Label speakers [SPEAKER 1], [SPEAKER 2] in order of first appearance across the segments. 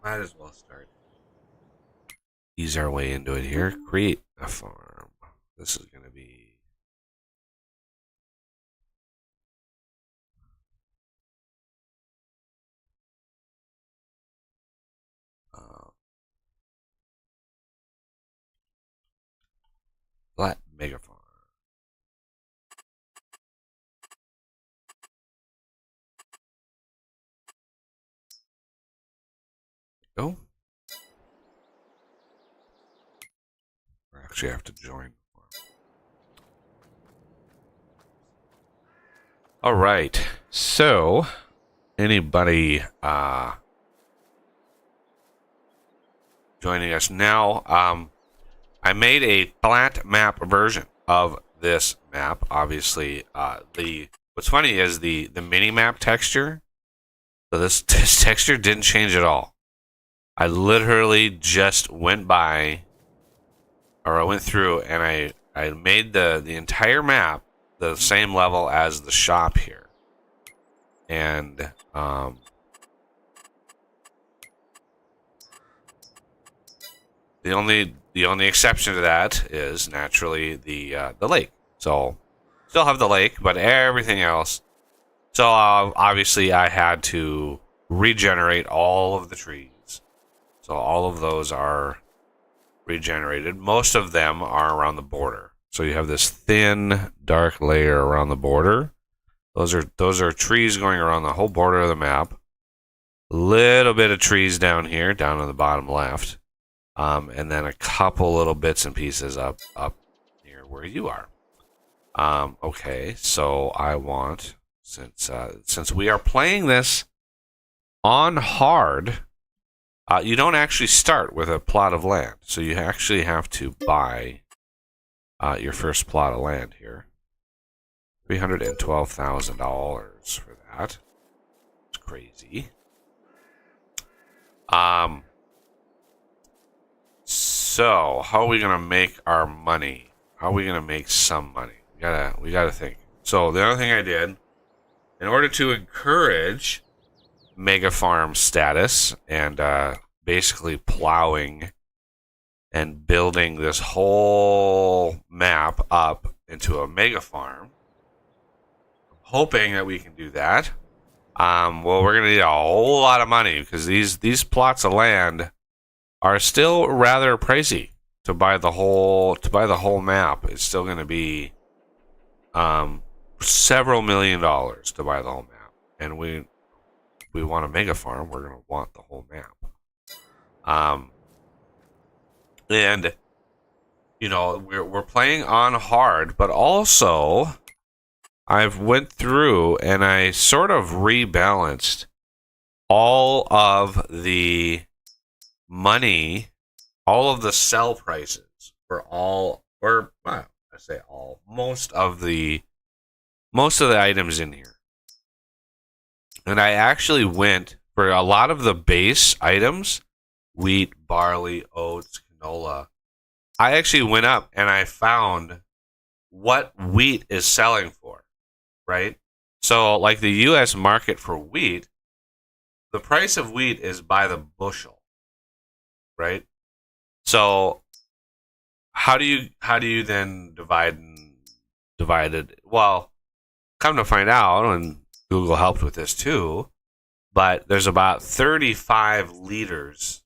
[SPEAKER 1] might as well start. Ease our way into it here. Create a farm. This is going to be flat mega farm. Go. Or actually, I have to join. All right. So, anybody joining us now? I made a flat map version of this map. Obviously, what's funny is the mini map texture. So this texture didn't change at all. I literally just went by, or I went through, and I made the entire map the same level as the shop here, and the only exception to that is naturally the lake. So still have the lake, but everything else. So obviously I had to regenerate all of the trees. So all of those are regenerated. Most of them are around the border. So you have this thin, dark layer around the border. Those are trees going around the whole border of the map. A little bit of trees down here, down on the bottom left. And then a couple little bits and pieces up near where you are. Okay, so I want, since we are playing this on hard, you don't actually start with a plot of land. So you actually have to buy your first plot of land here. $312,000 for that. It's crazy. So how are we gonna make our money? How are we gonna make some money? We gotta think. So the other thing I did, in order to encourage mega farm status and basically plowing and building this whole map up into a mega farm, I'm hoping that we can do that. Well, we're gonna need a whole lot of money because these plots of land are still rather pricey to buy the whole map. It's still going to be several $1 million to buy the whole map, and we want a mega farm. We're going to want the whole map. And you know we're playing on hard, but also I've went through and I sort of rebalanced all of the money, all of the sell prices for all, or well, I say all, most of the items in here. And I actually went for a lot of the base items, wheat, barley, oats, canola. I actually went up and I found what wheat is selling for, right? So like the US market for wheat, the price of wheat is by the bushel. Right, so how do you then divide it? Well, come to find out, and Google helped with this too, but there's about 35 liters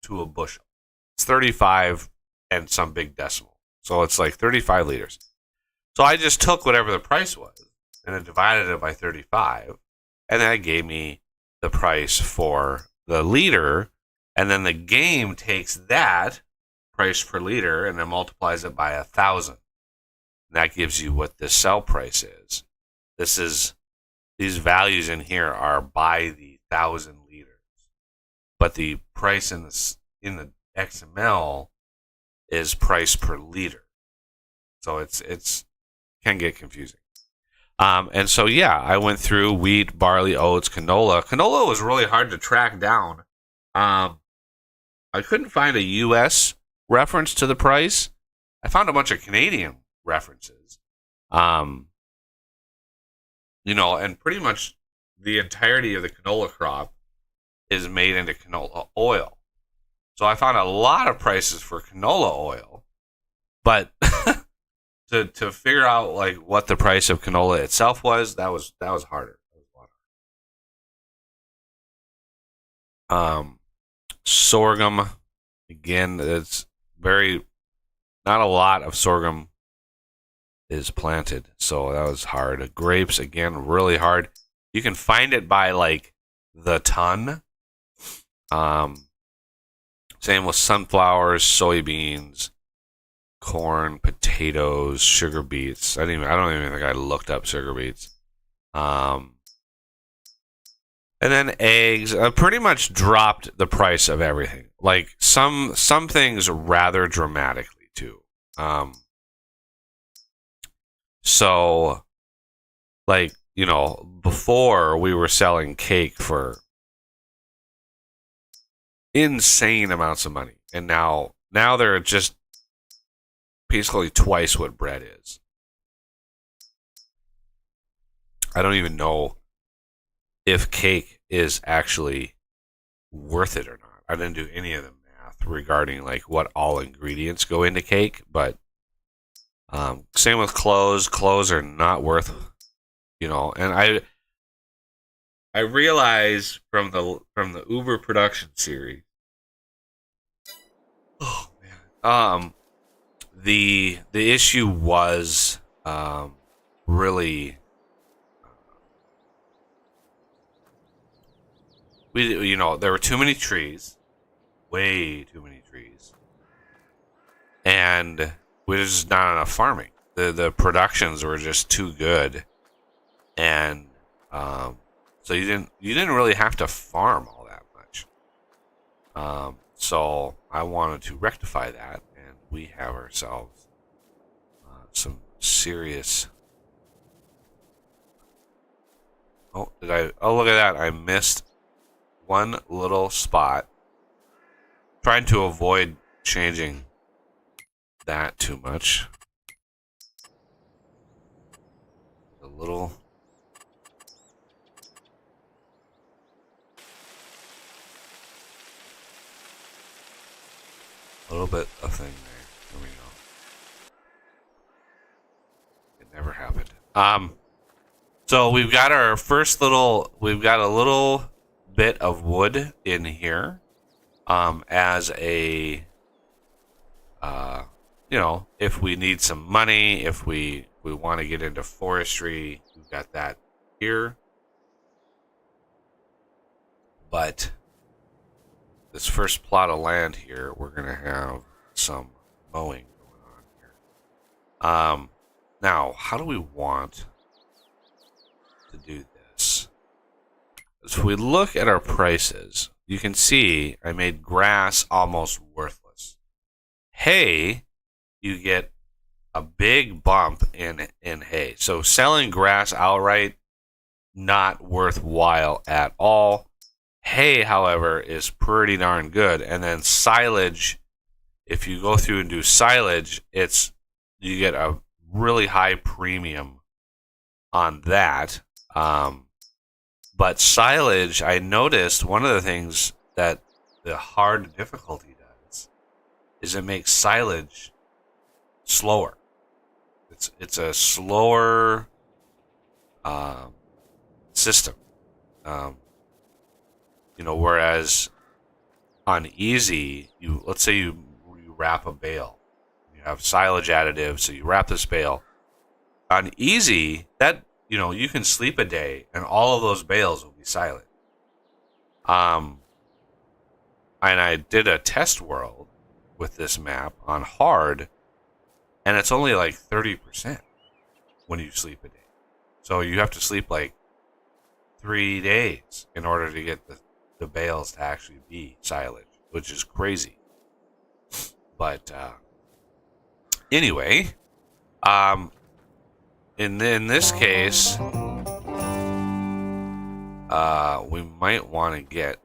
[SPEAKER 1] to a bushel. It's 35 and some big decimal, so it's like 35 liters. So I just took whatever the price was and I divided it by 35, and that gave me the price for the liter. And then the game takes that price per liter and then multiplies it by 1,000. And that gives you what the sell price is. These values in here are by the 1,000 liters, but the price in the XML is price per liter. So it's can get confusing. And so yeah, I went through wheat, barley, oats, canola. Canola was really hard to track down. I couldn't find a U.S. reference to the price. I found a bunch of Canadian references. And pretty much the entirety of the canola crop is made into canola oil. So I found a lot of prices for canola oil, but to figure out like what the price of canola itself was, that was harder. Sorghum, again, it's very not a lot of sorghum is planted, so that was hard. Grapes, again, really hard. You can find it by like the ton. Same with sunflowers, soybeans, corn, potatoes, sugar beets. I don't even think I looked up sugar beets. And then eggs. Pretty much dropped the price of everything. Like some things rather dramatically too. So, like, you know, before we were selling cake for insane amounts of money, and now they're just basically twice what bread is. I don't even know if cake is actually worth it or not. I didn't do any of the math regarding like what all ingredients go into cake, but same with clothes. Clothes are not worth, you know. And I realize from the Uber production series, oh man, the issue was really there were too many trees, way too many trees, and there's just not enough farming. The productions were just too good, and so you didn't really have to farm all that much. So I wanted to rectify that, and we have ourselves some serious. Oh, Oh, look at that! I missed one little spot. Trying to avoid changing that too much. A little bit of thing there. There we go. It never happened. So we've got a little bit of wood in here, as a, if we need some money, if we want to get into forestry, we've got that here. But this first plot of land here, we're going to have some mowing going on here. Now, how do we want to do this? If we look at our prices, you can see I made grass almost worthless. Hay, you get a big bump in hay. So selling grass outright, not worthwhile at all. Hay, however, is pretty darn good. And then silage, if you go through and do silage, you get a really high premium on that. But silage, I noticed one of the things that the hard difficulty does is it makes silage slower. It's a slower system. Whereas on easy, let's say you wrap a bale. You have silage additive, so you wrap this bale. On easy, that you can sleep a day and all of those bales will be silage. And I did a test world with this map on hard, and it's only like 30% when you sleep a day. So you have to sleep like 3 days in order to get the bales to actually be silage, which is crazy. But anyway, in this case, we might want to get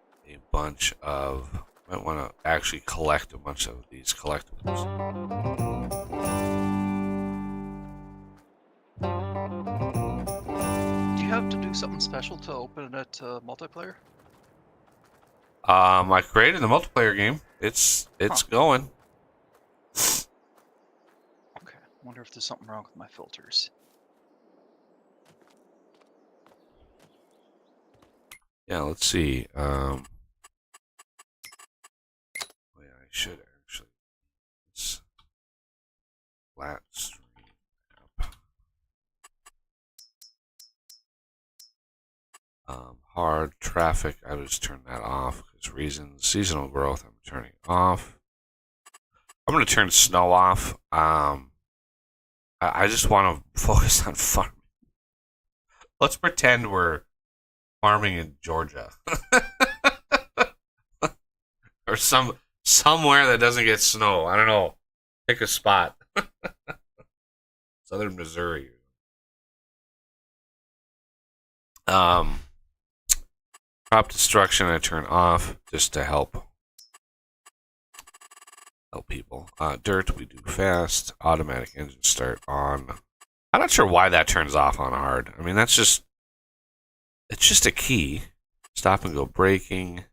[SPEAKER 1] might want to actually collect a bunch of these collectibles.
[SPEAKER 2] Do you have to do something special to open it multiplayer?
[SPEAKER 1] I created the multiplayer game. It's going.
[SPEAKER 2] Okay. Wonder if there's something wrong with my filters.
[SPEAKER 1] Yeah, let's see. Oh yeah, I should actually. It's flat stream app. Hard traffic. I just turn that off because reasons. Seasonal growth. I'm turning off. I'm gonna turn snow off. I just want to focus on farming. Let's pretend we're farming in Georgia or somewhere that doesn't get snow. I don't know. Pick a spot. Southern Missouri. Crop destruction I turn off just to help people. Dirt we do fast. Automatic engine start on. I'm not sure why that turns off on hard. I mean, it's just a key. Stop and go braking.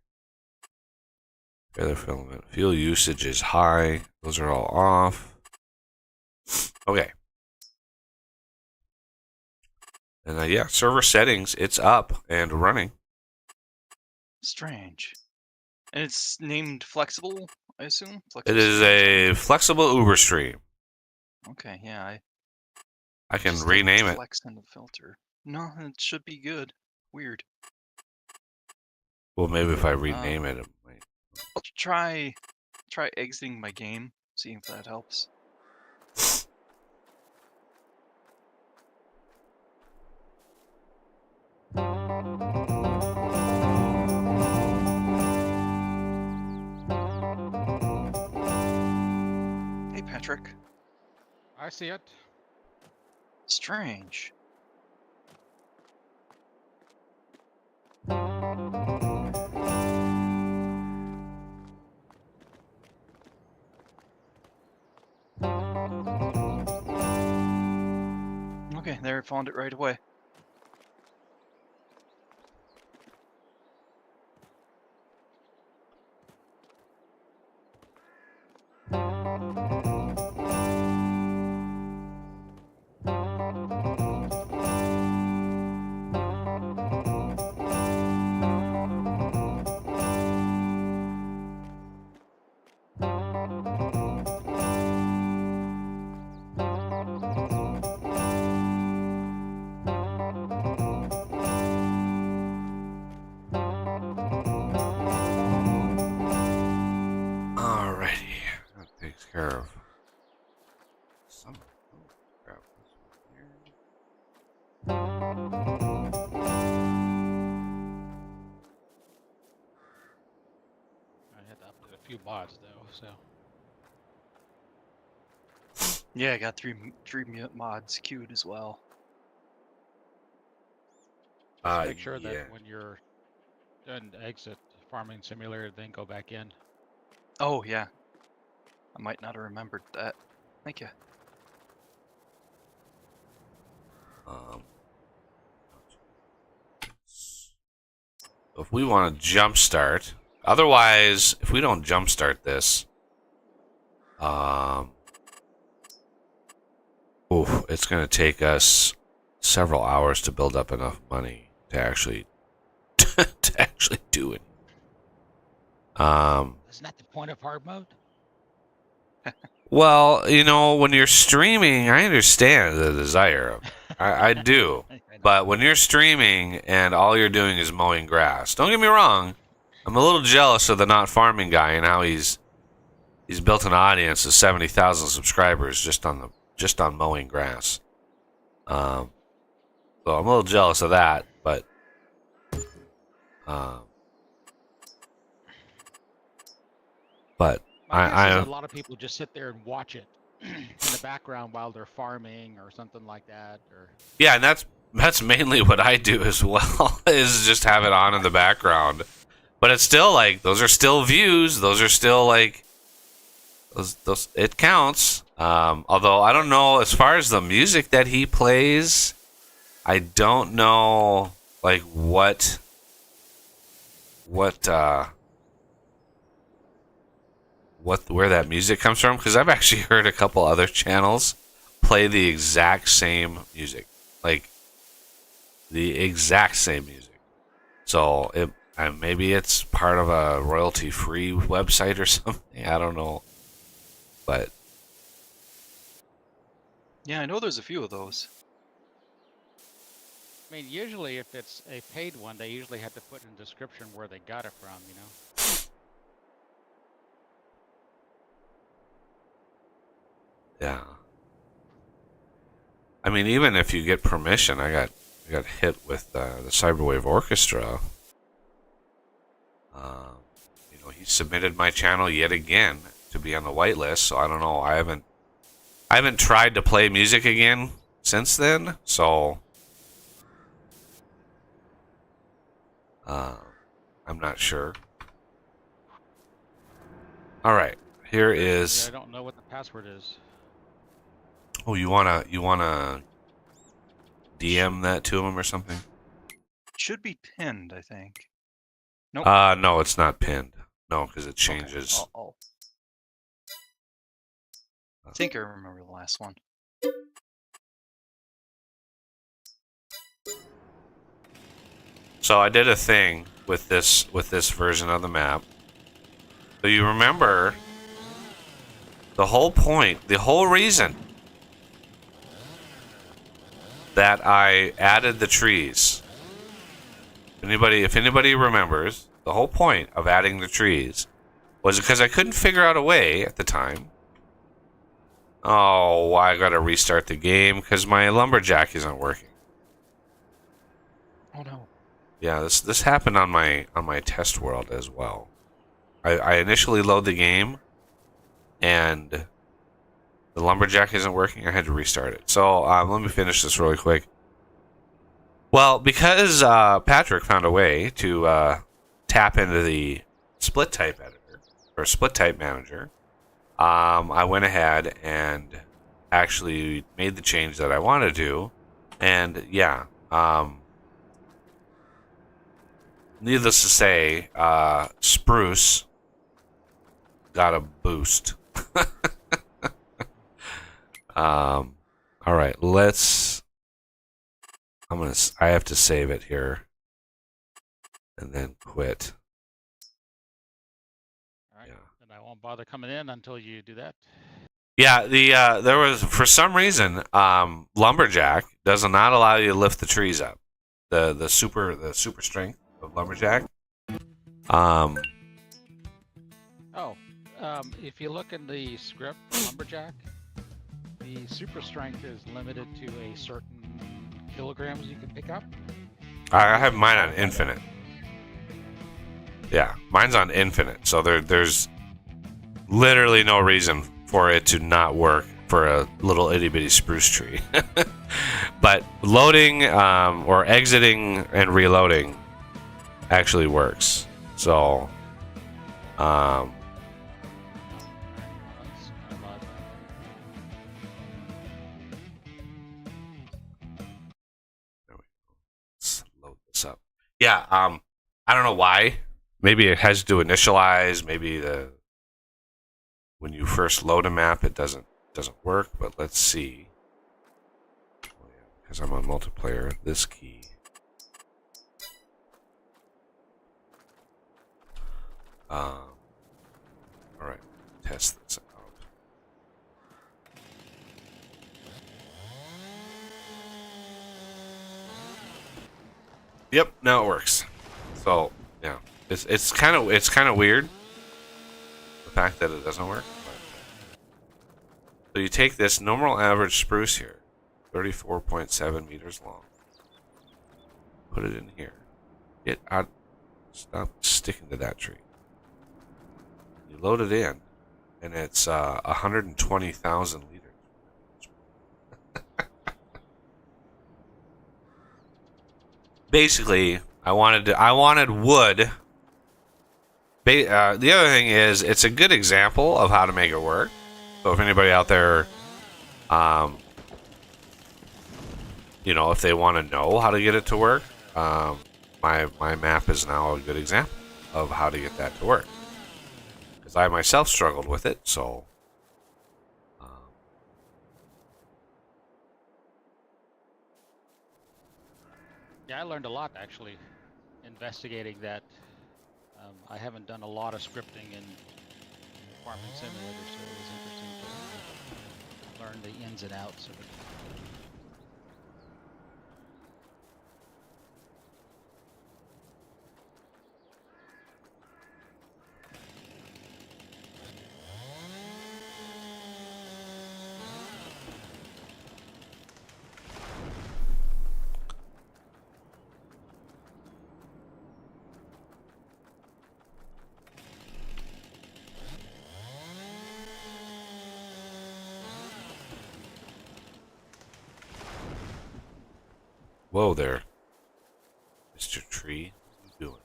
[SPEAKER 1] Feather filament. Fuel usage is high. Those are all off. Okay. And yeah, server settings, it's up and running.
[SPEAKER 2] Strange. And it's named flexible, I assume?
[SPEAKER 1] It is a flexible Uber stream.
[SPEAKER 2] Okay, yeah.
[SPEAKER 1] I can rename it.
[SPEAKER 2] Flex in the filter. No, it should be good. Weird.
[SPEAKER 1] Well, maybe if I rename it might.
[SPEAKER 2] I'll try exiting my game, see if that helps. Hey, Patrick.
[SPEAKER 3] I see it.
[SPEAKER 2] Strange. Okay, there, found it right away.
[SPEAKER 1] Alrighty, that takes care of some. Oh, grab this one here.
[SPEAKER 3] I had to update a few mods though, so.
[SPEAKER 2] Yeah, I got three mods queued as well.
[SPEAKER 3] Just make sure
[SPEAKER 1] yeah.
[SPEAKER 3] that when you're done exit Farming Simulator, then go back in.
[SPEAKER 2] Oh, yeah. I might not have remembered that. Thank you.
[SPEAKER 1] If we want to jumpstart, otherwise, if we don't jumpstart this, it's going to take us several hours to build up enough money to actually do it.
[SPEAKER 3] Isn't that the point of hard mode?
[SPEAKER 1] Well, when you're streaming, I understand the desire. I do. But when you're streaming and all you're doing is mowing grass, don't get me wrong, I'm a little jealous of the not farming guy and how he's built an audience of 70,000 subscribers just on mowing grass. So I'm a little jealous of that, but
[SPEAKER 3] I a lot of people just sit there and watch it in the background while they're farming or something like that. Or
[SPEAKER 1] yeah, and that's mainly what I do as well, is just have it on in the background. But it's still like, those are still views. Those are still like, those it counts. Although I don't know, as far as the music that he plays, I don't know like what where that music comes from, because I've actually heard a couple other channels play the exact same music, like the exact same music. So maybe it's part of a royalty-free website or something. I don't know, but
[SPEAKER 2] Yeah, I know there's a few of those.
[SPEAKER 3] I mean, usually if it's a paid one, they usually have to put in the description where they got it from, you know?
[SPEAKER 1] yeah. I mean, even if you get permission, I got hit with the Cyberwave Orchestra. You know, he submitted my channel yet again to be on the whitelist, so I don't know. I haven't tried to play music again since then, so I'm not sure. All right, here is.
[SPEAKER 3] Yeah, I don't know what the password is.
[SPEAKER 1] Oh, you wanna DM that to him or something?
[SPEAKER 2] Should be pinned, I think. Nope.
[SPEAKER 1] No, it's not pinned. No, because it changes.
[SPEAKER 2] Okay. I think I remember the last one.
[SPEAKER 1] So I did a thing with this version of the map. So you remember the whole point, the whole reason that I added the trees. If anybody remembers, the whole point of adding the trees was because I couldn't figure out a way at the time. Oh, I gotta restart the game because my Lumberjack isn't working.
[SPEAKER 2] Oh no.
[SPEAKER 1] Yeah, this happened on my test world as well. I initially load the game, and the Lumberjack isn't working. I had to restart it. So let me finish this really quick. Well, because Patrick found a way to tap into the split type editor or split type manager, I went ahead and actually made the change that I wanted to, and yeah. Needless to say, Spruce got a boost. All right, I have to save it here and then quit.
[SPEAKER 3] All right, and I won't bother coming in until you do that.
[SPEAKER 1] Yeah, there was, for some reason, Lumberjack does not allow you to lift the trees up. The super strength of Lumberjack.
[SPEAKER 3] If you look in the script, Lumberjack, the super strength is limited to a certain kilograms you can pick up.
[SPEAKER 1] I have mine on infinite. Yeah, mine's on infinite, so there's literally no reason for it to not work for a little itty bitty spruce tree. But loading or exiting and reloading actually works. So let's load this up. Yeah, I don't know why. Maybe it has to initialize, maybe when you first load a map it doesn't work, but let's see. Oh yeah, because I'm on multiplayer, this key. Alright, test this out. Yep, now it works. So yeah, it's kind of weird, the fact that it doesn't work. But. So you take this normal average spruce here, 34.7 meters long. Put it in here. Get out. Stop sticking to that tree. You load it in, and it's 120,000 liters. Basically, I wanted wood. The other thing is, it's a good example of how to make it work. So if anybody out there, you know, if they want to know how to get it to work, my map is now a good example of how to get that to work. because I myself struggled with it. So,
[SPEAKER 3] Yeah, I learned a lot actually investigating that. I haven't done a lot of scripting in Farming Simulator, so it was interesting to learn the ins and outs of it.
[SPEAKER 1] whoa there, Mr. Tree. What are you doing?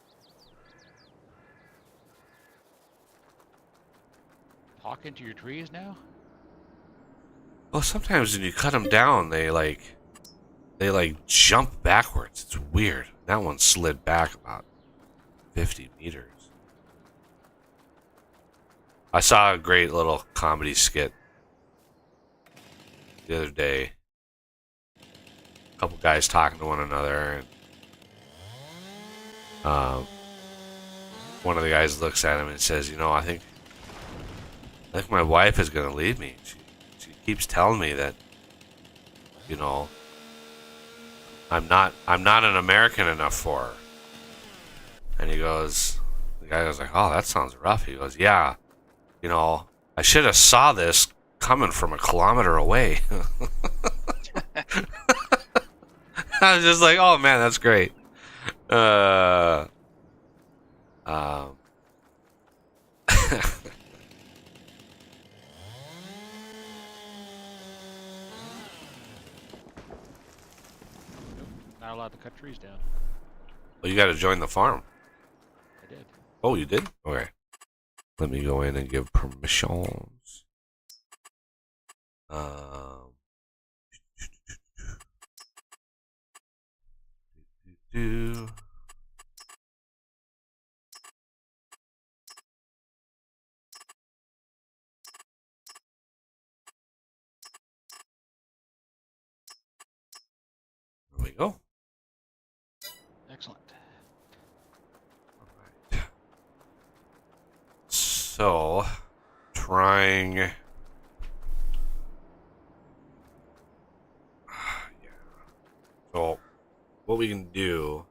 [SPEAKER 3] Talking to your trees now?
[SPEAKER 1] Well, sometimes when you cut them down, they jump backwards. It's weird. That one slid back about 50 meters. I saw a great little comedy skit the other day. A couple guys talking to one another, and one of the guys looks at him and says, "You know, I think my wife is gonna leave me. She keeps telling me that, you know, I'm not an American enough for her." And the guy goes like, "Oh, that sounds rough." He goes, "Yeah, you know, I should have saw this coming from a kilometer away." I was just like, "Oh man, that's great." Um,
[SPEAKER 3] Not allowed to cut trees down.
[SPEAKER 1] well, you got to join the farm.
[SPEAKER 3] I did.
[SPEAKER 1] Oh, you did? Okay. Let me go in and give permissions. Do. There we go.
[SPEAKER 3] Excellent.
[SPEAKER 1] All right. So, trying. Yeah. So, what we can do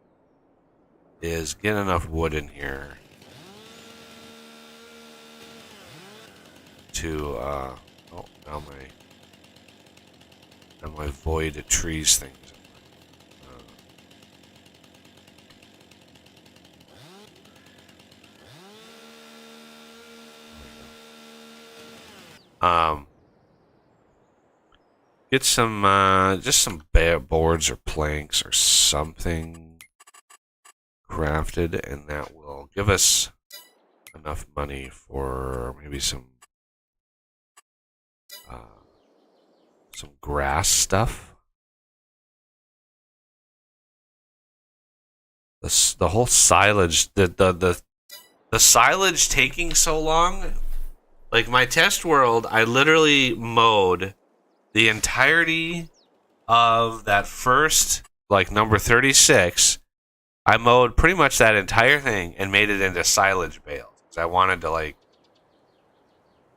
[SPEAKER 1] is get enough wood in here to oh, now my void trees thing. Get some just some boards or planks or something crafted, and that will give us enough money for maybe some grass stuff. The whole silage, the silage taking so long. Like my test world, I literally mowed the entirety of that first, like number 36. I mowed pretty much that entire thing and made it into silage bales. Because I wanted to like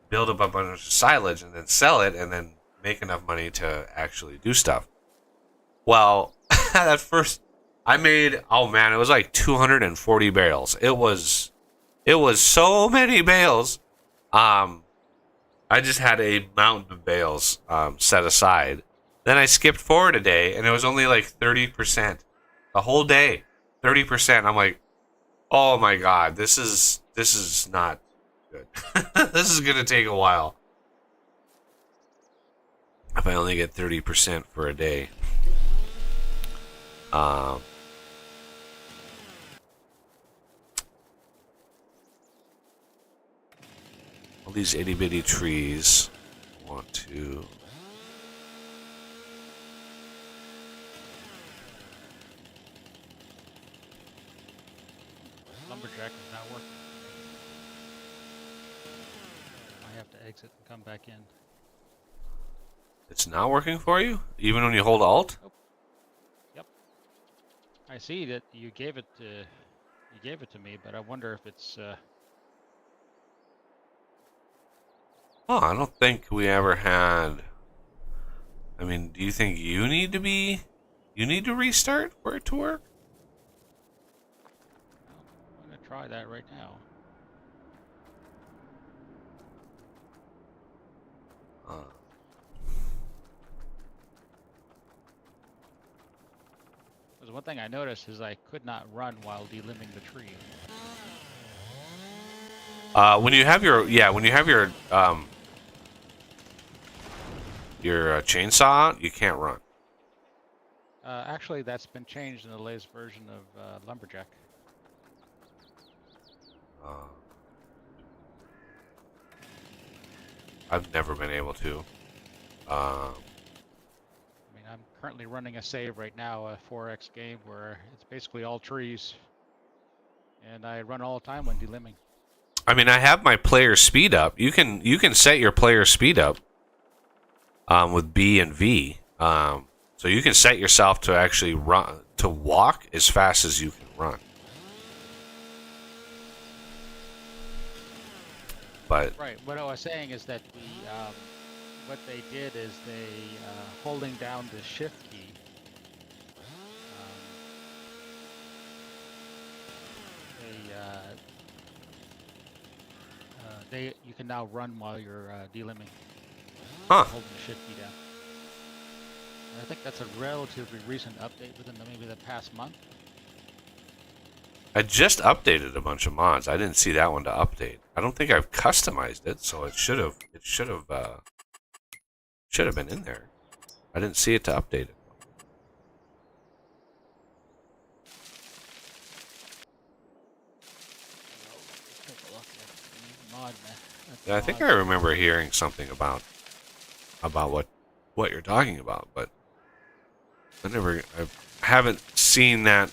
[SPEAKER 1] build up a bunch of silage and then sell it and then make enough money to actually do stuff. Well, that first I made, oh man, it was like 240 bales. It was so many bales. I just had a mountain of bales set aside. Then I skipped forward a day, and it was only like 30%. The whole day, 30%. I'm like, oh my god, this is not good. This is gonna take a while. If I only get 30% for a day. All these itty bitty trees. I want to.
[SPEAKER 3] Lumberjack is not working. exit and come back in.
[SPEAKER 1] It's not working for you, even when you hold Alt.
[SPEAKER 3] Yep. I see that you gave it to me, but I wonder if it's
[SPEAKER 1] Oh, I don't think we ever had. I mean, do you think you need to restart for it to work?
[SPEAKER 3] well, I'm gonna try that right now.
[SPEAKER 1] Uh,
[SPEAKER 3] Because one thing I noticed is I could not run while delimbing the tree.
[SPEAKER 1] when you have your chainsaw out, you can't run.
[SPEAKER 3] Actually, that's been changed in the latest version of Lumberjack.
[SPEAKER 1] Uh, I've never been able to.
[SPEAKER 3] I mean, I'm currently running a save right now, a 4x game where it's basically all trees, and I run all the time when delimbing.
[SPEAKER 1] I mean, I have my player speed up. You can set your player speed up with B and V. So you can set yourself to actually walk as fast as you can run. But
[SPEAKER 3] Right. What I was saying is that what they did is they holding down the shift key. You can now run while you're delimbing.
[SPEAKER 1] Huh.
[SPEAKER 3] Holding the shift key down. And I think that's a relatively recent update within maybe the past month.
[SPEAKER 1] I just updated a bunch of mods. I didn't see that one to update. I don't think I've customized it, so it should have been in there. I didn't see it to update it.
[SPEAKER 3] Take a look at the mod.
[SPEAKER 1] Yeah, I think I remember hearing something about what you're talking about, but I haven't seen that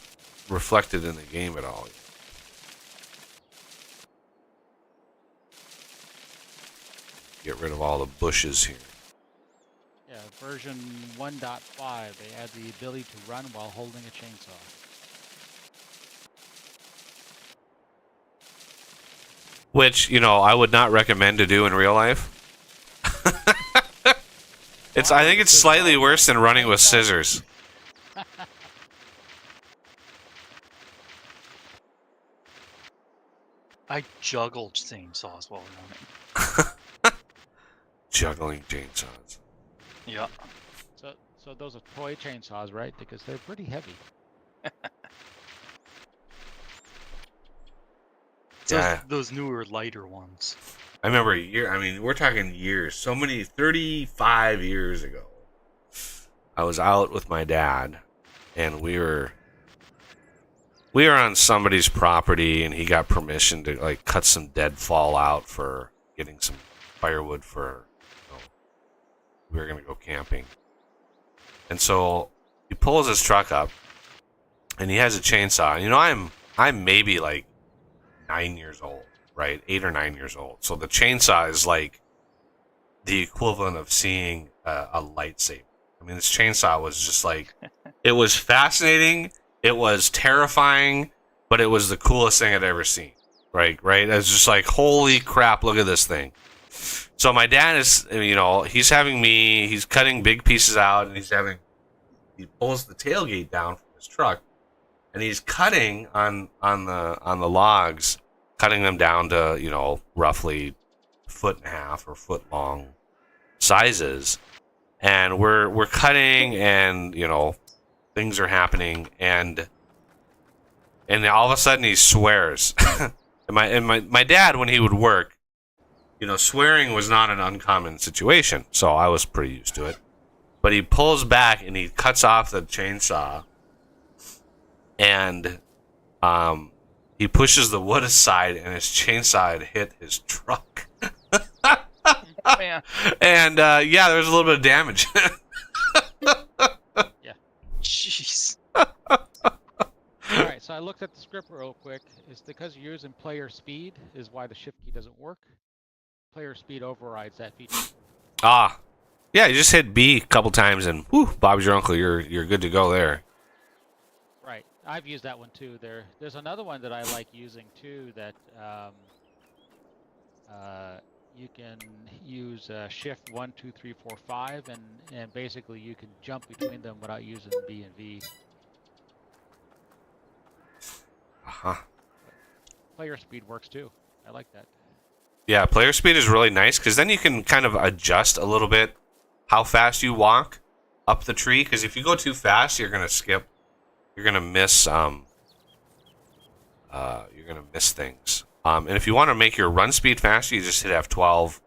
[SPEAKER 1] reflected in the game at all. Get rid of all the bushes here.
[SPEAKER 3] Yeah, version 1.5, they add the ability to run while holding a chainsaw.
[SPEAKER 1] Which, I would not recommend to do in real life. I think it's slightly worse than running with scissors.
[SPEAKER 2] I juggle chainsaws while running.
[SPEAKER 1] Juggling chainsaws.
[SPEAKER 2] Yeah.
[SPEAKER 3] So those are toy chainsaws, right? Because they're pretty heavy.
[SPEAKER 1] Yeah.
[SPEAKER 2] Those newer, lighter ones.
[SPEAKER 1] I remember we're talking years. 35 years ago. I was out with my dad, and we were on somebody's property, and he got permission to cut some deadfall out for getting some firewood for, we were gonna go camping. And so he pulls his truck up, and he has a chainsaw. I'm maybe 9 years old, right? 8 or 9 years old. So the chainsaw is the equivalent of seeing a lightsaber. I mean, this chainsaw was just it was fascinating. It was terrifying, but it was the coolest thing I'd ever seen. Right? It was just holy crap, look at this thing. So my dad is, he's cutting big pieces out, and he pulls the tailgate down from his truck, and he's cutting on the logs, cutting them down to, roughly 1.5 or foot long sizes. And we're cutting, and things are happening, and all of a sudden he swears. and my dad, when he would work, swearing was not an uncommon situation, so I was pretty used to it. But he pulls back and he cuts off the chainsaw, and he pushes the wood aside, and his chainsaw had hit his truck.
[SPEAKER 2] Man.
[SPEAKER 1] And there was a little bit of damage.
[SPEAKER 3] Yeah.
[SPEAKER 2] Jeez.
[SPEAKER 3] Alright, so I looked at the script real quick. It's because you're using player speed is why the shift key doesn't work. player speed overrides that feature.
[SPEAKER 1] Ah, yeah. You just hit B a couple times, and whew, Bob's your uncle. You're good to go there.
[SPEAKER 3] Right. I've used that one too. There's another one that I like using too that you can use shift 1, 2, 3, 4, 5, and basically you can jump between them without using B and V.
[SPEAKER 1] Uh-huh.
[SPEAKER 3] Player speed works too. I like that.
[SPEAKER 1] Yeah, player speed is really nice because then you can kind of adjust a little bit how fast you walk up the tree. Because if you go too fast, you're gonna skip. You're gonna miss. You're gonna miss things. And if you want to make your run speed faster, you just hit F12,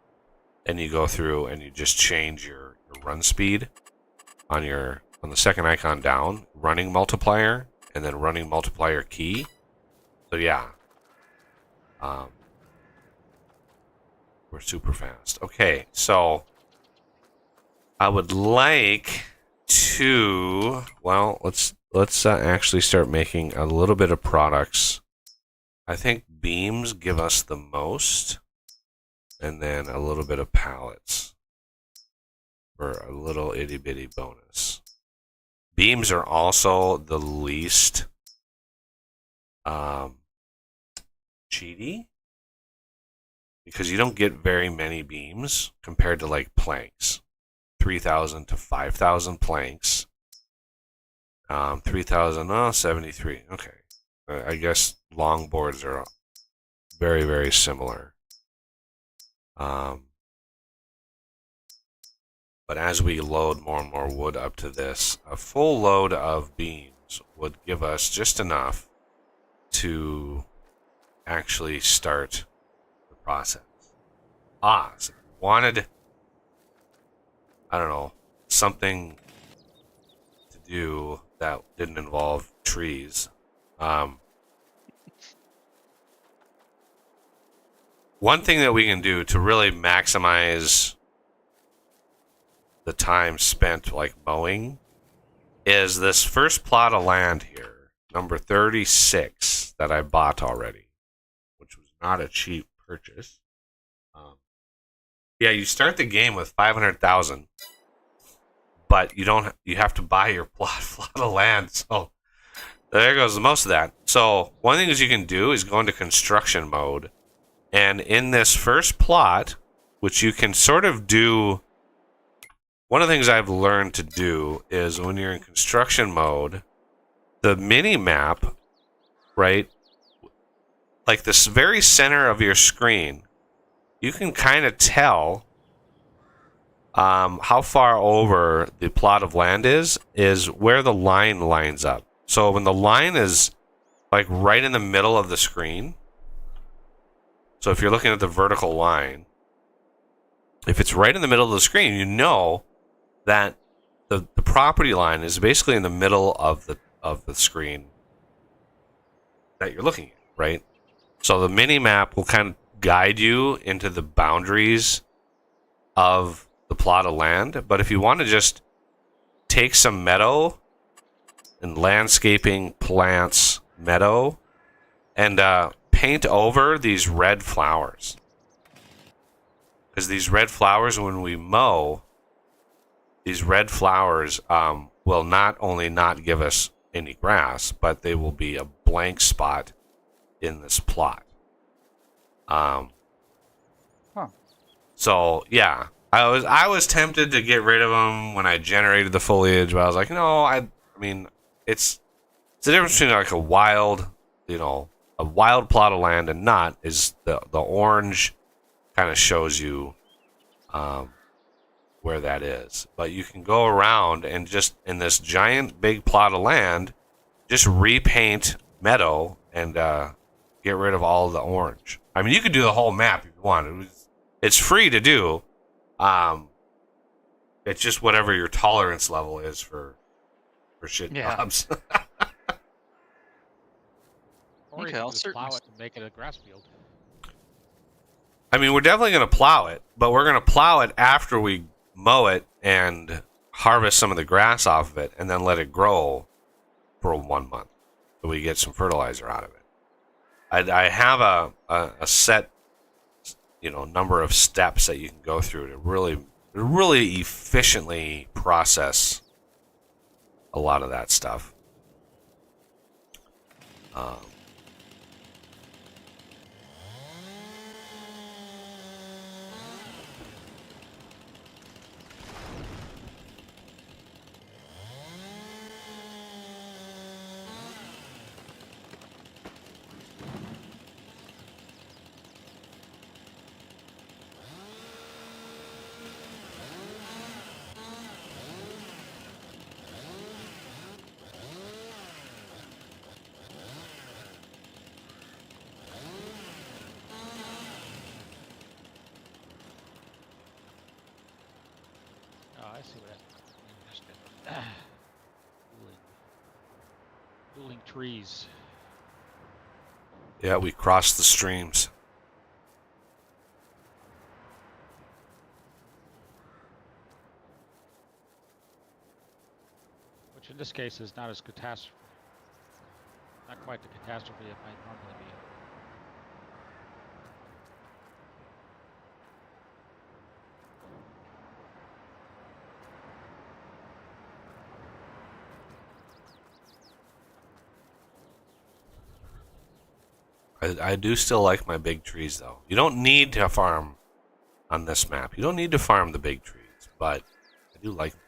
[SPEAKER 1] and you go through and you just change your run speed on the second icon down, running multiplier, and then running multiplier key. So yeah. We're super fast. Okay, so I would like to, well, let's actually start making a little bit of products. I think beams give us the most, and then a little bit of pallets for a little itty bitty bonus. Beams are also the least cheaty, because you don't get very many beams compared to like planks. 3,000 to 5,000 planks. 3,000, 73. Okay. I guess longboards are very, very similar. But as we load more and more wood up to this, a full load of beams would give us just enough to actually start the process. So wanted, I don't know, something to do that didn't involve trees. One thing that we can do to really maximize the time spent like mowing is this first plot of land here, number 36, that I bought already, which was not a cheap purchase. Yeah, you start the game with 500,000, but you have to buy your plot of land. So there goes most of that. So one thing you can do is go into construction mode, and in this first plot, which you can sort of do, one of the things I've learned to do is when you're in construction mode, the mini map, right, like this very center of your screen, you can kind of tell how far over the plot of land is where the line lines up. So when the line is like right in the middle of the screen, so if you're looking at the vertical line, if it's right in the middle of the screen, you know that the property line is basically in the middle of the screen that you're looking at, right? So the mini map will kind of guide you into the boundaries of the plot of land. But if you want to just take some meadow and landscaping, plants, meadow, and paint over these red flowers, because these red flowers, when we mow, these red flowers will not only not give us any grass, but they will be a blank spot in this plot. So yeah, I was tempted to get rid of them when I generated the foliage, but I was like, no, I mean, it's the difference between like a wild plot of land and not is the orange kind of shows you where that is. But you can go around and just in this giant big plot of land, just repaint meadow and get rid of all of the orange. I mean, you could do the whole map if you want. It's free to do. It's just whatever your tolerance level is for shit jobs.
[SPEAKER 3] Or
[SPEAKER 2] Okay,
[SPEAKER 3] you
[SPEAKER 2] I'll
[SPEAKER 3] can just plow
[SPEAKER 2] certainly
[SPEAKER 3] it and make it a grass field.
[SPEAKER 1] I mean, we're definitely going to plow it, but we're going to plow it after we mow it and harvest some of the grass off of it and then let it grow for 1 month so we get some fertilizer out of it. I have a set, number of steps that you can go through to really efficiently process a lot of that stuff.
[SPEAKER 3] Oh, I see what I dueling trees.
[SPEAKER 1] Yeah, we crossed the streams.
[SPEAKER 3] Which in this case is not as not quite the catastrophe it might normally be.
[SPEAKER 1] I do still like my big trees, though. You don't need to farm on this map. You don't need to farm the big trees, but I do like them.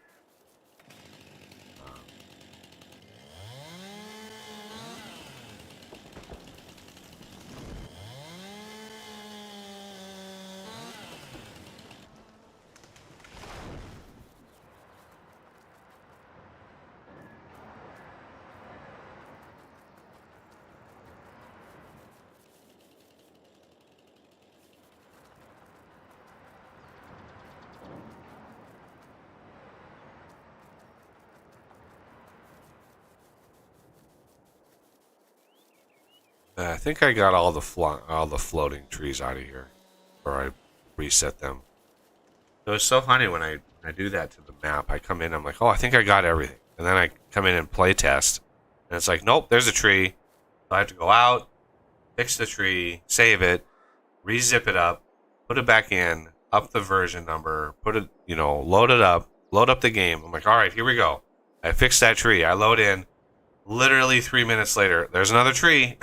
[SPEAKER 1] I think I got all the floating trees out of here, or I reset them. So it's so funny when I do that to the map. I come in, I'm like, oh, I think I got everything, and then I come in and play test, and it's like, nope, there's a tree. So I have to go out, fix the tree, save it, re-zip it up, put it back in, up the version number, put it, load it up, load up the game. I'm like, all right, here we go. I fixed that tree. I load in. Literally 3 minutes later, there's another tree.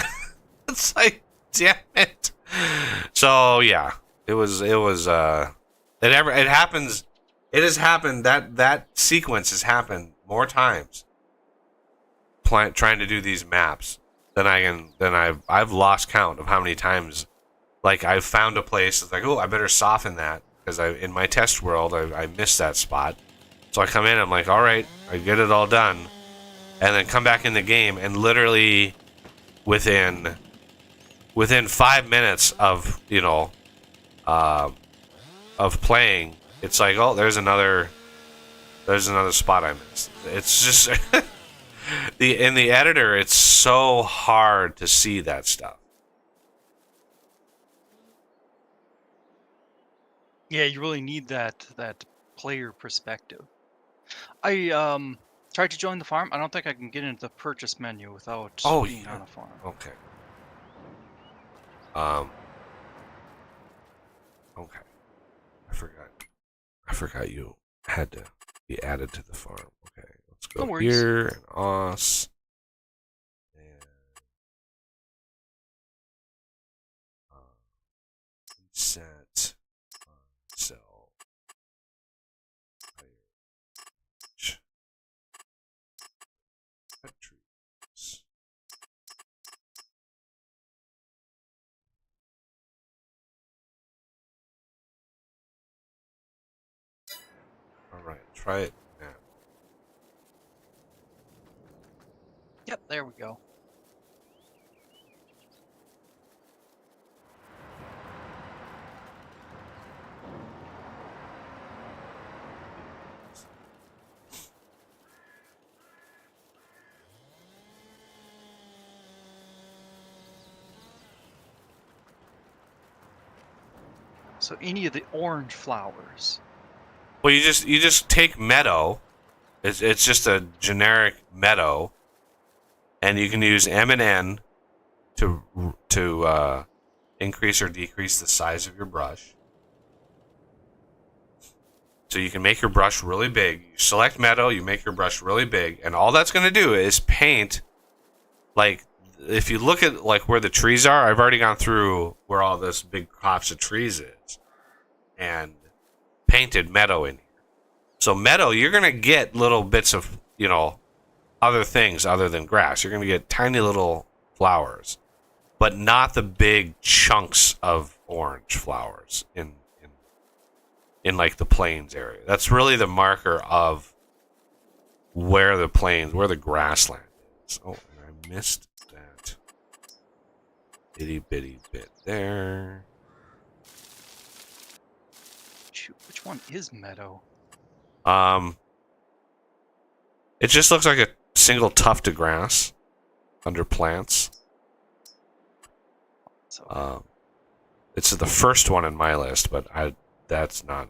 [SPEAKER 1] It's like, damn it. So yeah, it happens. It has happened. That sequence has happened more times. Trying to do these maps than I've lost count of how many times. Like I've found a place. It's like, oh, I better soften that because in my test world I missed that spot. So I come in. I'm like, all right, I get it all done, and then come back in the game and literally within 5 minutes of of playing, it's like, oh, there's another spot I missed. It's just in the editor, it's so hard to see that stuff.
[SPEAKER 2] Yeah, you really need that player perspective. I tried to join the farm. I don't think I can get into the purchase menu without being on a farm.
[SPEAKER 1] Okay. Okay. I forgot you had to be added to the farm. Okay, let's go here and OS. And set sell trees. Alright, try it now.
[SPEAKER 2] Yep, there we go. So any of the orange flowers.
[SPEAKER 1] Well, you just take meadow. It's just a generic meadow, and you can use M and N to increase or decrease the size of your brush. So you can make your brush really big. You select meadow, you make your brush really big, and all that's going to do is paint. Like, if you look at like where the trees are, I've already gone through where all this big copse of trees is and painted meadow in here. So meadow, you're going to get little bits of, you know, other things other than grass. You're going to get tiny little flowers, but not the big chunks of orange flowers in like the plains area. That's really the marker of where the plains, where the grassland is. Oh, and I missed that itty bitty bit there.
[SPEAKER 2] Shoot, which one is meadow?
[SPEAKER 1] It just looks like a single tuft of grass under plants.
[SPEAKER 2] So
[SPEAKER 1] It's the first one in my list, but that's not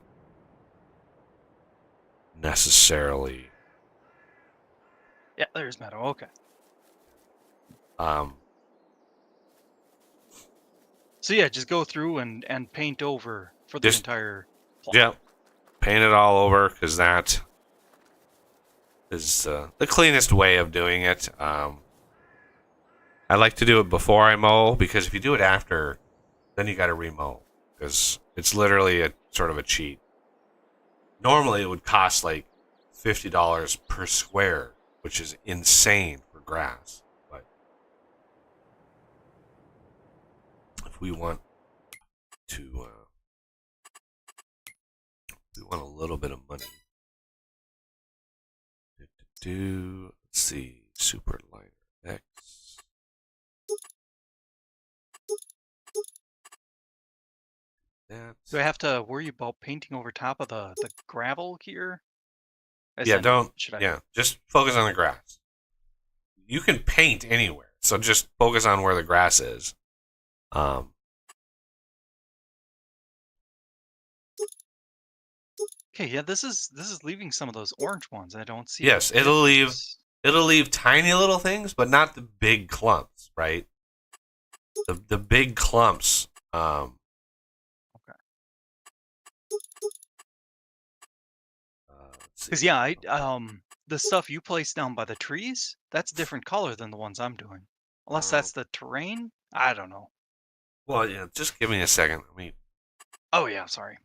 [SPEAKER 1] necessarily.
[SPEAKER 2] yeah, there's meadow. Okay. So yeah, just go through and paint over for the entire plot.
[SPEAKER 1] Yeah, paint it all over because that is the cleanest way of doing it. I like to do it before I mow because if you do it after, then you got to remow because it's literally a sort of a cheat. Normally, it would cost like $50 per square, which is insane for grass. But if we want to, we want a little bit of money. Let's see, super liner X.
[SPEAKER 2] Do I have to worry about painting over top of the gravel here?
[SPEAKER 1] Yeah, just focus on the grass. You can paint anywhere, so just focus on where the grass is.
[SPEAKER 2] Okay, yeah, this is leaving some of those orange ones. I don't see.
[SPEAKER 1] Yes, it'll leave tiny little things, but not the big clumps, right? The big clumps.
[SPEAKER 2] Okay. Because yeah, the stuff you place down by the trees, that's a different color than the ones I'm doing. Unless that's the terrain, I don't know.
[SPEAKER 1] Well, yeah, just give me a second.
[SPEAKER 2] Oh yeah, sorry.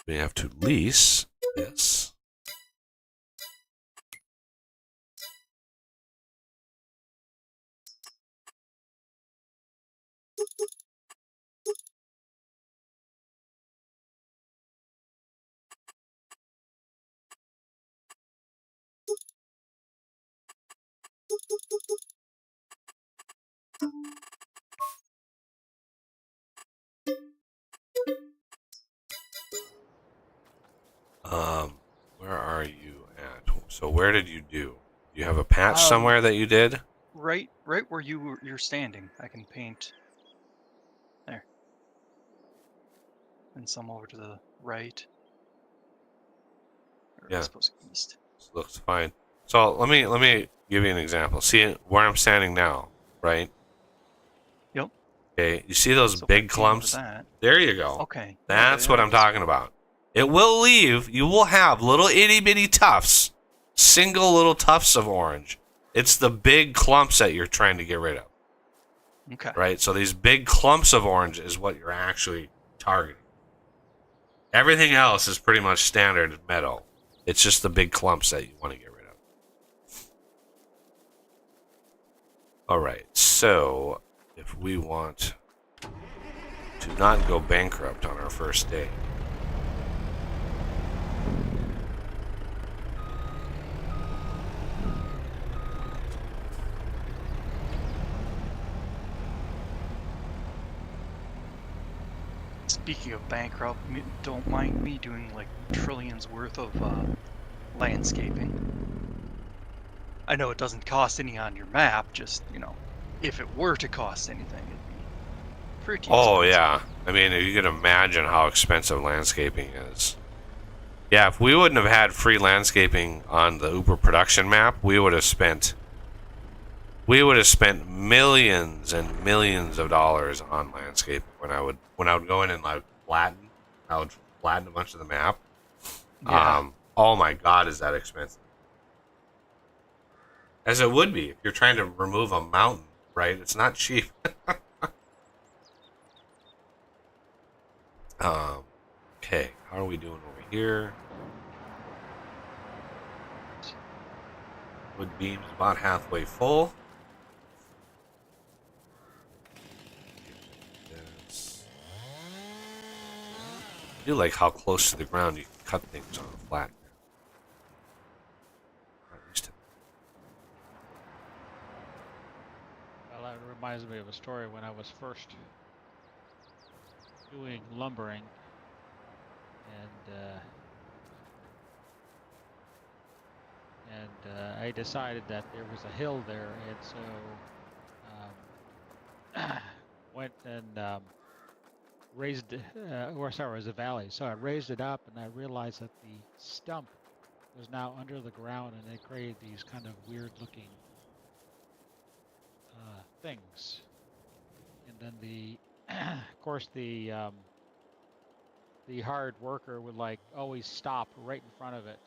[SPEAKER 1] We have to lease this. Where are you at? So where did you do? Do you have a patch somewhere that you did?
[SPEAKER 2] Right where you're standing. I can paint there. And some over to the right. Or
[SPEAKER 1] Yeah.
[SPEAKER 2] I suppose east.
[SPEAKER 1] This looks fine. So let me give you an example. See where I'm standing now, right?
[SPEAKER 2] Yep.
[SPEAKER 1] Okay, you see those big clumps? There you go.
[SPEAKER 2] Okay.
[SPEAKER 1] That's what I'm talking about. It will leave, you will have little itty bitty tufts, single little tufts of orange. It's the big clumps that you're trying to get rid of.
[SPEAKER 2] Okay.
[SPEAKER 1] Right? So these big clumps of orange is what you're actually targeting. Everything else is pretty much standard meadow. It's just the big clumps that you want to get rid of. All right, so if we want to not go bankrupt on our first day,
[SPEAKER 2] Speaking of bankrupt, don't mind me doing like trillions worth of landscaping. I know it doesn't cost any on your map, just, you know, if it were to cost anything, it'd be pretty expensive.
[SPEAKER 1] Oh, yeah. I mean, you can imagine how expensive landscaping is. Yeah, if we wouldn't have had free landscaping on the Uber production map, we would have spent millions and millions of dollars on landscape when I would go in and like I would flatten a bunch of the map.
[SPEAKER 2] Yeah.
[SPEAKER 1] Oh my god, is that expensive? As it would be if you're trying to remove a mountain, right? It's not cheap. Okay, how are we doing over here? Wood beam's about halfway full. Yes. I do like how close to the ground you can cut things on a flat. At least
[SPEAKER 3] Well, that reminds me of a story when I was first doing lumbering, and I decided that there was a hill there, and so went and raised, or sorry, it was a valley. So I raised it up, and I realized that the stump was now under the ground, and it created these kind of weird-looking things. And then of course, the hard worker would like always stop right in front of it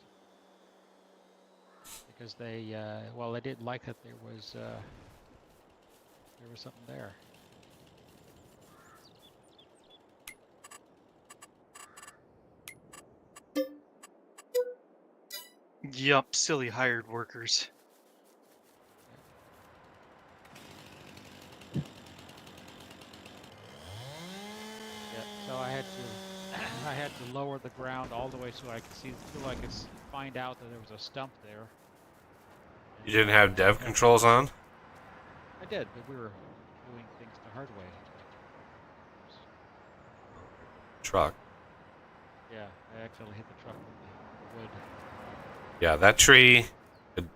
[SPEAKER 3] because they didn't like that there was something there.
[SPEAKER 2] Yup, silly hired workers.
[SPEAKER 3] Yeah, so I had to lower the ground all the way so I could find out that there was a stump there.
[SPEAKER 1] you didn't have dev controls on?
[SPEAKER 3] I did, but we were doing things the hard way.
[SPEAKER 1] Truck.
[SPEAKER 3] Yeah, I accidentally hit the truck with the wood.
[SPEAKER 1] Yeah, that tree,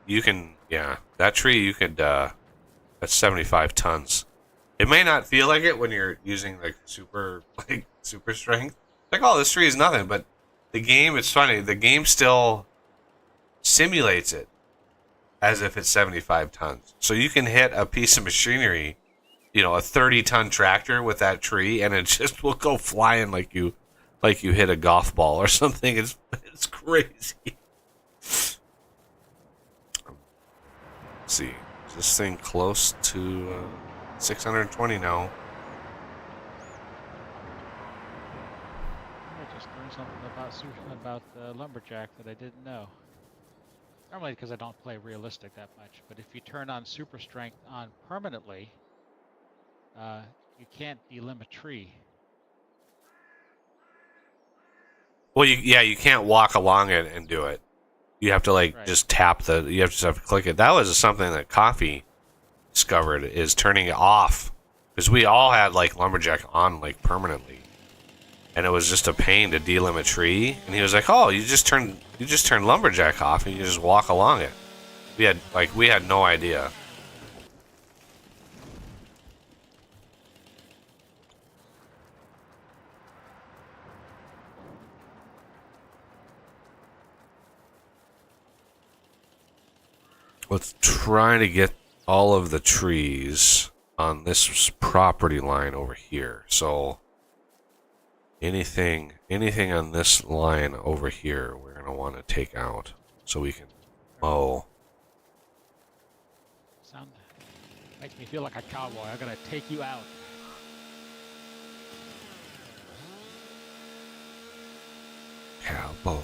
[SPEAKER 1] you can, that's 75 tons. It may not feel like it when you're using like super strength. Like, oh, this tree is nothing, but the game, it's funny, the game still simulates it as if it's 75 tons. So you can hit a piece of machinery, a 30-ton tractor with that tree, and it just will go flying like you hit a golf ball or something. It's crazy. Let's see, is this thing close to 620 now?
[SPEAKER 3] I just learned something about Lumberjack that I didn't know. Normally, because I don't play realistic that much, but if you turn on super strength on permanently, you can't delimb a tree.
[SPEAKER 1] Well, you can't walk along it and do it. You have to just tap you have to click it. That was something that Coffee discovered, is turning it off, because we all had Lumberjack on permanently, and it was just a pain to delimb a tree. And he was like, "Oh, you just turn Lumberjack off and you just walk along it." We had no idea. Let's try to get all of the trees on this property line over here. So anything on this line over here, we're going to want to take out so we can mow.
[SPEAKER 3] Sound makes me feel like a cowboy. I'm gonna take you out.
[SPEAKER 1] Cowboy.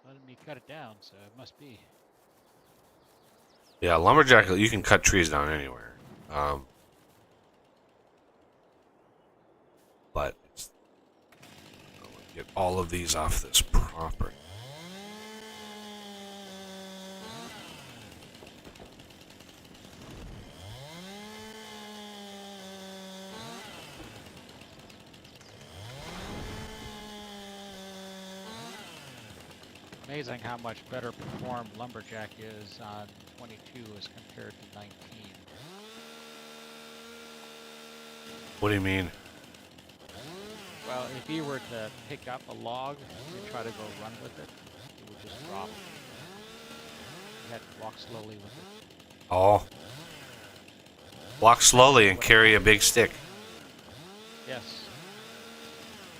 [SPEAKER 3] Letting me cut it down, so it must be.
[SPEAKER 1] Yeah, Lumberjack, you can cut trees down anywhere. But get all of these off this property.
[SPEAKER 3] amazing how much better performed Lumberjack is on 22 as compared to 19.
[SPEAKER 1] What do you mean?
[SPEAKER 3] Well, if you were to pick up a log and try to go run with it, it would just drop. You had to walk slowly with it.
[SPEAKER 1] Oh. Walk slowly and carry a big stick.
[SPEAKER 3] Yes.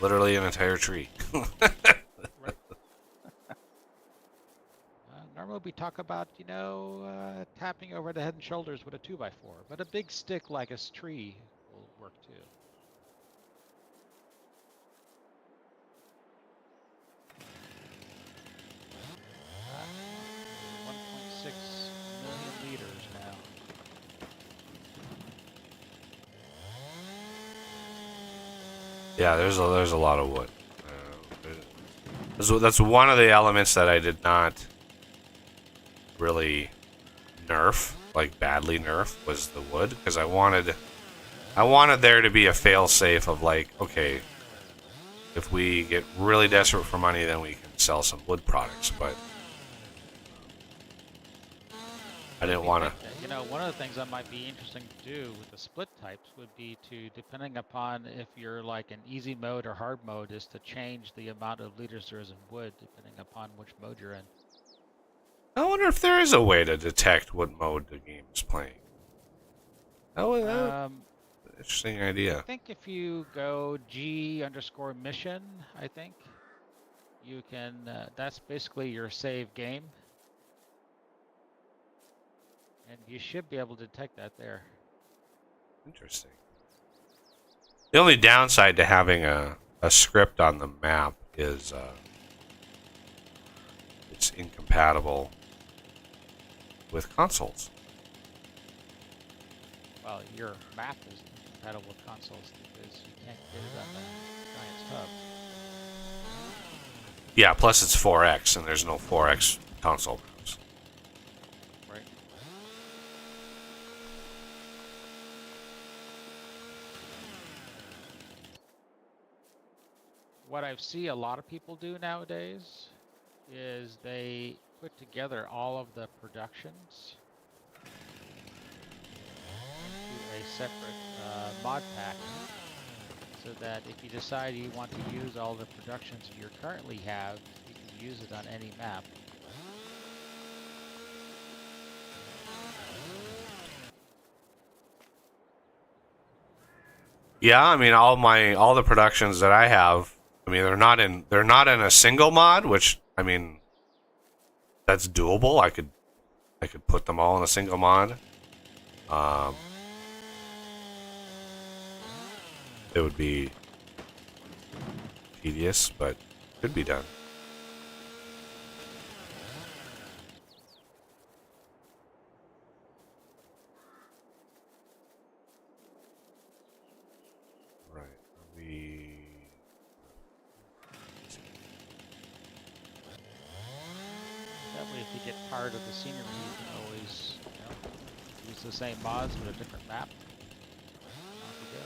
[SPEAKER 1] Literally an entire tree.
[SPEAKER 3] Right. Normally we talk about, tapping over the head and shoulders with a 2x4, but a big stick like a tree will work too. Uh, 1.6 million liters now.
[SPEAKER 1] Yeah, there's a lot of wood. That's one of the elements that I did not really nerf, like badly nerf, was the wood, because I wanted there to be a fail-safe of like, okay, if we get really desperate for money, then we can sell some wood products, but I didn't want to.
[SPEAKER 3] One of the things that might be interesting to do with the split types would be to, depending upon if you're like an easy mode or hard mode, is to change the amount of liters there is in wood, depending upon which mode you're in.
[SPEAKER 1] I wonder if there is a way to detect what mode the game is playing. Interesting idea.
[SPEAKER 3] I think if you go G_mission, I think you can. That's basically your save game, and you should be able to detect that there.
[SPEAKER 1] Interesting. The only downside to having a script on the map is it's incompatible with consoles.
[SPEAKER 3] Well, your map is incompatible with consoles because you can't get it on the Giants hub.
[SPEAKER 1] Yeah, plus it's 4X, and there's no 4X console maps.
[SPEAKER 3] Right. What I see a lot of people do nowadays is they put together all of the productions into a separate mod pack, so that if you decide you want to use all the productions you currently have, you can use it on any map.
[SPEAKER 1] Yeah, I mean all the productions that I have, I mean they're not in a single mod, which I mean that's doable. I could put them all in a single mod. It would be tedious, but could be done. Right.
[SPEAKER 3] That way, if you get tired of the scenery, you can always, use the same mods with a different map. Off you go.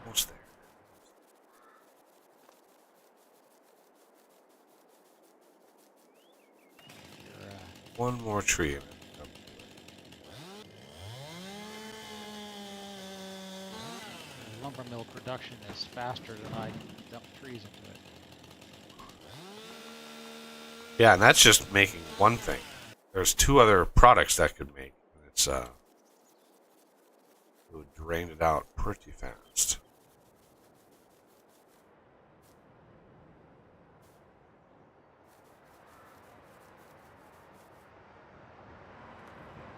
[SPEAKER 1] Almost there. One more tree.
[SPEAKER 3] Lumber mill production is faster than I can dump trees into it.
[SPEAKER 1] Yeah, and that's just making one thing. There's two other products that could make. It's it would drain it out pretty fast.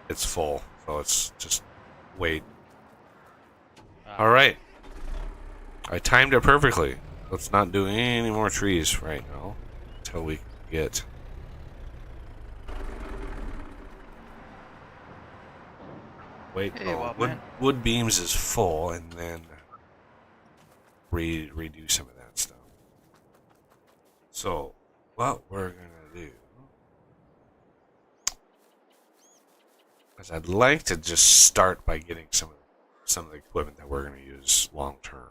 [SPEAKER 1] it's full, so it's just wait.
[SPEAKER 3] Uh,
[SPEAKER 1] All right. I timed it perfectly. Let's not do any more trees right now until we get. Wait,
[SPEAKER 2] Hey,
[SPEAKER 1] no.
[SPEAKER 2] Wild
[SPEAKER 1] Wood,
[SPEAKER 2] Man.
[SPEAKER 1] wood beams is full, and then redo some of that stuff. So, what we're gonna do is I'd like to just start by getting some of the equipment that we're gonna use long term.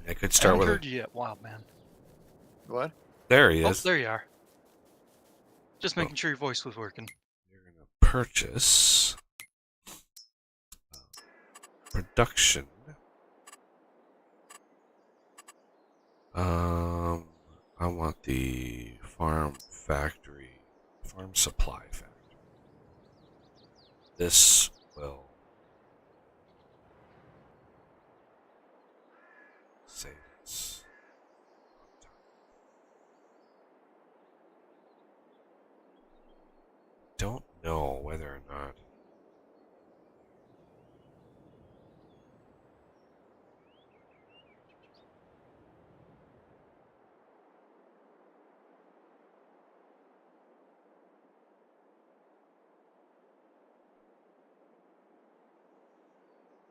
[SPEAKER 1] I could
[SPEAKER 2] I
[SPEAKER 1] start
[SPEAKER 2] haven't
[SPEAKER 1] with
[SPEAKER 2] heard you yet, Wild Man.
[SPEAKER 4] What?
[SPEAKER 1] There he
[SPEAKER 2] Oh,
[SPEAKER 1] is.
[SPEAKER 2] there you are. Just making sure your voice was working.
[SPEAKER 1] You're gonna purchase production. I want the farm supply factory. This will save us. Don't know whether or not.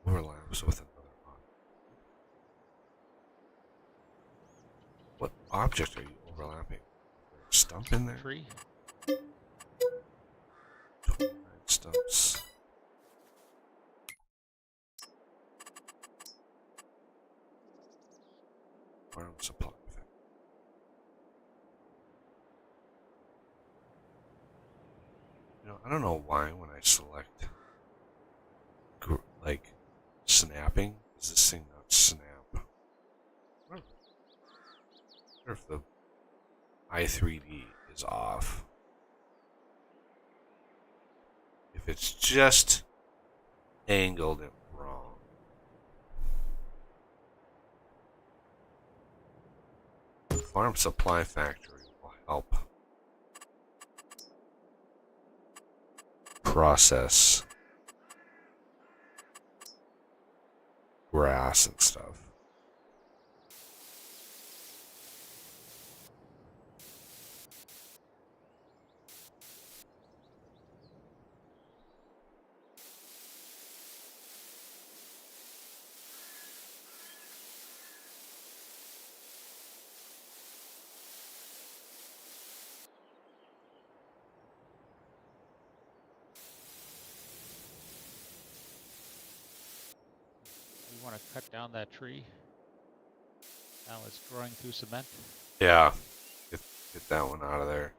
[SPEAKER 1] Overlaps with another object. What object are you overlapping? Is there a stump in there?
[SPEAKER 3] tree.
[SPEAKER 1] 29 stumps. Farm supply factory. I don't know why when I select like snapping, does this thing not snap? I wonder if the i3D is off. If it's just angled it wrong. Farm supply factory will help process grass and stuff.
[SPEAKER 3] You want to cut down that tree. Now it's growing through cement.
[SPEAKER 1] Yeah, get that one out of there.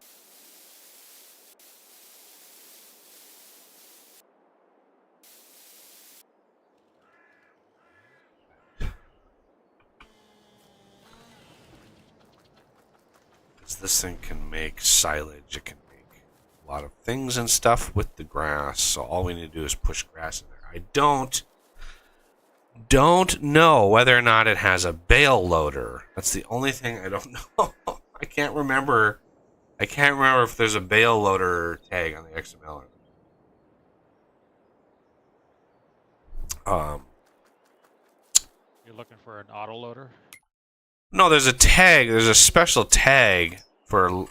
[SPEAKER 1] This thing can make silage. It can make a lot of things and stuff with the grass. So all we need to do is push grass in there. I don't know whether or not it has a bale loader. That's the only thing I don't know. I can't remember if there's a bale loader tag on the XML.
[SPEAKER 3] You're looking for an autoloader.
[SPEAKER 1] No, there's a tag. There's a special tag for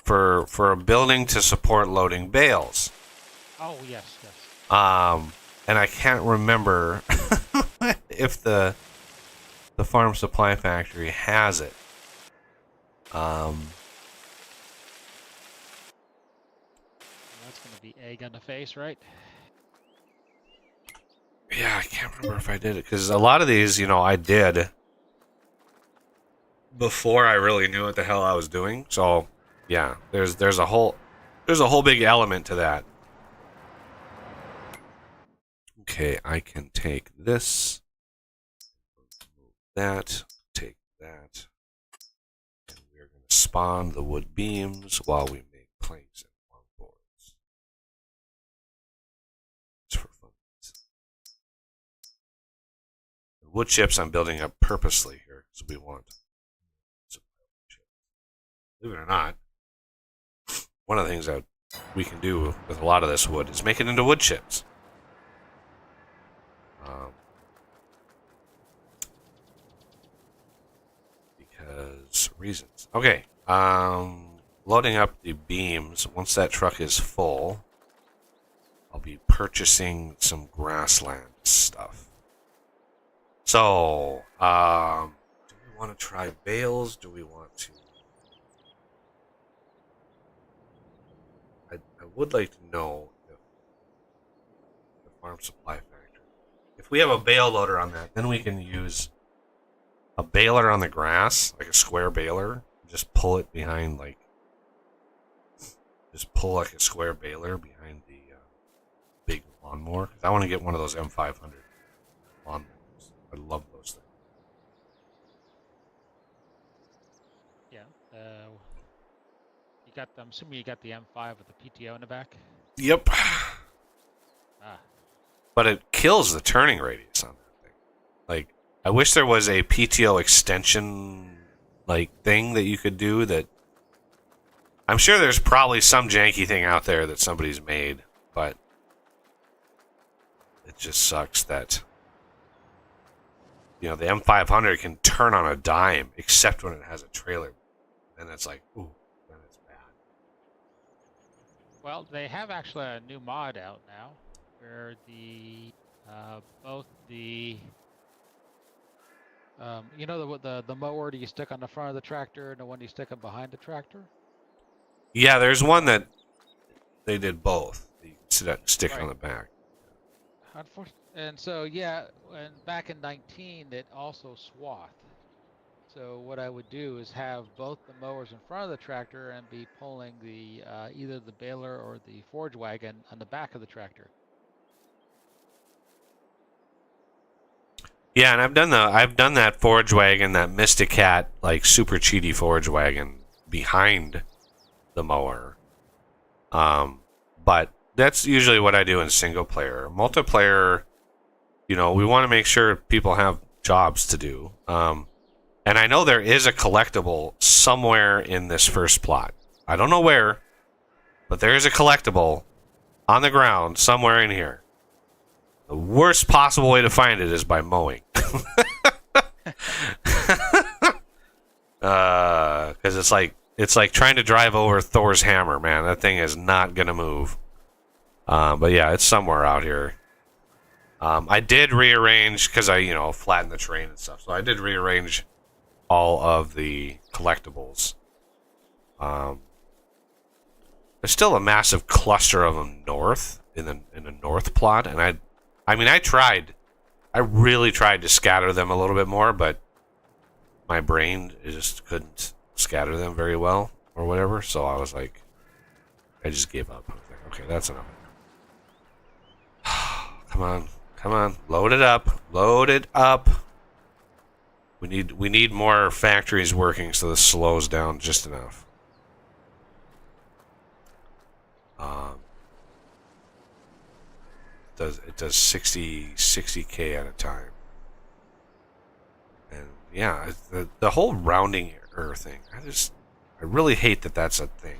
[SPEAKER 1] a building to support loading bales.
[SPEAKER 3] Oh yes, yes.
[SPEAKER 1] And I can't remember if the farm supply factory has it.
[SPEAKER 3] That's going to be egg on the face, right?
[SPEAKER 1] Yeah, I can't remember if I did it because a lot of these, I did before I really knew what the hell I was doing. So, yeah, there's a whole big element to that. Okay, I can take this, move that, take that, and we're going to spawn the wood beams while we make planks and longboards. Just for fun. The wood chips I'm building up purposely here because we want. Believe it or not, one of the things that we can do with a lot of this wood is make it into wood chips. Because reasons. Okay. Loading up the beams. Once that truck is full, I'll be purchasing some grassland stuff. So, do we want to try bales? Do we want to? I would like to know if the farm supply factory. If we have a bale loader on that, then we can use a baler on the grass, like a square baler. Just pull it behind, like, just pull like a square baler behind the big lawnmower. I want to get one of those M500 lawnmowers. I love those things.
[SPEAKER 3] Yeah. You got. I'm assuming you got the M5 with the PTO in the back.
[SPEAKER 1] Yep.
[SPEAKER 3] Ah.
[SPEAKER 1] But it kills the turning radius on that thing. Like, I wish there was a PTO extension, like, thing that you could do that. I'm sure there's probably some janky thing out there that somebody's made, but it just sucks that, you know, the M500 can turn on a dime, except when it has a trailer. And it's like, ooh, then it's bad.
[SPEAKER 3] Well, they have actually a new mod out now, where the both the you know the mower that you stick on the front of the tractor and the one you stick on behind the tractor.
[SPEAKER 1] Yeah, there's one that they did both. You stick
[SPEAKER 3] Right.
[SPEAKER 1] on the back.
[SPEAKER 3] And so yeah, and back in 19 it also swathed. So what I would do is have both the mowers in front of the tractor and be pulling the either the baler or the forage wagon on the back of the tractor.
[SPEAKER 1] Yeah, and I've done that forage wagon, that Mysticat, like, super cheaty forage wagon behind the mower. But that's usually what I do in single player. Multiplayer, you know, we want to make sure people have jobs to do. And I know there is a collectible somewhere in this first plot. I don't know where, but there is a collectible on the ground somewhere in here. The worst possible way to find it is by mowing. Because it's like trying to drive over Thor's hammer, man. That thing is not gonna move. But yeah, it's somewhere out here. I did rearrange because I flattened the terrain and stuff. So I did rearrange all of the collectibles. There's still a massive cluster of them north in the north plot, and I really tried to scatter them a little bit more, but my brain just couldn't scatter them very well or whatever. So I was like, I just gave up. I was like, okay, that's enough. Come on, load it up. We need more factories working, so this slows down just enough. It does 60K at a time, and yeah, the whole rounding error thing. I really hate that that's a thing.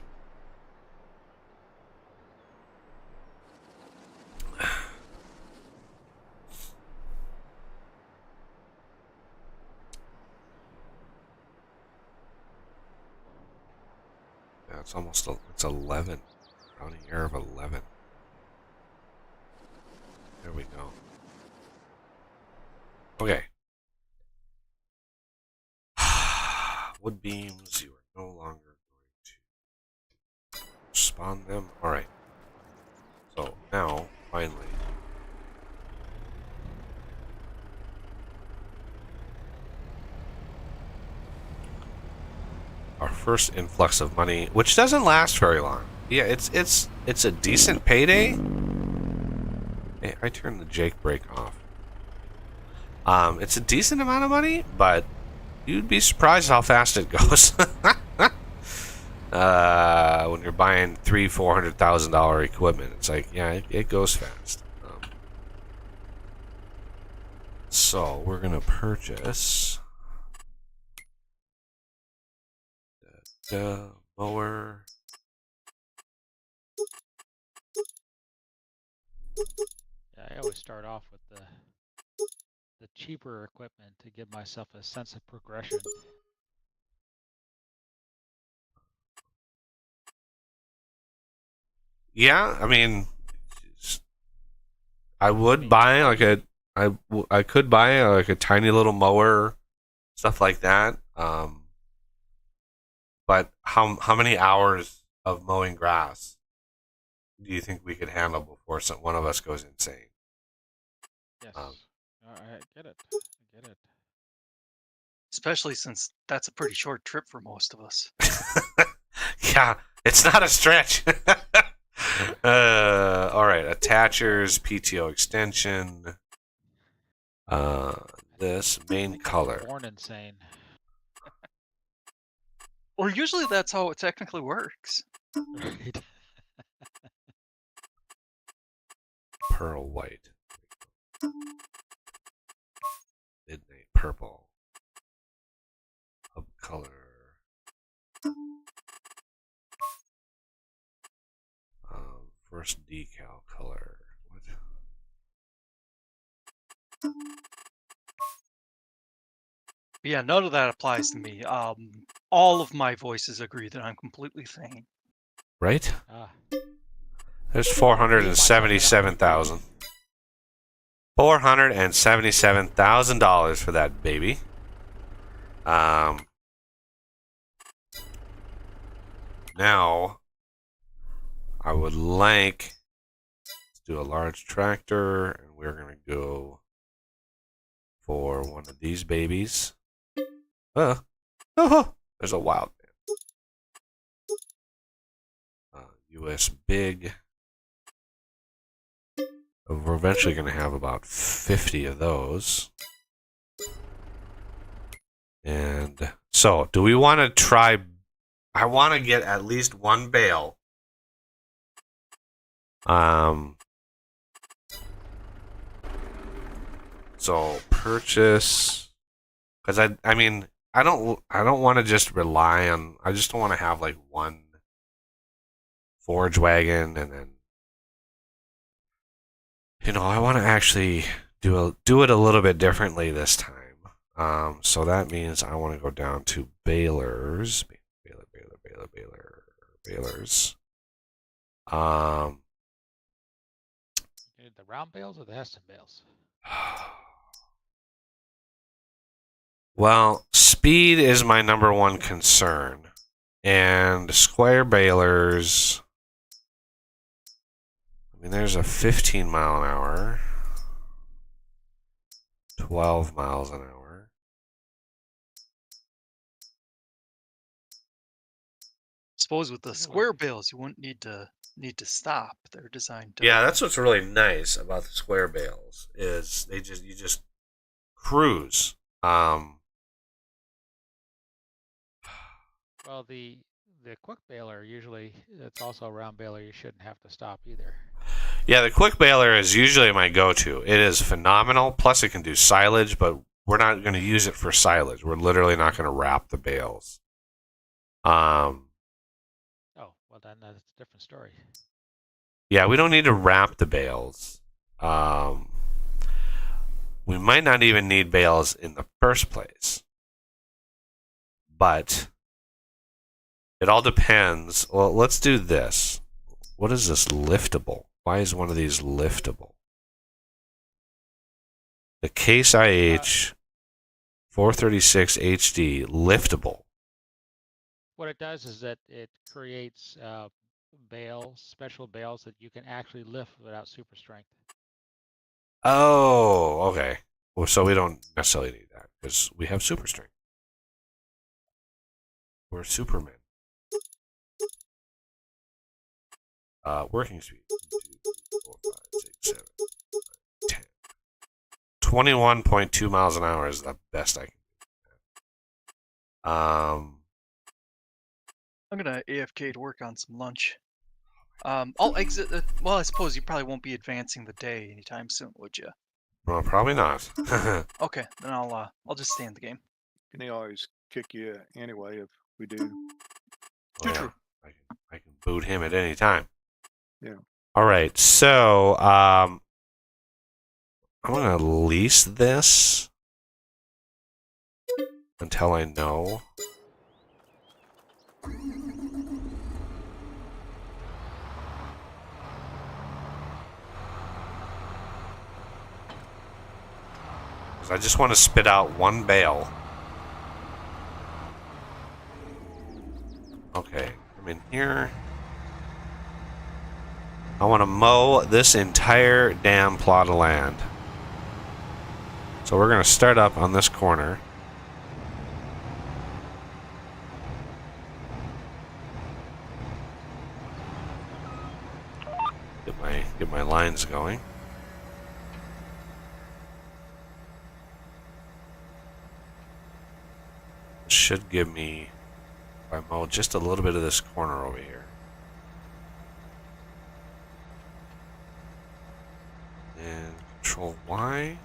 [SPEAKER 1] Yeah, it's 11. Rounding error of 11. There we go. Okay. Wood beams, you are no longer going to spawn them. Alright. So now, finally. Our first influx of money, which doesn't last very long. Yeah, it's a decent payday. Hey, I turned the Jake brake off. It's a decent amount of money, but you'd be surprised how fast it goes. When you're buying $300,000-$400,000 equipment, it's like, yeah, it goes fast. So we're gonna purchase the mower.
[SPEAKER 3] Yeah, I always start off with the cheaper equipment to give myself a sense of progression.
[SPEAKER 1] Yeah, I mean, I would buy like I could buy like a tiny little mower, stuff like that. But how many hours of mowing grass do you think we could handle before one of us goes insane?
[SPEAKER 3] Yes.
[SPEAKER 1] Um,
[SPEAKER 3] I get it. I get it.
[SPEAKER 2] Especially since that's a pretty short trip for most of us.
[SPEAKER 1] yeah, it's not a stretch. All right, attachers, PTO extension. This
[SPEAKER 3] I
[SPEAKER 1] main
[SPEAKER 3] think I was
[SPEAKER 1] color.
[SPEAKER 3] born insane.
[SPEAKER 2] Well, usually that's how it technically works.
[SPEAKER 3] Right.
[SPEAKER 1] Pearl white. Midnight purple. Hub color. First decal color. What?
[SPEAKER 2] Yeah, none of that applies to me. All of my voices agree that I'm completely sane.
[SPEAKER 1] Right?
[SPEAKER 3] Ah,
[SPEAKER 1] There's
[SPEAKER 3] me myself, and I-
[SPEAKER 1] $477,000. $477,000 for that baby. Now I would like to do a large tractor, and we're gonna go for one of these babies. Oh, there's a wild man. US big. We're eventually going to have about 50 of those. And so, do we want to try? I want to get at least one bale. So purchase, because I mean, I don't want to just rely on. I just don't want to have like one forage wagon and then, I want to actually do it a little bit differently this time. So that means I want to go down to balers. Balers.
[SPEAKER 3] You need the round bales or the Heston bales?
[SPEAKER 1] Well, speed is my number one concern. And square balers. I mean, there's a 15 mile an hour, 12 miles an hour.
[SPEAKER 2] Suppose with the square bales, you wouldn't need to stop. They're designed to.
[SPEAKER 1] Yeah, that's what's really nice about the square bales is you just cruise.
[SPEAKER 3] Well, the quick baler usually it's also a round baler. You shouldn't have to stop either.
[SPEAKER 1] Yeah, the quick baler is usually my go-to. It is phenomenal. Plus, it can do silage, but we're not going to use it for silage. We're literally not going to wrap the bales.
[SPEAKER 3] Oh, well then that's a different story.
[SPEAKER 1] Yeah, we don't need to wrap the bales. We might not even need bales in the first place. But it all depends. Well, let's do this. What is this liftable? Why is one of these liftable? The Case IH 436 HD liftable.
[SPEAKER 3] What it does is that it creates bales, special bales that you can actually lift without super strength.
[SPEAKER 1] Oh, okay. Well, so we don't necessarily need that because we have super strength. We're Superman. Working speed. 1, 2, 3, 4, 5, 6, 7, 10. 21.2 miles an hour is the best I can do.
[SPEAKER 2] I'm gonna AFK to work on some lunch. I'll exit. Well, I suppose you probably won't be advancing the day anytime soon, would you?
[SPEAKER 1] Well, probably not.
[SPEAKER 2] Okay, then I'll just stay in the game.
[SPEAKER 4] And they always kick you anyway if we do.
[SPEAKER 2] Too true.
[SPEAKER 1] I can boot him at any time.
[SPEAKER 4] Yeah.
[SPEAKER 1] All right, so I'm gonna lease this until I know. I just want to spit out one bale. Okay, I'm in here. I want to mow this entire damn plot of land. So we're going to start up on this corner. Get my lines going. Should give me, if I mow just a little bit of this corner over here. And Control Y.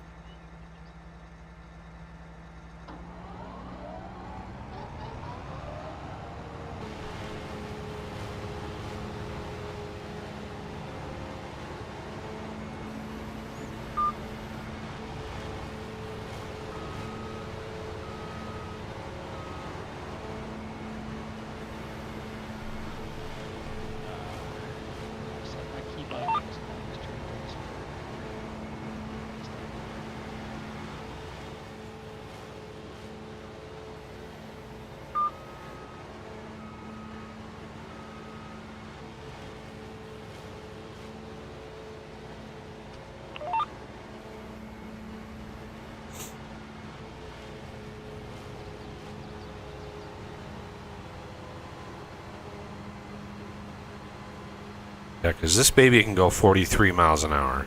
[SPEAKER 1] Yeah, because this baby can go 43 miles an hour.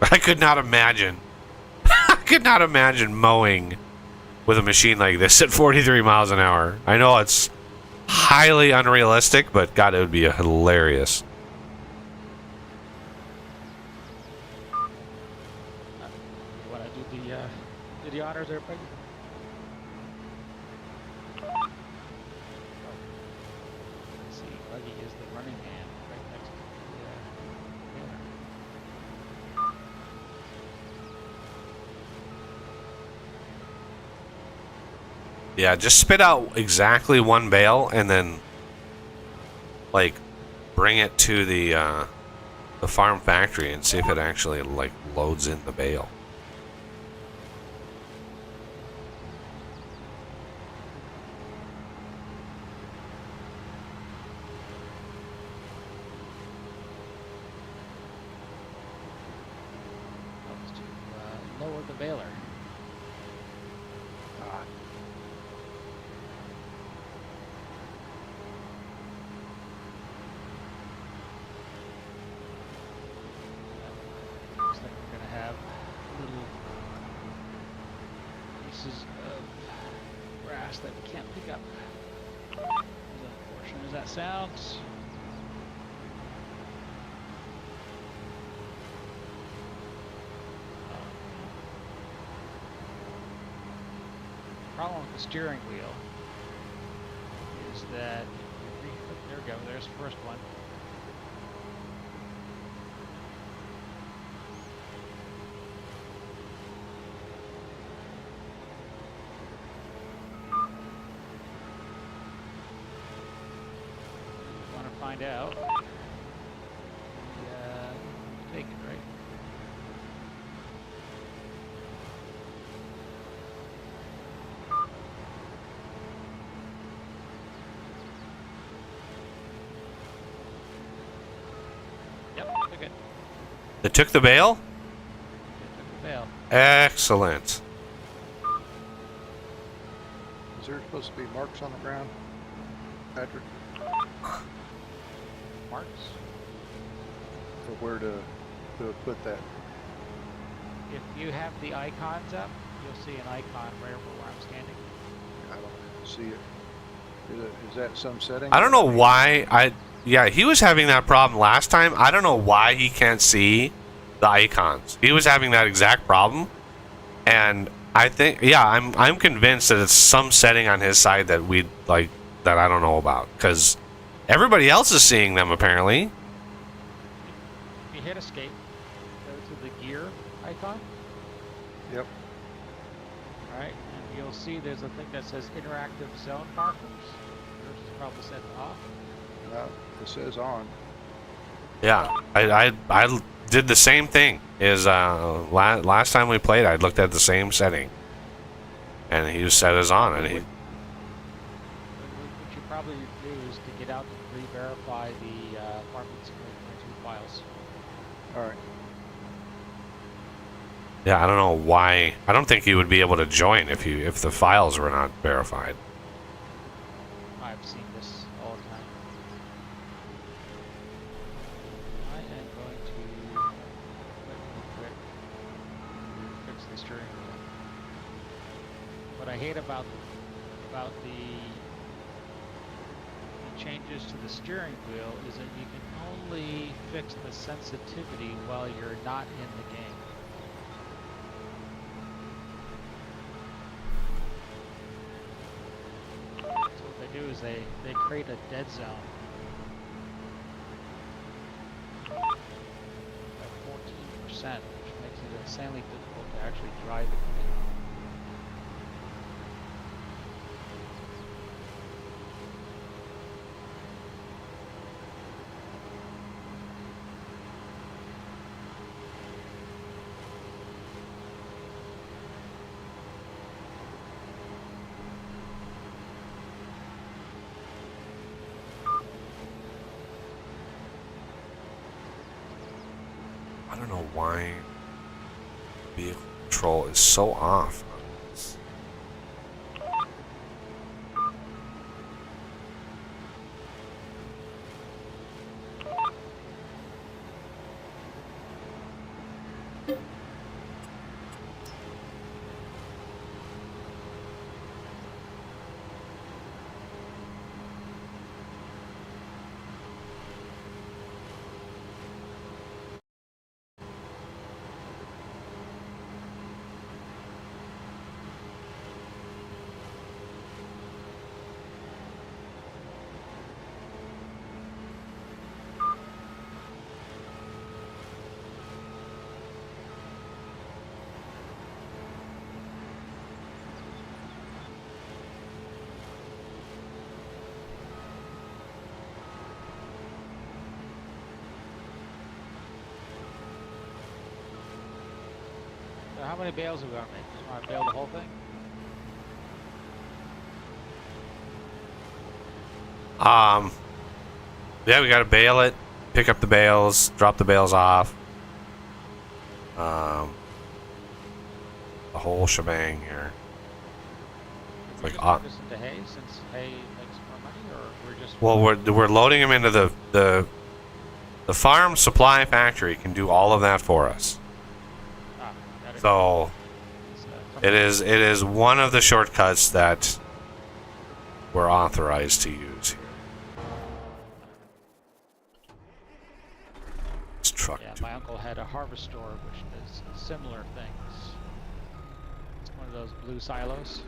[SPEAKER 1] I could not imagine. I could not imagine mowing with a machine like this at 43 miles an hour. I know it's highly unrealistic, but God, it would be hilarious.
[SPEAKER 3] You want to do the honors there, Peggy? Let's see, Buggy is the running man right next to the banner.
[SPEAKER 1] Yeah, just spit out exactly one bale and then, like, bring it to the farm factory and see if it actually, like, loads in the bale.
[SPEAKER 3] Helps to lower the baler. Looks like we're gonna have little pieces of grass that we can't pick up. As unfortunate as that sounds. Problem with the steering wheel is that there we go, there's the first one. Want to find out? Take it, right? Yep, took it.
[SPEAKER 1] It took the bale?
[SPEAKER 3] Took the bale.
[SPEAKER 1] Excellent.
[SPEAKER 4] Is there supposed to be marks on the ground, Patrick,
[SPEAKER 3] Marks?
[SPEAKER 4] for where to put that?
[SPEAKER 3] If you have the icons up, you'll see an icon right over where I'm standing.
[SPEAKER 4] I don't see it. Is that some setting?
[SPEAKER 1] I don't know why yeah, he was having that problem last time. I don't know why he can't see the icons. He was having that exact problem. And I think, yeah, I'm convinced that it's some setting on his side that we like that I don't know about, because everybody else is seeing them apparently.
[SPEAKER 3] hit escape, go to the gear icon.
[SPEAKER 4] Yep.
[SPEAKER 3] All right, and you'll see there's a thing that says interactive zone markers. Yours is probably set off.
[SPEAKER 4] No, it says on.
[SPEAKER 1] Yeah, I did the same thing. Last time we played, I looked at the same setting, and he was set as on, and he.
[SPEAKER 3] What you probably do is to get out and re-verify the Farming Simulator 22 files.
[SPEAKER 4] All right.
[SPEAKER 1] Yeah, I don't know why. I don't think you would be able to join if the files were not verified.
[SPEAKER 3] I've seen this all the time. I am going to quick fix the steering wheel. What I hate about the changes to the steering wheel is that you can only fix the sensitivity while you're not in the game. So what they do is they create a dead zone at 14%, which makes it insanely difficult to actually drive it.
[SPEAKER 1] I don't know why vehicle control is so off on this.
[SPEAKER 3] So how many bales are we gonna make? Just want to bale the whole thing?
[SPEAKER 1] Yeah, we gotta bale it, pick up the bales, drop the bales off. The whole shebang here.
[SPEAKER 3] Should we
[SPEAKER 1] Like,
[SPEAKER 3] just put this into hay since hay makes more money, or we're just?
[SPEAKER 1] Well, we're loading them into the farm supply factory can do all of that for us.
[SPEAKER 3] Got it.
[SPEAKER 1] So
[SPEAKER 3] It's,
[SPEAKER 1] it is one of the shortcuts that we're authorized to use here. This truck.
[SPEAKER 3] Yeah, my uncle had a harvestor which does similar things. It's one of those blue silos.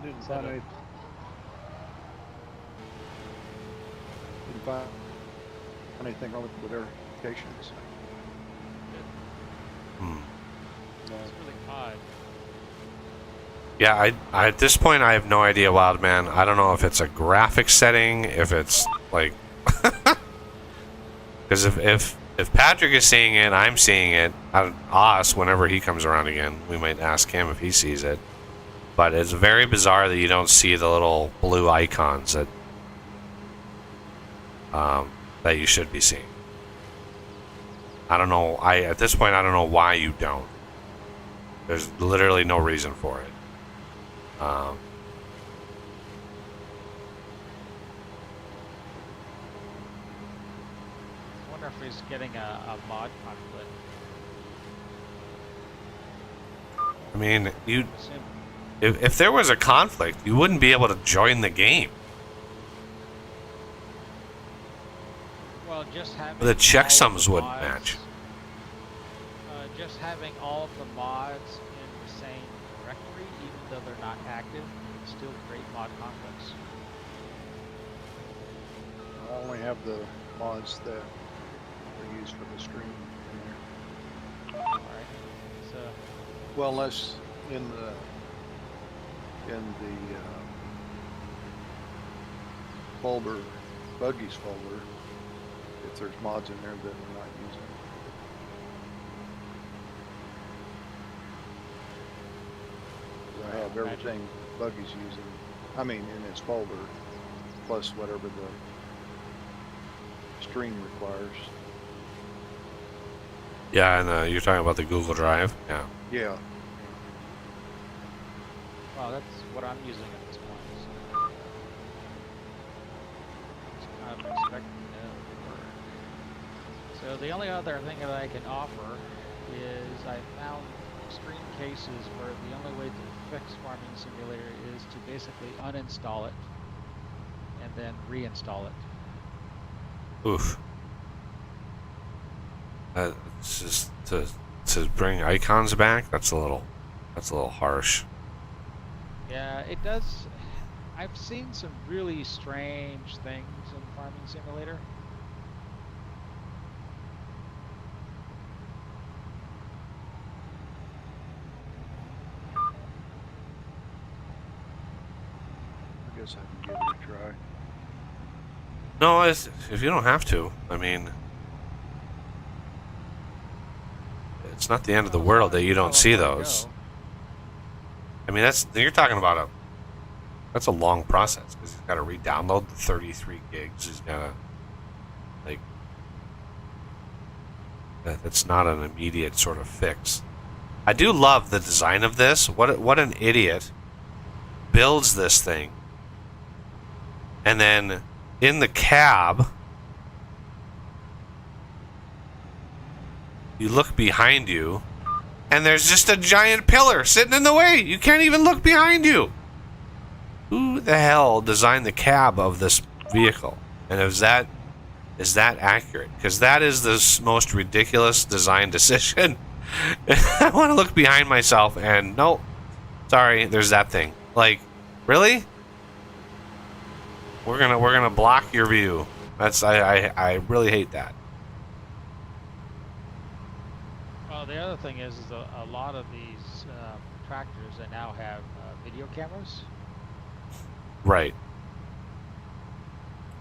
[SPEAKER 4] Didn't
[SPEAKER 3] Set
[SPEAKER 4] find
[SPEAKER 3] up.
[SPEAKER 4] anything wrong with verifications.
[SPEAKER 1] Hmm.
[SPEAKER 4] No.
[SPEAKER 3] It's really odd.
[SPEAKER 1] Yeah, I at this point I have no idea, Wildman. I don't know if it's a graphic setting, if it's like, because if Patrick is seeing it, I'm seeing it. Us, whenever he comes around again, we might ask him if he sees it. But it's very bizarre that you don't see the little blue icons that that you should be seeing. I don't know. At this point I don't know why you don't. There's literally no reason for it.
[SPEAKER 3] I wonder if he's getting a mod conflict.
[SPEAKER 1] I mean, you
[SPEAKER 3] Assume.
[SPEAKER 1] if there was a conflict, you wouldn't be able to join the game.
[SPEAKER 3] Well, just having
[SPEAKER 1] The
[SPEAKER 3] all
[SPEAKER 1] checksums
[SPEAKER 3] of the
[SPEAKER 1] wouldn't
[SPEAKER 3] mods-
[SPEAKER 1] match.
[SPEAKER 3] Just having all of the mods in the same directory, even though they're not active, would still create mod conflicts.
[SPEAKER 4] I only have the mods that are used for the stream in there.
[SPEAKER 3] All right. So
[SPEAKER 4] Well, unless in the folder, buggies folder, if there's mods in there that we're not using. I have everything buggies using, I mean, in its folder, plus whatever the stream requires.
[SPEAKER 1] Yeah, and you're talking about the Google Drive. Yeah.
[SPEAKER 4] Yeah.
[SPEAKER 3] well, that's what I'm using at this point. So it's kind of expecting to work. So the only other thing that I can offer is I found extreme cases where the only way to fix Farming Simulator is to basically uninstall it and then reinstall it.
[SPEAKER 1] Oof. It's just to bring icons back. That's a little harsh.
[SPEAKER 3] Yeah, it does. I've seen some really strange things in Farming Simulator.
[SPEAKER 4] I guess I can give it a try.
[SPEAKER 1] No, if you don't have to, I mean, it's not the end of the world that you don't see those. I mean, you're talking about that's a long process because he's got to re-download the 33 gigs. He's got to that's not an immediate sort of fix. I do love the design of this. What an idiot builds this thing, and then in the cab, you look behind you, and there's just a giant pillar sitting in the way. You can't even look behind you. Who the hell designed the cab of this vehicle? And is that accurate? Because that is the most ridiculous design decision. I want to look behind myself, and nope. Sorry, there's that thing. Like, really? We're gonna block your view. I really hate that.
[SPEAKER 3] Well, the other thing is a lot of these tractors that now have video cameras.
[SPEAKER 1] Right.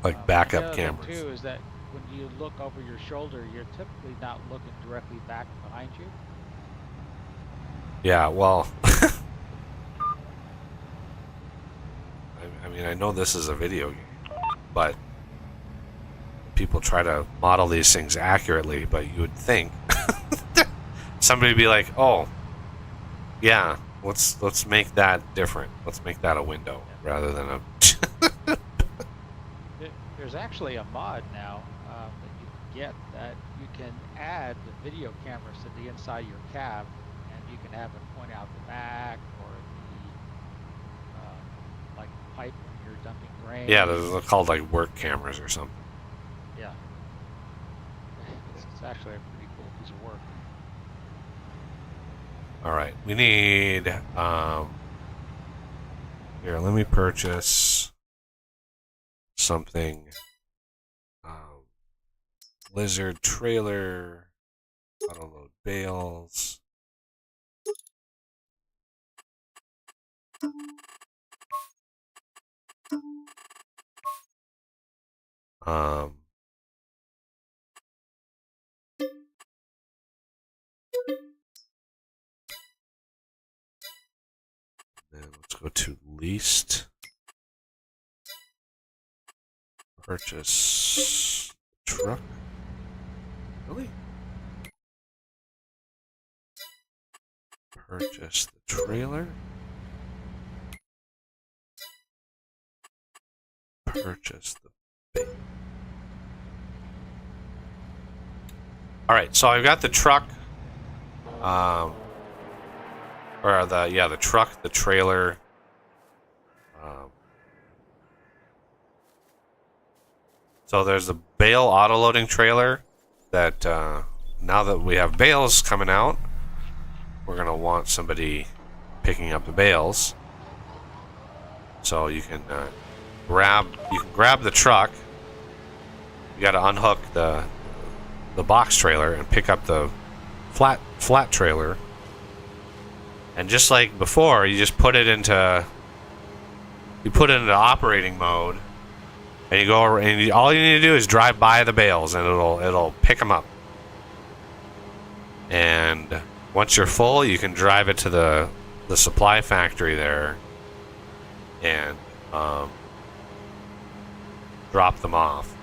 [SPEAKER 1] Like backup
[SPEAKER 3] the other
[SPEAKER 1] cameras.
[SPEAKER 3] thing too is that when you look over your shoulder, you're typically not looking directly back behind you.
[SPEAKER 1] Yeah, well, I mean, I know this is a video game, but people try to model these things accurately, but you would think somebody would be like, oh, yeah, let's make that different. Let's make that a window rather than a...
[SPEAKER 3] There's actually a mod now that you can get that you can add the video cameras to the inside of your cab, and you can have it point out the back or the like pipe when you're dumping grain.
[SPEAKER 1] Yeah, they're called like work cameras or something.
[SPEAKER 3] Yeah. It's actually a pretty cool piece of work.
[SPEAKER 1] All right, we need here, let me purchase something. Lizard trailer, auto load bales. Then let's go to leased. Purchase truck. Really? Purchase the trailer. Purchase the bait. Alright, so I've got the truck. Or the truck, the trailer. So there's the Bale auto loading trailer that now that we have bales coming out, we're gonna want somebody picking up the bales. So you can grab the truck. You got to unhook the box trailer and pick up the flat trailer. And just like before, you just put it into operating mode, and you go and all you need to do is drive by the bales, and it'll pick them up. And once you're full, you can drive it to the supply factory there, and drop them off.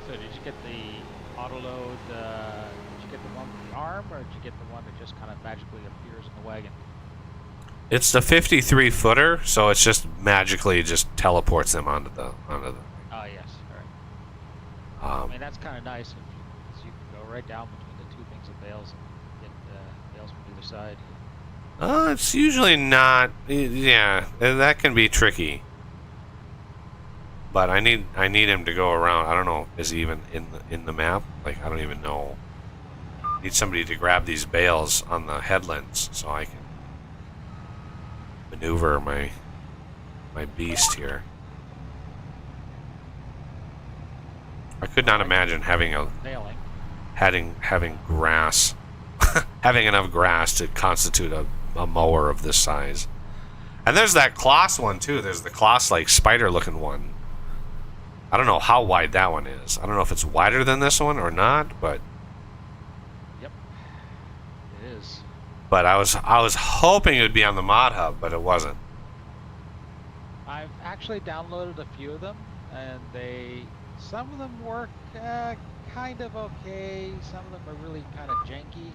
[SPEAKER 3] So did you get the auto load? Did you get the one from the arm, or did you get the one that just kind of magically appears in the wagon?
[SPEAKER 1] It's the 53 footer, so it's just magically just teleports them onto the.
[SPEAKER 3] Oh yes, all right. I mean that's kind of nice. If you can go right down between the two things of bales and get bales from either side.
[SPEAKER 1] It's usually not. Yeah, that can be tricky. But I need him to go around. I don't know. Is he even in the map? Like I don't even know. I need somebody to grab these bales on the headlands so I can maneuver my beast here. I could not imagine having grass, having enough grass to constitute a mower of this size. And there's that Kloss one too. There's the Kloss like spider looking one. I don't know how wide that one is. I don't know if it's wider than this one or not, but
[SPEAKER 3] yep, it is.
[SPEAKER 1] But I was hoping it would be on the mod hub, but it wasn't.
[SPEAKER 3] I've actually downloaded a few of them, and some of them work kind of okay. Some of them are really kind of janky.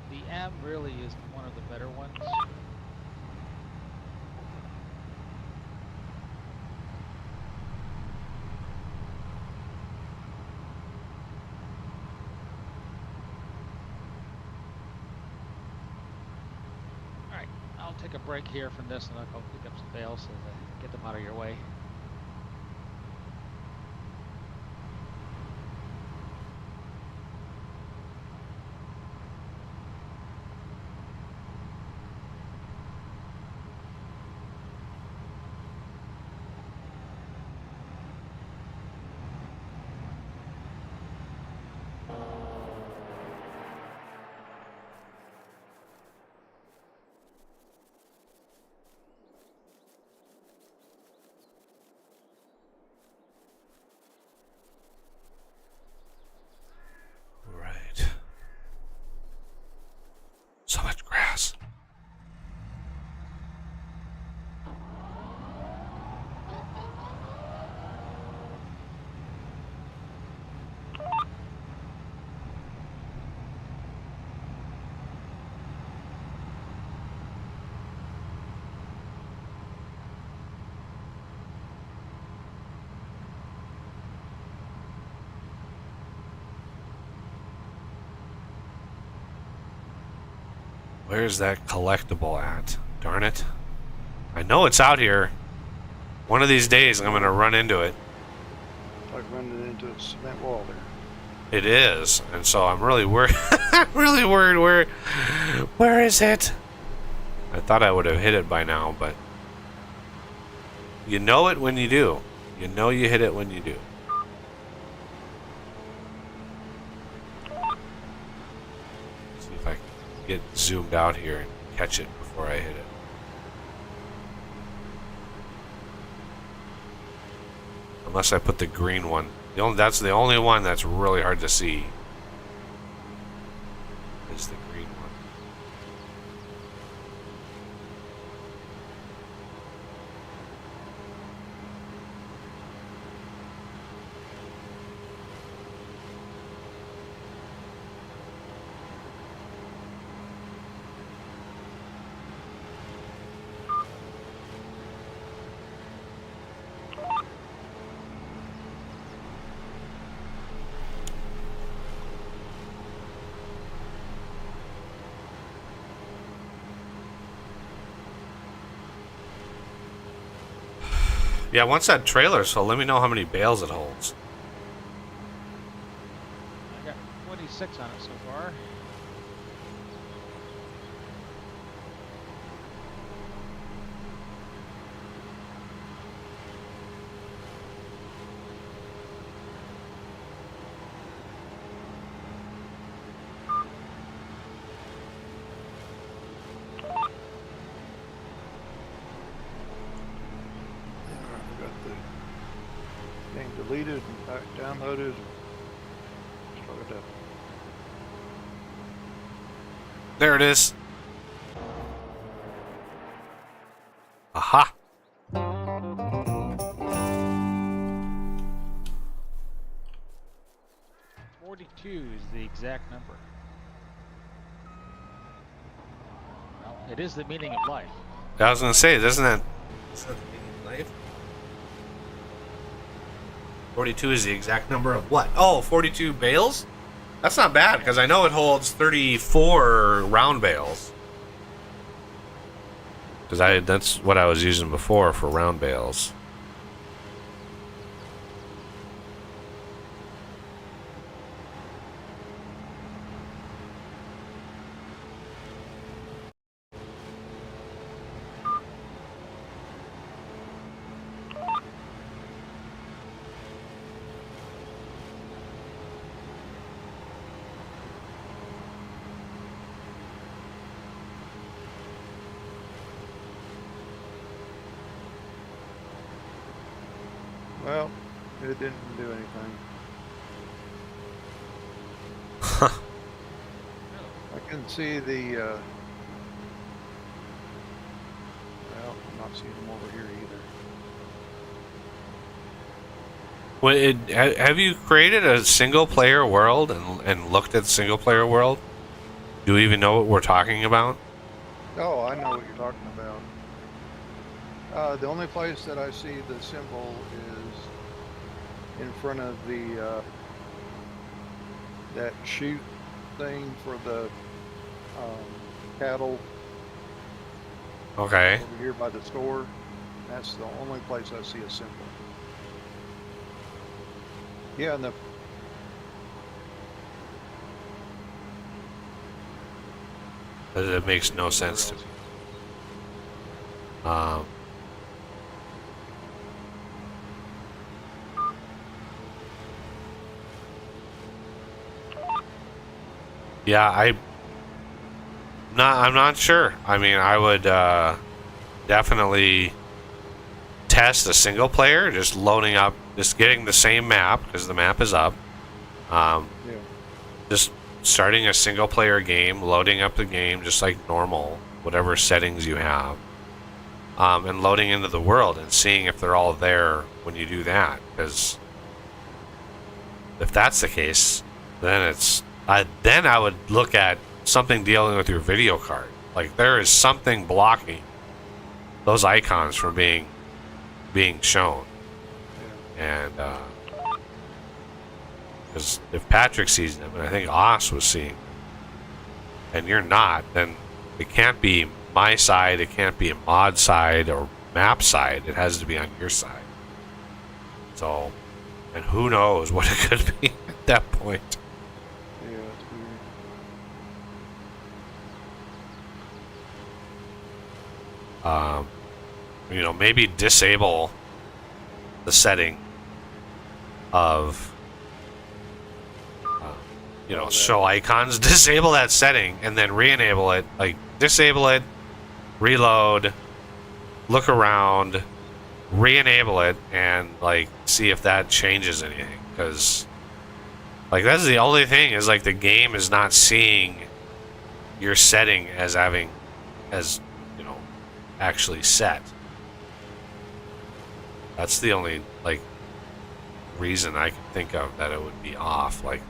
[SPEAKER 3] The M really is one of the better ones. I'll take a break here from this, and I'll go pick up some bales so that get them out of your way.
[SPEAKER 1] So much grass. Where's that collectible at? Darn it. I know it's out here. One of these days I'm going to run into it.
[SPEAKER 4] Like running into a cement wall there.
[SPEAKER 1] It is. And so I'm really worried. I'm really worried. Where is it? I thought I would have hit it by now, but you know it when you do. You know you hit it when you do. See if I can get zoomed out here and catch it before I hit it. Unless I put the green one. That's the only one that's really hard to see. Is the green one. Yeah, once that trailer's full, let me know how many bales it holds.
[SPEAKER 3] I got 26 on it so far.
[SPEAKER 4] I got the thing deleted and back downloaded. Started up.
[SPEAKER 1] There it is. Aha.
[SPEAKER 3] 42 is the exact number. Well, it is the meaning of life.
[SPEAKER 1] I was gonna say, isn't that the meaning of life? 42 is the exact number of what? Oh, 42 bales? That's not bad, because I know it holds 34 round bales. Because that's what I was using before for round bales.
[SPEAKER 4] Well, it didn't do anything. I can see the, well, I'm not seeing them over here either.
[SPEAKER 1] Well, have you created a single player world and looked at the single player world? Do you even know what we're talking about?
[SPEAKER 4] Oh, I know what you're talking about. The only place that I see the symbol is in front of the, that chute thing for the cattle
[SPEAKER 1] Okay.
[SPEAKER 4] over here by the store. That's the only place I see a symbol. Yeah, and
[SPEAKER 1] It makes no sense to me. Yeah, I'm not sure. I mean, I would definitely test a single player, just loading up, just getting the same map because the map is up.
[SPEAKER 4] yeah.
[SPEAKER 1] Just starting a single player game, loading up the game just like normal, whatever settings you have, and loading into the world and seeing if they're all there when you do that. Because if that's the case, then then I would look at something dealing with your video card. Like there is something blocking those icons from being shown. And because if Patrick sees them, and I think Oz was seeing them, and you're not, then it can't be my side, it can't be a mod side or map side. It has to be on your side. So, and who knows what it could be at that point.
[SPEAKER 4] Yeah, it's weird.
[SPEAKER 1] Maybe disable the setting of, show icons. Disable that setting and then re-enable it. Like, disable it, reload, look around, re-enable it, and, like, see if that changes anything. Because, like, that's the only thing is, like, the game is not seeing your setting as actually set. That's the only reason I can think of that it would be off like that.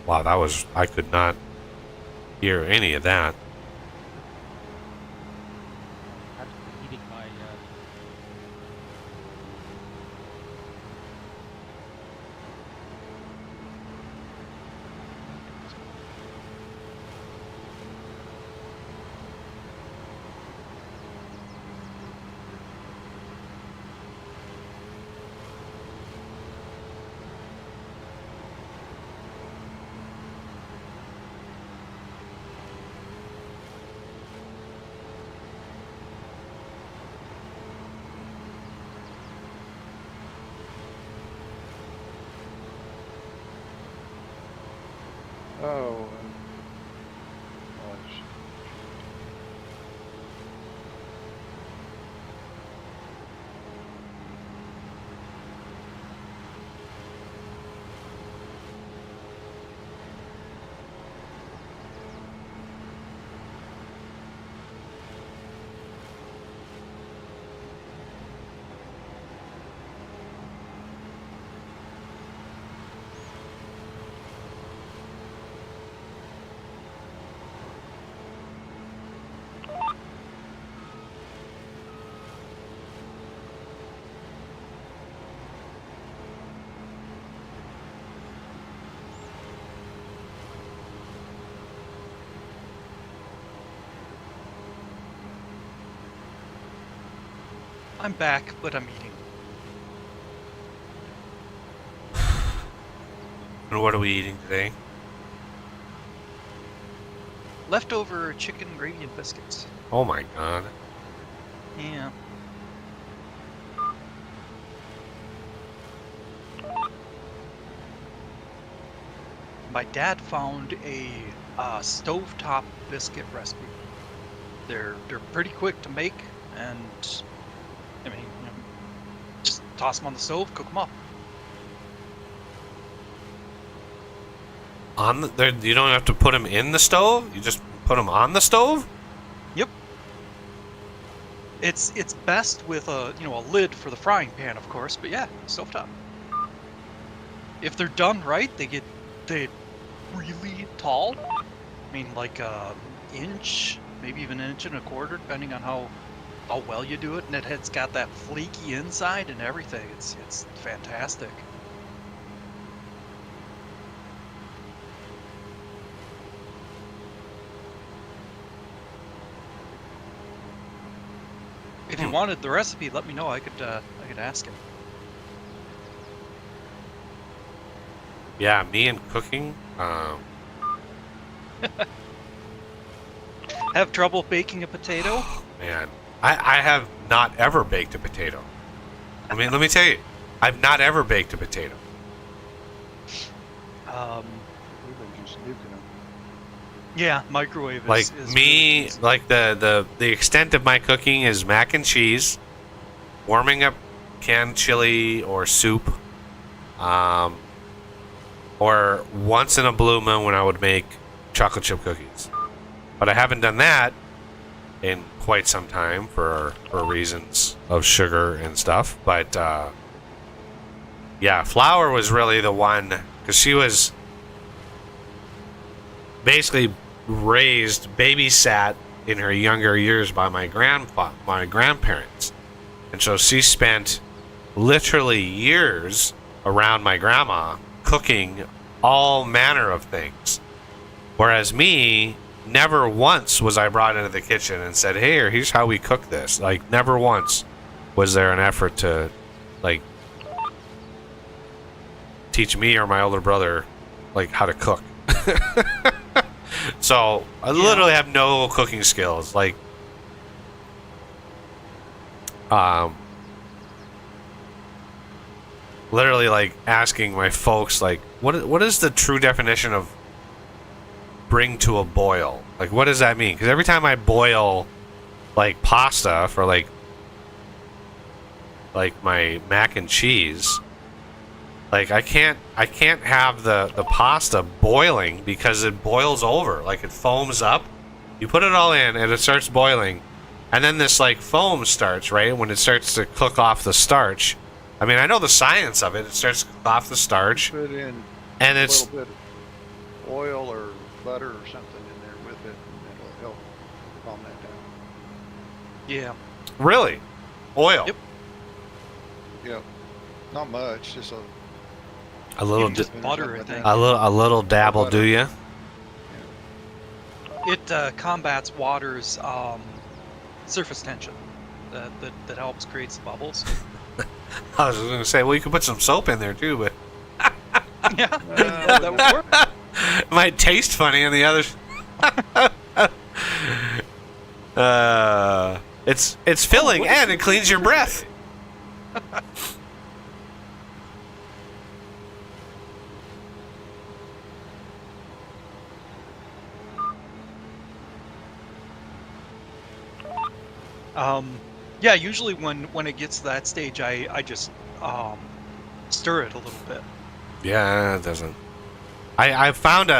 [SPEAKER 1] Wow, that was... I could not hear any of that.
[SPEAKER 3] I'm eating my
[SPEAKER 4] Oh. Gosh.
[SPEAKER 2] I'm back, but I'm eating.
[SPEAKER 1] And what are we eating today?
[SPEAKER 2] Leftover chicken gravy and biscuits.
[SPEAKER 1] Oh my god.
[SPEAKER 2] Yeah. My dad found a stovetop biscuit recipe. They're pretty quick to make, and I mean, you know, just toss them on the stove, cook them up.
[SPEAKER 1] On the, you don't have to put them in the stove? You just put them on the stove?
[SPEAKER 2] Yep. It's best with a a lid for the frying pan, of course, but yeah, stovetop. If they're done right, they really tall. I mean, like inch, maybe even an inch and a quarter, depending on how well you do it. And it's got that flaky inside and everything. It's fantastic. If you wanted the recipe, let me know. I could ask him.
[SPEAKER 1] Yeah, me and cooking.
[SPEAKER 2] Have trouble baking a potato?
[SPEAKER 1] Man, I have not ever baked a potato. I mean, let me tell you, I've not ever baked a potato.
[SPEAKER 4] We've been just nuking them.
[SPEAKER 2] Yeah, microwave is
[SPEAKER 1] Like
[SPEAKER 2] is
[SPEAKER 1] me,
[SPEAKER 2] really easy.
[SPEAKER 1] like the extent of my cooking is mac and cheese, warming up canned chili or soup, or once in a blue moon when I would make chocolate chip cookies. But I haven't done that in quite some time for reasons of sugar and stuff. But yeah, Flower was really the one, because she was basically raised, babysat in her younger years by my grandparents, and so she spent literally years around my grandma cooking all manner of things, whereas me, never once was I brought into the kitchen and said, hey, here's how we cook this. Like, never once was there an effort to like teach me or my older brother like how to cook. So I literally have no cooking skills. Like, literally like asking my folks, like, what is the true definition of bring to a boil? Like, what does that mean? Because every time I boil like pasta for like my mac and cheese, like I can't have the pasta boiling because it boils over, like it foams up. You put it all in and it starts boiling, and then this like foam starts, right, when it starts to cook off the starch. I mean, I know the science of it. It starts to cook off the starch,
[SPEAKER 4] Put in
[SPEAKER 1] and
[SPEAKER 4] a
[SPEAKER 1] it's
[SPEAKER 4] little bit oil or butter or something in there with it, and it'll help calm that down.
[SPEAKER 2] Yeah.
[SPEAKER 1] Really? Oil?
[SPEAKER 2] Yep.
[SPEAKER 4] Yep. Not much, just
[SPEAKER 1] A little,
[SPEAKER 2] Even just butter, I think.
[SPEAKER 1] a little dabble,
[SPEAKER 4] butter.
[SPEAKER 1] do you?
[SPEAKER 2] It combats water's surface tension. That helps creates bubbles.
[SPEAKER 1] I was going to say, well, you could put some soap in there too, but
[SPEAKER 2] Yeah, that would work.
[SPEAKER 1] it might taste funny on the others. It's filling and it cleans your breath.
[SPEAKER 2] Yeah, usually when it gets to that stage, I just stir it a little bit.
[SPEAKER 1] Yeah, it doesn't. I found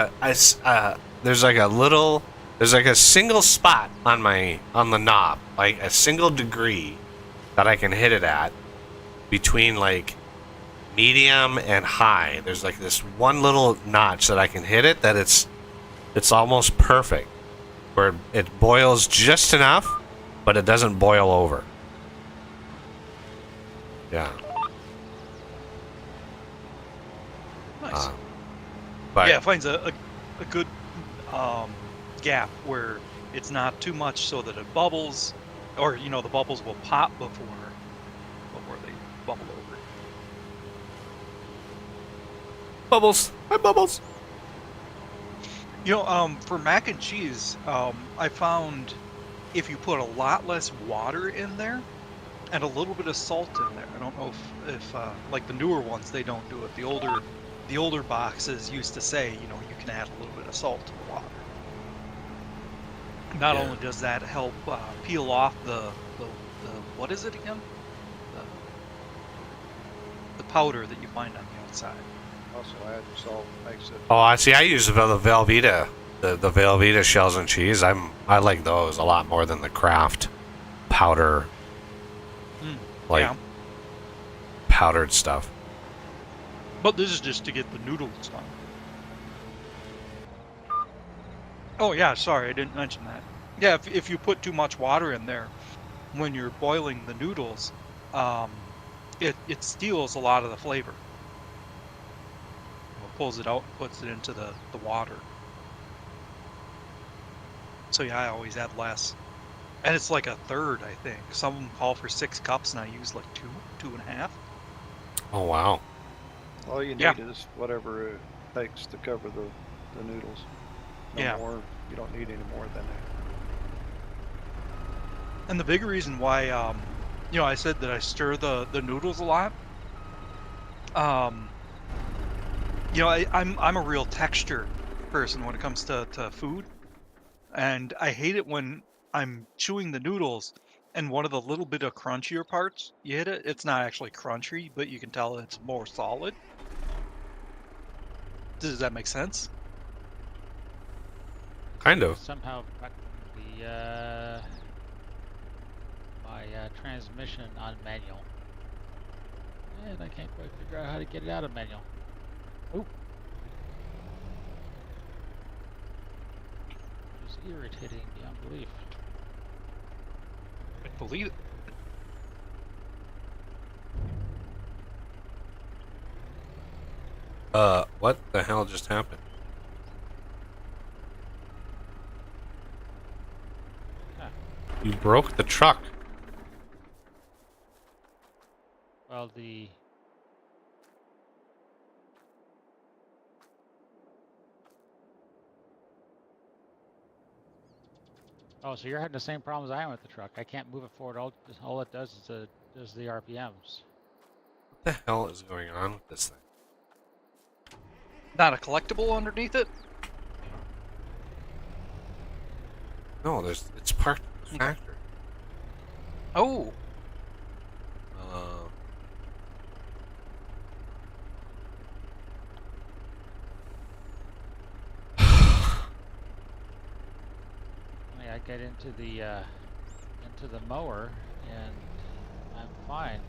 [SPEAKER 1] there's like a single spot on the knob, like a single degree that I can hit it at between like medium and high. There's like this one little notch that I can hit it that it's almost perfect, where it boils just enough, but it doesn't boil over. Yeah.
[SPEAKER 2] Nice.
[SPEAKER 1] But
[SPEAKER 2] Yeah, it finds a good gap where it's not too much so that it bubbles, or the bubbles will pop before they bubble over.
[SPEAKER 1] bubbles, my bubbles.
[SPEAKER 2] For mac and cheese, I found if you put a lot less water in there and a little bit of salt in there. I don't know if like the newer ones, they don't do it. The older boxes used to say, you can add a little bit of salt to the water. Not only does that help peel off the what is it again? The powder that you find on the outside.
[SPEAKER 4] Also add salt, makes it.
[SPEAKER 1] Oh, I see. I use the Velveeta, the Velveeta shells and cheese. I like those a lot more than the Kraft powder, powdered stuff.
[SPEAKER 2] But this is just to get the noodles done. Oh yeah, sorry, I didn't mention that. Yeah, if you put too much water in there when you're boiling the noodles, it steals a lot of the flavor. It pulls it out and puts it into the water. So yeah, I always add less. And it's like a third, I think. Some of them call for 6 cups, and I use like 2.5.
[SPEAKER 1] Oh wow.
[SPEAKER 4] All you need is whatever it takes to cover the noodles. No more. You don't need any more than that.
[SPEAKER 2] And the big reason why, I said that I stir the noodles a lot. I'm a real texture person when it comes to food, and I hate it when I'm chewing the noodles and one of the little bit of crunchier parts, you hit it. It's not actually crunchy, but you can tell it's more solid. Does that make sense?
[SPEAKER 1] Kind of.
[SPEAKER 3] Somehow the my transmission on manual, and I can't quite figure out how to get it out of manual. Oh, it's irritating beyond belief.
[SPEAKER 2] I believe it.
[SPEAKER 1] What the hell just happened?
[SPEAKER 3] Huh.
[SPEAKER 1] You broke the truck.
[SPEAKER 3] Well, the so you're having the same problems I am with the truck. I can't move it forward. All it does is does the RPMs.
[SPEAKER 1] What the hell is going on with this thing?
[SPEAKER 2] Not a collectible underneath it?
[SPEAKER 1] No, it's parked in the factory.
[SPEAKER 2] Oh.
[SPEAKER 3] I get into the mower and I'm fine.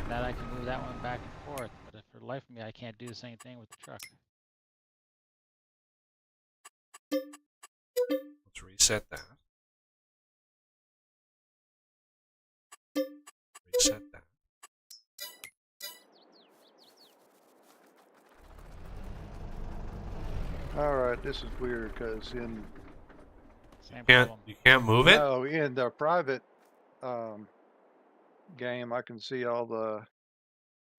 [SPEAKER 3] Then I can move that one back and forth, but if for the life of me I can't do the same thing with the truck.
[SPEAKER 1] reset that. Reset that.
[SPEAKER 4] All right, this is weird because in
[SPEAKER 3] Same
[SPEAKER 1] Can't
[SPEAKER 3] problem.
[SPEAKER 1] you can't move it?
[SPEAKER 4] no, in the private game, I can see all the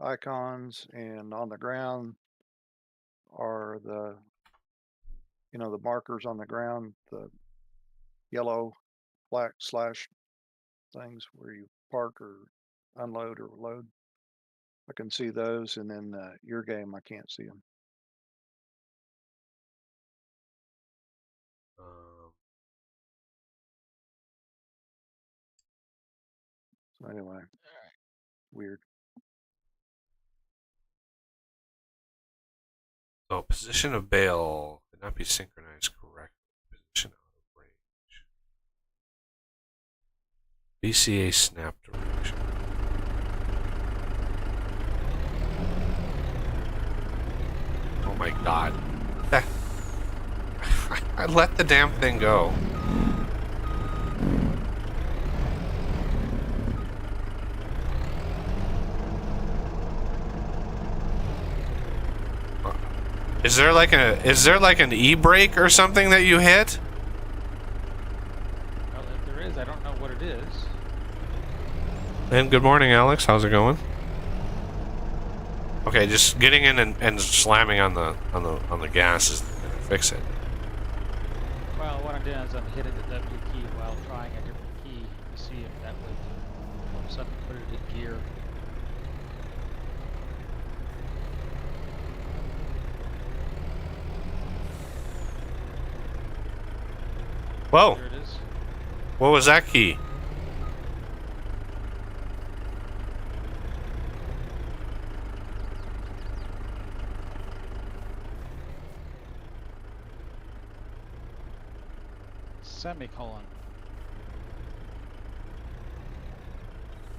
[SPEAKER 4] icons, and on the ground are the the markers on the ground, the yellow, black slash things where you park or unload or load. I can see those, and then your game, I can't see them. So anyway, weird.
[SPEAKER 1] So position of Bale could not be synchronized correctly. Position out of range. BCA snap direction. Oh my god. I let the damn thing go. Is there like an e-brake or something that you hit?
[SPEAKER 3] Well, if there is, I don't know what it is.
[SPEAKER 1] And good morning, Alex. How's it going? Okay, just getting in and slamming on the gas is gonna fix it.
[SPEAKER 3] Well, what I'm doing is I'm hitting the W key while trying a different key to see if that would all of a sudden put it in gear.
[SPEAKER 1] Whoa!
[SPEAKER 3] There it is.
[SPEAKER 1] What was that key?
[SPEAKER 3] Semicolon.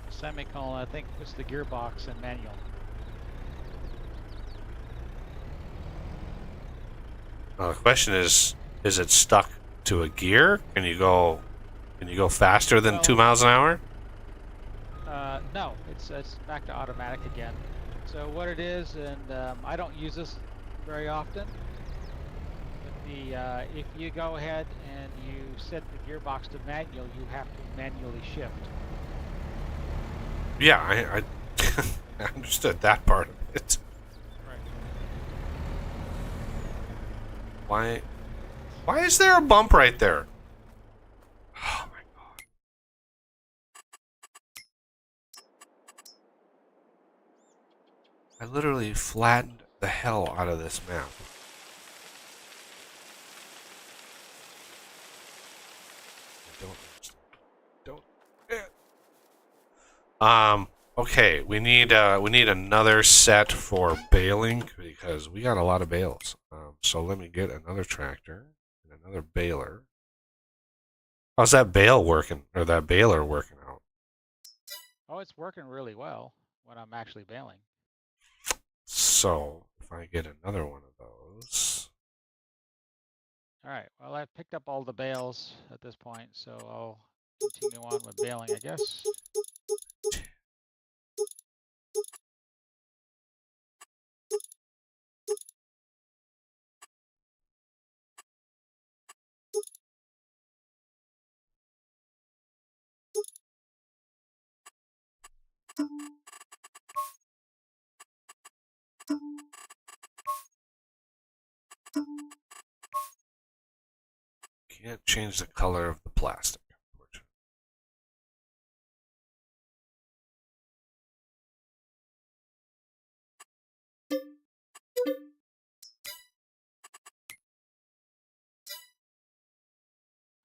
[SPEAKER 3] Semicolon, I think, was the gearbox and manual.
[SPEAKER 1] The question is it stuck to a gear? Can you go faster than
[SPEAKER 3] Well,
[SPEAKER 1] 2 miles an hour?
[SPEAKER 3] No, it's back to automatic again. So what it is, and I don't use this very often, but if you go ahead and you set the gearbox to manual, you have to manually shift.
[SPEAKER 1] Yeah, I I understood that part of it.
[SPEAKER 3] Right.
[SPEAKER 1] Why is there a bump right there? Oh my god. I literally flattened the hell out of this map. I don't understand. Don't. Okay, we need another set for baling because we got a lot of bales. So let me get another tractor and another baler. How's that bale working, or that baler working out?
[SPEAKER 3] Oh, it's working really well when I'm actually baling.
[SPEAKER 1] So if I get another one of those,
[SPEAKER 3] All right. Well, I've picked up all the bales at this point, so I'll continue on with baling, I guess.
[SPEAKER 1] can't change the color of the plastic.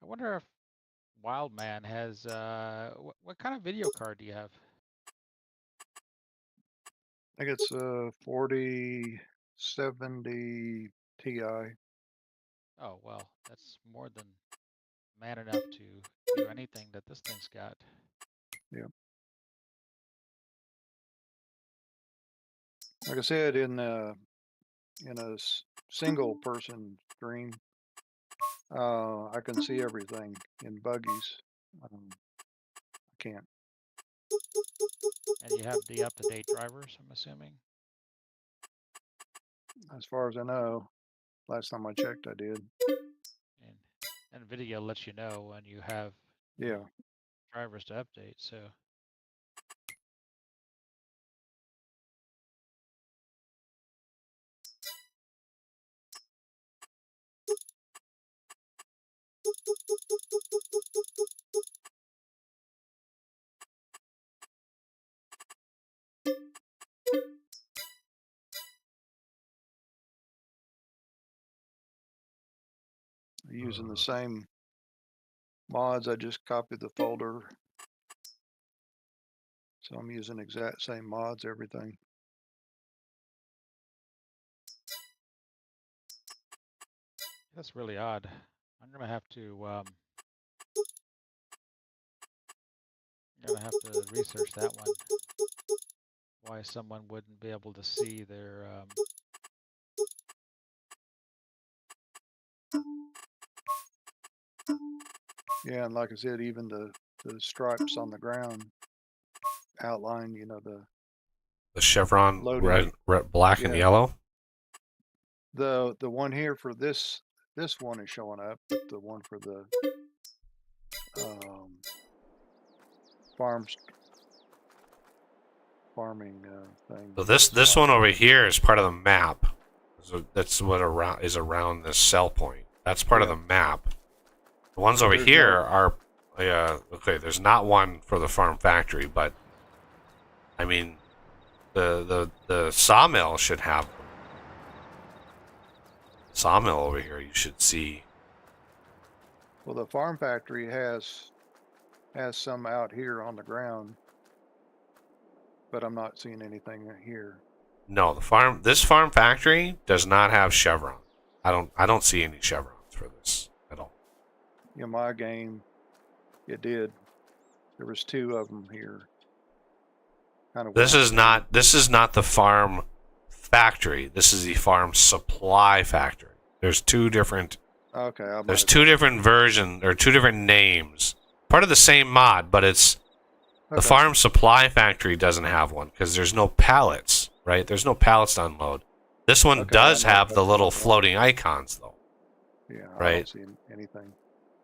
[SPEAKER 3] I wonder if Wildman has what kind of video card do you have?
[SPEAKER 4] I think it's a 4070 Ti.
[SPEAKER 3] Oh, well, that's more than man enough to do anything that this thing's got.
[SPEAKER 4] Yeah. Like I said, in a single person stream, I can see everything in buggies. I can't.
[SPEAKER 3] And you have the up-to-date drivers, I'm assuming.
[SPEAKER 4] As far as I know, last time I checked, I did.
[SPEAKER 3] And video lets you know when you have
[SPEAKER 4] Yeah.
[SPEAKER 3] drivers to update. So
[SPEAKER 4] Using the same mods. I just copied the folder. So I'm using exact same mods, everything.
[SPEAKER 3] that's really odd. I'm gonna have to research that one. Why someone wouldn't be able to see their
[SPEAKER 4] Yeah, and like I said, even the stripes on the ground outline, you know,
[SPEAKER 1] The chevron,
[SPEAKER 4] loading.
[SPEAKER 1] red, black and
[SPEAKER 4] Yeah.
[SPEAKER 1] yellow.
[SPEAKER 4] The one here for this one is showing up, but the one for the farming thing.
[SPEAKER 1] So this one over here is part of the map. So that's what is around this cell point. That's part of the map. The ones over
[SPEAKER 4] There's
[SPEAKER 1] here
[SPEAKER 4] no-
[SPEAKER 1] are okay. There's not one for the farm factory, but I mean, the sawmill should have them. Sawmill over here, you should see.
[SPEAKER 4] Well, the farm factory has some out here on the ground, but I'm not seeing anything here.
[SPEAKER 1] No, this farm factory does not have chevron. I don't see any chevrons for this at all.
[SPEAKER 4] In my game, it did. There was 2 of them here. Kind of.
[SPEAKER 1] This is not the farm factory. This is the farm supply factory. There's 2 different.
[SPEAKER 4] Okay.
[SPEAKER 1] There's 2 different versions or 2 different names. Part of the same mod, but it's the farm supply factory doesn't have one because there's no pallets, right? There's no pallets to unload. This one does have the little floating icons, though.
[SPEAKER 4] Yeah.
[SPEAKER 1] Right.
[SPEAKER 4] I don't see anything.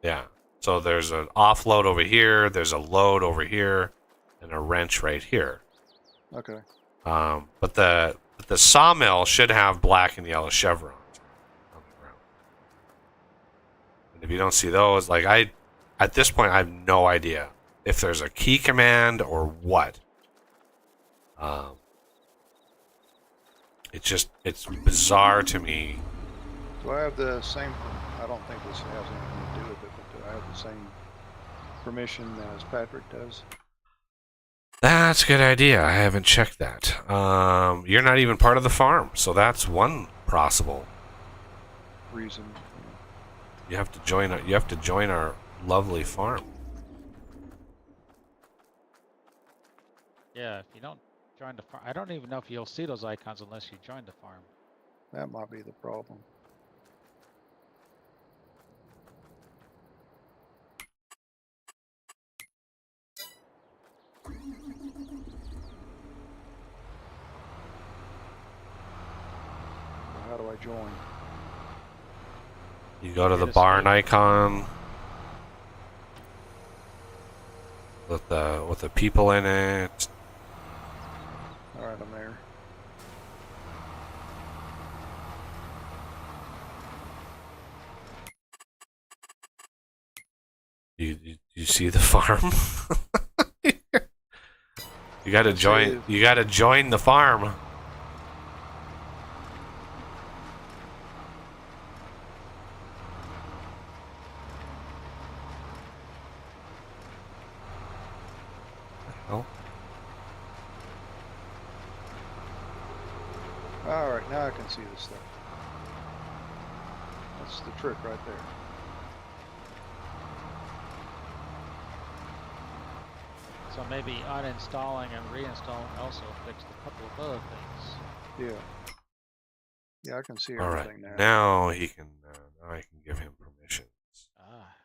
[SPEAKER 1] Yeah. So there's an offload over here. There's a load over here, and a wrench right here.
[SPEAKER 4] Okay.
[SPEAKER 1] But the sawmill should have black and yellow chevrons on the ground. And if you don't see those, like at this point, I have no idea if there's a key command or what. It's bizarre to me.
[SPEAKER 4] Do I have the same? I don't think this has anything to do with it, but do I have the same permission as Patrick does?
[SPEAKER 1] That's a good idea. I haven't checked that. You're not even part of the farm, so that's one possible
[SPEAKER 4] Reason.
[SPEAKER 1] You have to join. You have to join our lovely farm.
[SPEAKER 3] yeah. If you don't join the farm, I don't even know if you'll see those icons unless you join the farm.
[SPEAKER 4] That might be the problem. How do I join?
[SPEAKER 1] You go to the
[SPEAKER 3] Hit
[SPEAKER 1] barn
[SPEAKER 3] escape.
[SPEAKER 1] icon with the people in it.
[SPEAKER 4] All right, I'm there.
[SPEAKER 1] You see the farm? You got to join. You got to join the farm. Oh.
[SPEAKER 4] All right, now I can see this stuff. That's the trick right there.
[SPEAKER 3] So maybe uninstalling and reinstalling also fixed a couple of other things.
[SPEAKER 4] Yeah. Yeah, I can see
[SPEAKER 1] All right,
[SPEAKER 4] everything now.
[SPEAKER 1] now he can. Now I can give him permissions.
[SPEAKER 3] Ah.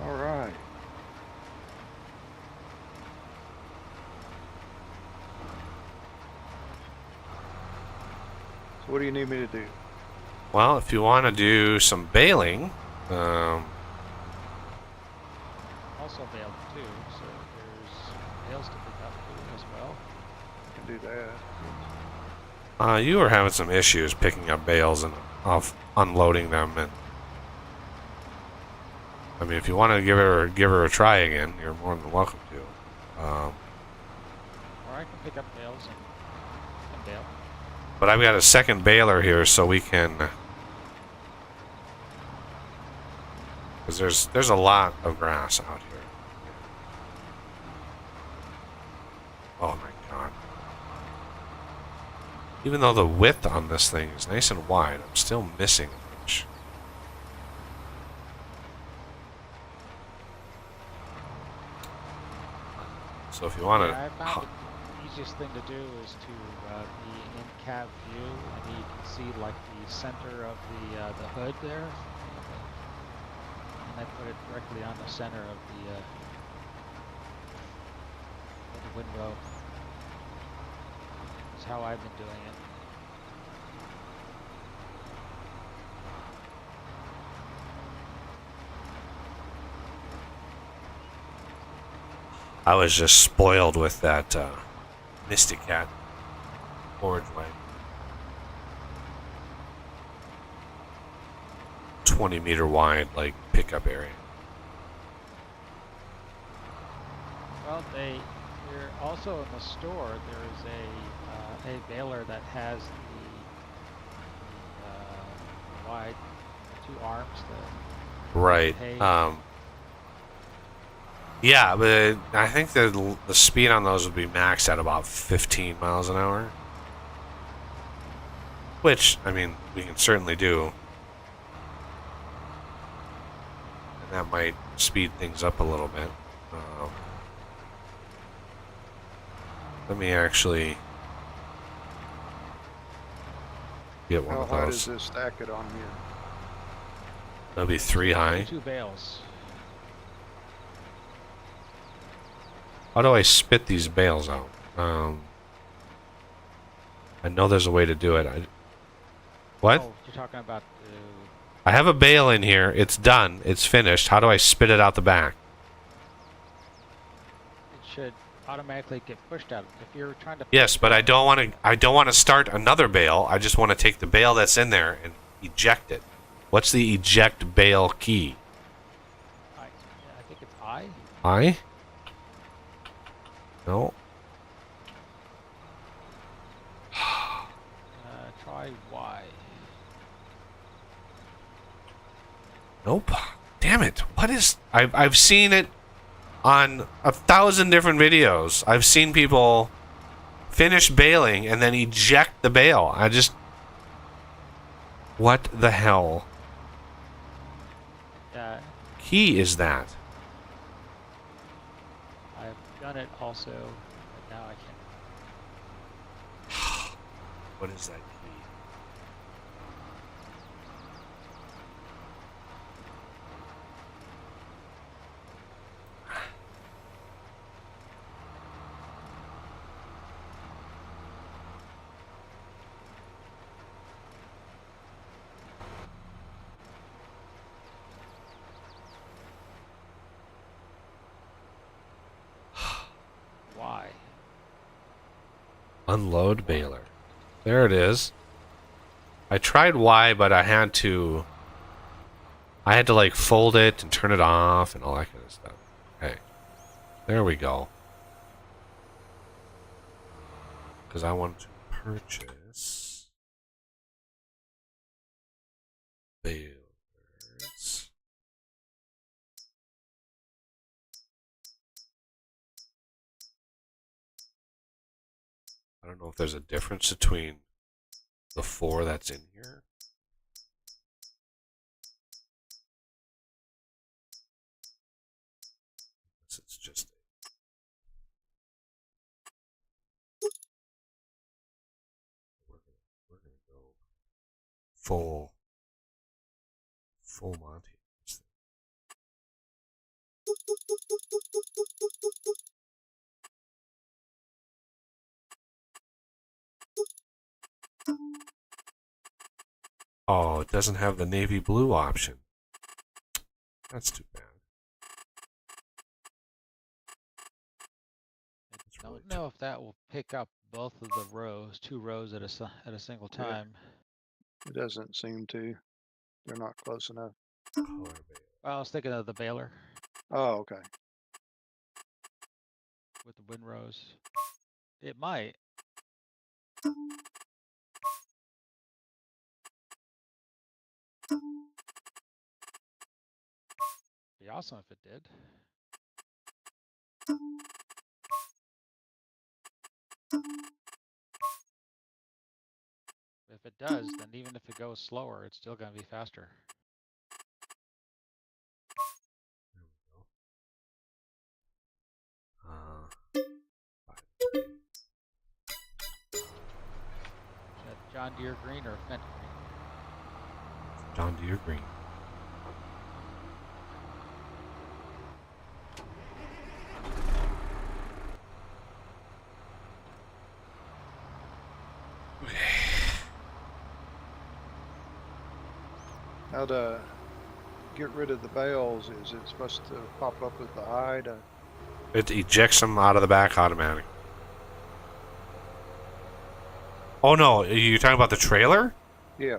[SPEAKER 4] All right. So what do you need me to do?
[SPEAKER 1] Well, if you want to do some baling,
[SPEAKER 3] Also baled too, so there's bales to pick up too as well.
[SPEAKER 4] I can do that.
[SPEAKER 1] you were having some issues picking up bales and unloading them, and I mean, if you want to give her a try again, you're more than welcome to.
[SPEAKER 3] Or I can pick up bales and bale.
[SPEAKER 1] But I've got a second baler here, so we can, because there's a lot of grass out here. Oh my god! Even though the width on this thing is nice and wide, I'm still missing a bunch. So if you want
[SPEAKER 3] Yeah, I
[SPEAKER 1] to,
[SPEAKER 3] found the easiest thing to do is to be in cab view, and you can see like the center of the hood there, and I put it directly on the center of the windrow. That's how I've been doing it.
[SPEAKER 1] I was just spoiled with that Mystic Cat forage wagon. 20-meter wide, like, pickup area.
[SPEAKER 3] Well, here also in the store there is a baler that has the wide two arms.
[SPEAKER 1] Right.
[SPEAKER 3] Hay.
[SPEAKER 1] Yeah, but I think the speed on those would be maxed at about 15 miles an hour. Which, I mean, we can certainly do. And that might speed things up a little bit. Let me actually get one
[SPEAKER 4] How
[SPEAKER 1] of
[SPEAKER 4] high
[SPEAKER 1] those.
[SPEAKER 4] does this stack it on here?
[SPEAKER 1] That'll be 3 high.
[SPEAKER 3] 2 bales.
[SPEAKER 1] How do I spit these bales out? I know there's a way to do it. What?
[SPEAKER 3] Oh, you're talking about the...
[SPEAKER 1] I have a bale in here. It's done. It's finished. How do I spit it out the back?
[SPEAKER 3] It should automatically get pushed out. If you're trying to...
[SPEAKER 1] Yes, but I don't want to. I don't want to start another bale. I just want to take the bale that's in there and eject it. What's the eject bale key?
[SPEAKER 3] I think it's I.
[SPEAKER 1] I? No.
[SPEAKER 3] Try Y.
[SPEAKER 1] Nope. Damn it. What is... I've seen it on 1,000 different videos. I've seen people finish baling and then eject the bale. I just... What the hell key is that?
[SPEAKER 3] I've done it also, but now I can't.
[SPEAKER 1] What is that key?
[SPEAKER 3] Y.
[SPEAKER 1] Unload baler. There it is. I tried Y, but I had to like fold it and turn it off and all that kind of stuff. Okay. There we go. Because I want to purchase balers. I don't know if there's a difference between the 4 that's in here. full Monty. Oh, it doesn't have the navy blue option. That's too bad.
[SPEAKER 3] I don't know if that will pick up both of the rows, 2 rows at a single
[SPEAKER 4] Yeah.
[SPEAKER 3] time.
[SPEAKER 4] It doesn't seem to. They're not close enough.
[SPEAKER 1] Color Bale.
[SPEAKER 3] Well, I was thinking of the baler
[SPEAKER 4] Oh, okay.
[SPEAKER 3] with the windrows. It might. Be awesome if it did. If it does, then even if it goes slower, it's still going to be faster. Is that John Deere green or Fendt green?
[SPEAKER 1] John Deere green.
[SPEAKER 4] How to get rid of the bales? Is it supposed to pop up with the eye to?
[SPEAKER 1] It ejects them out of the back automatic. Oh no, you're talking about the trailer?
[SPEAKER 4] Yeah.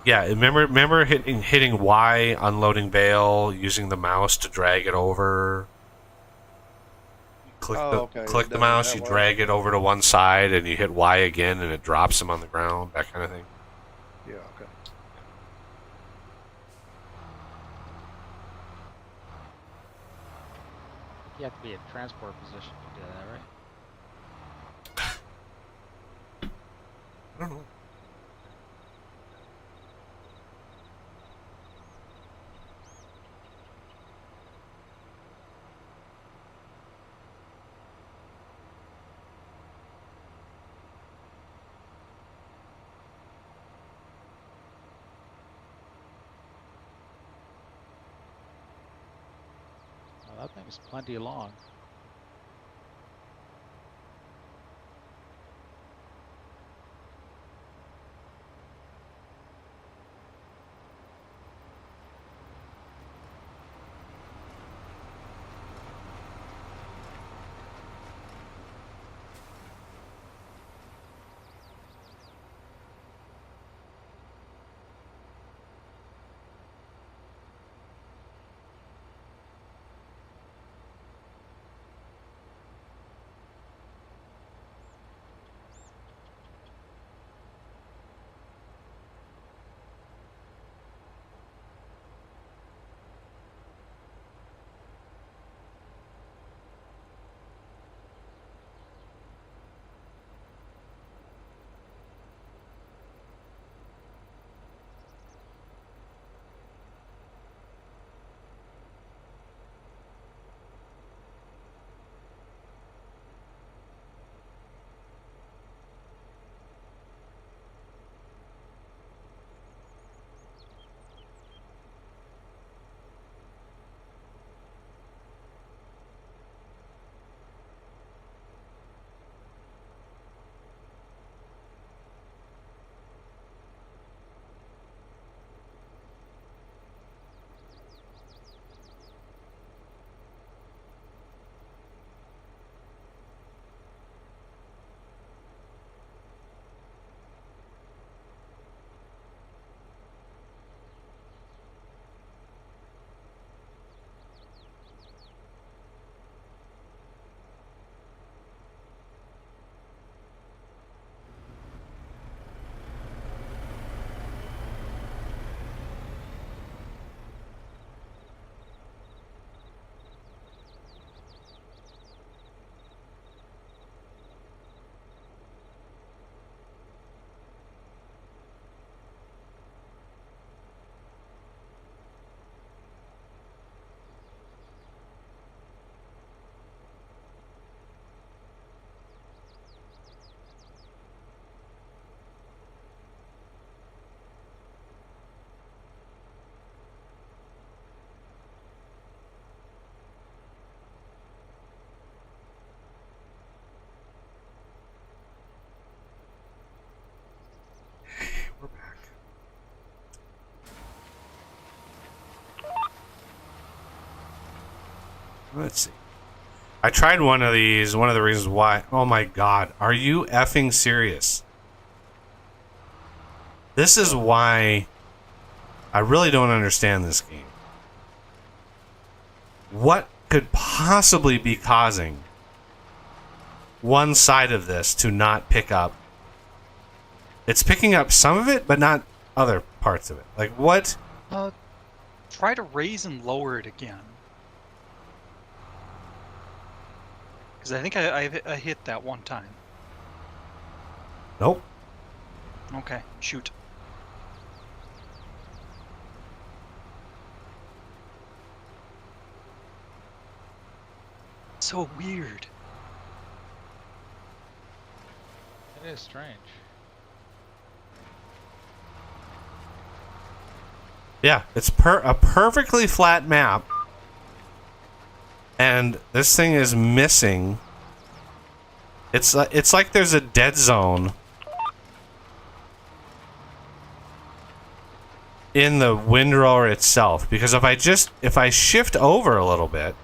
[SPEAKER 1] Yeah, remember hitting Y, unloading bale, using the mouse to drag it over. Click
[SPEAKER 4] Oh, okay.
[SPEAKER 1] click
[SPEAKER 4] It
[SPEAKER 1] the
[SPEAKER 4] does it
[SPEAKER 1] mouse,
[SPEAKER 4] that
[SPEAKER 1] you
[SPEAKER 4] way.
[SPEAKER 1] drag it over to one side, and you hit Y again, and it drops them on the ground. That kind of thing.
[SPEAKER 4] Yeah. Okay.
[SPEAKER 3] You have to be in transport position to do that, right?
[SPEAKER 1] I don't know.
[SPEAKER 3] Well, that thing's plenty long.
[SPEAKER 1] Let's see. I tried one of these. One of the reasons why. Oh my god. Are you effing serious? This is why I really don't understand this game. What could possibly be causing one side of this to not pick up? It's picking up some of it, but not other parts of it. Like what?
[SPEAKER 2] Try to raise and lower it again. Because I think I hit that one time.
[SPEAKER 1] Nope.
[SPEAKER 2] Okay, shoot. So weird.
[SPEAKER 3] It is strange.
[SPEAKER 1] Yeah, it's a perfectly flat map. And this thing is missing. It's like there's a dead zone in the windrower itself. Because if I shift over a little bit,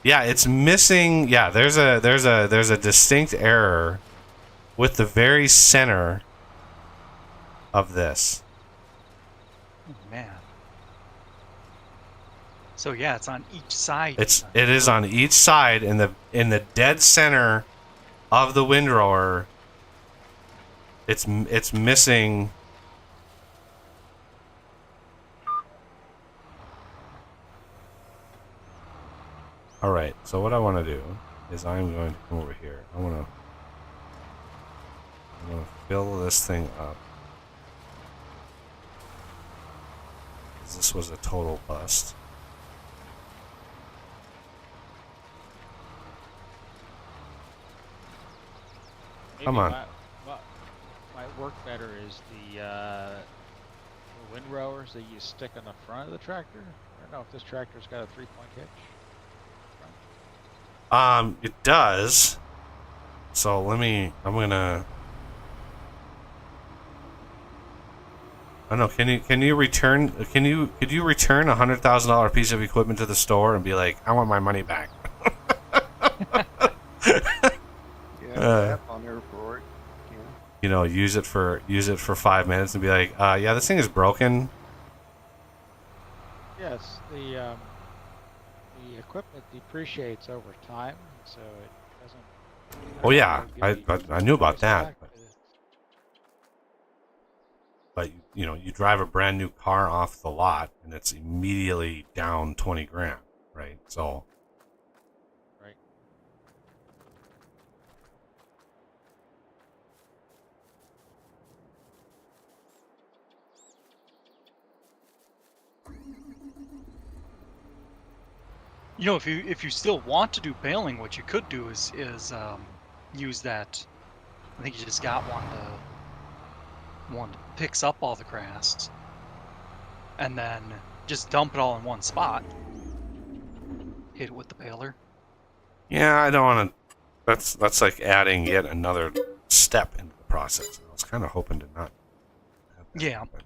[SPEAKER 1] yeah, it's missing. Yeah, there's a distinct error with the very center of this.
[SPEAKER 2] Oh, man. So yeah, it's on each side.
[SPEAKER 1] It is on each side in the dead center of the windrower. It's missing. All right. So what I want to do is I'm going to come over here. I'm gonna fill this thing up. This was a total bust.
[SPEAKER 3] Maybe
[SPEAKER 1] Come on.
[SPEAKER 3] What might work better is the windrowers that you stick on the front of the tractor. I don't know if this tractor's got a 3-point hitch.
[SPEAKER 1] It does. So I'm gonna. I don't know. Could you return $100,000 piece of equipment to the store and be like, I want my money back?
[SPEAKER 4] Yeah, on there for it. Yeah.
[SPEAKER 1] You know, use it for 5 minutes and be like, yeah, this thing is broken.
[SPEAKER 3] Yes, the equipment depreciates over time, so it doesn't.
[SPEAKER 1] Oh yeah, I knew about that. But you drive a brand new car off the lot and it's immediately down 20 grand, right? So.
[SPEAKER 3] Right.
[SPEAKER 2] You know, if you still want to do baling, what you could do is use that. I think you just got one that picks up all the grass, and then just dump it all in one spot. Hit it with the baler.
[SPEAKER 1] Yeah, I don't want to. That's like adding yet another step into the process. I was kind of hoping to not have that
[SPEAKER 2] Yeah.
[SPEAKER 1] happen.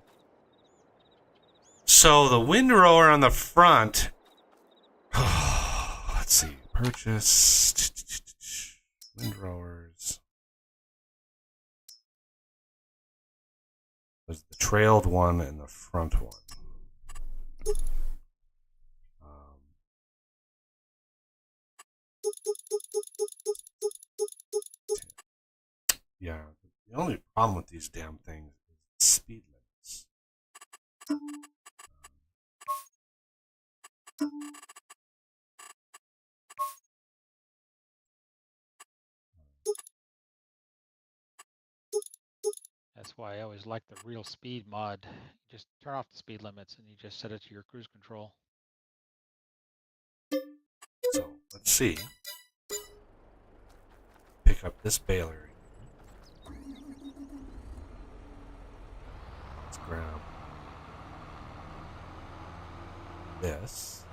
[SPEAKER 1] So the windrower on the front. Let's see. Purchase windrowers. There's the trailed one and the front one. Yeah, the only problem with these damn things is speed limits.
[SPEAKER 3] That's why I always like the real speed mod. You just turn off the speed limits and you just set it to your cruise control.
[SPEAKER 1] So let's see. Pick up this baler. Let's grab this.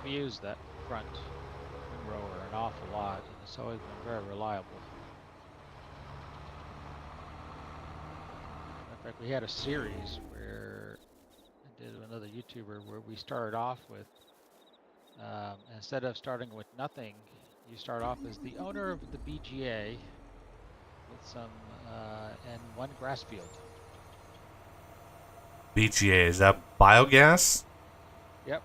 [SPEAKER 3] I've used that front windrower an awful lot, and it's always been very reliable. In fact, we had a series where I did with another YouTuber where we started off with, instead of starting with nothing, you start off as the owner of the BGA with some, and one grass field.
[SPEAKER 1] BGA, is that biogas?
[SPEAKER 3] Yep.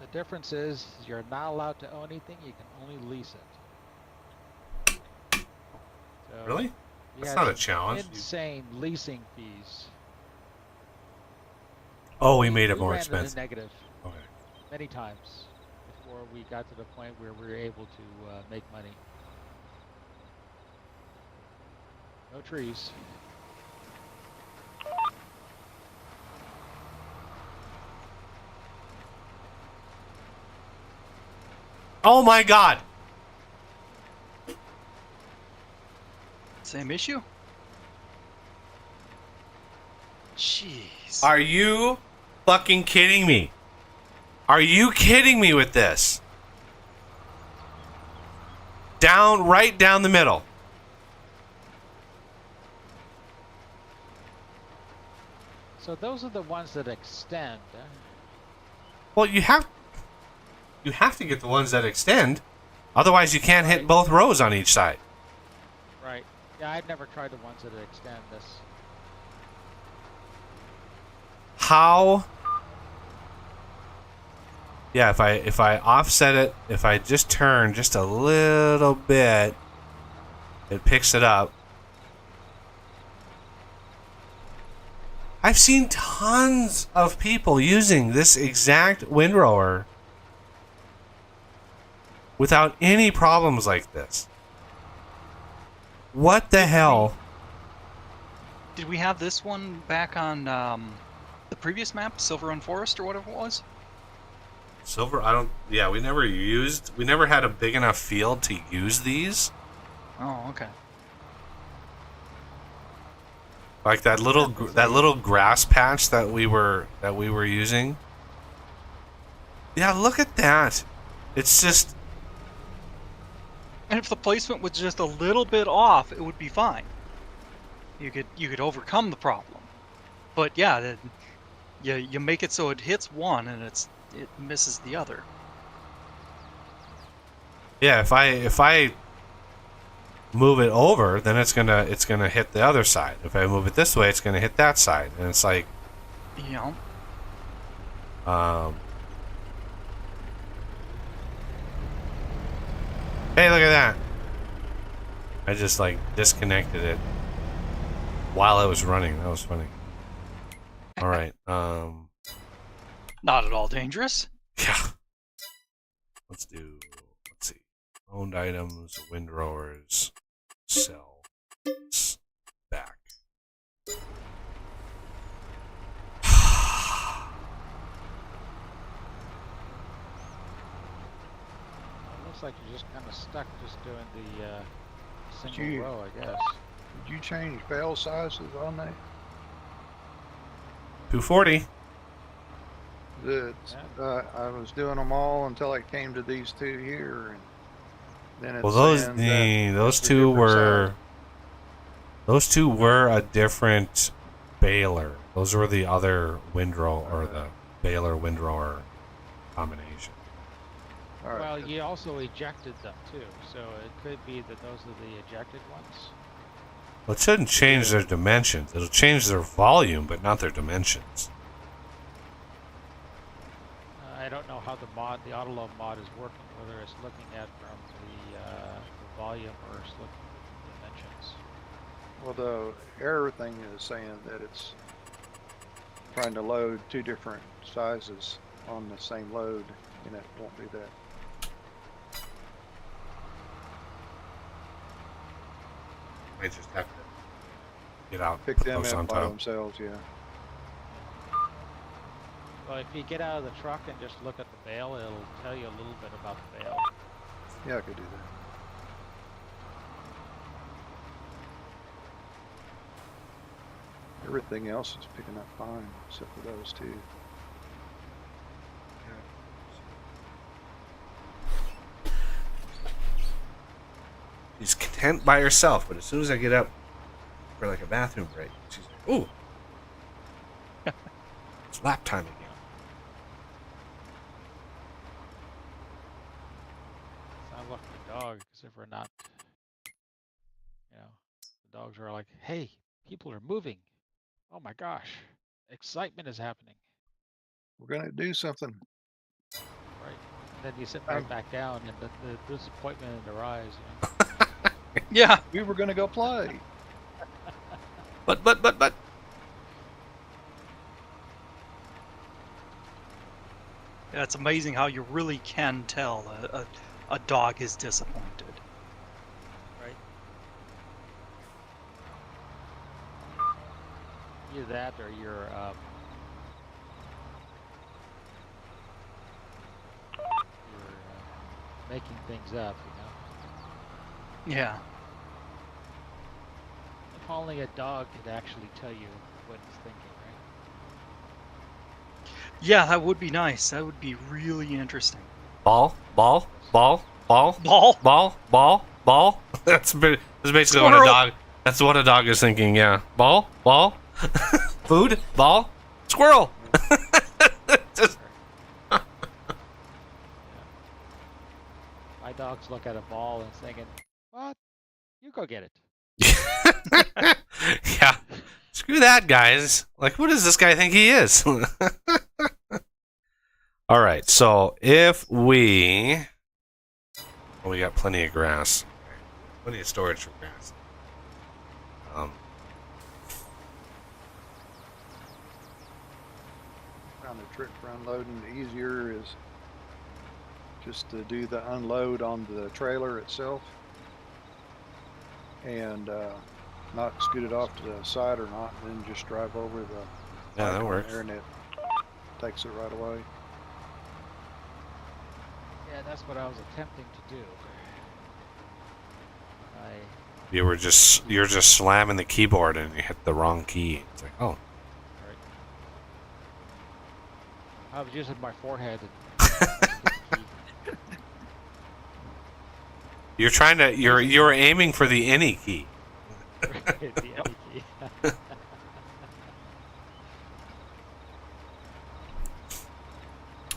[SPEAKER 3] The difference is you're not allowed to own anything, you can only lease it. So
[SPEAKER 1] Really?
[SPEAKER 3] you
[SPEAKER 1] That's
[SPEAKER 3] have
[SPEAKER 1] not a
[SPEAKER 3] some
[SPEAKER 1] challenge.
[SPEAKER 3] insane leasing fees.
[SPEAKER 1] Oh, we made it
[SPEAKER 3] We
[SPEAKER 1] more
[SPEAKER 3] ran into
[SPEAKER 1] expensive.
[SPEAKER 3] negative
[SPEAKER 1] Okay.
[SPEAKER 3] many times before we got to the point where we were able to make money. No trees.
[SPEAKER 1] Oh my God!
[SPEAKER 2] Same issue? Jeez.
[SPEAKER 1] Are you fucking kidding me? Are you kidding me with this? Right down the middle.
[SPEAKER 3] So those are the ones that extend.
[SPEAKER 1] Well, you have to get the ones that extend. Otherwise, you can't hit both rows on each side.
[SPEAKER 3] Right. Yeah, I've never tried the ones that extend this.
[SPEAKER 1] How? Yeah, if I offset it, if I just turn just a little bit, it picks it up. I've seen tons of people using this exact windrower without any problems like this. What the hell?
[SPEAKER 2] Did we have this one back on the previous map, Silver and Forest, or whatever it was?
[SPEAKER 1] Silver, yeah, we never had a big enough field to use these.
[SPEAKER 2] Oh, okay.
[SPEAKER 1] Like that little grass patch that we were using. Yeah, look at that. It's just,
[SPEAKER 2] And if the placement was just a little bit off, it would be fine. You could overcome the problem. But yeah, you make it so it hits one and it misses the other.
[SPEAKER 1] yeah, if I move it over, then it's gonna hit the other side. If I move it this way, it's gonna hit that side. And it's like,
[SPEAKER 2] You know.
[SPEAKER 1] hey, look at that. I just like disconnected it while it was running. That was funny. All right.
[SPEAKER 2] Not at all dangerous.
[SPEAKER 1] Yeah. Let's see. Owned items, windrowers, sell, back.
[SPEAKER 3] Looks like you're just kind of stuck just doing the single
[SPEAKER 4] Gee.
[SPEAKER 3] row, I guess.
[SPEAKER 4] Did you change bale sizes on that?
[SPEAKER 1] 240.
[SPEAKER 4] I was doing them all until I came to these two here, and then it's
[SPEAKER 1] Well, those
[SPEAKER 4] saying that
[SPEAKER 1] those
[SPEAKER 4] it's a
[SPEAKER 1] two
[SPEAKER 4] different
[SPEAKER 1] were
[SPEAKER 4] size.
[SPEAKER 1] those two were a different baler. Those were the other windrow or the baler windrower combination.
[SPEAKER 4] All right.
[SPEAKER 3] Well, you also ejected them too, so it could be that those are the ejected ones.
[SPEAKER 1] Well, it shouldn't change their dimensions. It'll change their volume, but not their dimensions.
[SPEAKER 3] I don't know how the Autoload mod is working, whether it's looking at from the volume or it's looking at the dimensions.
[SPEAKER 4] Well, the error thing is saying that it's trying to load two different sizes on the same load, and it won't do that.
[SPEAKER 1] I just have to get out,
[SPEAKER 4] Pick
[SPEAKER 1] put
[SPEAKER 4] them
[SPEAKER 1] those on
[SPEAKER 4] up by
[SPEAKER 1] top.
[SPEAKER 4] themselves, yeah.
[SPEAKER 3] Well, if you get out of the truck and just look at the bale, it'll tell you a little bit about the bale.
[SPEAKER 4] Yeah, I could do that. Everything else is picking up fine, except for those two.
[SPEAKER 1] she's content by herself, but as soon as I get up for like a bathroom break, she's like, "Ooh, it's lap time again."
[SPEAKER 3] Sounds like the dog, because if we're not, the dogs are like, hey, people are moving. Oh my gosh, excitement is happening.
[SPEAKER 4] We're gonna do something.
[SPEAKER 3] Right. And then you sit right back down, and the disappointment in their eyes.
[SPEAKER 2] Yeah.
[SPEAKER 4] We were gonna go play.
[SPEAKER 1] But.
[SPEAKER 2] Yeah, it's amazing how you really can tell a dog is disappointed.
[SPEAKER 3] Right. Either that, or you're making things up.
[SPEAKER 2] Yeah.
[SPEAKER 3] If only a dog could actually tell you what it's thinking, right?
[SPEAKER 2] Yeah, that would be nice. That would be really interesting.
[SPEAKER 1] Ball.
[SPEAKER 2] Ball?
[SPEAKER 1] That's basically
[SPEAKER 2] Squirrel.
[SPEAKER 1] what a dog. That's what a dog is thinking. Yeah. Ball. Food. Ball. Squirrel. Just-
[SPEAKER 3] My dogs look at a ball and thinking, "What? You go get it."
[SPEAKER 1] Yeah. Screw that, guys. Like, what does this guy think he is? All right. So if we got plenty of grass, plenty of storage for grass.
[SPEAKER 4] Found the trick for unloading easier is just to do the unload on the trailer itself and not scoot it off to the side or not, and then just drive over the
[SPEAKER 1] Yeah, that
[SPEAKER 4] icon
[SPEAKER 1] works.
[SPEAKER 4] there and it takes it right away.
[SPEAKER 3] Yeah, that's what I was attempting to do.
[SPEAKER 1] You're just slamming the keyboard and you hit the wrong key. It's like, oh.
[SPEAKER 3] Right. I was using my forehead.
[SPEAKER 1] You're aiming for the any key.
[SPEAKER 3] The any key.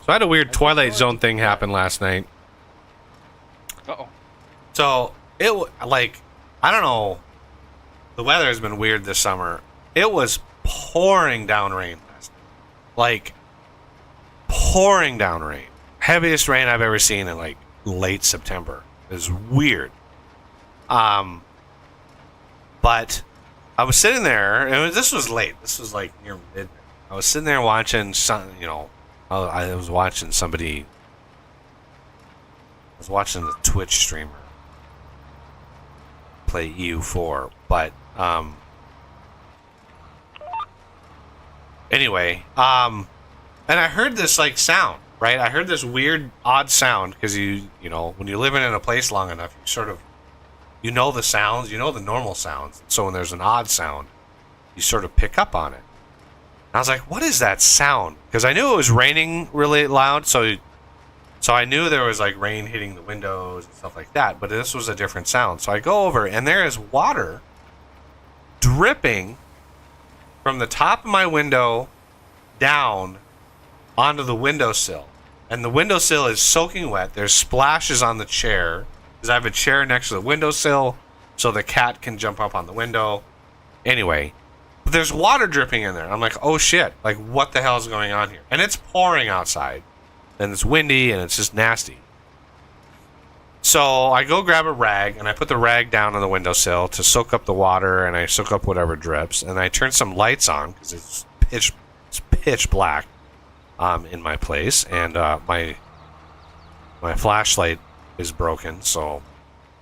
[SPEAKER 1] So I had a weird Twilight Zone thing happen last night.
[SPEAKER 2] Uh-oh.
[SPEAKER 1] So I don't know. The weather has been weird this summer. It was pouring down rain last night. Like, pouring down rain. Heaviest rain I've ever seen in like late September. It was weird. But I was sitting there, and this was late. This was like near midnight. I was sitting there watching I was watching somebody. I was watching the Twitch streamer play EU4, but anyway, and I heard this like sound, right? I heard this weird, odd sound because you know when you're living in a place long enough, you sort of the sounds, the normal sounds. So when there's an odd sound, you sort of pick up on it. And I was like, "What is that sound?" Because I knew it was raining really loud, so I knew there was like rain hitting the windows and stuff like that, but this was a different sound. So I go over and there is water dripping from the top of my window down onto the windowsill. And the windowsill is soaking wet. There's splashes on the chair because I have a chair next to the windowsill so the cat can jump up on the window. Anyway, there's water dripping in there. I'm like, oh shit, like what the hell is going on here? And it's pouring outside. And it's windy and it's just nasty. So I go grab a rag and I put the rag down on the windowsill to soak up the water, and I soak up whatever drips, and I turn some lights on because it's pitch black in my place, and my flashlight is broken. So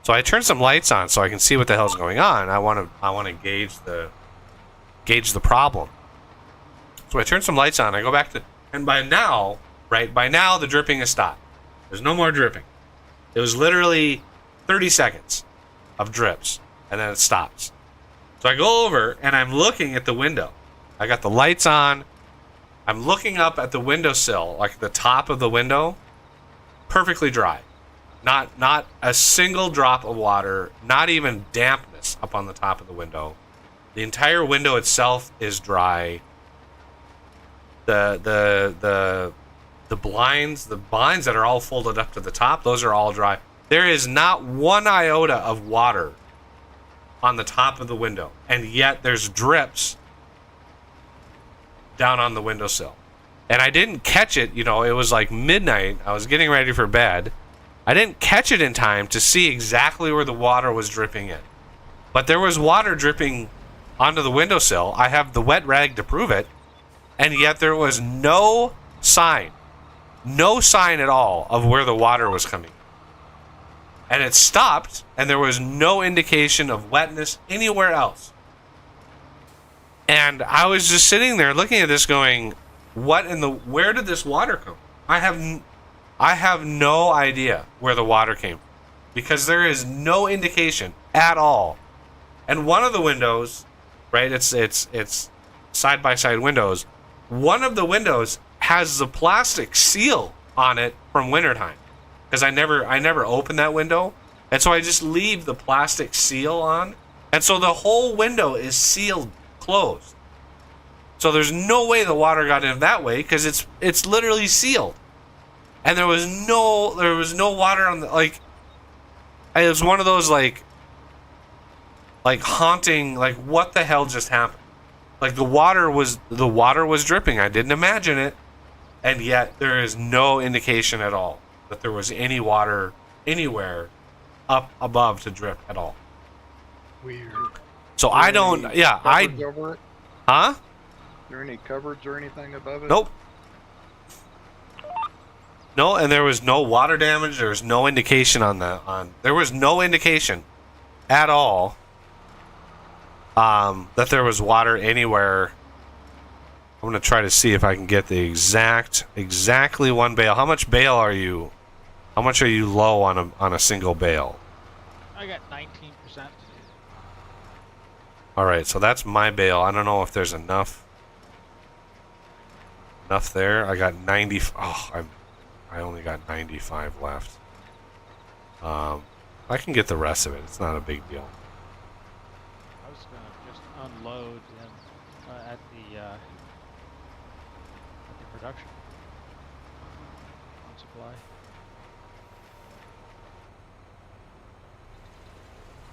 [SPEAKER 1] I turn some lights on so I can see what the hell's going on. I want to gauge the problem. So I turn some lights on. I go back to, and by now the dripping has stopped. There's no more dripping. It was literally 30 seconds of drips, and then it stops. So I go over, and I'm looking at the window. I got the lights on. I'm looking up at the windowsill, like the top of the window, perfectly dry. Not a single drop of water, not even dampness up on the top of the window. The entire window itself is dry. The blinds that are all folded up to the top, those are all dry. There is not one iota of water on the top of the window, and yet there's drips down on the windowsill. And I didn't catch it, you know, it was like midnight. I was getting ready for bed. I didn't catch it in time to see exactly where the water was dripping in. But there was water dripping onto the windowsill. I have the wet rag to prove it. And yet there was no sign at all of where the water was coming. And it stopped, and there was no indication of wetness anywhere else. And I was just sitting there looking at this going, where did this water come? I have no idea where the water came from, because there is no indication at all. And one of the windows, right, it's side by side windows. One of the windows has the plastic seal on it from wintertime, because I never open that window, and so I just leave the plastic seal on, and so the whole window is sealed closed. So there's no way the water got in that way, because it's literally sealed. And there was no water on the, like, it was one of those like haunting, like, what the hell just happened? Like the water was dripping. I didn't imagine it, and yet there is no indication at all that there was any water anywhere up above to drip at all.
[SPEAKER 2] Weird.
[SPEAKER 1] So I don't. Yeah,
[SPEAKER 4] Over it?
[SPEAKER 1] Huh?
[SPEAKER 4] Is there any cupboards or anything above it?
[SPEAKER 1] Nope. No, and there was no water damage. There was no indication there was no indication at all that there was water anywhere. I'm gonna try to see if I can get the exactly one bale. How much bale are you? How much are you low on a single bale?
[SPEAKER 3] I got 19%.
[SPEAKER 1] All right, so that's my bale. I don't know if there's enough there. I got 90. Oh, I only got 95 left. I can get the rest of it. It's not a big deal.
[SPEAKER 3] I was gonna just unload at the production supply.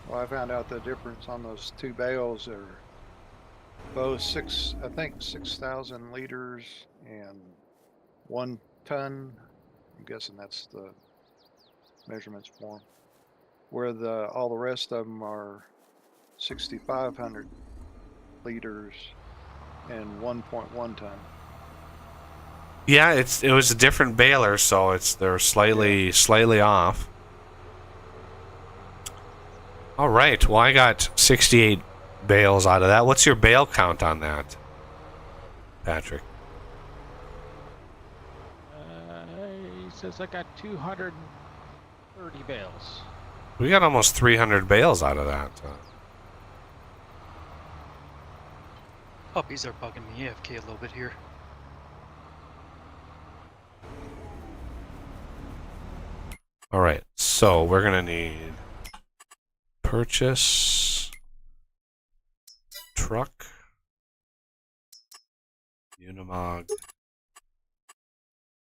[SPEAKER 4] Well, I found out the difference on those two bales are both 6,000 liters and 1 ton. I'm guessing that's the measurements for 'em. Where all the rest of them are 6,500 liters and 1.1 ton.
[SPEAKER 1] Yeah, it was a different baler, so they're slightly off. All right. Well, I got 68 bales out of that. What's your bale count on that, Patrick?
[SPEAKER 3] He says I got 230 bales.
[SPEAKER 1] We got almost 300 bales out of that.
[SPEAKER 2] Puppies are bugging me AFK a little bit here.
[SPEAKER 1] All right. So we're gonna need purchase truck Unimog.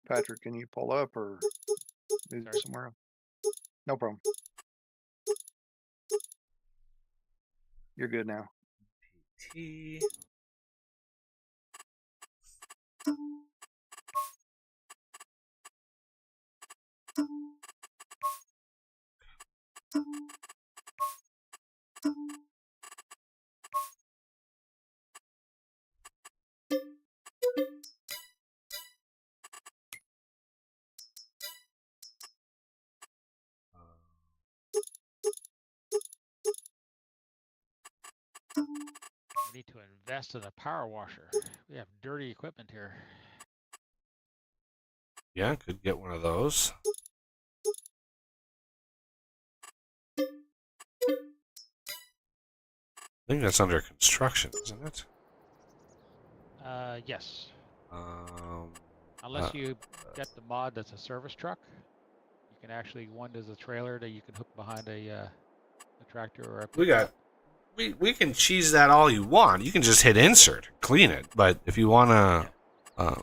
[SPEAKER 4] Patrick, can you pull up or move
[SPEAKER 3] Sorry.
[SPEAKER 4] somewhere else? No problem. You're good now.
[SPEAKER 1] T.
[SPEAKER 3] We need to invest in a power washer. We have dirty equipment here.
[SPEAKER 1] Yeah, could get one of those. I think that's under construction, isn't it?
[SPEAKER 3] Yes.
[SPEAKER 1] Um,
[SPEAKER 3] Unless you get the mod that's a service truck, you can actually, one is a trailer that you can hook behind a tractor or a
[SPEAKER 1] We got we can cheese that all you want. You can just hit insert, clean it. But if you want to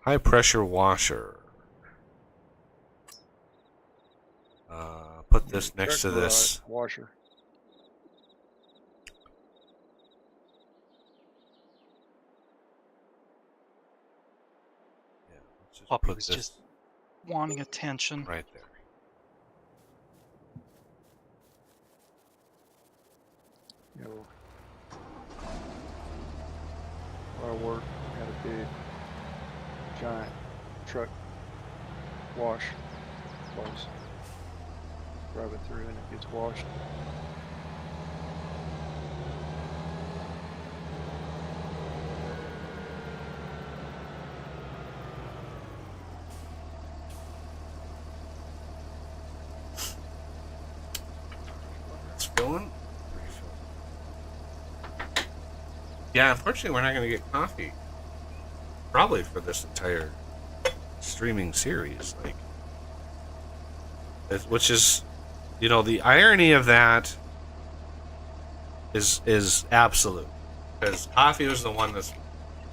[SPEAKER 1] high pressure washer, put this next to
[SPEAKER 4] Check the
[SPEAKER 1] this.
[SPEAKER 4] washer.
[SPEAKER 1] Yeah, let's just
[SPEAKER 2] Puppy
[SPEAKER 1] put
[SPEAKER 2] was
[SPEAKER 1] this
[SPEAKER 2] just wanting attention.
[SPEAKER 1] right there.
[SPEAKER 4] You know, where I work had a big, giant truck wash place. Drive it through and it gets washed.
[SPEAKER 1] It's filling. Yeah, unfortunately, we're not going to get coffee. Probably for this entire streaming series, like, which is, you know, the irony of that is absolute, because coffee was the one that's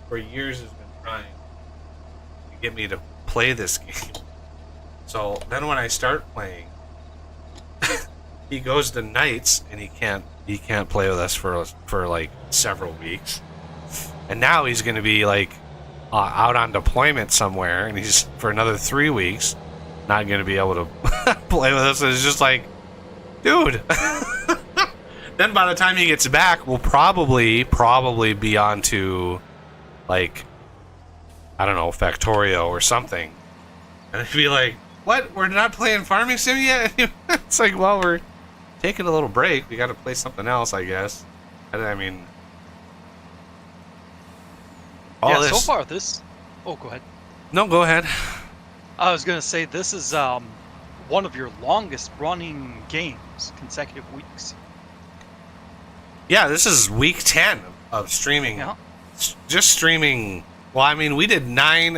[SPEAKER 1] for years has been trying to get me to play this game. So then when I start playing, he goes to nights and he can't play with us for like several weeks, and now he's going to be like out on deployment somewhere, and he's for another 3 weeks not going to be able to play with us. And it's just like, dude. Then by the time he gets back, we'll probably be on to, like, I don't know, Factorio or something, and it'd be like, what? We're not playing Farming Sim yet? It's like, well, we're taking a little break. We got to play something else, I guess. I mean, all
[SPEAKER 2] Yeah,
[SPEAKER 1] this.
[SPEAKER 2] so far this... Oh, go ahead.
[SPEAKER 1] No, go ahead.
[SPEAKER 2] I was going to say, this is one of your longest running games, consecutive weeks.
[SPEAKER 1] Yeah, this is week 10 of streaming.
[SPEAKER 2] Yeah.
[SPEAKER 1] Just streaming. Well, I mean, we did 9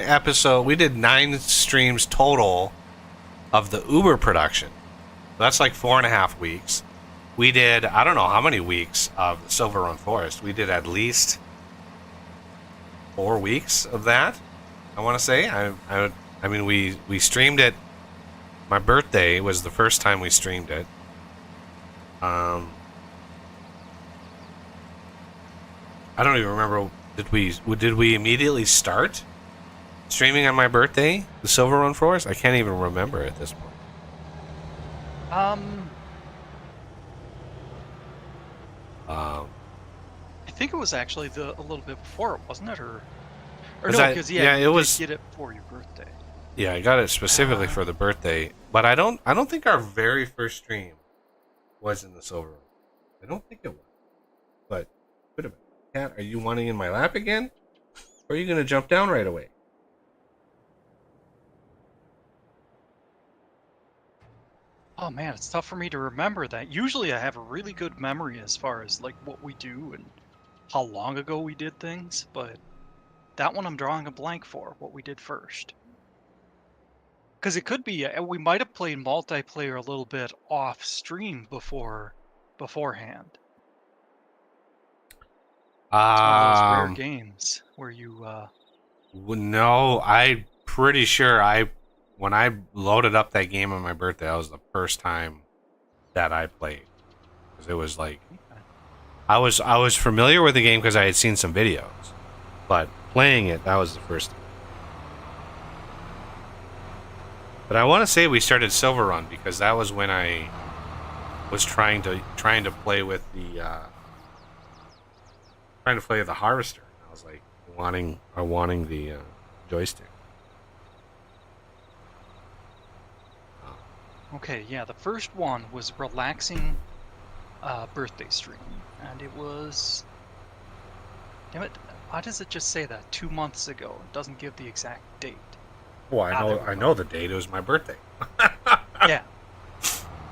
[SPEAKER 1] streams total of the Uber production. That's like 4.5 weeks. We did, I don't know how many weeks of the Silver Run Forest. We did at least 4 weeks of that, I want to say. I mean, we streamed it. My birthday was the first time we streamed it. I don't even remember. Did we immediately start streaming on my birthday, the Silver Run Forest? I can't even remember at this point.
[SPEAKER 2] I think it was actually a little bit before it, wasn't it? Or
[SPEAKER 1] Was
[SPEAKER 2] no,
[SPEAKER 1] that-
[SPEAKER 2] because
[SPEAKER 1] yeah,
[SPEAKER 2] you
[SPEAKER 1] it was-
[SPEAKER 2] did get it for your birthday.
[SPEAKER 1] Yeah, I got it specifically for the birthday, but I don't think our very first stream was in the Silver Run. I don't think it was, but could have been. Cat, are you wanting in my lap again, or are you gonna jump down right away?
[SPEAKER 2] Oh man, it's tough for me to remember that. Usually I have a really good memory as far as like what we do and how long ago we did things, but that one I'm drawing a blank for, what we did first. Because it could be, we might have played multiplayer a little bit off stream beforehand. It's one of those rare games where you,
[SPEAKER 1] No, I'm pretty sure when I loaded up that game on my birthday, that was the first time that I played. 'Cause it was like, I was familiar with the game because I had seen some videos, but playing it, that was the first time. But I want to say we started Silver Run because that was when I was trying to play with the harvester. I was like wanting the joystick.
[SPEAKER 2] okay, yeah, the first one was relaxing birthday stream, and it was, damn it, why does it just say that 2 months ago? It doesn't give the exact date.
[SPEAKER 1] Well,
[SPEAKER 2] there we
[SPEAKER 1] I
[SPEAKER 2] go.
[SPEAKER 1] know the date. It was my birthday.
[SPEAKER 2] Yeah.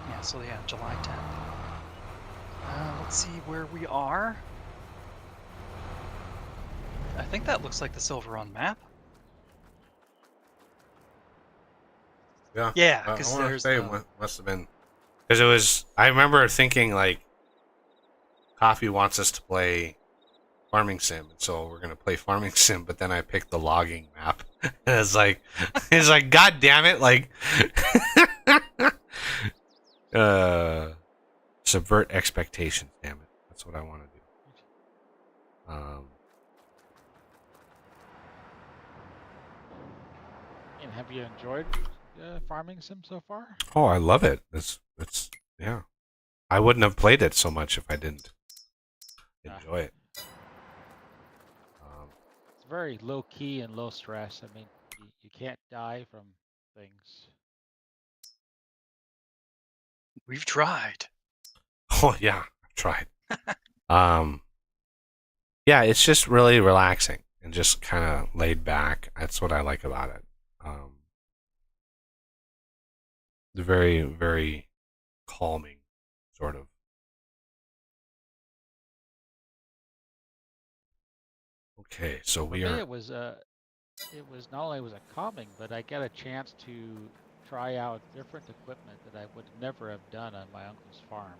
[SPEAKER 2] Yeah, so yeah, July 10th. Let's see where we are. I think that looks like the Silver Run map.
[SPEAKER 1] Yeah.
[SPEAKER 2] Yeah,
[SPEAKER 1] I
[SPEAKER 2] because
[SPEAKER 1] want to
[SPEAKER 2] there's
[SPEAKER 1] say it must have been because it was. I remember thinking like, Coffee wants us to play Farming Sim, and so we're gonna play Farming Sim. But then I picked the logging map, and it's like, God damn it, like, uh, subvert expectations. Damn it, that's what I want to do.
[SPEAKER 3] And have you enjoyed farming sim so far?
[SPEAKER 1] Oh, I love it. It's yeah. I wouldn't have played it so much if I didn't enjoy it.
[SPEAKER 3] It's very low key and low stress. I mean, you can't die from things.
[SPEAKER 2] we've tried.
[SPEAKER 1] Oh yeah, I've tried. Um, yeah, it's just really relaxing and just kind of laid back. That's what I like about it. Very, very calming, sort of. Okay, so
[SPEAKER 3] For
[SPEAKER 1] we
[SPEAKER 3] me,
[SPEAKER 1] are.
[SPEAKER 3] it was not only was it calming, but I got a chance to try out different equipment that I would never have done on my uncle's farm.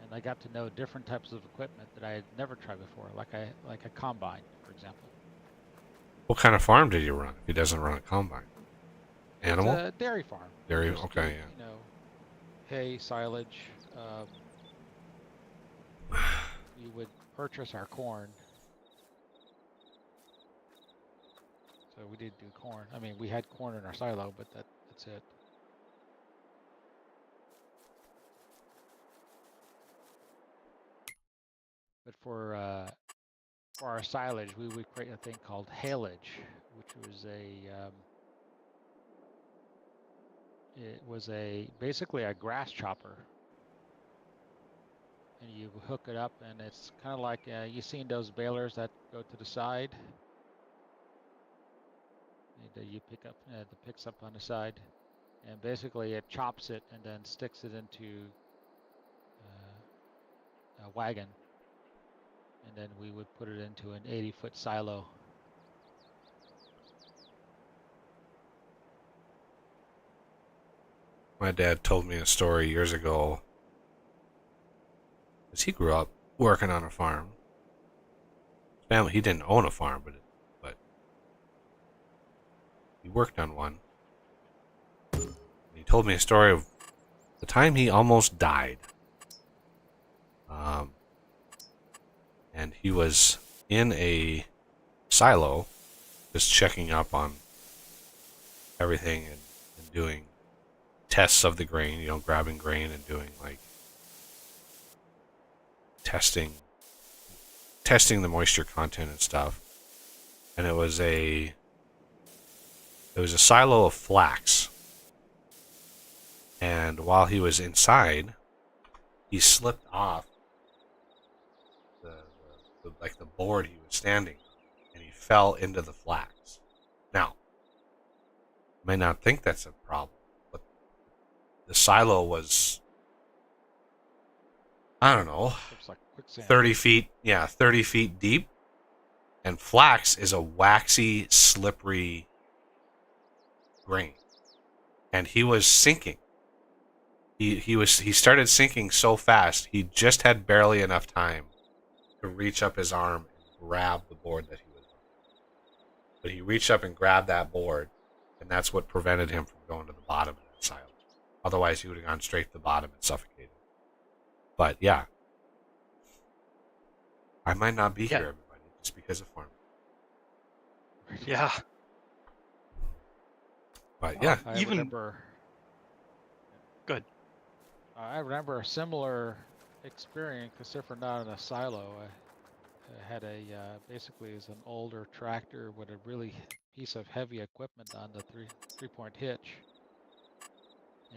[SPEAKER 3] And I got to know different types of equipment that I had never tried before, like a combine, for example.
[SPEAKER 1] What kind of farm did you run? If he doesn't run a combine, animal,
[SPEAKER 3] It's a dairy farm.
[SPEAKER 1] dairy.
[SPEAKER 3] Just
[SPEAKER 1] Okay,
[SPEAKER 3] do,
[SPEAKER 1] yeah.
[SPEAKER 3] Hay, silage. We would purchase our corn. So we did do corn. I mean, we had corn in our silo, but that's it. But for our silage, we would create a thing called haylage, which was basically a grass chopper, and you hook it up, and it's kind of like you've seen those balers that go to the side. And, you pick up the picks up on the side, and basically it chops it and then sticks it into a wagon, and then we would put it into an 80-foot silo.
[SPEAKER 1] My dad told me a story years ago. Because he grew up working on a farm. His family, he didn't own a farm, but he worked on one. And he told me a story of the time he almost died. And he was in a silo, just checking up on everything and doing tests of the grain, grabbing grain and doing like testing the moisture content and stuff. And it was a silo of flax. And while he was inside, he slipped off the board he was standing on, and he fell into the flax. Now, you may not think that's a problem, but the silo was, I don't know,
[SPEAKER 3] It's like quicksand.
[SPEAKER 1] 30 feet deep, and flax is a waxy, slippery grain, and he was sinking. He started sinking so fast, he just had barely enough time to reach up his arm and grab the board that he was on. But he reached up and grabbed that board, and that's what prevented him from going to the bottom of that silo. Otherwise, he would have gone straight to the bottom and suffocated. But yeah, I might not be here, everybody, just because of farming.
[SPEAKER 2] Yeah.
[SPEAKER 1] But yeah,
[SPEAKER 3] I remember.
[SPEAKER 2] Good.
[SPEAKER 3] I remember a similar experience, except for not in a silo. I had basically is an older tractor with a really piece of heavy equipment on the three-point hitch,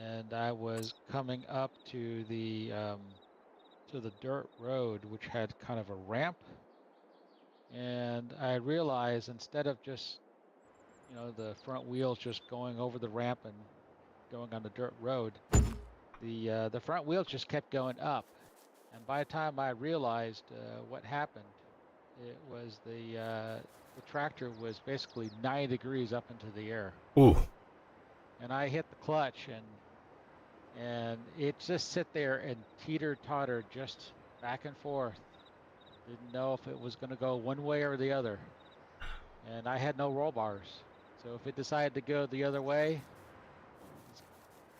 [SPEAKER 3] and I was coming up to the dirt road, which had kind of a ramp, and I realized instead of just the front wheels just going over the ramp and going on the dirt road, the front wheels just kept going up. And by the time I realized what happened, it was the tractor was basically 9 degrees up into the air.
[SPEAKER 1] Ooh.
[SPEAKER 3] And I hit the clutch, and it just sit there and teeter-totter just back and forth. Didn't know if it was going to go one way or the other. And I had no roll bars. So if it decided to go the other way,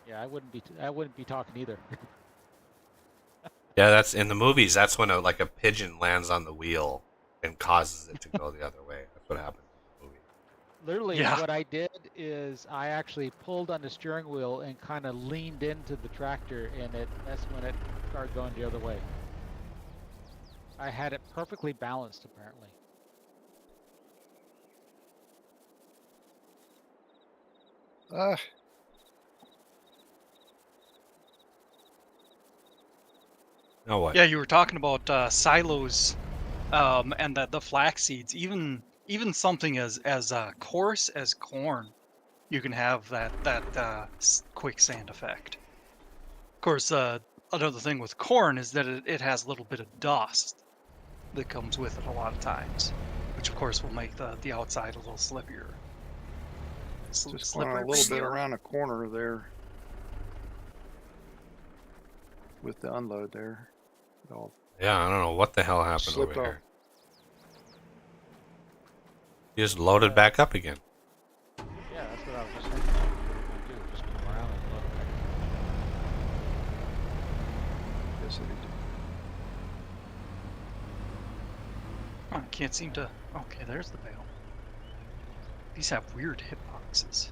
[SPEAKER 3] yeah, I wouldn't be talking either.
[SPEAKER 1] Yeah, that's in the movies. That's when like a pigeon lands on the wheel and causes it to go the other way. That's what happens in the movie.
[SPEAKER 3] Literally,
[SPEAKER 2] Yeah.
[SPEAKER 3] what I did is I actually pulled on the steering wheel and kind of leaned into the tractor, and that's when it started going the other way. I had it perfectly balanced, apparently.
[SPEAKER 1] No what?
[SPEAKER 2] Yeah, you were talking about silos, and the flax seeds. Even something as coarse as corn, you can have that quicksand effect. Of course, another thing with corn is that it has a little bit of dust that comes with it a lot of times, which of course will make the outside a little slippier.
[SPEAKER 4] Just going a little bit around the corner there with the unload there. It all
[SPEAKER 1] Yeah, I don't know what the hell happened over
[SPEAKER 4] slipped off.
[SPEAKER 1] here. You just loaded back up again.
[SPEAKER 3] Yeah, that's what I was just thinking. What we're going to do, just come around and load it back.
[SPEAKER 4] Yes, it did.
[SPEAKER 2] Oh, I can't seem to. Okay, there's the bale. These have weird hitboxes.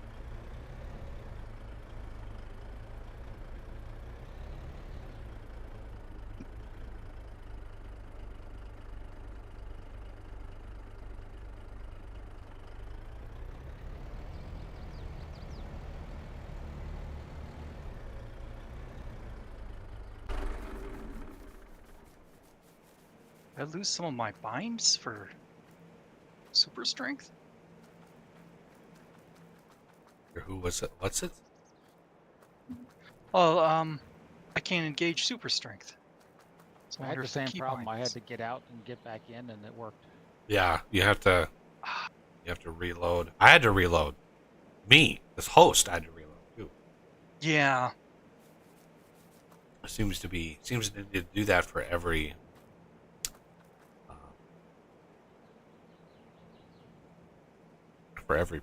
[SPEAKER 2] Did I lose some of my binds for super strength?
[SPEAKER 1] Who was it? What's it?
[SPEAKER 2] Well, I can't engage super strength. So
[SPEAKER 3] I had the same problem. I had to get out and get back in, and it worked.
[SPEAKER 1] Yeah, you have to reload. I had to reload. Me, this host, I had to reload too.
[SPEAKER 2] Yeah.
[SPEAKER 1] It seems to do that for every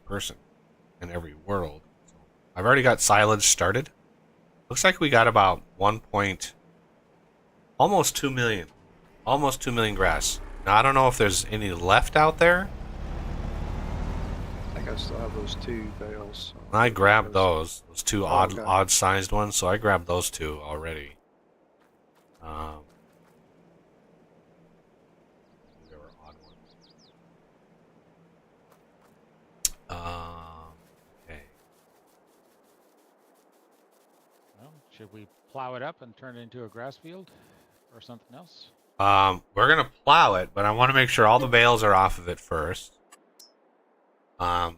[SPEAKER 1] person in every world. So I've already got silage started. Looks like we got about almost 2 million. Almost 2 million grass. Now I don't know if there's any left out there.
[SPEAKER 4] I think I still have those 2 bales. So
[SPEAKER 1] I grabbed those two
[SPEAKER 4] okay.
[SPEAKER 1] odd sized ones, so I grabbed those 2 already. They were odd ones. Okay.
[SPEAKER 3] Well, should we plow it up and turn it into a grass field or something else?
[SPEAKER 1] We're gonna plow it, but I want to make sure all the bales are off of it first. But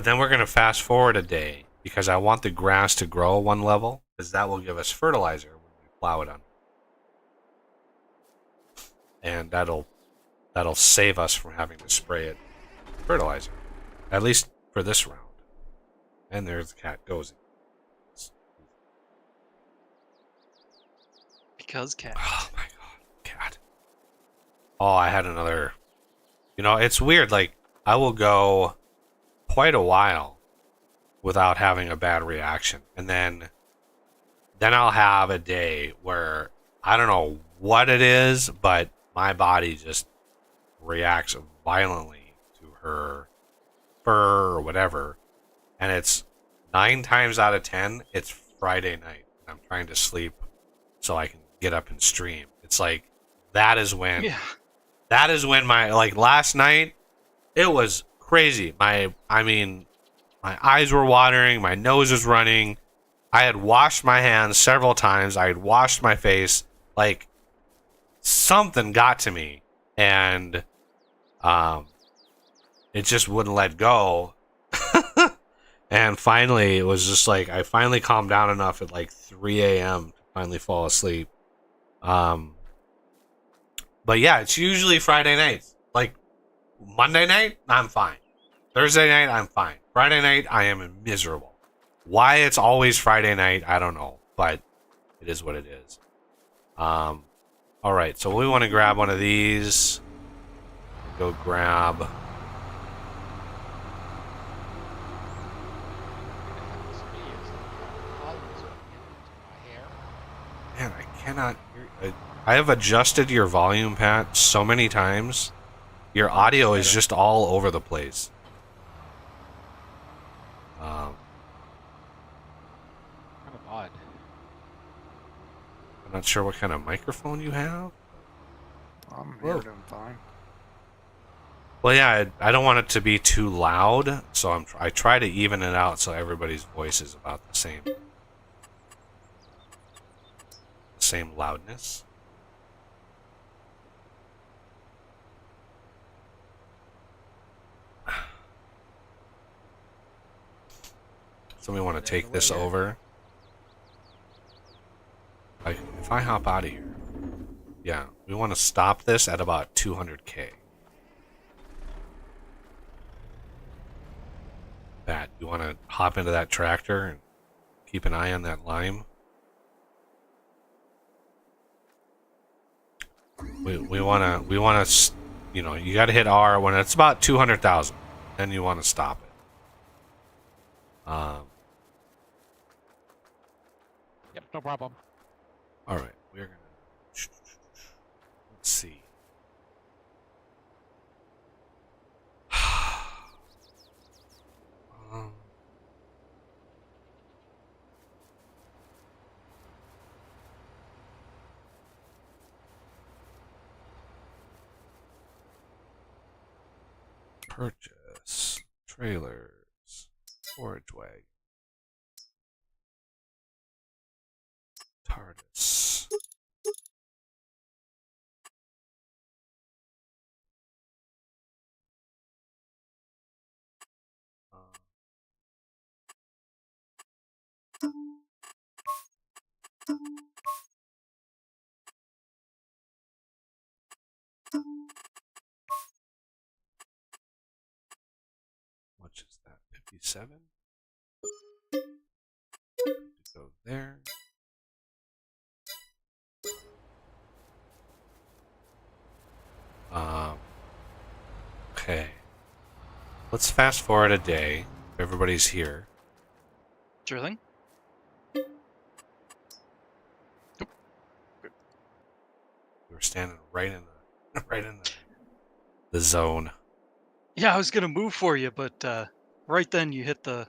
[SPEAKER 1] then we're gonna fast forward a day because I want the grass to grow 1 level, because that will give us fertilizer when we plow it on. And that'll save us from having to spray it fertilizer, at least for this round. And there's the cat goes.
[SPEAKER 2] Because cat.
[SPEAKER 1] Oh my god, cat. Oh, I had another. It's weird. Like, I will go quite a while without having a bad reaction, and then I'll have a day where I don't know what it is, but my body just reacts violently to her fur or whatever, and it's 9 times out of 10 it's Friday night and I'm trying to sleep so I can get up and stream. It's like that is when my, like, last night it was crazy. My eyes were watering, my nose was running. I had washed my hands several times. I had washed my face. Like, something got to me, and it just wouldn't let go. And finally, it was just like, I finally calmed down enough at like 3 a.m. to finally fall asleep. But yeah, it's usually Friday nights. like Monday night, I'm fine. Thursday night, I'm fine. Friday night, I am miserable. Why it's always Friday night, I don't know, but it is what it is. All right, so we want to grab one of these. Go grab. Man, I cannot hear. I have adjusted your volume, Pat, so many times. Your audio is just all over the place.
[SPEAKER 3] Kind of odd.
[SPEAKER 1] I'm not sure what kind of microphone you have.
[SPEAKER 4] I'm
[SPEAKER 1] Whoa.
[SPEAKER 4] hearing him fine.
[SPEAKER 1] Well, yeah, I don't want it to be too loud, so I try to even it out so everybody's voice is about the same loudness. So we want to take this over. If I hop out of here, yeah, we want to stop this at about 200K. Pat, you want to hop into that tractor and keep an eye on that lime? We want to, you know, you got to hit R when it's about 200,000, then you want to stop it.
[SPEAKER 3] Yep, no problem.
[SPEAKER 1] All right, we're gonna. Let's see. Purchase trailers, storage wagon, TARDIS. Much is that? 57. Go there. Okay. Let's fast forward a day. Everybody's here.
[SPEAKER 2] Sure thing.
[SPEAKER 1] We were standing right in the zone.
[SPEAKER 2] Yeah, I was gonna move for you, but right then you hit the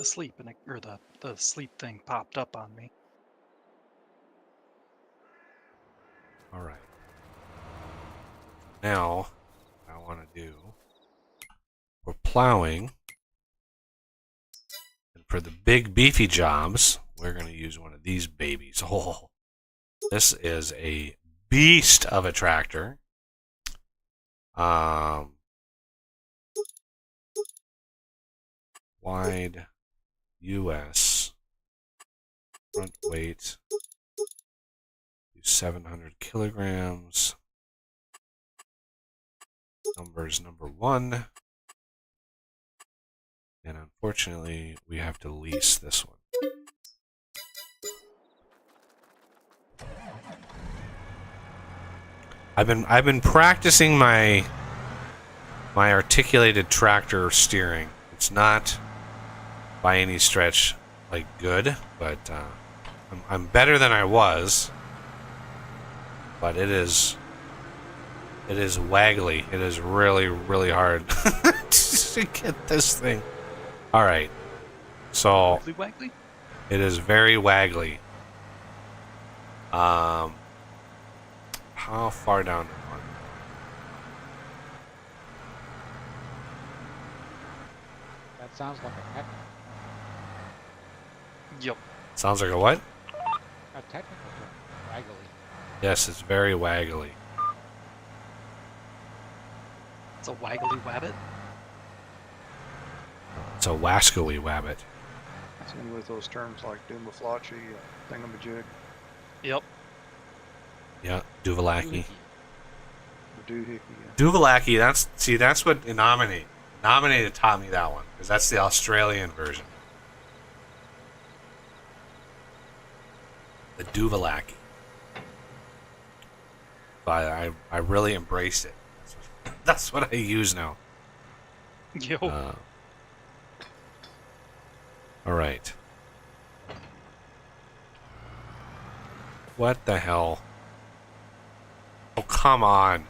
[SPEAKER 2] sleep and or the sleep thing popped up on me.
[SPEAKER 1] All right. Now, what I want to do, we're plowing, and for the big beefy jobs, we're going to use one of these babies. Oh, this is a beast of a tractor. Wide US front weight 700 kilograms. Numbers number 1. And unfortunately, we have to lease this one. I've been practicing my articulated tractor steering. It's not by any stretch like good, but I'm better than I was. But it is waggly. It is really, really hard to get this thing. All right, so
[SPEAKER 2] Wiggly waggly?
[SPEAKER 1] it is very waggly. How far down?
[SPEAKER 3] That sounds like a technical.
[SPEAKER 2] Yep.
[SPEAKER 1] Sounds like a what?
[SPEAKER 3] A technical term. Waggly.
[SPEAKER 1] Yes, it's very waggly.
[SPEAKER 2] It's a waggly wabbit.
[SPEAKER 1] It's a wascally wabbit.
[SPEAKER 4] Same with those terms like Doomaflachi, thingamajig.
[SPEAKER 2] Yep.
[SPEAKER 1] Yeah, Duvalaki.
[SPEAKER 4] The doohickey. Yeah.
[SPEAKER 1] Duvalaki, that's what Inominate. Inominate taught me that one, because that's the Australian version. The Duvalaki. But I really embraced it. That's what I use now.
[SPEAKER 2] Yo.
[SPEAKER 1] All right. What the hell? Oh, come on.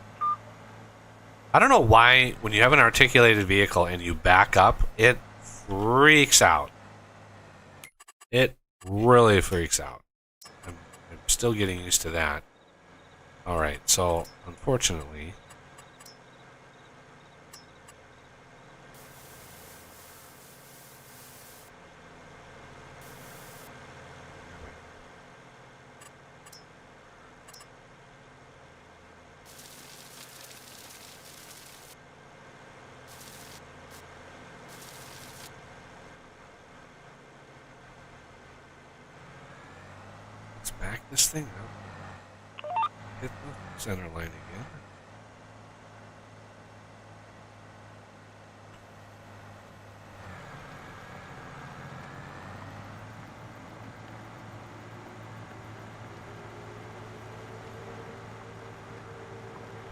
[SPEAKER 1] I don't know why when you have an articulated vehicle and you back up, it freaks out. It really freaks out. I'm still getting used to that. All right, so unfortunately, let's back this thing up. Hit the center line again.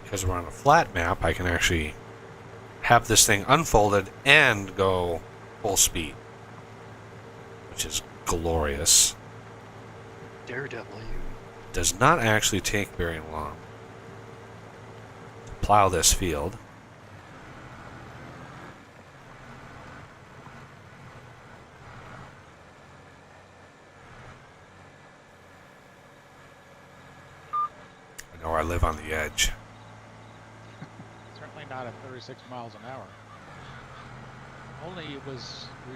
[SPEAKER 1] Because we're on a flat map, I can actually have this thing unfolded and go full speed, which is glorious.
[SPEAKER 2] Daredevil, you.
[SPEAKER 1] Does not actually take very long to plow this field. I know I live on the edge.
[SPEAKER 3] Certainly not at 36 miles an hour. Only we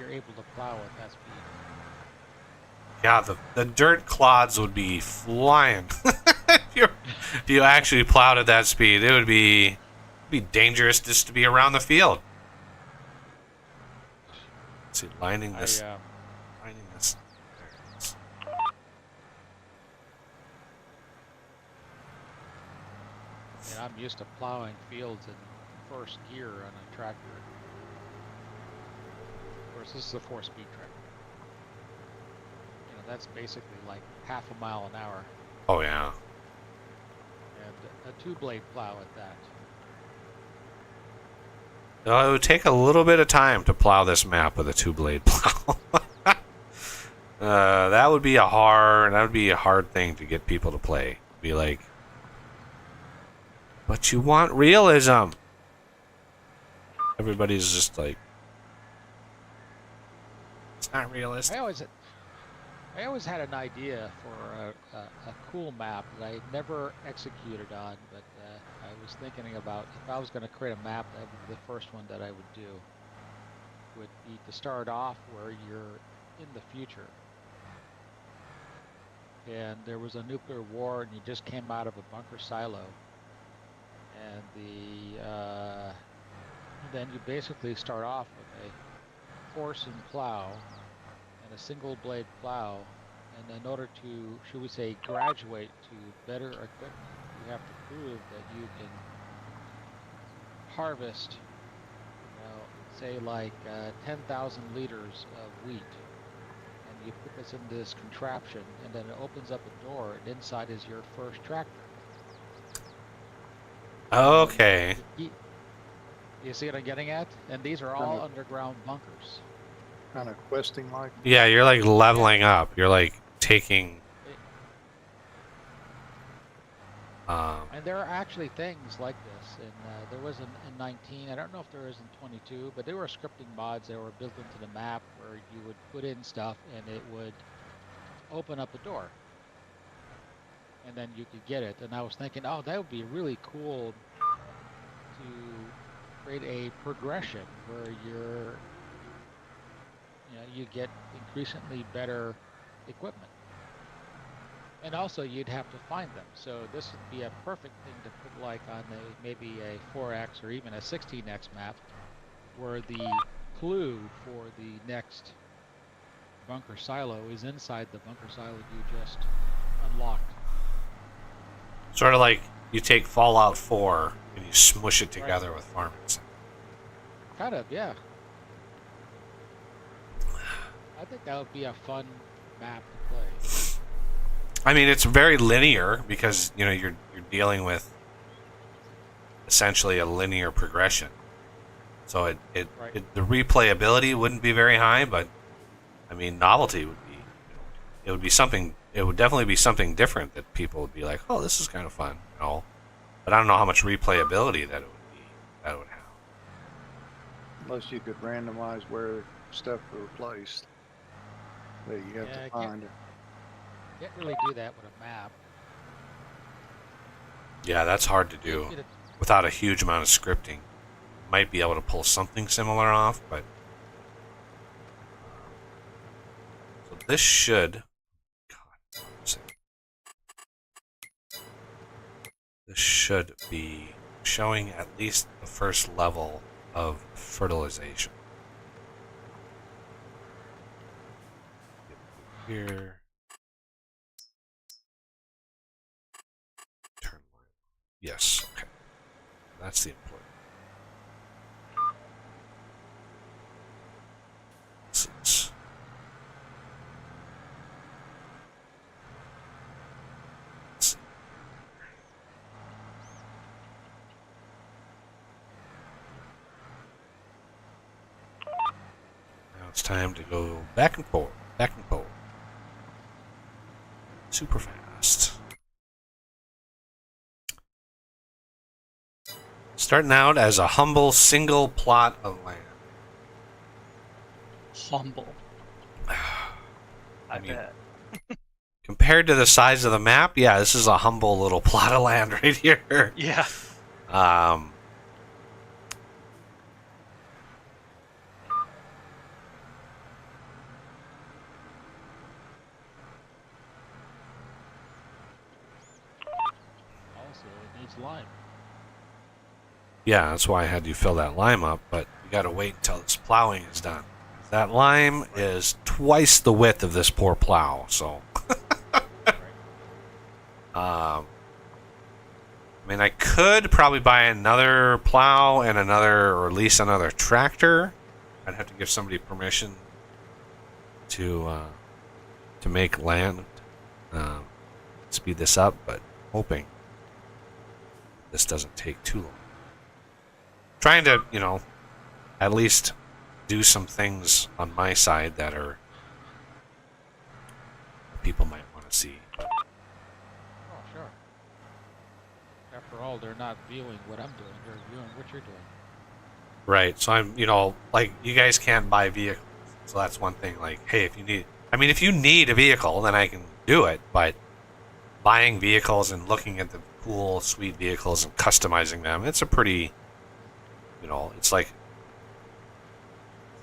[SPEAKER 3] were able to plow at that speed.
[SPEAKER 1] Yeah, the dirt clods would be flying. if you actually plowed at that speed, it would be dangerous just to be around the field. Let's see, lining this.
[SPEAKER 3] And I'm used to plowing fields in first gear on a tractor. Of course, this is a 4-speed tractor. You know, that's basically like half a mile an hour.
[SPEAKER 1] Oh yeah.
[SPEAKER 3] And a 2-blade plow at that.
[SPEAKER 1] It would take a little bit of time to plow this map with a 2-blade plow. That would be a hard thing to get people to play. Be like, but you want realism. Everybody's just like, it's not realistic.
[SPEAKER 3] I always had an idea for a cool map that I never executed on, but I was thinking about if I was going to create a map, that would be the first one that I would do. Would be to start off where you're in the future. And there was a nuclear war and you just came out of a bunker silo. And then you basically start off with a horse and plow and a single blade plow, and in order to, should we say, graduate to better equipment, you have to prove that you can harvest, say like 10,000 liters of wheat, and you put this into this contraption, and then it opens up a door, and inside is your first tractor.
[SPEAKER 1] Okay.
[SPEAKER 3] You see what I'm getting at? And these are all underground bunkers.
[SPEAKER 4] Kind of questing like.
[SPEAKER 1] Yeah, you're like leveling up. You're like taking.
[SPEAKER 3] And there are actually things like this. And there was in 19. I don't know if there is in 22, but there were scripting mods that were built into the map where you would put in stuff and it would open up a door. And then you could get it. And I was thinking, oh, that would be really cool to create a progression where you get increasingly better equipment. And also you'd have to find them. So this would be a perfect thing to put like on maybe a 4X or even a 16X map where the clue for the next bunker silo is inside the bunker silo you just unlocked.
[SPEAKER 1] Sort of like you take Fallout 4 and you smush it together with farming sim.
[SPEAKER 3] Kind of, yeah. I think that would be a fun map to play.
[SPEAKER 1] I mean, it's very linear because you're dealing with essentially a linear progression. So the replayability wouldn't be very high, but I mean, novelty would be. It would be something. It would definitely be something different that people would be like, "Oh, this is kind of fun," But I don't know how much replayability that it would have.
[SPEAKER 4] Unless you could randomize where stuff were placed. That you have to find it.
[SPEAKER 3] Can't really do that with a map.
[SPEAKER 1] Yeah, that's hard to do without a huge amount of scripting. Might be able to pull something similar off, but so this should. God, this should be showing at least the first level of fertilization. Here. Turn line. Yes, okay. That's the important. Now it's time to go back and forth, super fast. Starting out as a humble single plot of land.
[SPEAKER 2] Humble. I bet.
[SPEAKER 1] Compared to the size of the map, yeah, this is a humble little plot of land right here.
[SPEAKER 2] Yeah.
[SPEAKER 3] Also, it needs lime.
[SPEAKER 1] Yeah, that's why I had you fill that lime up, but you gotta wait until this plowing is done. That lime is twice the width of this poor plow, so. I mean, I could probably buy another plow and or at least another tractor. I'd have to give somebody permission to make land, speed this up, but hoping this doesn't take too long. Trying to, at least do some things on my side that people might want to see.
[SPEAKER 3] Oh, sure. After all, they're not viewing what I'm doing; they're viewing what you're doing.
[SPEAKER 1] Right. So I'm, like, you guys can't buy vehicles, so that's one thing. Like, hey, if you need a vehicle, then I can do it. But buying vehicles and looking at the cool, sweet vehicles and customizing them, it's a pretty, it's like.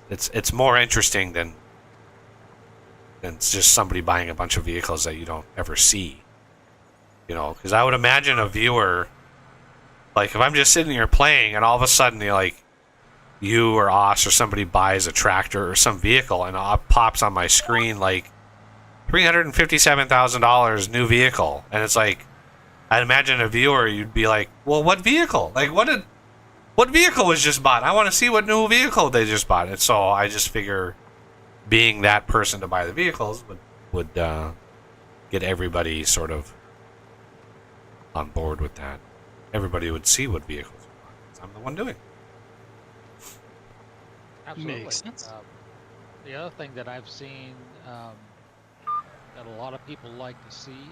[SPEAKER 1] It's more interesting than just somebody buying a bunch of vehicles that you don't ever see. Because I would imagine a viewer, like if I'm just sitting here playing and all of a sudden you or Osh or somebody buys a tractor or some vehicle and it pops on my screen like $357,000 new vehicle, and it's like, I'd imagine a viewer, you'd be like, well, what vehicle? Like what vehicle was just bought? I want to see what new vehicle they just bought. And so I just figure being that person to buy the vehicles would get everybody sort of on board with that. Everybody would see what vehicles are bought. I'm the one doing it.
[SPEAKER 3] Absolutely.
[SPEAKER 2] Makes sense.
[SPEAKER 3] The other thing that I've seen that a lot of people like to see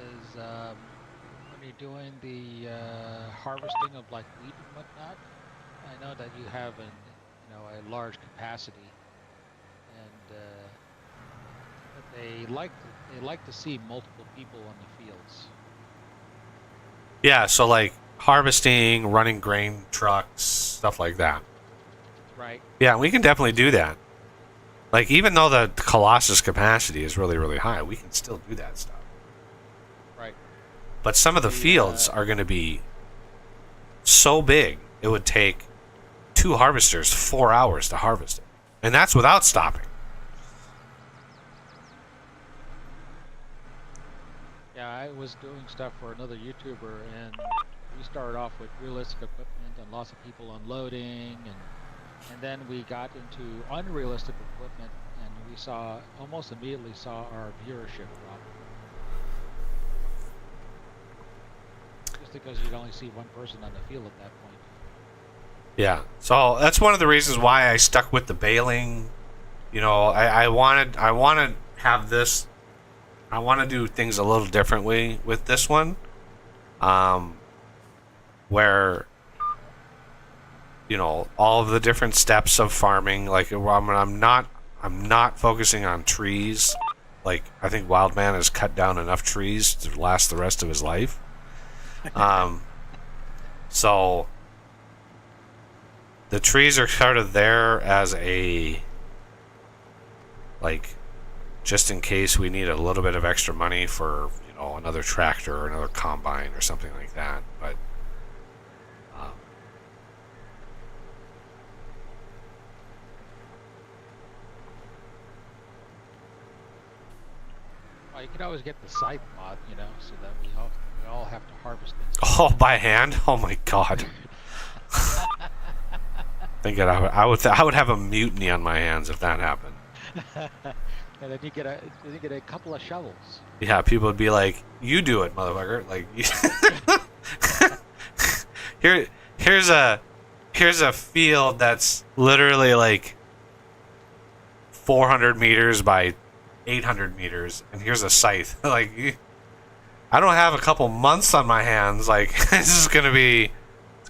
[SPEAKER 3] is when you're doing the harvesting of like wheat and whatnot. I know that you have a large capacity, and they like to see multiple people on the fields.
[SPEAKER 1] Yeah, so like harvesting, running grain trucks, stuff like that.
[SPEAKER 3] Right.
[SPEAKER 1] Yeah, we can definitely do that. Like, even though the Colossus capacity is really, really high, we can still do that stuff.
[SPEAKER 3] Right.
[SPEAKER 1] But some of the fields are going to be so big, it would take 2 harvesters 4 hours to harvest it. And that's without stopping.
[SPEAKER 3] Yeah, I was doing stuff for another YouTuber, and we started off with realistic equipment and lots of people unloading, and then we got into unrealistic equipment, and we almost immediately saw our viewership drop. Just because you'd only see one person on the field at that point.
[SPEAKER 1] Yeah, so that's one of the reasons why I stuck with the baling. You know, I want to have this. I want to do things a little differently with this one, where, you know, all of the different steps of farming. Like, I'm not focusing on trees. Like, I think Wildman has cut down enough trees to last the rest of his life. So the trees are sort of there as a, like, just in case we need a little bit of extra money for, you know, another tractor or another combine or something like that. But
[SPEAKER 3] Well, you could always get the scythe mod, you know, so that we all have to harvest things.
[SPEAKER 1] oh, by hand? Oh my god! Thinking I would have a mutiny on my hands if that happened.
[SPEAKER 3] And then you get a couple of shovels.
[SPEAKER 1] Yeah, people would be like, "You do it, motherfucker!" Like, here's a field that's literally like 400 meters by 800 meters, and here's a scythe. Like, I don't have a couple months on my hands. Like, it's gonna be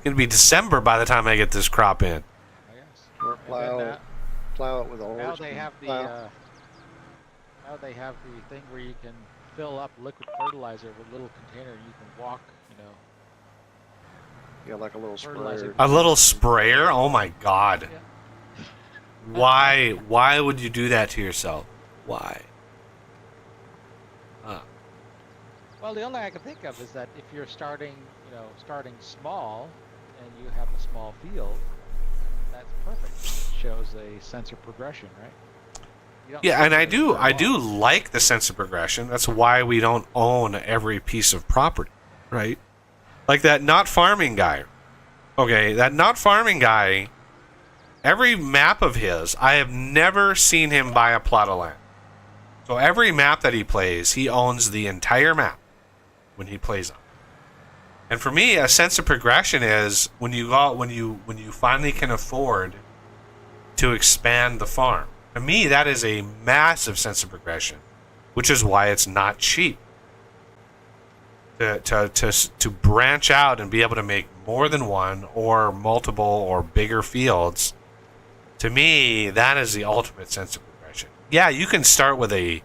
[SPEAKER 1] December by the time I get this crop in.
[SPEAKER 3] I guess.
[SPEAKER 4] Or plow it with a horse.
[SPEAKER 3] Now they have the
[SPEAKER 4] plow.
[SPEAKER 3] now they have the thing where you can fill up liquid fertilizer with a little container. You can walk, you know.
[SPEAKER 4] Yeah, like a little
[SPEAKER 3] Fertilizer.
[SPEAKER 4] sprayer.
[SPEAKER 1] A little sprayer? Oh my god!
[SPEAKER 3] Yeah.
[SPEAKER 1] Why would you do that to yourself? Why?
[SPEAKER 3] Well, the only I can think of is that if you're starting small, and you have a small field, that's perfect. It shows a sense of progression, right? You don't
[SPEAKER 1] Yeah, and I
[SPEAKER 3] necessarily
[SPEAKER 1] do
[SPEAKER 3] start off.
[SPEAKER 1] like the sense of progression. That's why we don't own every piece of property, right? Like that not farming guy. Okay, that not farming guy, every map of his, I have never seen him buy a plot of land. So every map that he plays, he owns the entire map when he plays on. And for me, a sense of progression is when you finally can afford to expand the farm. To me, that is a massive sense of progression, which is why it's not cheap. To branch out and be able to make more than one or multiple or bigger fields, to me, that is the ultimate sense of progression. Yeah, you can start with a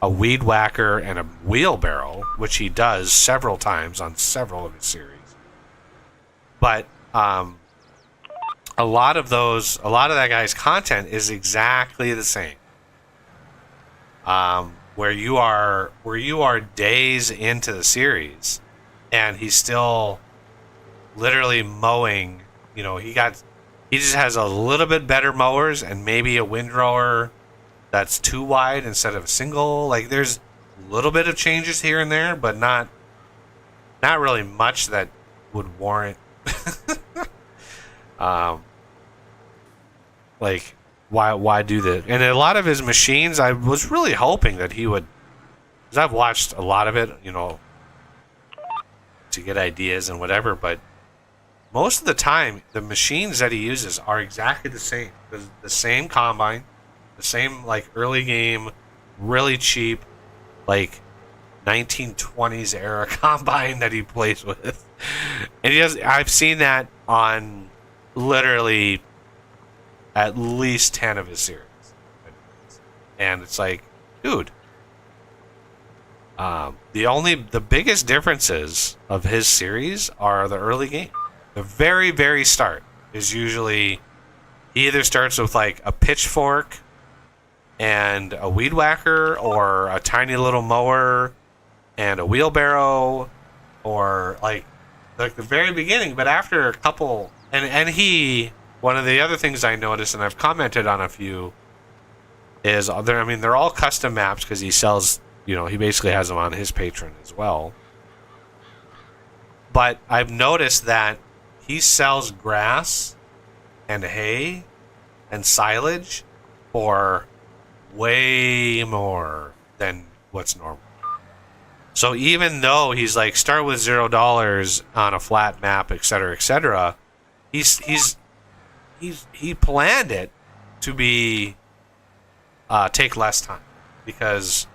[SPEAKER 1] weed whacker and a wheelbarrow, which he does several times on several of his series. But a lot of that guy's content is exactly the same. Where you are days into the series, and he's still literally mowing. You know, he just has a little bit better mowers and maybe a windrower that's too wide instead of a single. Like, there's a little bit of changes here and there, but not really much that would warrant like, why do that? And a lot of his machines, I was really hoping that he would, because I've watched a lot of it, you know, to get ideas and whatever, but most of the time, the machines that he uses are exactly the same. The same combine, the same, like, early game, really cheap, like, 1920s era combine that he plays with. And I've seen that on literally at least 10 of his series. And it's like, dude, the biggest differences of his series are the early game. The very, very start is usually, he either starts with like a pitchfork and a weed whacker, or a tiny little mower and a wheelbarrow, or like the very beginning. But after a couple, and he, one of the other things I noticed, and I've commented on a few, is they're all custom maps because he sells, you know, he basically has them on his Patreon as well. But I've noticed that he sells grass and hay and silage for way more than what's normal. So even though he's like start with $0 on a flat map, etc., he planned it to be take less time because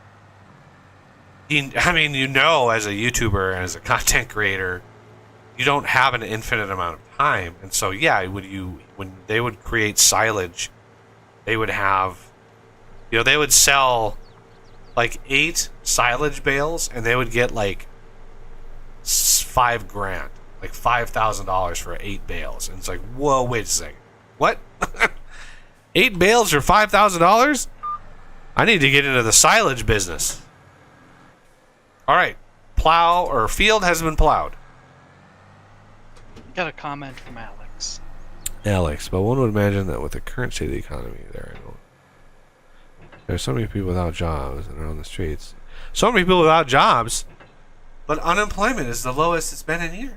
[SPEAKER 1] I mean, you know, as a YouTuber and as a content creator, you don't have an infinite amount of time, and so yeah, when they would create silage, they would have, they would sell like 8 silage bales, and they would get like $5,000, like $5,000 for 8 bales, and it's like, whoa, wait a second, what? 8 bales for $5,000? I need to get into the silage business. All right, plow or field has been plowed.
[SPEAKER 2] Got a comment from Alex.
[SPEAKER 1] Alex, but one would imagine that with the current state of the economy, there are so many people without jobs and are on the streets. So many people without jobs, but unemployment is the lowest it's been in years.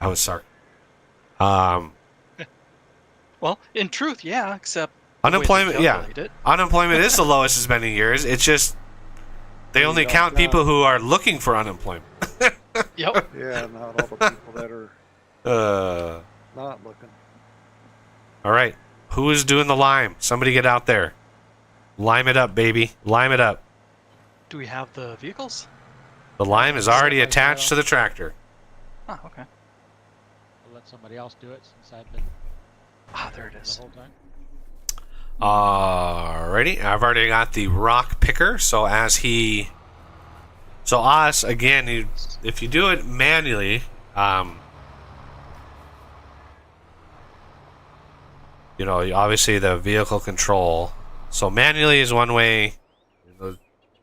[SPEAKER 1] I was sorry.
[SPEAKER 2] Well, in truth, yeah, except
[SPEAKER 1] unemployment. Yeah, unemployment is the lowest it's been in years. It's just they only count people who are looking for unemployment.
[SPEAKER 2] Yep.
[SPEAKER 4] Yeah, not all the people that are not looking.
[SPEAKER 1] All right, who is doing the lime? Somebody get out there, lime it up, baby, lime it up.
[SPEAKER 2] Do we have the vehicles?
[SPEAKER 1] The lime is already attached to the tractor.
[SPEAKER 2] Ah, okay.
[SPEAKER 3] I'll let somebody else do it since I've been
[SPEAKER 2] There it is.
[SPEAKER 3] the whole time.
[SPEAKER 1] Alrighty, I've already got the rock picker. So us again, if you do it manually, obviously the vehicle control. So manually is one way.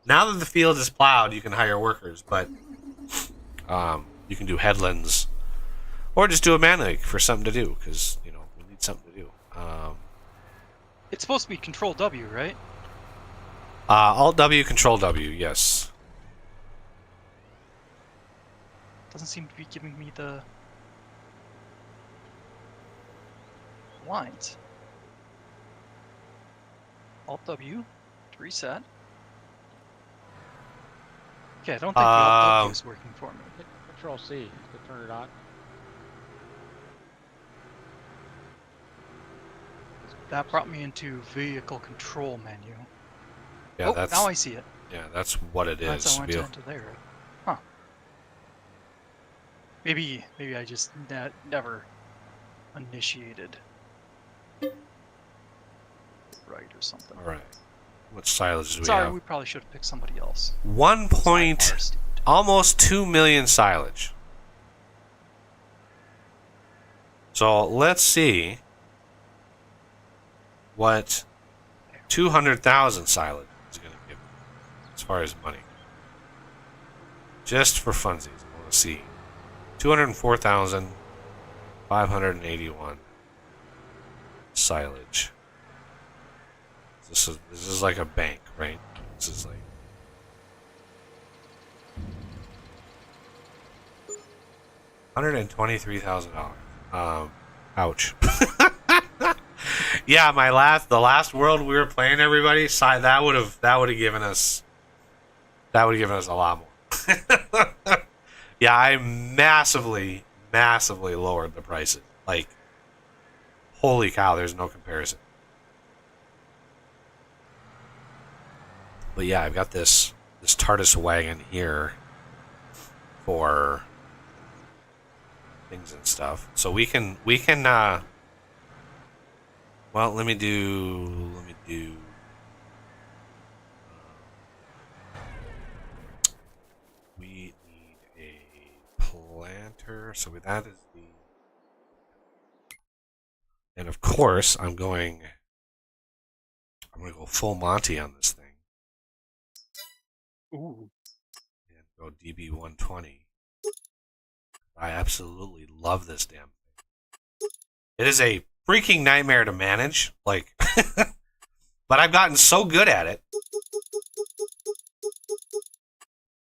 [SPEAKER 1] Now that the field is plowed, you can hire workers, but you can do headlands or just do it manually for something to do because we need something to do.
[SPEAKER 2] It's supposed to be Control W, right?
[SPEAKER 1] Alt W, Control W, yes.
[SPEAKER 2] Doesn't seem to be giving me the lines. Alt W to reset. Okay, I don't think the Alt W is working for me.
[SPEAKER 3] Hit Control C to turn it on.
[SPEAKER 2] That brought me into vehicle control menu.
[SPEAKER 1] Yeah,
[SPEAKER 2] now I see it.
[SPEAKER 1] Yeah, that's what it is.
[SPEAKER 2] That's how I went into there. Huh. Maybe I just never initiated right or something.
[SPEAKER 1] All right. What silage do we
[SPEAKER 2] Sorry,
[SPEAKER 1] have?
[SPEAKER 2] we probably should have picked somebody else.
[SPEAKER 1] Almost 2 million silage. So let's see what 200,000 silage is going to give as far as money. Just for funsies, I want to see 204,581 silage. This is like a bank, right? This is like $123,000. Ouch. Yeah, the last world we were playing, everybody, that would have given us a lot more. Yeah, I massively lowered the prices. Like, holy cow, there's no comparison. But yeah, I've got this TARDIS wagon here for things and stuff. So we can well, let me do we need a planter. So that is and of course I'm going to go full Monty on this thing.
[SPEAKER 2] Ooh.
[SPEAKER 1] And go DB120. I absolutely love this damn thing. It is a freaking nightmare to manage, like, but I've gotten so good at it.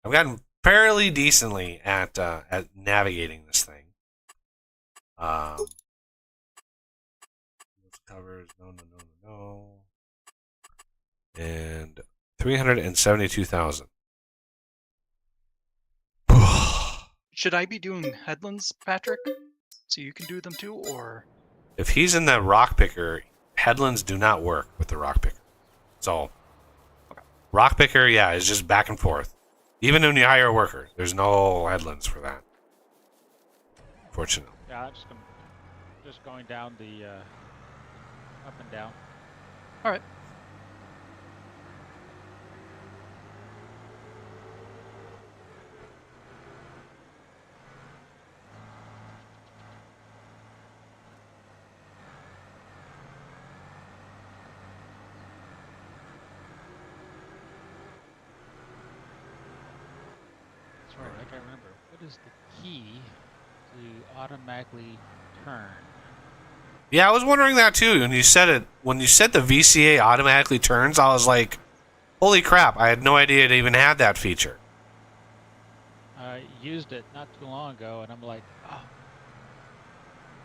[SPEAKER 1] I've gotten fairly decently at navigating this thing. Covers, no. And 372,000.
[SPEAKER 2] Should I be doing headlands, Patrick? So you can do them too, or?
[SPEAKER 1] If he's in the rock picker, headlands do not work with the rock picker. So, rock picker, yeah, is just back and forth. Even when you hire a worker, there's no headlands for that. Fortunately.
[SPEAKER 3] Yeah, just going down the up and down.
[SPEAKER 2] All right.
[SPEAKER 3] Sorry, I can't remember. What is the key to automatically turn?
[SPEAKER 1] Yeah, I was wondering that too. When you said it, when you said the VCA automatically turns, I was like, "Holy crap!" I had no idea it even had that feature.
[SPEAKER 3] I used it not too long ago, and I'm like, oh,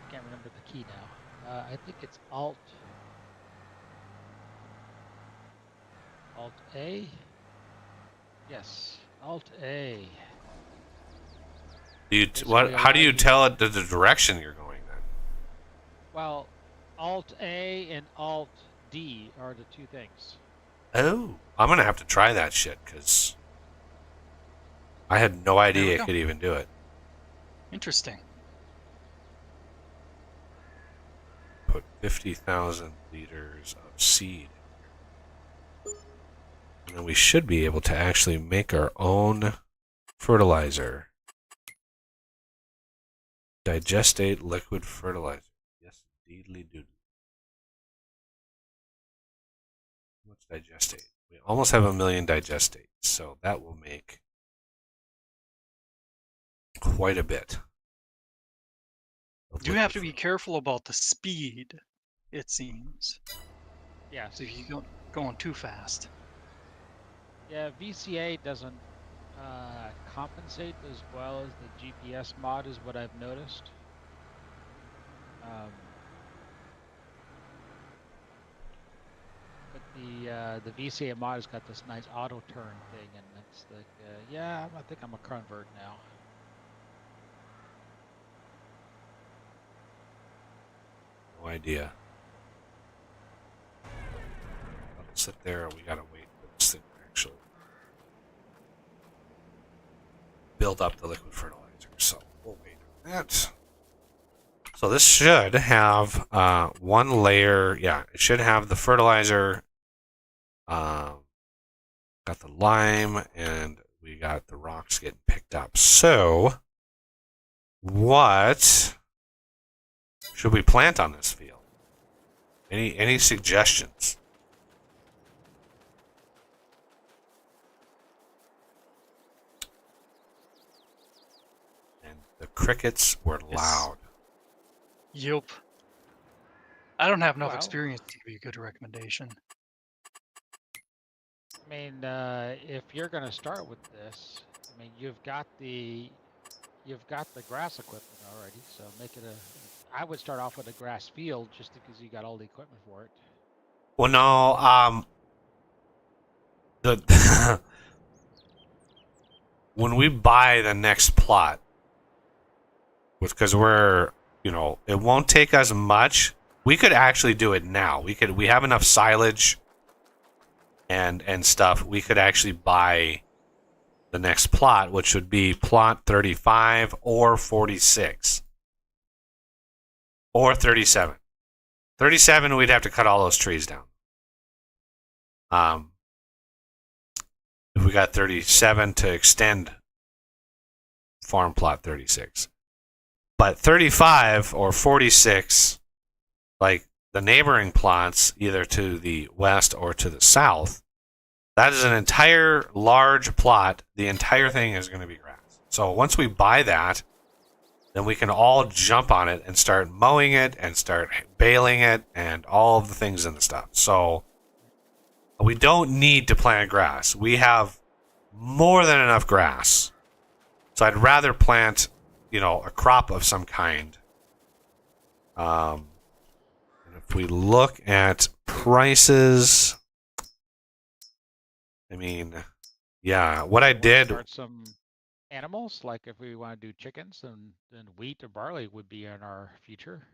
[SPEAKER 3] I can't remember the key now. I think it's Alt A. Yes, Alt A.
[SPEAKER 1] How do you tell it the direction you're going then?
[SPEAKER 3] Well, Alt A and Alt D are the two things.
[SPEAKER 1] Oh, I'm gonna have to try that shit because I had no idea it could even do it.
[SPEAKER 2] Interesting.
[SPEAKER 1] Put 50,000 liters of seed. And then we should be able to actually make our own fertilizer. Digestate liquid fertilizer. Yes, indeedly do. How much digestate? We almost have 1 million digestate, so that will make quite a bit.
[SPEAKER 2] You have to be careful about the speed, it seems.
[SPEAKER 3] Yeah.
[SPEAKER 2] So if you're going too fast.
[SPEAKER 3] Yeah, VCA doesn't compensate as well as the GPS mod is what I've noticed. But the VCA mod has got this nice auto turn thing, and it's like, yeah, I think I'm a convert now.
[SPEAKER 1] No idea. I'll sit there. We gotta wait for this thing to actually build up the liquid fertilizer. So we'll wait on that. So this should have one layer. Yeah, it should have the fertilizer. Got the lime, and we got the rocks getting picked up. So, what should we plant on this field? Any suggestions? And the crickets were loud.
[SPEAKER 2] Yup. I don't have enough experience to give you a good recommendation.
[SPEAKER 3] I mean, if you're going to start with this, I mean, you've got the grass equipment already, so make it I would start off with a grass field just because you got all the equipment for it.
[SPEAKER 1] Well, no, when we buy the next plot, because we're, it won't take us much. We could actually do it now. We have enough silage and stuff. We could actually buy the next plot, which would be plot 35 or 46 or 37. 37, we'd have to cut all those trees down. If we got 37 to extend farm plot 36. But 35 or 46, like the neighboring plots, either to the west or to the south, that is an entire large plot. The entire thing is going to be grass. So once we buy that, then we can all jump on it and start mowing it and start baling it and all of the things in the stuff. So we don't need to plant grass. We have more than enough grass. So I'd rather plant, a crop of some kind. And if we look at prices, I mean, yeah, what I did.
[SPEAKER 3] Start some animals, like if we want to do chickens, then wheat or barley would be in our future.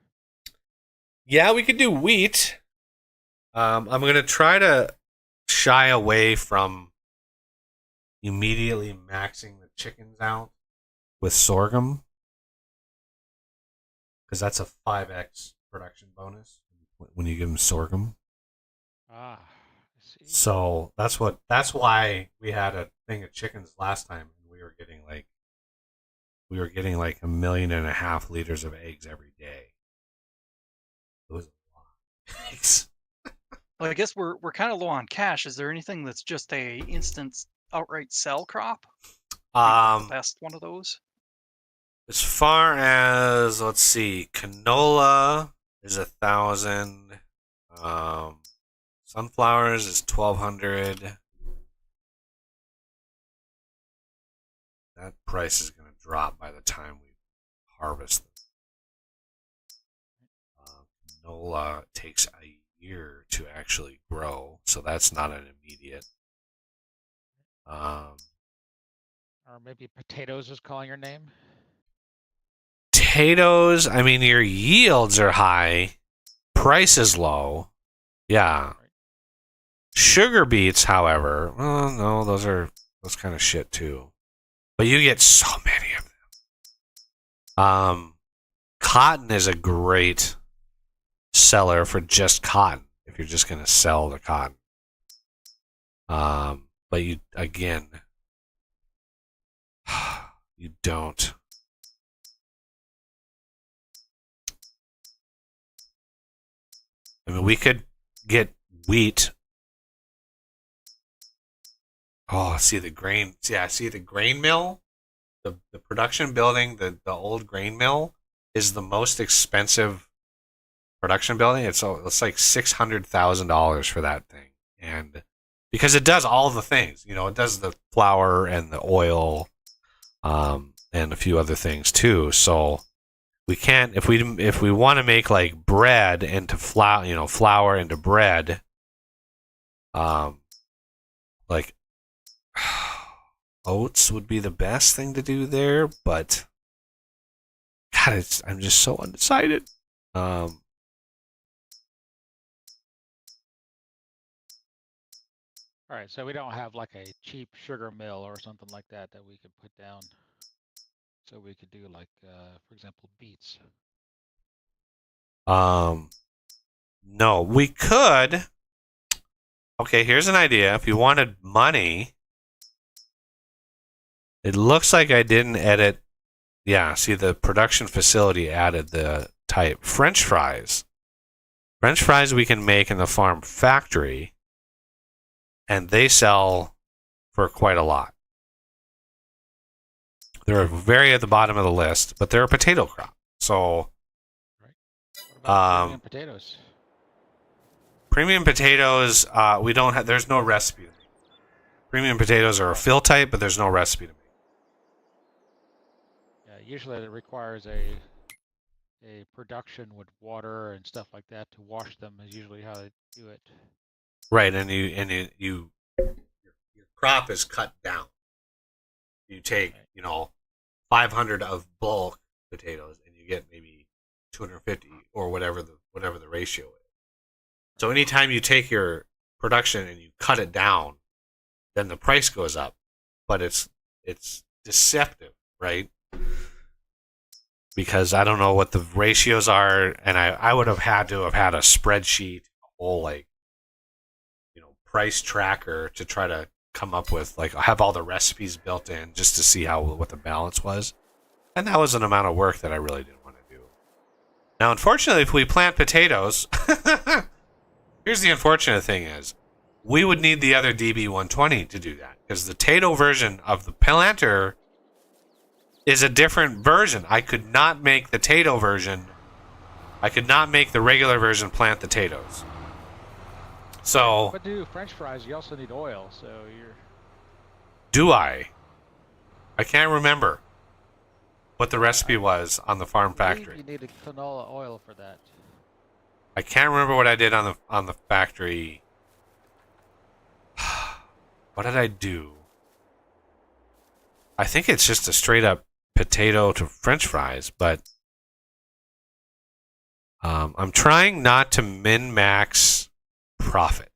[SPEAKER 1] Yeah, we could do wheat. I'm going to try to shy away from immediately maxing the chickens out with sorghum, because that's a 5x production bonus when you give them sorghum.
[SPEAKER 3] Ah, I see.
[SPEAKER 1] So that's why we had a thing of chickens last time, and we were getting like 1.5 million liters of eggs every day. It was a lot of eggs.
[SPEAKER 2] Well, I guess we're kind of low on cash. Is there anything that's just a instant outright sell crop? The best one of those?
[SPEAKER 1] As far as, let's see, canola is 1,000. Sunflowers is 1,200. That price is going to drop by the time we harvest them. Canola takes a year to actually grow, so that's not an immediate.
[SPEAKER 3] Or maybe potatoes is calling your name.
[SPEAKER 1] Potatoes, I mean, your yields are high, price is low. Yeah. Sugar beets, however, no, those kind of shit too. But you get so many of them. Cotton is a great seller for just cotton, if you're just going to sell the cotton. But you don't. I mean, we could get wheat. Oh, see the grain. Yeah, see the grain mill, the production building, the old grain mill is the most expensive production building. It's like $600,000 for that thing, and because it does all the things, it does the flour and the oil, and a few other things too. So we can't, if we want to make like bread into flour, flour into bread, like oats would be the best thing to do there, but God, I'm just so undecided.
[SPEAKER 3] All right, so we don't have like a cheap sugar mill or something like that we could put down. So we could do like, for example, beets.
[SPEAKER 1] No, we could. Okay, here's an idea. If you wanted money, it looks like I didn't edit. Yeah, see, the production facility added the type French fries. French fries we can make in the farm factory, and they sell for quite a lot. They're very at the bottom of the list, but they're a potato crop. So,
[SPEAKER 3] right. What about premium potatoes?
[SPEAKER 1] Premium potatoes, we don't have. There's no recipe to make. Premium potatoes are a fill type, but there's no recipe to make.
[SPEAKER 3] Yeah, usually it requires a production with water and stuff like that to wash them. Is usually how they do it.
[SPEAKER 1] Right, and your crop is cut down. You take, 500 of bulk potatoes, and you get maybe 250 or whatever the ratio is. So anytime you take your production and you cut it down, then the price goes up, but it's deceptive, right? Because I don't know what the ratios are, and I would have had to have had a spreadsheet, a whole price tracker to try to come up with have all the recipes built in just to see what the balance was, and that was an amount of work that I really didn't want to do. Now, unfortunately, if we plant potatoes, here's the unfortunate thing is we would need the other DB120 to do that, because the potato version of the planter is a different version. I could not make the potato version. I could not make the regular version plant the potatoes. So,
[SPEAKER 3] but to do French fries, you also need oil. So
[SPEAKER 1] Do I? I can't remember what the recipe was on the farm
[SPEAKER 3] I believe
[SPEAKER 1] factory.
[SPEAKER 3] you needed canola oil for that.
[SPEAKER 1] I can't remember what I did on the factory. What did I do? I think it's just a straight up potato to French fries, but I'm trying not to min-max profit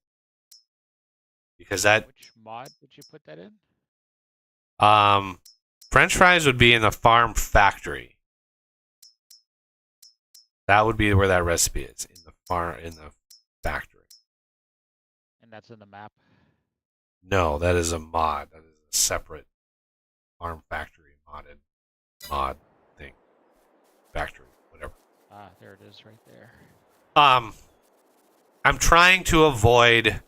[SPEAKER 1] because that
[SPEAKER 3] Which mod would you put that in?
[SPEAKER 1] French fries would be in the farm factory. That would be where that recipe is, in the factory.
[SPEAKER 3] And that's in the map.
[SPEAKER 1] No, that is a mod. That is a separate farm factory mod thing. Factory, whatever.
[SPEAKER 3] Ah, there it is right there.
[SPEAKER 1] I'm trying to avoid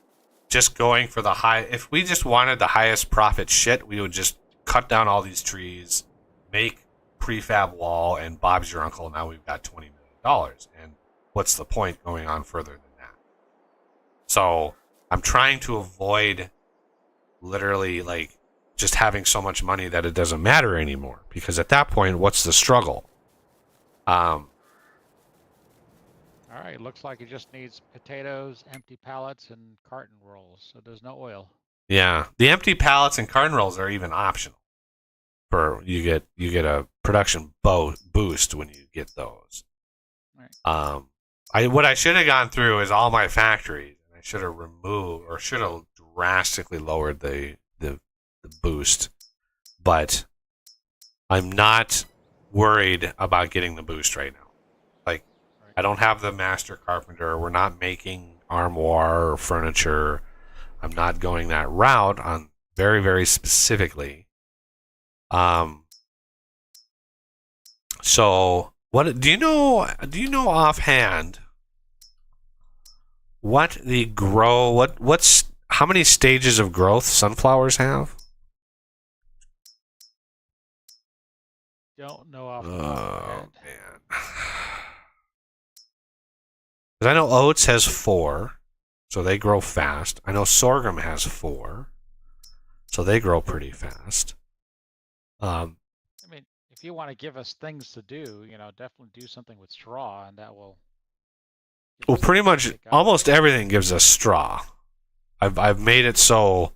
[SPEAKER 1] just going for the high. If we just wanted the highest profit shit, we would just cut down all these trees, make prefab wall, and Bob's your uncle. Now we've got $20 million. And what's the point going on further than that? So I'm trying to avoid literally like just having so much money that it doesn't matter anymore. Because at that point, what's the struggle?
[SPEAKER 3] All right, looks like it just needs potatoes, empty pallets, and carton rolls. So there's no oil.
[SPEAKER 1] Yeah, the empty pallets and carton rolls are even optional. For you get a production boost when you get those.
[SPEAKER 3] Right.
[SPEAKER 1] What I should have gone through is all my factories. I should have removed or should have drastically lowered the boost, but I'm not worried about getting the boost right now. Like,
[SPEAKER 3] Right.
[SPEAKER 1] I don't have the master carpenter. We're not making armoire or furniture. I'm not going that route on very, very specifically. So what do you know offhand what the what's how many stages of growth sunflowers have?
[SPEAKER 3] Don't know off the top of my head.
[SPEAKER 1] Man. 'Cause I know oats has 4, so they grow fast. I know sorghum has 4, so they grow pretty fast.
[SPEAKER 3] I mean, if you want to give us things to do, definitely do something with straw, and that will.
[SPEAKER 1] Well, pretty much almost everything gives us straw. I've made it so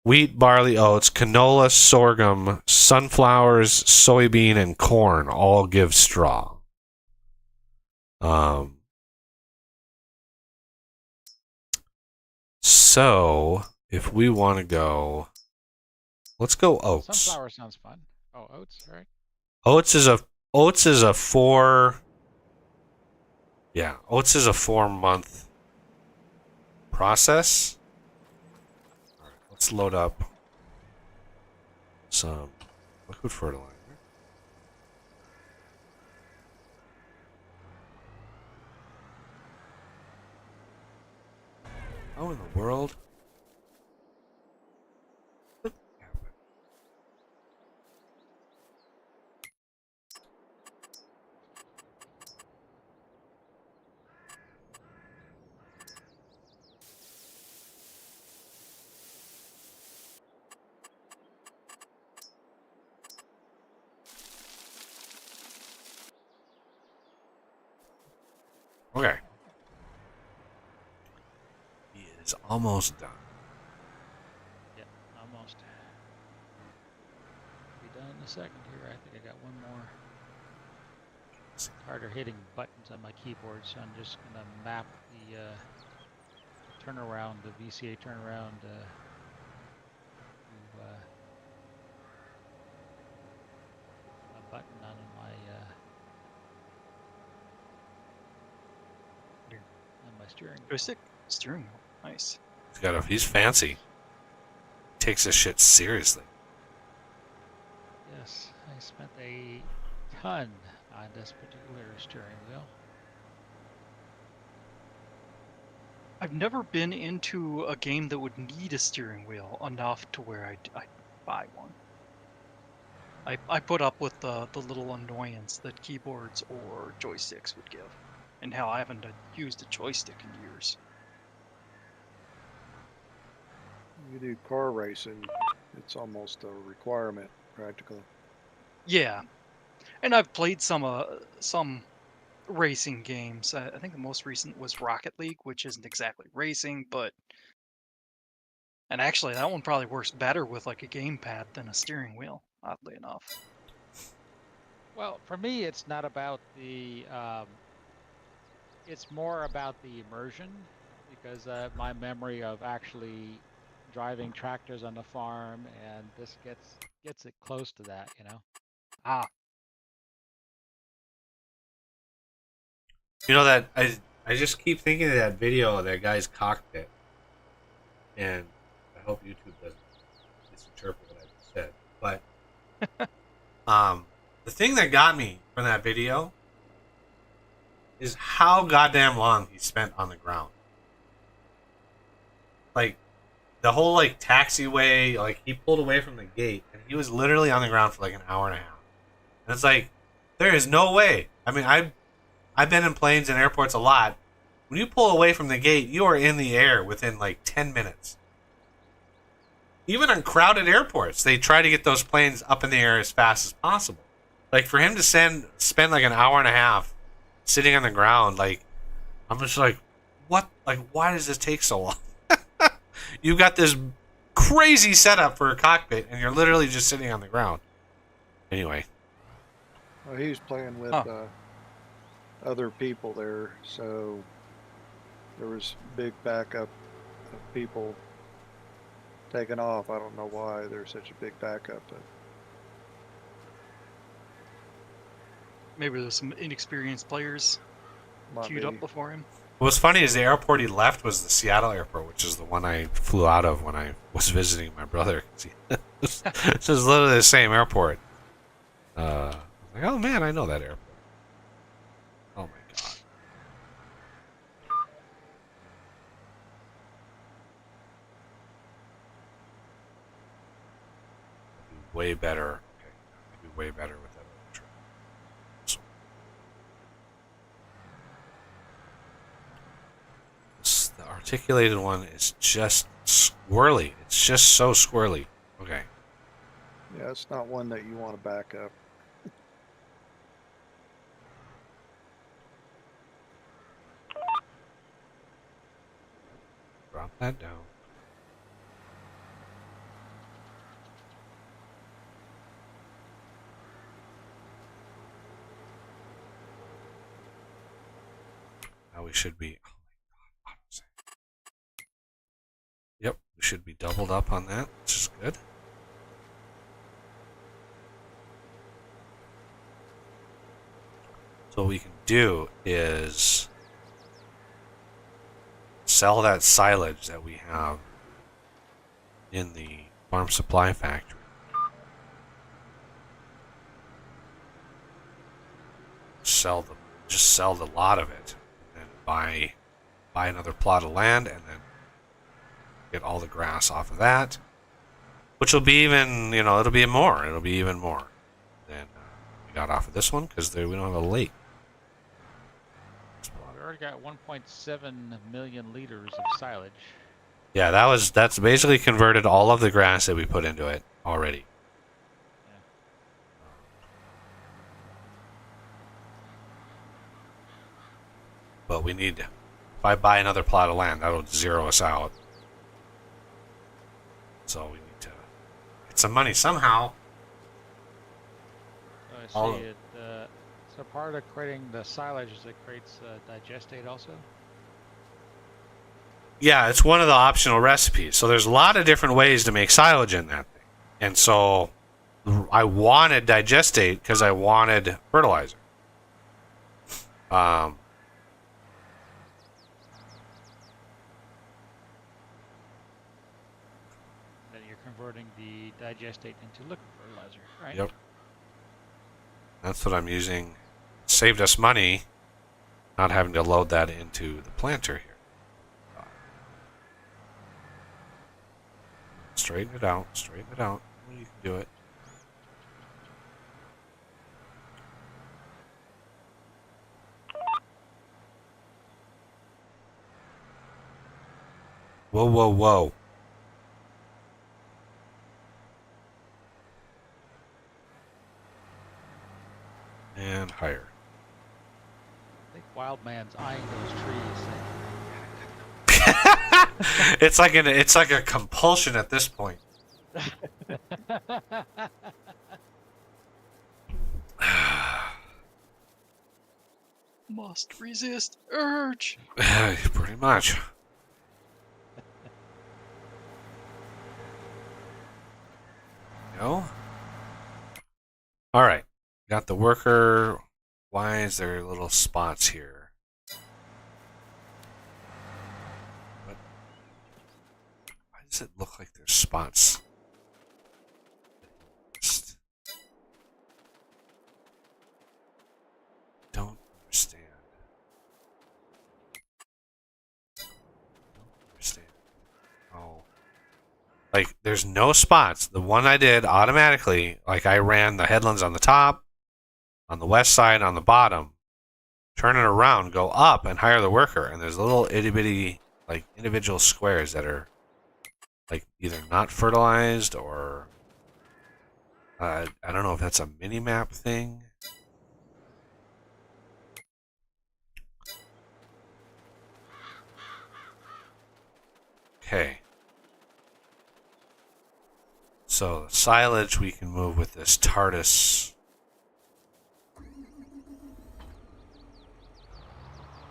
[SPEAKER 1] wheat, barley, oats, canola, sorghum, sunflowers, soybean, and corn all give straw. So if we want to go, let's go oats.
[SPEAKER 3] Sunflower sounds fun. Oh, oats, right?
[SPEAKER 1] Oats is a 4. Yeah, oats is a 4-month process. All right, let's load up some liquid fertilizer. How in the world? What happened? Okay. He is almost done.
[SPEAKER 3] Yep, almost. Be done in a second here. I think I got one more. It's harder hitting buttons on my keyboard, so I'm just gonna map the turnaround, the VCA turnaround to a button on my steering wheel.
[SPEAKER 2] Joystick? Steering wheel. Nice.
[SPEAKER 1] He's fancy. Takes this shit seriously.
[SPEAKER 3] Yes, I spent a ton on this particular steering wheel.
[SPEAKER 2] I've never been into a game that would need a steering wheel enough to where I'd buy one. I put up with the little annoyance that keyboards or joysticks would give. And hell, I haven't used a joystick in years.
[SPEAKER 4] You do car racing. It's almost a requirement, practically.
[SPEAKER 2] Yeah, and I've played some racing games. I think the most recent was Rocket League, which isn't exactly racing, but and actually that one probably works better with like a gamepad than a steering wheel, oddly enough.
[SPEAKER 3] Well, for me, it's not about the. It's more about the immersion, because my memory of actually driving tractors on the farm, and this gets it close to that, you know.
[SPEAKER 2] Ah,
[SPEAKER 1] You know that I just keep thinking of that video of that guy's cockpit, and I hope YouTube doesn't misinterpret what I just said. But the thing that got me from that video is how goddamn long he spent on the ground. Like the whole like taxiway, like he pulled away from the gate and he was literally on the ground for like an hour and a half. And it's like there is no way. I mean, I've been in planes and airports a lot. When you pull away from the gate, you are in the air within like 10 minutes. Even on crowded airports, they try to get those planes up in the air as fast as possible. Like for him to spend like an hour and a half sitting on the ground, like I'm just like, what? Like, why does this take so long? You've got this crazy setup for a cockpit, and you're literally just sitting on the ground. Anyway,
[SPEAKER 4] Well, he was playing with
[SPEAKER 2] Huh.
[SPEAKER 4] other people there, so there was big backup of people taking off. I don't know why there's such a big backup, but
[SPEAKER 2] maybe there's some inexperienced players
[SPEAKER 4] might
[SPEAKER 2] queued
[SPEAKER 4] be.
[SPEAKER 2] up before him.
[SPEAKER 1] what's funny is the airport he left was the Seattle airport, which is the one I flew out of when I was visiting my brother. This is literally the same airport. Like, oh man, I know that airport. Oh my god. It'd be way better. Okay, it'd be way better with that other trip. The articulated one is just squirrely. It's just so squirrely. Okay.
[SPEAKER 4] Yeah, it's not one that you want to back up.
[SPEAKER 1] Drop that down. Now we should be. Yep, we should be doubled up on that, which is good. So what we can do is sell that silage that we have in the farm supply factory. Just sell the lot of it, and then buy another plot of land, and then get all the grass off of that, which will be even, it'll be more. It'll be even more than we got off of this one because we don't have a lake.
[SPEAKER 3] We already got 1.7 million liters of silage.
[SPEAKER 1] Yeah, that's basically converted all of the grass that we put into it already.
[SPEAKER 3] Yeah.
[SPEAKER 1] But we need, if I buy another plot of land, that'll zero us out. So we need to get some money somehow.
[SPEAKER 3] So I see it. So part of creating the silage is it creates digestate also?
[SPEAKER 1] Yeah, it's one of the optional recipes. So there's a lot of different ways to make silage in that thing. And so I wanted digestate because I wanted fertilizer.
[SPEAKER 3] Then you're converting the digestate into liquid fertilizer, right?
[SPEAKER 1] Yep. That's what I'm using. Saved us money not having to load that into the planter here. Straighten it out. Straighten it out. You can do it. Whoa, whoa, whoa.
[SPEAKER 3] man's eyeing those trees, saying,
[SPEAKER 1] It's like a compulsion at this point.
[SPEAKER 2] Must resist urge.
[SPEAKER 1] Pretty much. No. All right. Got the worker. Why is there little spots here? What? Why does it look like there's spots? Just don't understand. Don't understand. Oh. Like, there's no spots. The one I did automatically, like I ran the headlands on the top, on the west side, on the bottom, turn it around, go up, and hire the worker. And there's little itty-bitty, like, individual squares that are, like, either not fertilized or... I don't know if that's a mini-map thing. Okay. So, the silage we can move with this TARDIS.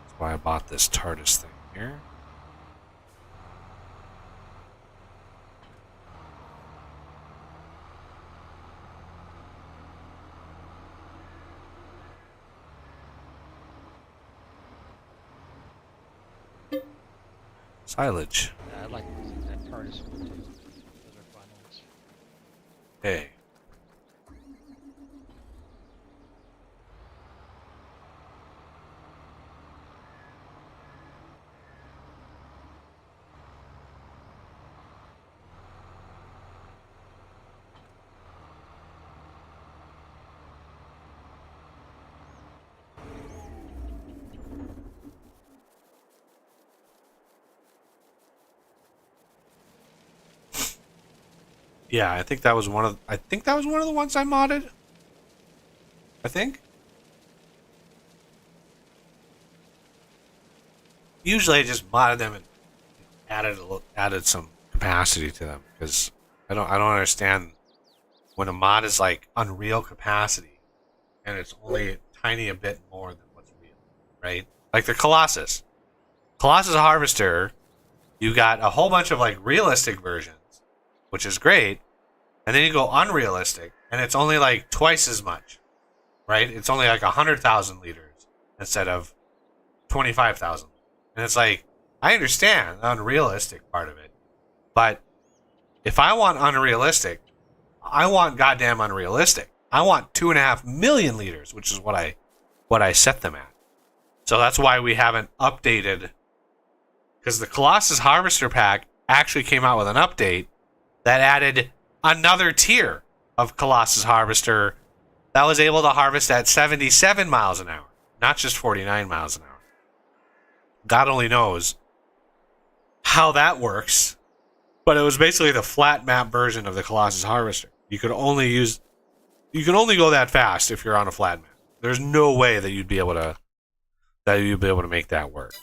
[SPEAKER 1] That's why I bought this TARDIS thing here. Silage.
[SPEAKER 3] yeah, I like using that TARDIS one too. Those are fun ones.
[SPEAKER 1] Okay. Yeah, I think that was one of the ones I modded. I think. Usually I just modded them and added some capacity to them because I don't understand when a mod is like Unreal capacity and it's only a tiny bit more than what's real, right? Like the Colossus Harvester, you got a whole bunch of like realistic versions, which is great, and then you go unrealistic, and it's only like twice as much, right? It's only like 100,000 liters instead of 25,000, and it's like I understand the unrealistic part of it, but if I want unrealistic, I want goddamn unrealistic. I want 2.5 million liters, which is what I set them at. So that's why we haven't updated, because the Colossus Harvester pack actually came out with an update that added another tier of Colossus Harvester that was able to harvest at 77 miles an hour, not just 49 miles an hour. God only knows how that works, but it was basically the flat map version of the Colossus Harvester. You can only go that fast if you're on a flat map. There's no way that you'd be able to make that work.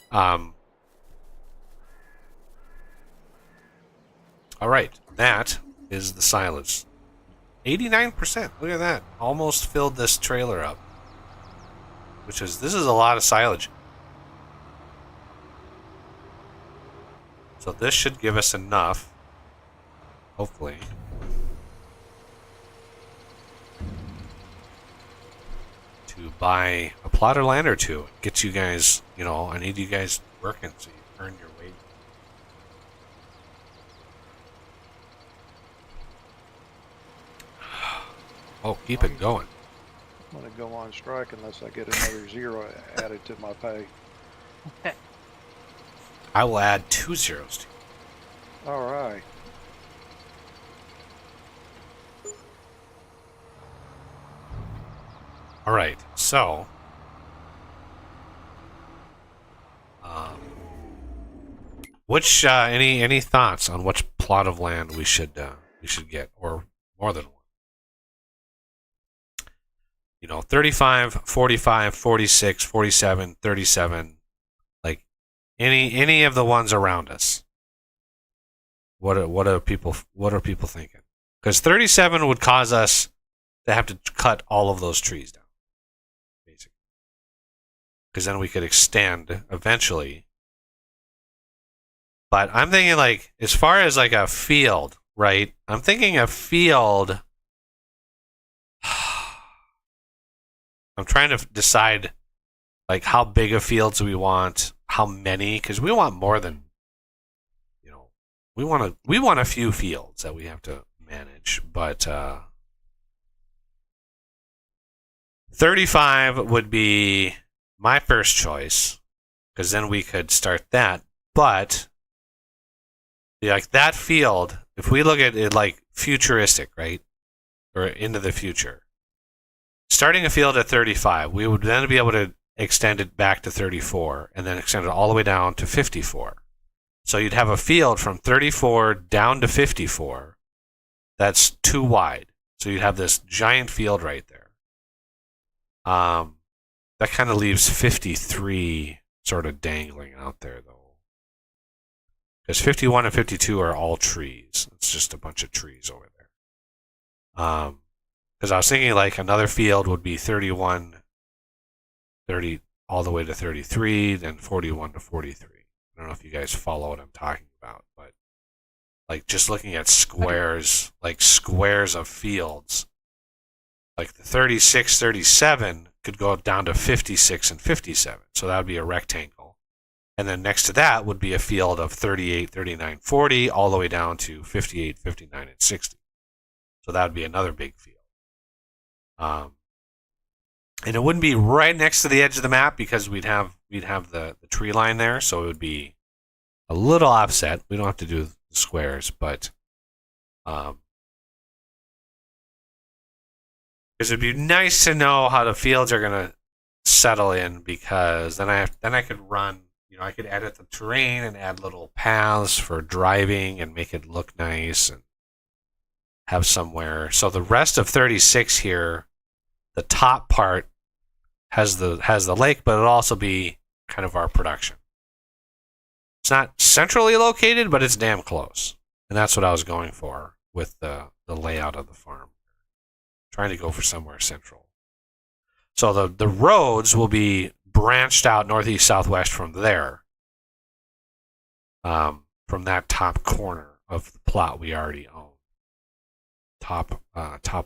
[SPEAKER 1] All right, that is the silage. 89%. Look at that. Almost filled this trailer up. This is a lot of silage. So this should give us enough, hopefully, to buy a plot of land or two. Get you guys, I need you guys working so you earn your weight. Oh, keep it going.
[SPEAKER 4] I'm gonna go on strike unless I get another 0 added to my pay.
[SPEAKER 1] I will add 2 zeros to you.
[SPEAKER 4] All right.
[SPEAKER 1] All right, so which any thoughts on which plot of land we should get, or more than one? 35, 45, 46, 47, 37, like any of the ones around us. What are people thinking? Because 37 would cause us to have to cut all of those trees down, basically. Because then we could extend eventually. But I'm thinking like as far as like a field, right? I'm thinking a field. I'm trying to decide like how big of fields we want, how many, because we want more than, we want a few fields that we have to manage, but 35 would be my first choice, because then we could start that. But like that field, if we look at it like futuristic, right, or into the future, starting a field at 35, we would then be able to extend it back to 34 and then extend it all the way down to 54. So you'd have a field from 34 down to 54 that's too wide. So you'd have this giant field right there. That kind of leaves 53 sort of dangling out there, though. Because 51 and 52 are all trees. It's just a bunch of trees over there. Because I was thinking like another field would be 31, 30, all the way to 33, then 41 to 43. I don't know if you guys follow what I'm talking about, but like just looking at squares, like squares of fields, like the 36, 37 could go down to 56 and 57. So that would be a rectangle. And then next to that would be a field of 38, 39, 40, all the way down to 58, 59, and 60. So that would be another big field. And it wouldn't be right next to the edge of the map because we'd have the tree line there, so it would be a little offset. We don't have to do the squares, but because it'd be nice to know how the fields are gonna settle in, because then I could run, I could edit the terrain and add little paths for driving and make it look nice and have somewhere. So the rest of 36 here, the top part has the lake, but it'll also be kind of our production. It's not centrally located, but it's damn close. And that's what I was going for with the layout of the farm. Trying to go for somewhere central. So the roads will be branched out northeast, southwest from there. From that top corner of the plot we already own. Top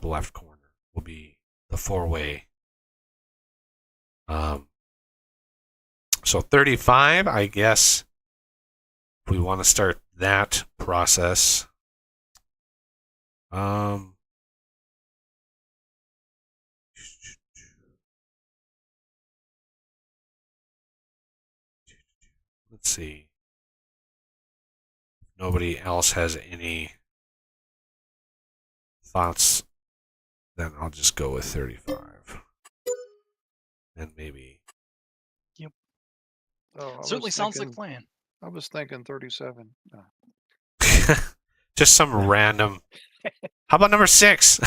[SPEAKER 1] left corner will be the four-way. So 35, I guess, if we want to start that process. Let's see. If nobody else has any thoughts, then I'll just go with 35. And maybe.
[SPEAKER 2] Yep.
[SPEAKER 4] Oh,
[SPEAKER 2] Certainly sounds like a plan.
[SPEAKER 4] I was thinking 37.
[SPEAKER 1] Just some random. How about number 6?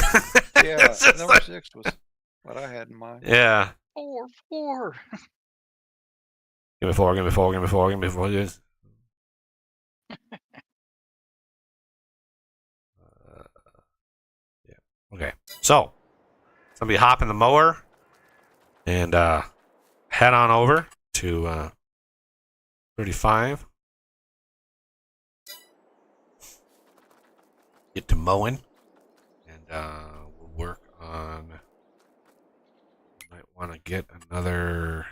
[SPEAKER 4] Yeah, number 6 was what I had in mind.
[SPEAKER 1] Yeah.
[SPEAKER 2] 4.
[SPEAKER 1] Give me 4, give me 4, give me 4, give me 4. Yeah. Okay. So, somebody hop in the mower and head on over to 35. Get to mowing, and we'll work on. Might want to get another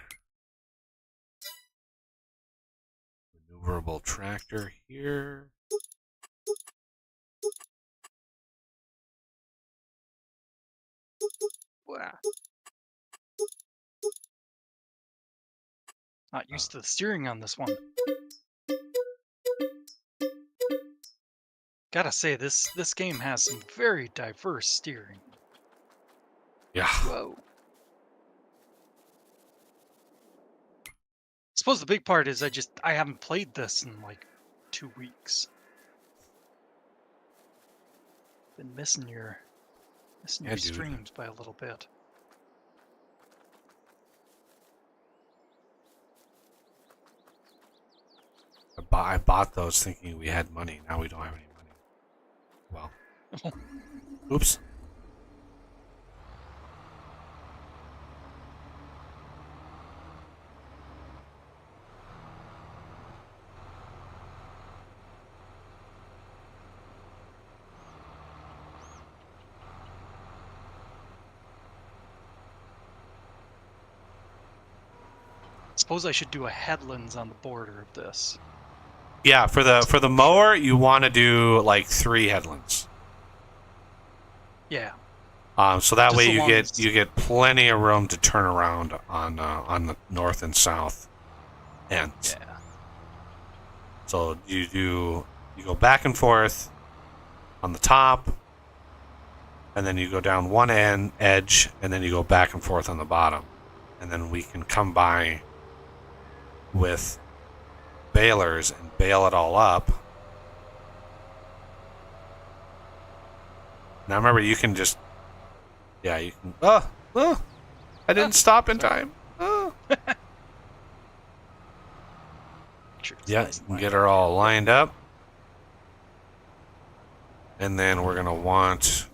[SPEAKER 1] maneuverable tractor here.
[SPEAKER 2] Wow. Not used to the steering on this one. Gotta say, this game has some very diverse steering.
[SPEAKER 1] Yeah.
[SPEAKER 2] Whoa. I suppose the big part is I haven't played this in like 2 weeks. Been missing your
[SPEAKER 1] Yeah, dude.
[SPEAKER 2] streams by a little bit.
[SPEAKER 1] I bought those thinking we had money. Now we don't have any money. Well, oops.
[SPEAKER 2] Suppose I should do a headlands on the border of this.
[SPEAKER 1] Yeah, for the mower, you want to do like 3 headlands.
[SPEAKER 2] Yeah.
[SPEAKER 1] So that
[SPEAKER 2] Just
[SPEAKER 1] way
[SPEAKER 2] so long
[SPEAKER 1] you
[SPEAKER 2] as-
[SPEAKER 1] get plenty of room to turn around on the north and south ends.
[SPEAKER 2] Yeah.
[SPEAKER 1] So you go back and forth on the top, and then you go down one edge, and then you go back and forth on the bottom, and then we can come by with balers and bale it all up. Now remember, you can just, yeah, you can. I didn't stop in time.
[SPEAKER 2] Sure, it's
[SPEAKER 1] Yeah,
[SPEAKER 2] nice
[SPEAKER 1] you
[SPEAKER 2] and
[SPEAKER 1] can
[SPEAKER 2] lined
[SPEAKER 1] get
[SPEAKER 2] up.
[SPEAKER 1] her all lined up, and then we're gonna want.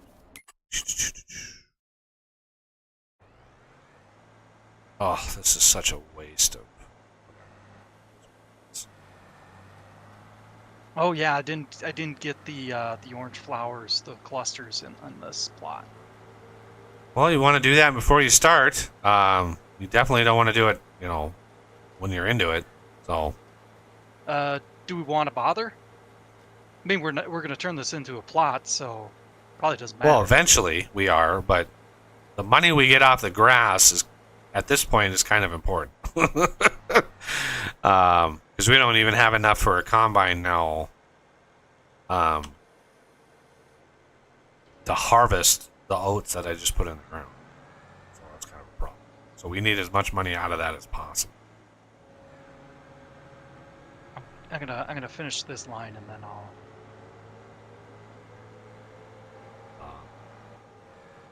[SPEAKER 1] Oh, this is such a waste of.
[SPEAKER 2] Oh yeah, I didn't get the orange flowers, the clusters on this plot.
[SPEAKER 1] Well, you want to do that before you start. You definitely don't want to do it, when you're into it. So,
[SPEAKER 2] Do we want to bother? I mean, we're going to turn this into a plot, so probably doesn't matter.
[SPEAKER 1] well, eventually we are, but the money we get off the grass is, at this point, is kind of important. Because we don't even have enough for a combine now. To harvest the oats that I just put in the ground. So that's kind of a problem. So we need as much money out of that as possible.
[SPEAKER 2] I'm gonna finish this line and then I'll.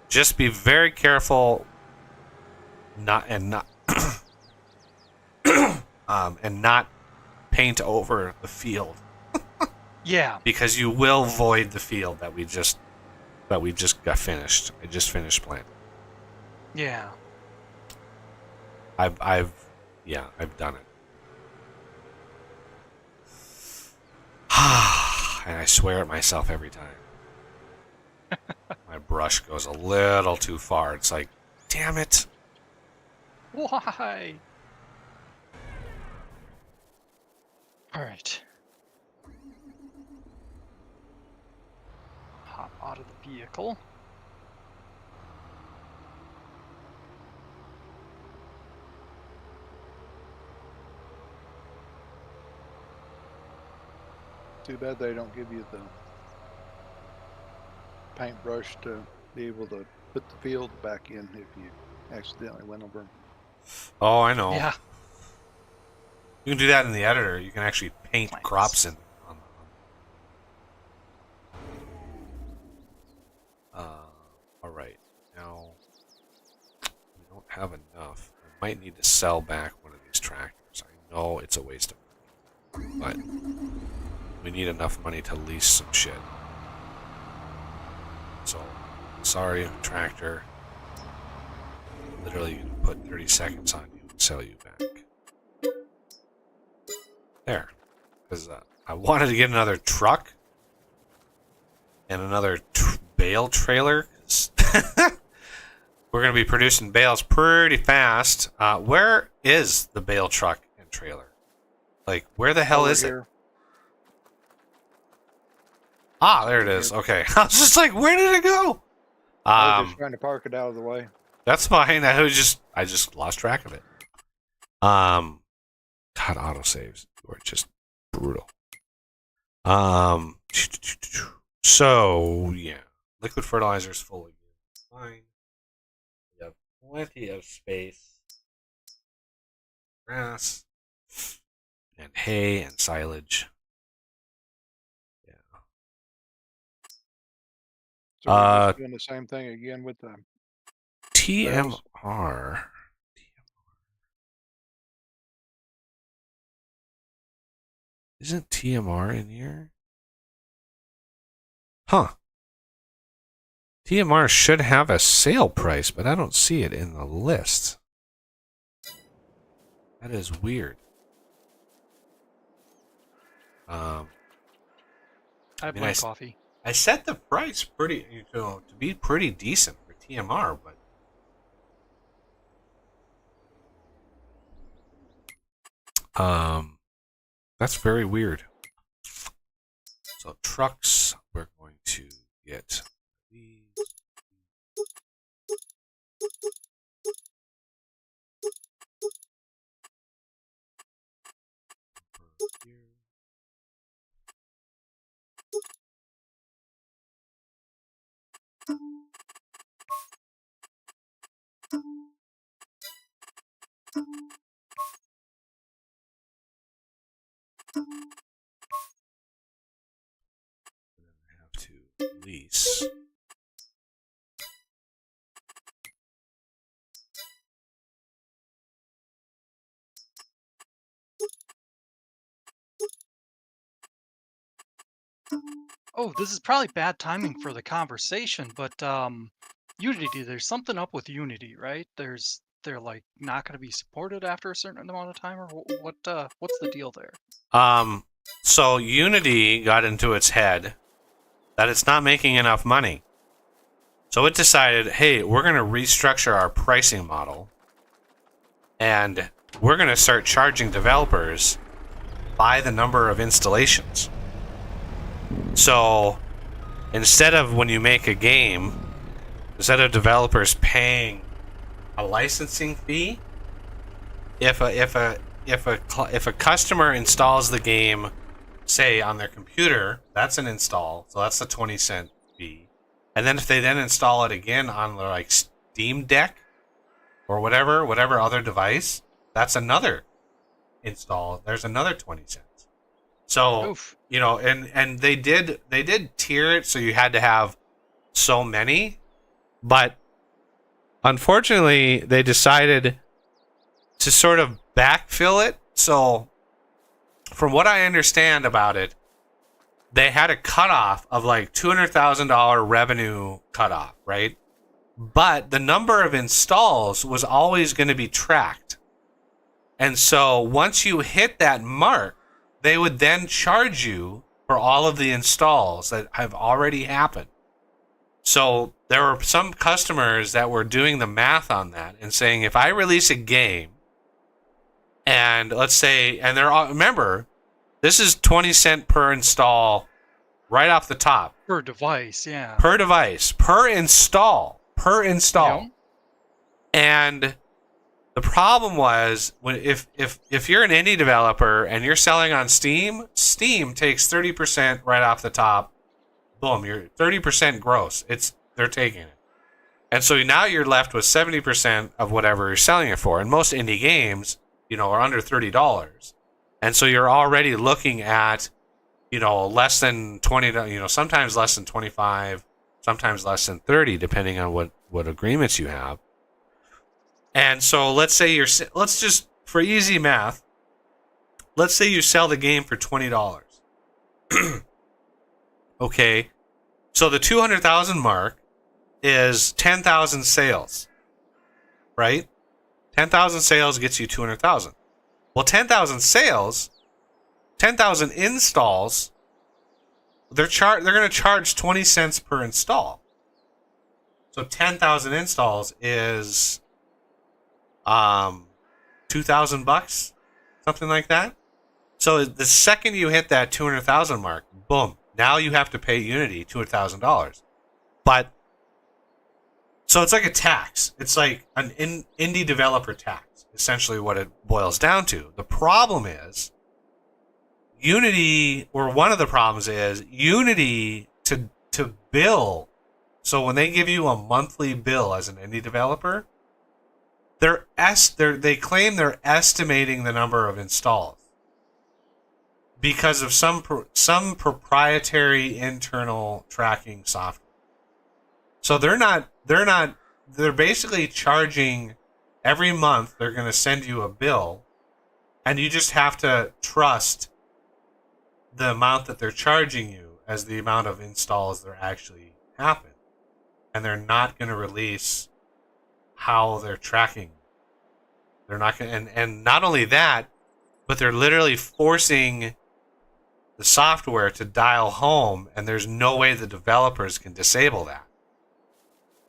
[SPEAKER 1] Just be very careful, and not paint over the field,
[SPEAKER 2] Yeah.
[SPEAKER 1] because you will void the field that we just got finished. I just finished planting.
[SPEAKER 2] Yeah.
[SPEAKER 1] I've done it. And I swear at myself every time. My brush goes a little too far. It's like, damn it.
[SPEAKER 2] Why? All right. Hop out of the vehicle.
[SPEAKER 4] Too bad they don't give you the paintbrush to be able to put the field back in if you accidentally went over 'em.
[SPEAKER 1] Oh, I know.
[SPEAKER 2] Yeah.
[SPEAKER 1] You can do that in the editor. You can actually paint
[SPEAKER 2] Plants.
[SPEAKER 1] crops in. All right. Now we don't have enough. I might need to sell back one of these tractors. I know it's a waste of money, but we need enough money to lease some shit. So, sorry, tractor. Literally, gonna put 30 seconds on you and sell you back. There. Because I wanted to get another truck and another bale trailer. We're going to be producing bales pretty fast. Where is the bale truck and trailer? Like, where the hell
[SPEAKER 4] Over
[SPEAKER 1] is it?
[SPEAKER 4] here.
[SPEAKER 1] Ah, there it is. Okay. I was just like, where did it go?
[SPEAKER 4] I was just trying to park it out of the way.
[SPEAKER 1] That's fine. I just lost track of it. God, autosaves were just brutal. So yeah, liquid fertilizer is full again. Fine. We have plenty of space. Grass and hay and silage. Yeah.
[SPEAKER 4] So we're just doing the same thing again with the
[SPEAKER 1] TMR. Isn't TMR in here? Huh. TMR should have a sale price, but I don't see it in the list. That is weird.
[SPEAKER 2] I have
[SPEAKER 1] mean,
[SPEAKER 2] my coffee.
[SPEAKER 1] I set the price pretty, to be pretty decent for TMR, but that's very weird. So trucks, we're going to get these. Here. Have to lease.
[SPEAKER 2] Oh, this is probably bad timing for the conversation, but Unity, there's something up with Unity, right? They're like not going to be supported after a certain amount of time, or what's the deal there?
[SPEAKER 1] So Unity got into its head that it's not making enough money. So it decided, hey, we're going to restructure our pricing model and we're going to start charging developers by the number of installations. So instead of when you make a game, instead of developers paying a licensing fee, if a customer installs the game, say on their computer, that's an install, so that's a 20-cent fee. And then if they then install it again on their like Steam Deck or whatever other device, that's another install. There's another 20 cents. So
[SPEAKER 2] Oof.
[SPEAKER 1] you know, and they did tier it so you had to have so many, but unfortunately they decided to sort of backfill it. So from what I understand about it, they had a cutoff of like $200,000 revenue cutoff, right? But the number of installs was always going to be tracked. And so once you hit that mark, they would then charge you for all of the installs that have already happened. So there were some customers that were doing the math on that and saying, if I release a game and let's say, and they're all, remember, this is 20 cents per install right off the top.
[SPEAKER 2] Per device, yeah.
[SPEAKER 1] Per device, per install.
[SPEAKER 2] Yeah.
[SPEAKER 1] And the problem was, if you're an indie developer and you're selling on Steam, Steam takes 30% right off the top. Boom, you're 30% gross. They're taking it. And so now you're left with 70% of whatever you're selling it for. And most indie games, are under $30. And so you're already looking at, less than 20, sometimes less than 25, sometimes less than 30, depending on what agreements you have. And so let's just, for easy math, let's say you sell the game for $20. Okay. So the 200,000 mark is 10,000 sales, right? 10,000 sales gets you 200,000. Well, 10,000 sales, 10,000 installs, they're going to charge 20 cents per install. So 10,000 installs is $2,000, something like that. So the second you hit that 200,000 mark, boom, now you have to pay Unity $200,000. But so it's like a tax. It's like an indie developer tax, essentially what it boils down to. The problem is Unity, or one of the problems is Unity to bill. So when they give you a monthly bill as an indie developer, they claim they're estimating the number of installs because of some proprietary internal tracking software. So they're basically charging every month. They're going to send you a bill and you just have to trust the amount that they're charging you as the amount of installs that actually happen. And they're not going to release how they're tracking. They're not going to, and not only that, but they're literally forcing the software to dial home, and there's no way the developers can disable that.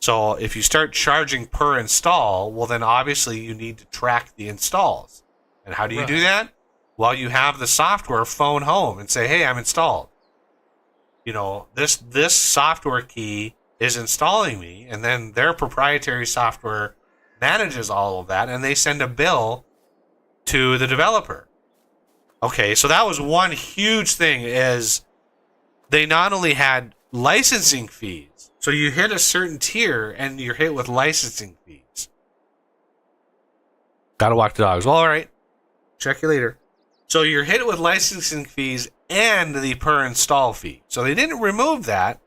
[SPEAKER 1] So if you start charging per install, well, then obviously you need to track the installs. And how do you do that? Well, you have the software phone home and say, hey, I'm installed. You know, this software key is installing me, and then their proprietary software manages all of that, and they send a bill to the developer. Okay, so that was one huge thing, is they not only had licensing fees, so you hit a certain tier and you're hit with licensing fees. Gotta walk the dogs. Well, all right. Check you later. So you're hit with licensing fees and the per install fee. So they didn't remove that.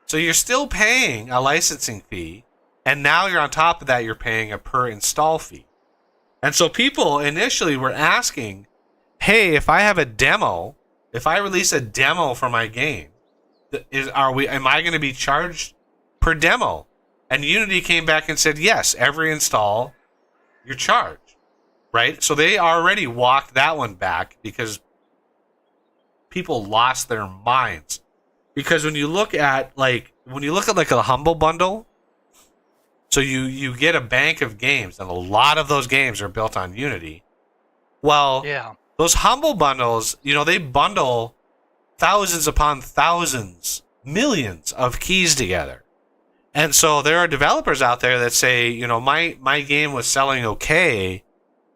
[SPEAKER 1] So you're still paying a licensing fee, and now you're on top of that, you're paying a per install fee. And so people initially were asking, hey, if I have a demo, if I release a demo for my game, am I going to be charged per demo? And Unity came back and said, yes, every install you're charged, right? So they already walked that one back because people lost their minds. Because when you look at like a Humble Bundle, so you get a bank of games, and a lot of those games are built on Unity. Well,
[SPEAKER 2] Yeah.
[SPEAKER 1] those Humble Bundles, you know, they bundle thousands upon thousands, millions of keys together. And so there are developers out there that say, you know, my game was selling okay,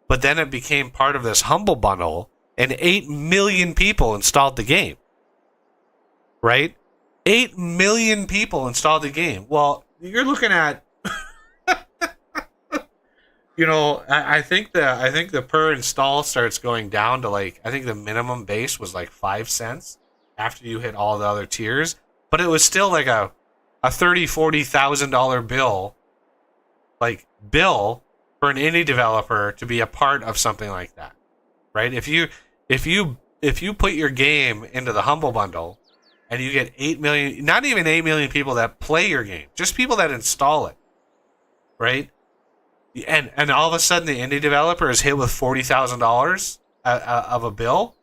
[SPEAKER 1] but then it became part of this Humble Bundle, and 8 million people installed the game. Right? 8 million people installed the game. Well, you're looking at, you know, I think the per install starts going down to like, I think the minimum base was like 5 cents after you hit all the other tiers, but it was still like a $30,000-$40,000 bill for an indie developer to be a part of something like that, right? If you put your game into the Humble Bundle and you get 8 million, not even 8 million people that play your game, just people that install it, right? And all of a sudden the indie developer is hit with $40,000 of a bill.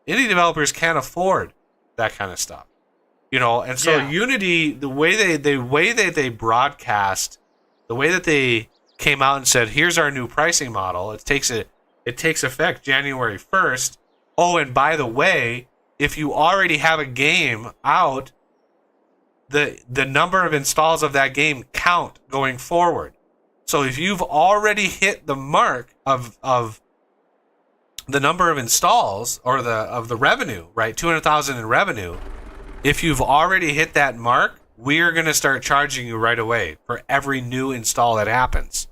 [SPEAKER 1] Indie developers can't afford that kind of stuff, you know. And so Unity, the way that they broadcast, the way that they came out and said, here's our new pricing model. It takes effect January 1st. Oh, and by the way, if you already have a game out, the number of installs of that game count going forward. So if you've already hit the mark of the number of installs or of the revenue, right, 200,000 in revenue, if you've already hit that mark, we're going to start charging you right away for every new install that happens.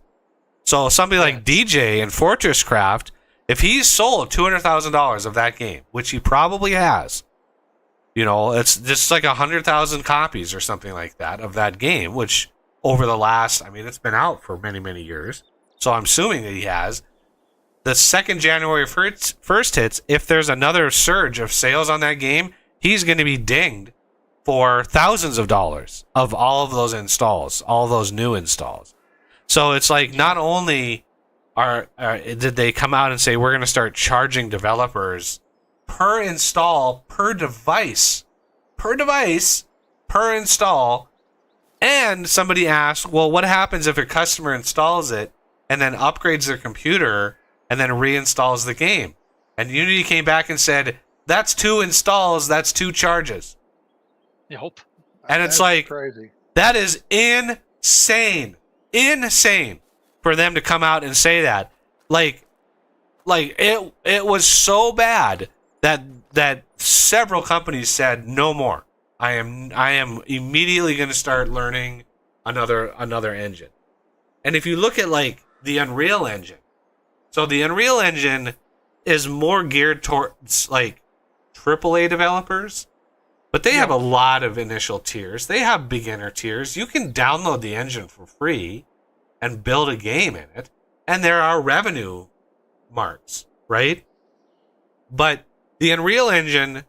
[SPEAKER 1] So somebody like DJ in Fortress Craft, if he's sold $200,000 of that game, which he probably has, you know, it's just like 100,000 copies or something like that of that game, which over the last, I mean, it's been out for many, many years. So I'm assuming that he has. The second January 1st hits, if there's another surge of sales on that game, he's going to be dinged for thousands of dollars of all of those installs, all those new installs. So it's like not only did they come out and say we're going to start charging developers per install, per device, per install, and somebody asked, well, what happens if a customer installs it and then upgrades their computer and then reinstalls the game? And Unity came back and said, that's 2 installs, that's 2 charges.
[SPEAKER 2] Nope.
[SPEAKER 1] And it's like,
[SPEAKER 4] crazy.
[SPEAKER 1] That is insane for them to come out and say that. Like it was so bad that several companies said no more. I am immediately going to start learning another engine. And if you look at like the Unreal Engine, so the Unreal Engine is more geared towards like AAA developers, but they have a lot of initial tiers. They have beginner tiers. You can download the engine for free and build a game in it, and there are revenue marks, right? But the Unreal Engine,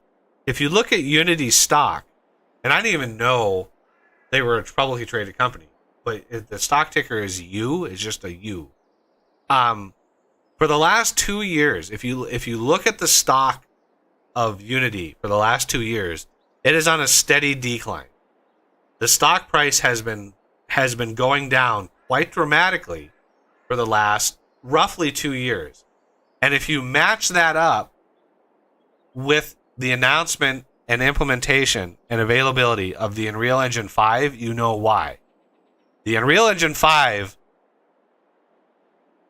[SPEAKER 1] if you look at Unity stock, and I didn't even know they were a publicly traded company, but the stock ticker is U, is just a U. For the last 2 years, if you look at the stock of Unity for the last 2 years, it is on a steady decline. The stock price has been going down quite dramatically for the last roughly 2 years. And if you match that up with the announcement and implementation and availability of the Unreal Engine 5, you know why. The Unreal Engine 5,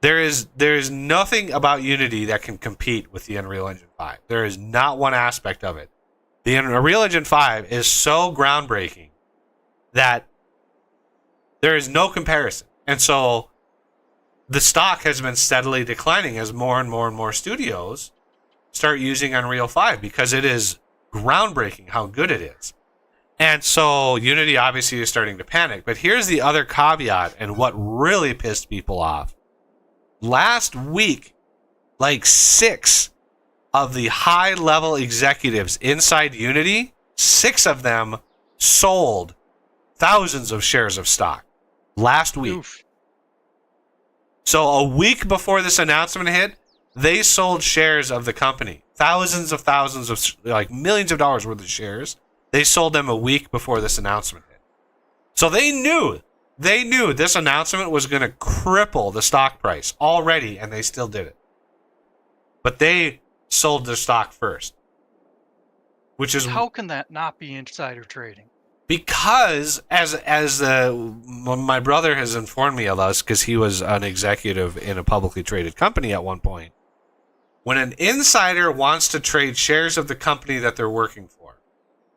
[SPEAKER 1] there is nothing about Unity that can compete with the Unreal Engine 5. There is not one aspect of it. The Unreal Engine 5 is so groundbreaking that there is no comparison. And so the stock has been steadily declining as more and more and more studios start using Unreal 5 because it is groundbreaking how good it is. And so Unity obviously is starting to panic. But here's the other caveat and what really pissed people off. Last week, like 6 of the high-level executives inside Unity, 6 of them sold thousands of shares of stock last week.
[SPEAKER 2] Oof.
[SPEAKER 1] So a week before this announcement hit, they sold shares of the company. Thousands of, like millions of dollars worth of shares. They sold them a week before this announcement hit. So they knew this announcement was going to cripple the stock price already, and they still did it. But they sold their stock first. Which is
[SPEAKER 2] How can that not be insider trading?
[SPEAKER 1] because, as my brother has informed me of this, because he was an executive in a publicly traded company at one point, when an insider wants to trade shares of the company that they're working for,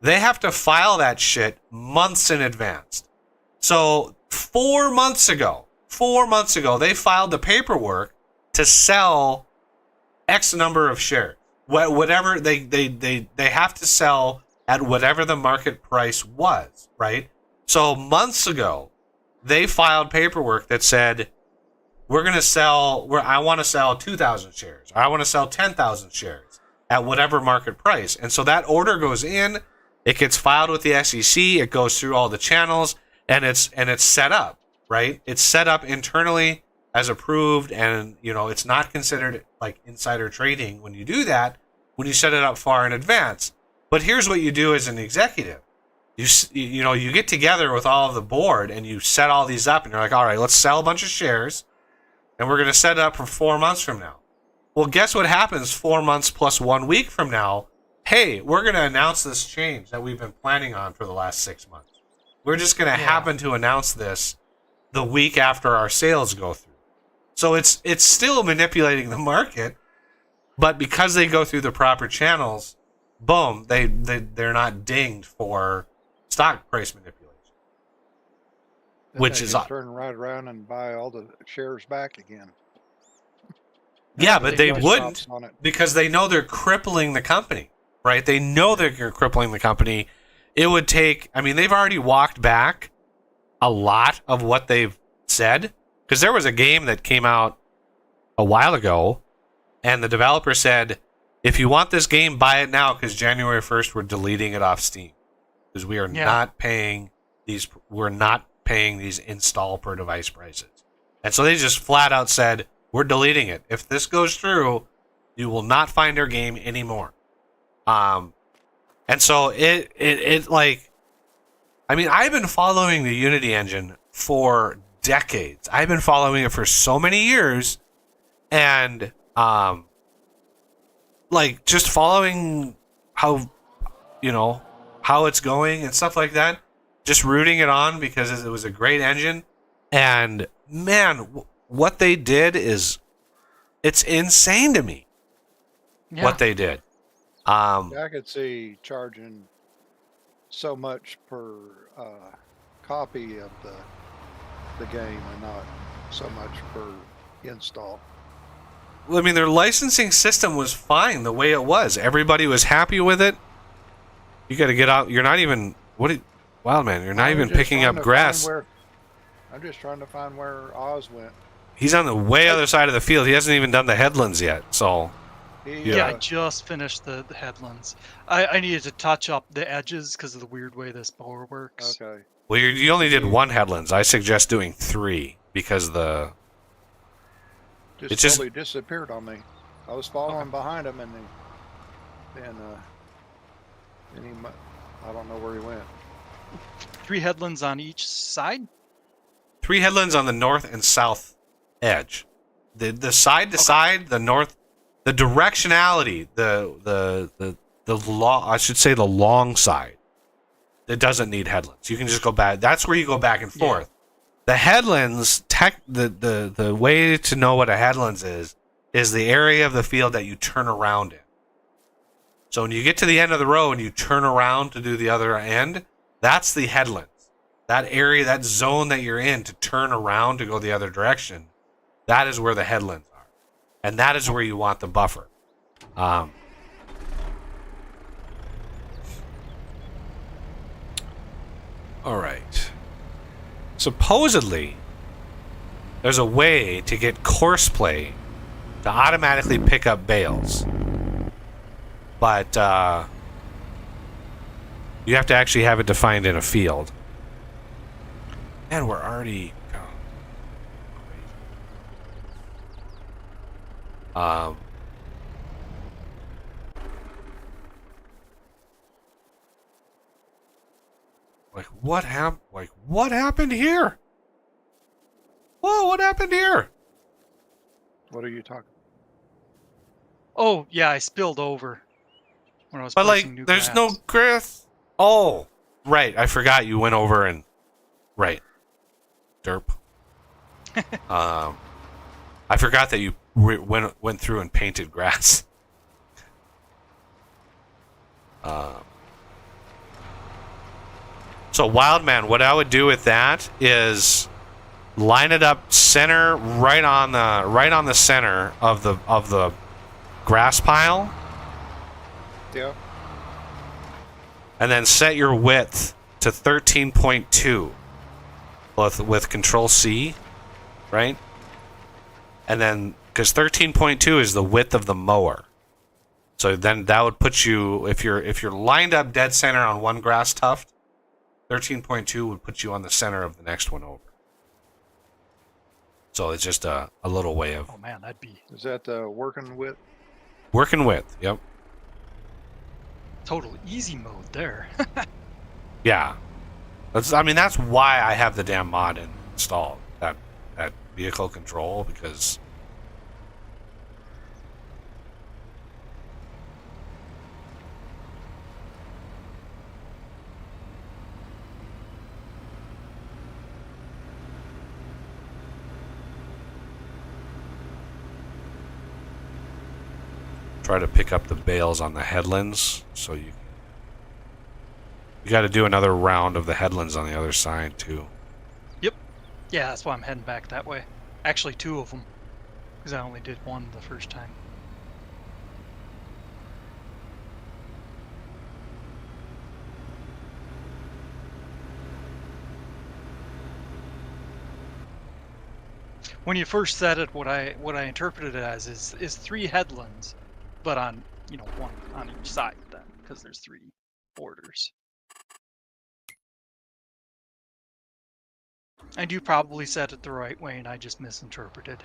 [SPEAKER 1] they have to file that shit months in advance. So 4 months ago, they filed the paperwork to sell X number of shares. Whatever they have to sell at whatever the market price was, right? So months ago, they filed paperwork that said, I want to sell 2,000 shares. I want to sell 10,000 shares at whatever market price. And so that order goes in, it gets filed with the SEC, it goes through all the channels, and it's set up, right? It's set up internally as approved, and it's not considered like insider trading when you do that, when you set it up far in advance. But here's what you do as an executive. You get together with all of the board and you set all these up, and you're like, all right, let's sell a bunch of shares, and we're going to set it up for 4 months from now. Well, guess what happens 4 months plus 1 week from now? Hey, we're going to announce this change that we've been planning on for the last 6 months. We're just going to happen to announce this the week after our sales go through. So it's still manipulating the market, but because they go through the proper channels, boom, they're not dinged for stock price manipulation.
[SPEAKER 4] Then
[SPEAKER 1] Which
[SPEAKER 4] they
[SPEAKER 1] is
[SPEAKER 4] can turn right around and buy all the shares back again.
[SPEAKER 1] yeah, but they
[SPEAKER 4] put
[SPEAKER 1] wouldn't
[SPEAKER 4] stops on it.
[SPEAKER 1] because they know they're crippling the company, right? They know they're crippling the company. It would take, they've already walked back a lot of what they've said, because there was a game that came out a while ago, and the developer said, if you want this game, buy it now, because January 1st we're deleting it off Steam, because we are not paying these install per device prices. And so they just flat out said, we're deleting it. If this goes through, you will not find our game anymore. And so it like, I've been following the Unity engine for decades. I've been following it for so many years, and just following how it's going and stuff like that, just rooting it on because it was a great engine. And man, what they did it's insane to me. What they did.
[SPEAKER 4] I could see charging so much per copy of the game and not so much per install.
[SPEAKER 1] Well, their licensing system was fine the way it was. Everybody was happy with it. You got to get out. You're not even Wildman. You're not even picking up grass.
[SPEAKER 4] I'm just trying to find where Oz went.
[SPEAKER 1] He's on the way other side of the field. He hasn't even done the headlands yet. So
[SPEAKER 2] Yeah, I
[SPEAKER 4] Yeah.
[SPEAKER 2] just finished the headlands. I needed to touch up the edges because of the weird way this mower works.
[SPEAKER 4] Okay.
[SPEAKER 1] Well, you only did
[SPEAKER 4] He
[SPEAKER 1] one headlands. I suggest doing 3 because
[SPEAKER 4] just
[SPEAKER 1] it's just
[SPEAKER 4] totally disappeared on me. I was following behind him, and then I don't know where he went.
[SPEAKER 2] 3 headlands on each side?
[SPEAKER 1] 3 headlands on the north and south edge. The side to side, the north, the directionality, the long, I should say the long side. It doesn't need headlands. You can just go back. That's where you go back and forth. The headlands, the way to know what a headlands is the area of the field that you turn around in. So when you get to the end of the row and you turn around to do the other end, that's the headlands. That area, that zone that you're in to turn around to go the other direction, that is where the headlands are. And that is where you want the buffer. All right. Supposedly, there's a way to get course play to automatically pick up bales. But you have to actually have it defined in a field. And we're already... what happened here? Whoa, what happened here?
[SPEAKER 4] What are you talking?
[SPEAKER 2] Oh, yeah, I spilled over when I was
[SPEAKER 1] But
[SPEAKER 2] placing new
[SPEAKER 1] there's
[SPEAKER 2] grass.
[SPEAKER 1] no grass. Oh, right. I forgot you went over and right. Derp. I forgot that you went through and painted grass. So Wildman, what I would do with that is line it up center right on the center of the grass pile.
[SPEAKER 4] Yeah.
[SPEAKER 1] And then set your width to 13.2 with Control C, right? And then because 13.2 is the width of the mower, so then that would put you if you're lined up dead center on one grass tuft, 13.2 would put you on the center of the next one over. So it's just a little way of
[SPEAKER 2] Oh man, that'd be
[SPEAKER 4] Is that the working width?
[SPEAKER 1] working width. Yep.
[SPEAKER 2] total easy mode there.
[SPEAKER 1] Yeah. That's why I have the damn mod installed. That vehicle control, because try to pick up the bales on the headlands, so you got to do another round of the headlands on the other side too.
[SPEAKER 2] Yeah, that's why I'm heading back that way. Actually, 2 of them, because I only did 1 the first time. When you first said it, what I interpreted it as is 3 headlands, but on 1 on each side then, because there's 3 borders. And you probably said it the right way, and I just misinterpreted.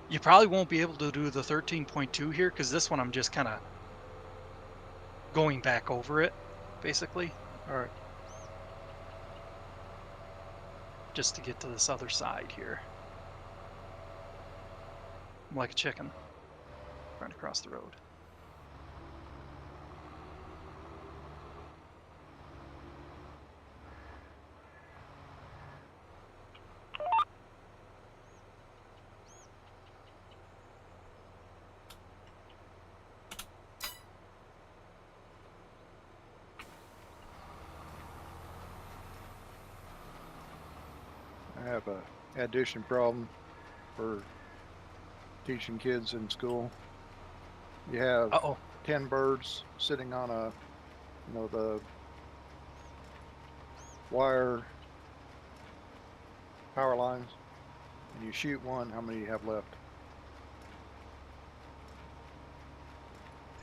[SPEAKER 2] You probably won't be able to do the 13.2 here, because this one I'm just kind of going back over it, basically. Or just to get to this other side here. I'm like a chicken trying to cross the road.
[SPEAKER 4] I have a addition problem for teaching kids in school. You have
[SPEAKER 2] Uh-oh.
[SPEAKER 4] 10 birds sitting on the wire power lines, and you shoot one, how many do you have left?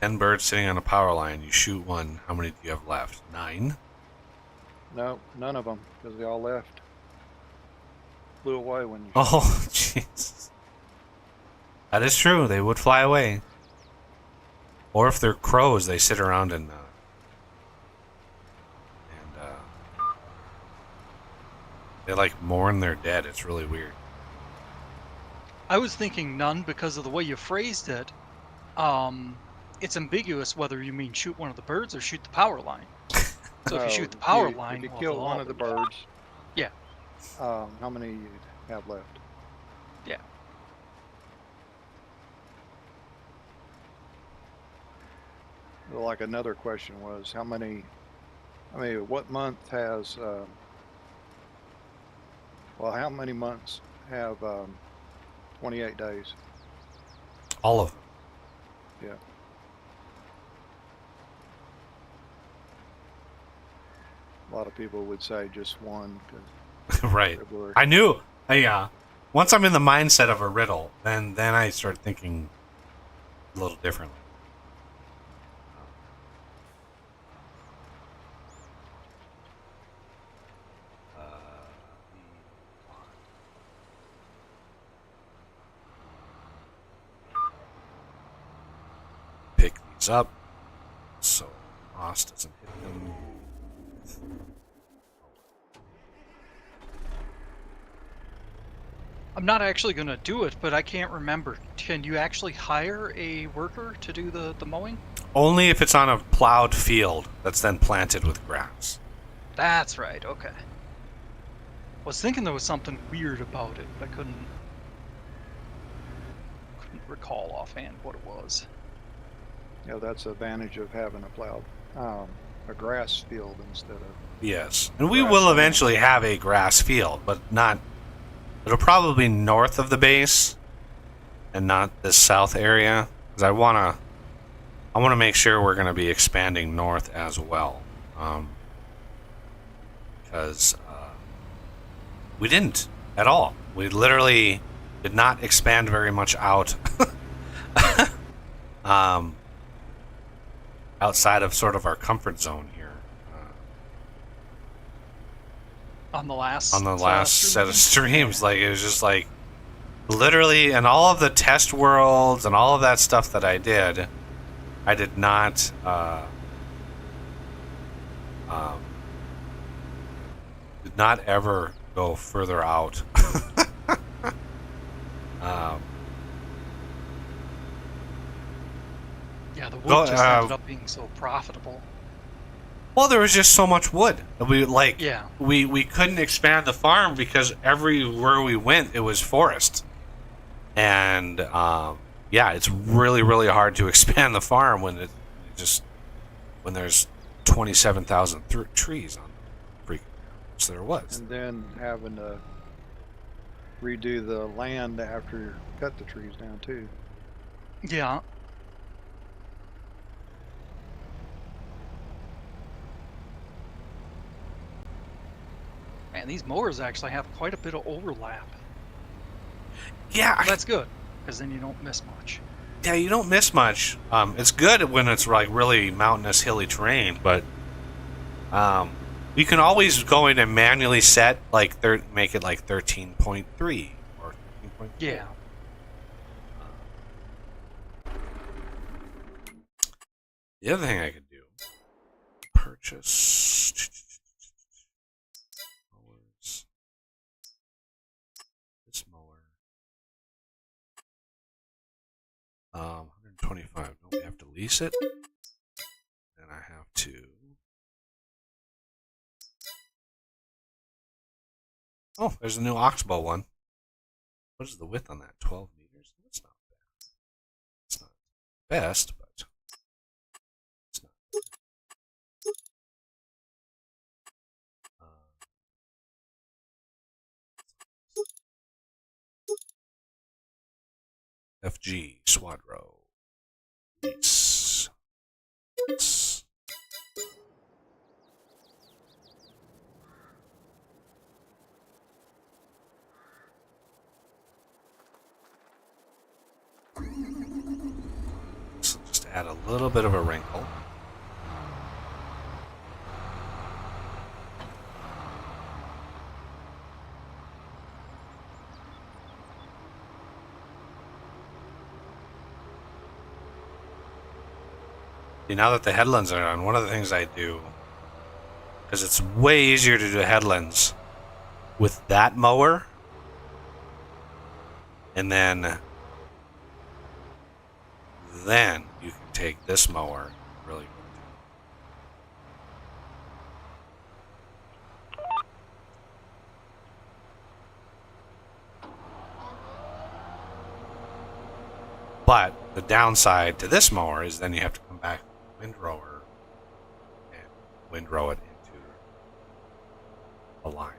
[SPEAKER 1] 10 birds sitting on a power line. You shoot one. How many do you have left? 9?
[SPEAKER 4] No, none of them, because they all left. Flew away when you.
[SPEAKER 1] Oh, jeez. That is true. They would fly away. Or if they're crows, they sit around and they like mourn their dead. It's really weird.
[SPEAKER 2] I was thinking none because of the way you phrased it. It's ambiguous whether you mean shoot one of the birds or shoot the power line. So if you shoot the power line,
[SPEAKER 4] if you
[SPEAKER 2] well,
[SPEAKER 4] kill
[SPEAKER 2] they'll
[SPEAKER 4] one
[SPEAKER 2] all
[SPEAKER 4] of the
[SPEAKER 2] be dead.
[SPEAKER 4] birds,
[SPEAKER 2] Yeah.
[SPEAKER 4] how many you have left?
[SPEAKER 2] Yeah.
[SPEAKER 4] Well, like another question was how many? I mean, what month has? Well, how many months have 28 days?
[SPEAKER 1] All of them.
[SPEAKER 4] Yeah. A lot of people would say just one. 'Cause
[SPEAKER 1] Right.
[SPEAKER 4] February.
[SPEAKER 1] I knew. Once I'm in the mindset of a riddle, then I start thinking a little differently. Pick these up so moss doesn't hit them.
[SPEAKER 2] I'm not actually going to do it, but I can't remember. Can you actually hire a worker to do the mowing?
[SPEAKER 1] Only if it's on a plowed field that's then planted with grass.
[SPEAKER 2] That's right, okay. I was thinking there was something weird about it, but I couldn't recall offhand what it was.
[SPEAKER 4] Yeah, that's the advantage of having a plowed, a grass field instead of.
[SPEAKER 1] Yes. And we
[SPEAKER 4] Grass
[SPEAKER 1] will
[SPEAKER 4] land.
[SPEAKER 1] eventually have a grass field, but not. It'll probably be north of the base and not this south area. Because I want to make sure we're going to be expanding north as well. Because we didn't at all. We literally did not expand very much out. Outside of sort of our comfort zone here.
[SPEAKER 2] On the last
[SPEAKER 1] Set of streams, like it was just like literally, and all of the test worlds and all of that stuff that I did not did not ever go further out.
[SPEAKER 2] Yeah, the wood just ended up being so profitable.
[SPEAKER 1] Well, there was just so much wood. We we couldn't expand the farm because everywhere we went it was forest. And it's really, really hard to expand the farm when there's 27,000 trees on the freaking ground, which there was.
[SPEAKER 4] And then having to redo the land after you cut the trees down too.
[SPEAKER 2] Yeah. Man, these mowers actually have quite a bit of overlap.
[SPEAKER 1] Yeah,
[SPEAKER 2] That's good, because then you don't miss much.
[SPEAKER 1] Yeah, you don't miss much. It's good when it's like really mountainous, hilly terrain, but you can always go in and manually set like make it like 13.3 or 13.4.
[SPEAKER 2] Yeah.
[SPEAKER 1] The other thing I could do, purchase mowers. This mower. 125. Don't we have to lease it? And I have to. Oh, there's a new Oxbow one. What is the width on that? 12 meters? That's not bad. It's not the best, but it's not. FG Swadro. Lease. add a little bit of a wrinkle. See, now that the headlands are on, one of the things I do, because it's way easier to do headlands with that mower, and then you can take this mower really. But the downside to this mower is then you have to come back to the windrower and windrow it into a line.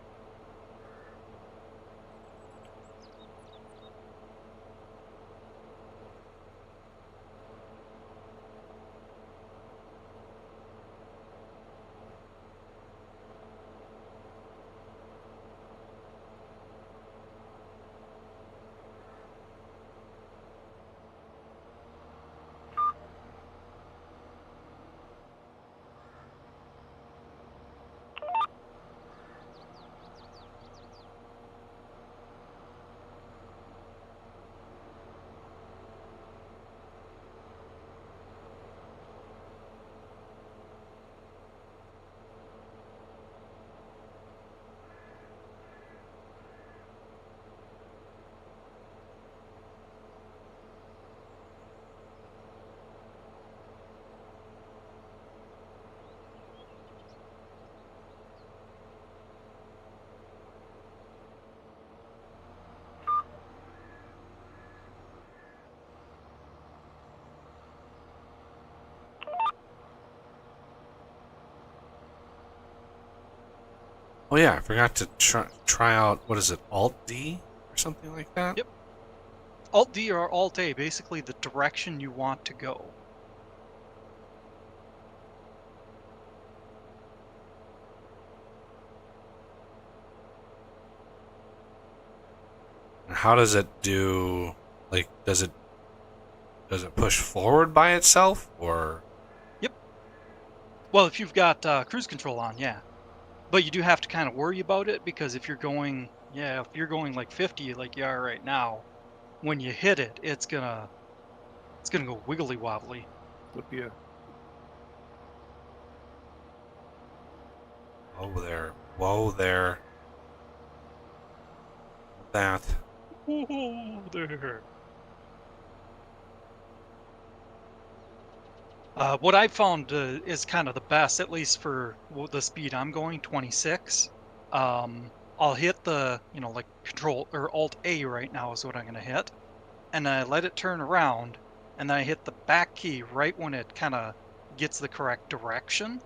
[SPEAKER 1] Oh yeah, I forgot to try out, what is it, Alt-D or something like that?
[SPEAKER 2] Yep. Alt-D or Alt-A, basically the direction you want to go.
[SPEAKER 1] And how does it do, like, does it push forward by itself, or?
[SPEAKER 2] Yep. Well, if you've got cruise control on, yeah. But you do have to kind of worry about it, because if you're going like 50 like you are right now, when you hit it, it's gonna go wiggly wobbly.
[SPEAKER 4] Flip you.
[SPEAKER 1] Whoa there. That.
[SPEAKER 2] Whoa there. What I found is kind of the best, at least for the speed I'm going, 26. I'll hit the, like Control or Alt A right now is what I'm gonna hit, and I let it turn around, and then I hit the back key right when it kind of gets the correct direction,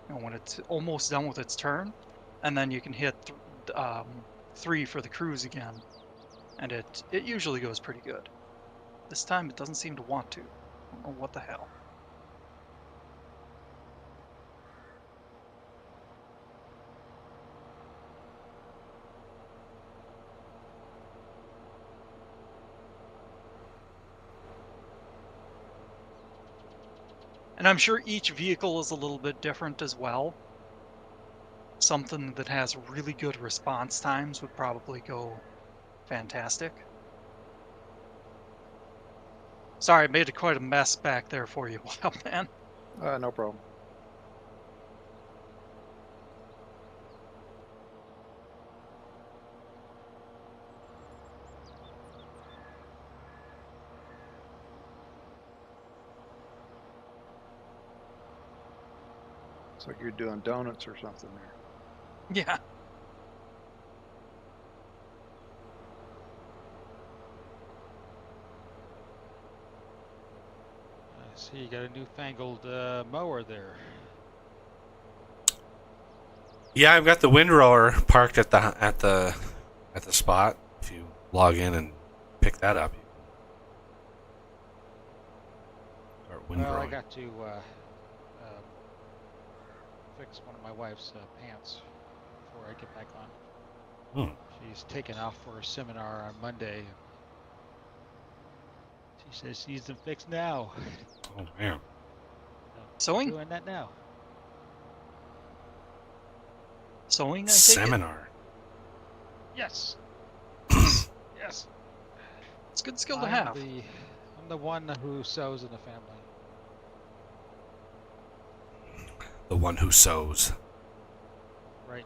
[SPEAKER 2] when it's almost done with its turn, and then you can hit 3 for the cruise again, and it usually goes pretty good. This time it doesn't seem to want to. I don't know what the hell. And I'm sure each vehicle is a little bit different as well. Something that has really good response times would probably go fantastic. Sorry, I made quite a mess back there for you, Wild Man.
[SPEAKER 4] No problem. It's like you're doing donuts or something there.
[SPEAKER 2] Yeah.
[SPEAKER 3] I see you got a newfangled mower there.
[SPEAKER 1] Yeah, I've got the windrower parked at the spot. If you log in and pick that up, you can start windrowing.
[SPEAKER 3] Well, I got to fix one of my wife's pants before I get back on. She's taken off for a seminar on Monday. She says she needs them fixed now.
[SPEAKER 1] Oh man.
[SPEAKER 3] So,
[SPEAKER 2] Sewing?
[SPEAKER 3] doing that now.
[SPEAKER 2] Sewing, I take it?
[SPEAKER 1] Seminar.
[SPEAKER 3] Yes. Yes.
[SPEAKER 2] It's a good skill to
[SPEAKER 3] I'm
[SPEAKER 2] have.
[SPEAKER 3] I'm the one who sews in the family.
[SPEAKER 1] The one who sews.
[SPEAKER 3] Right.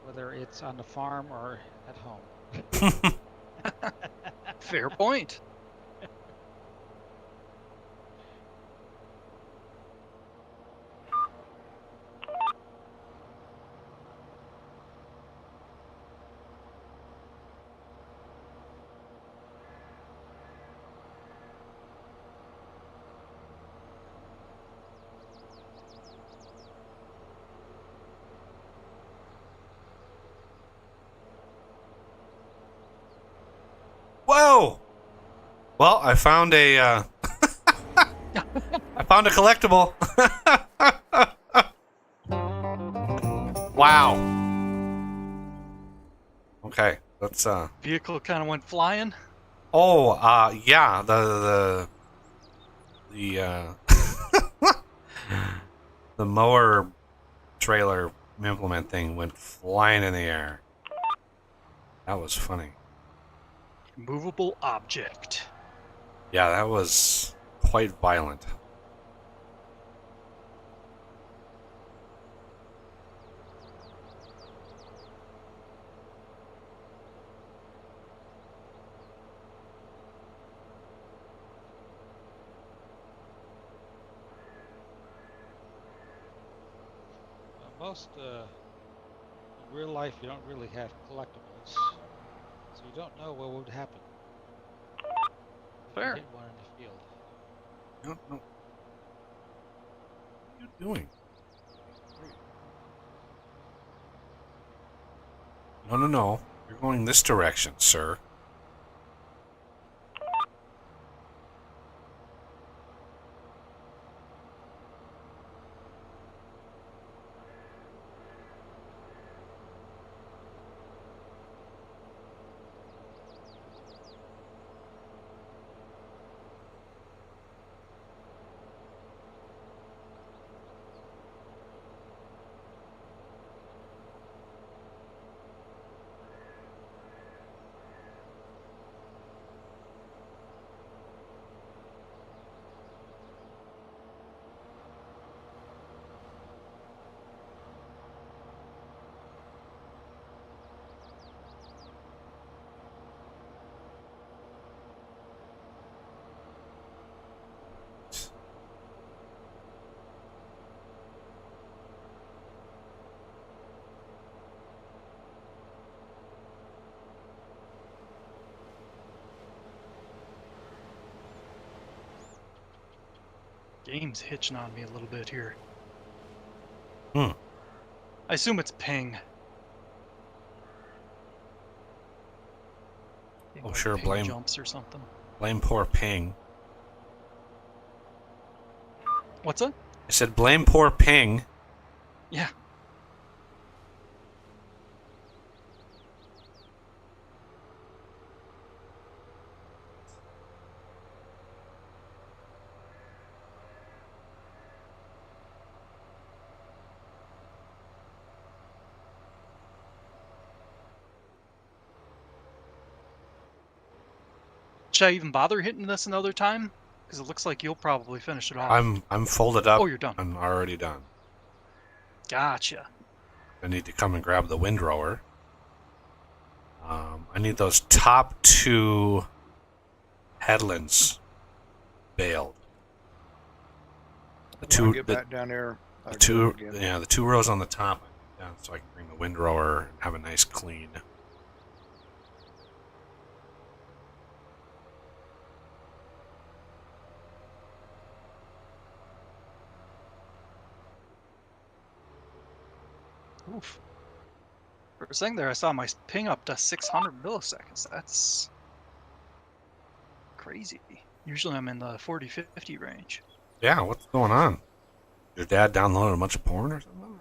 [SPEAKER 3] Whether it's on the farm or at home.
[SPEAKER 2] Fair point.
[SPEAKER 1] Whoa! Well, I found a I found a collectible. Wow. Okay, let's
[SPEAKER 2] Vehicle kind of went flying.
[SPEAKER 1] oh, yeah, the the mower trailer implement thing went flying in the air. That was funny.
[SPEAKER 2] Movable object.
[SPEAKER 1] Yeah, that was quite violent.
[SPEAKER 3] Most in real life, you don't really have collectibles, so you don't know what would happen. If
[SPEAKER 2] Fair.
[SPEAKER 3] you hit one in the field.
[SPEAKER 1] No, no. What are you doing? No, no, no. You're going this direction, sir.
[SPEAKER 2] Game's hitching on me a little bit here.
[SPEAKER 1] Hmm.
[SPEAKER 2] I assume it's ping.
[SPEAKER 1] Oh,
[SPEAKER 2] Like
[SPEAKER 1] sure,
[SPEAKER 2] ping
[SPEAKER 1] blame
[SPEAKER 2] jumps or something.
[SPEAKER 1] poor Ping.
[SPEAKER 2] What's that?
[SPEAKER 1] I said blame poor Ping.
[SPEAKER 2] Yeah. Should I even bother hitting this another time? Because it looks like you'll probably finish it off.
[SPEAKER 1] I'm folded up.
[SPEAKER 2] Oh, you're done.
[SPEAKER 1] I'm already done.
[SPEAKER 2] Gotcha.
[SPEAKER 1] I need to come and grab the windrower. I need those top two headlands baled. The
[SPEAKER 4] When I
[SPEAKER 1] two,
[SPEAKER 4] get
[SPEAKER 1] the,
[SPEAKER 4] back down there, I'll
[SPEAKER 1] the
[SPEAKER 4] do
[SPEAKER 1] two,
[SPEAKER 4] it again.
[SPEAKER 1] yeah, the two rows on the top. Yeah, so I can bring the windrower and have a nice clean.
[SPEAKER 2] Oof. For a second there, I saw my ping up to 600 milliseconds. That's crazy. Usually I'm in the 40-50 range.
[SPEAKER 1] Yeah, what's going on? Your dad downloaded a bunch of porn or something?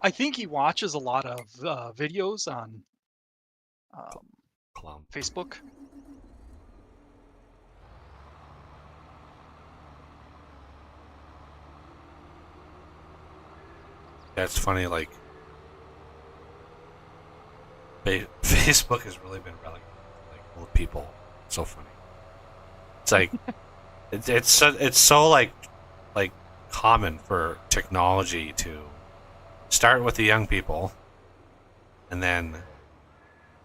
[SPEAKER 2] I think he watches a lot of videos on
[SPEAKER 1] Clown.
[SPEAKER 2] Facebook.
[SPEAKER 1] That's funny. Like, Facebook has really been relegated to, like, old people. It's so funny. It's like it's so like common for technology to start with the young people, and then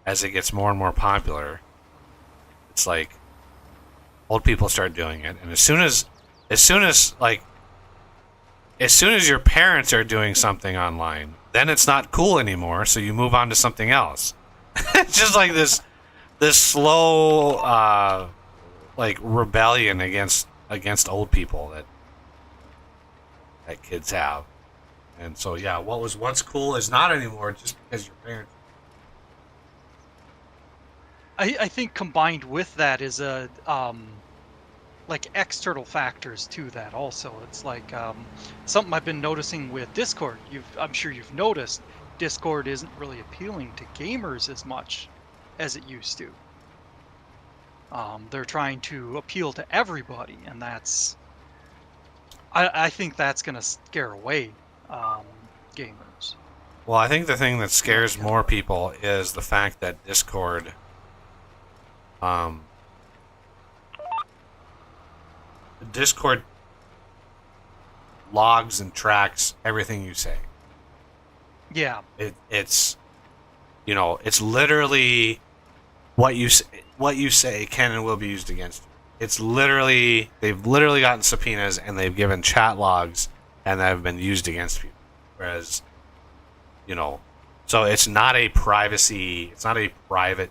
[SPEAKER 1] as it gets more and more popular, it's like old people start doing it, and as soon as your parents are doing something online, then it's not cool anymore, so you move on to something else. It's just like this slow like rebellion against old people that kids have. And so yeah, what was once cool is not anymore just because your parents.
[SPEAKER 2] I think combined with that is a like external factors to that also. It's like something I've been noticing with Discord. I'm sure you've noticed Discord isn't really appealing to gamers as much as it used to. They're trying to appeal to everybody, and I think that's going to scare away gamers.
[SPEAKER 1] Well, I think the thing that scares more people is the fact that Discord logs and tracks everything you say.
[SPEAKER 2] Yeah.
[SPEAKER 1] It's literally what you say can and will be used against you. They've literally gotten subpoenas and they've given chat logs and that have been used against people. Whereas, so it's not a private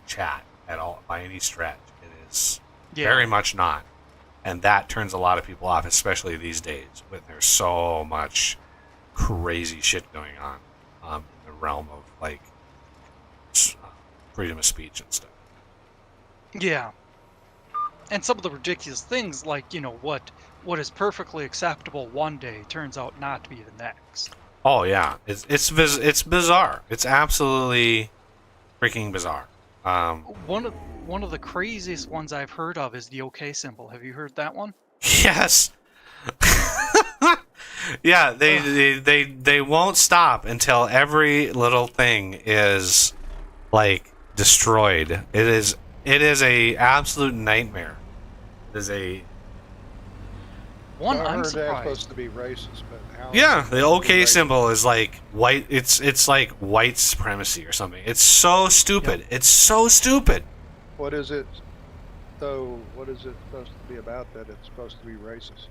[SPEAKER 1] chat at all by any stretch. It is very much not. And that turns a lot of people off, especially these days when there's so much crazy shit going on in the realm of like freedom of speech and stuff.
[SPEAKER 2] Yeah. And some of the ridiculous things, like, what is perfectly acceptable one day turns out not to be the next.
[SPEAKER 1] Oh yeah, it's bizarre. It's absolutely freaking bizarre.
[SPEAKER 2] One of the craziest ones I've heard of is the OK symbol. Have you heard that one?
[SPEAKER 1] Yes. Yeah, they won't stop until every little thing is like destroyed. It is a absolute nightmare. It is a
[SPEAKER 2] one.
[SPEAKER 4] I
[SPEAKER 2] I'm
[SPEAKER 4] heard that's
[SPEAKER 2] surprised.
[SPEAKER 4] supposed to be racist, but how?
[SPEAKER 1] Yeah, the OK
[SPEAKER 4] racist?
[SPEAKER 1] symbol is like white. It's like white supremacy or something. It's so stupid.
[SPEAKER 2] Yep.
[SPEAKER 1] It's so stupid.
[SPEAKER 4] What is it? So, what is it supposed to be about that it's supposed to be racist?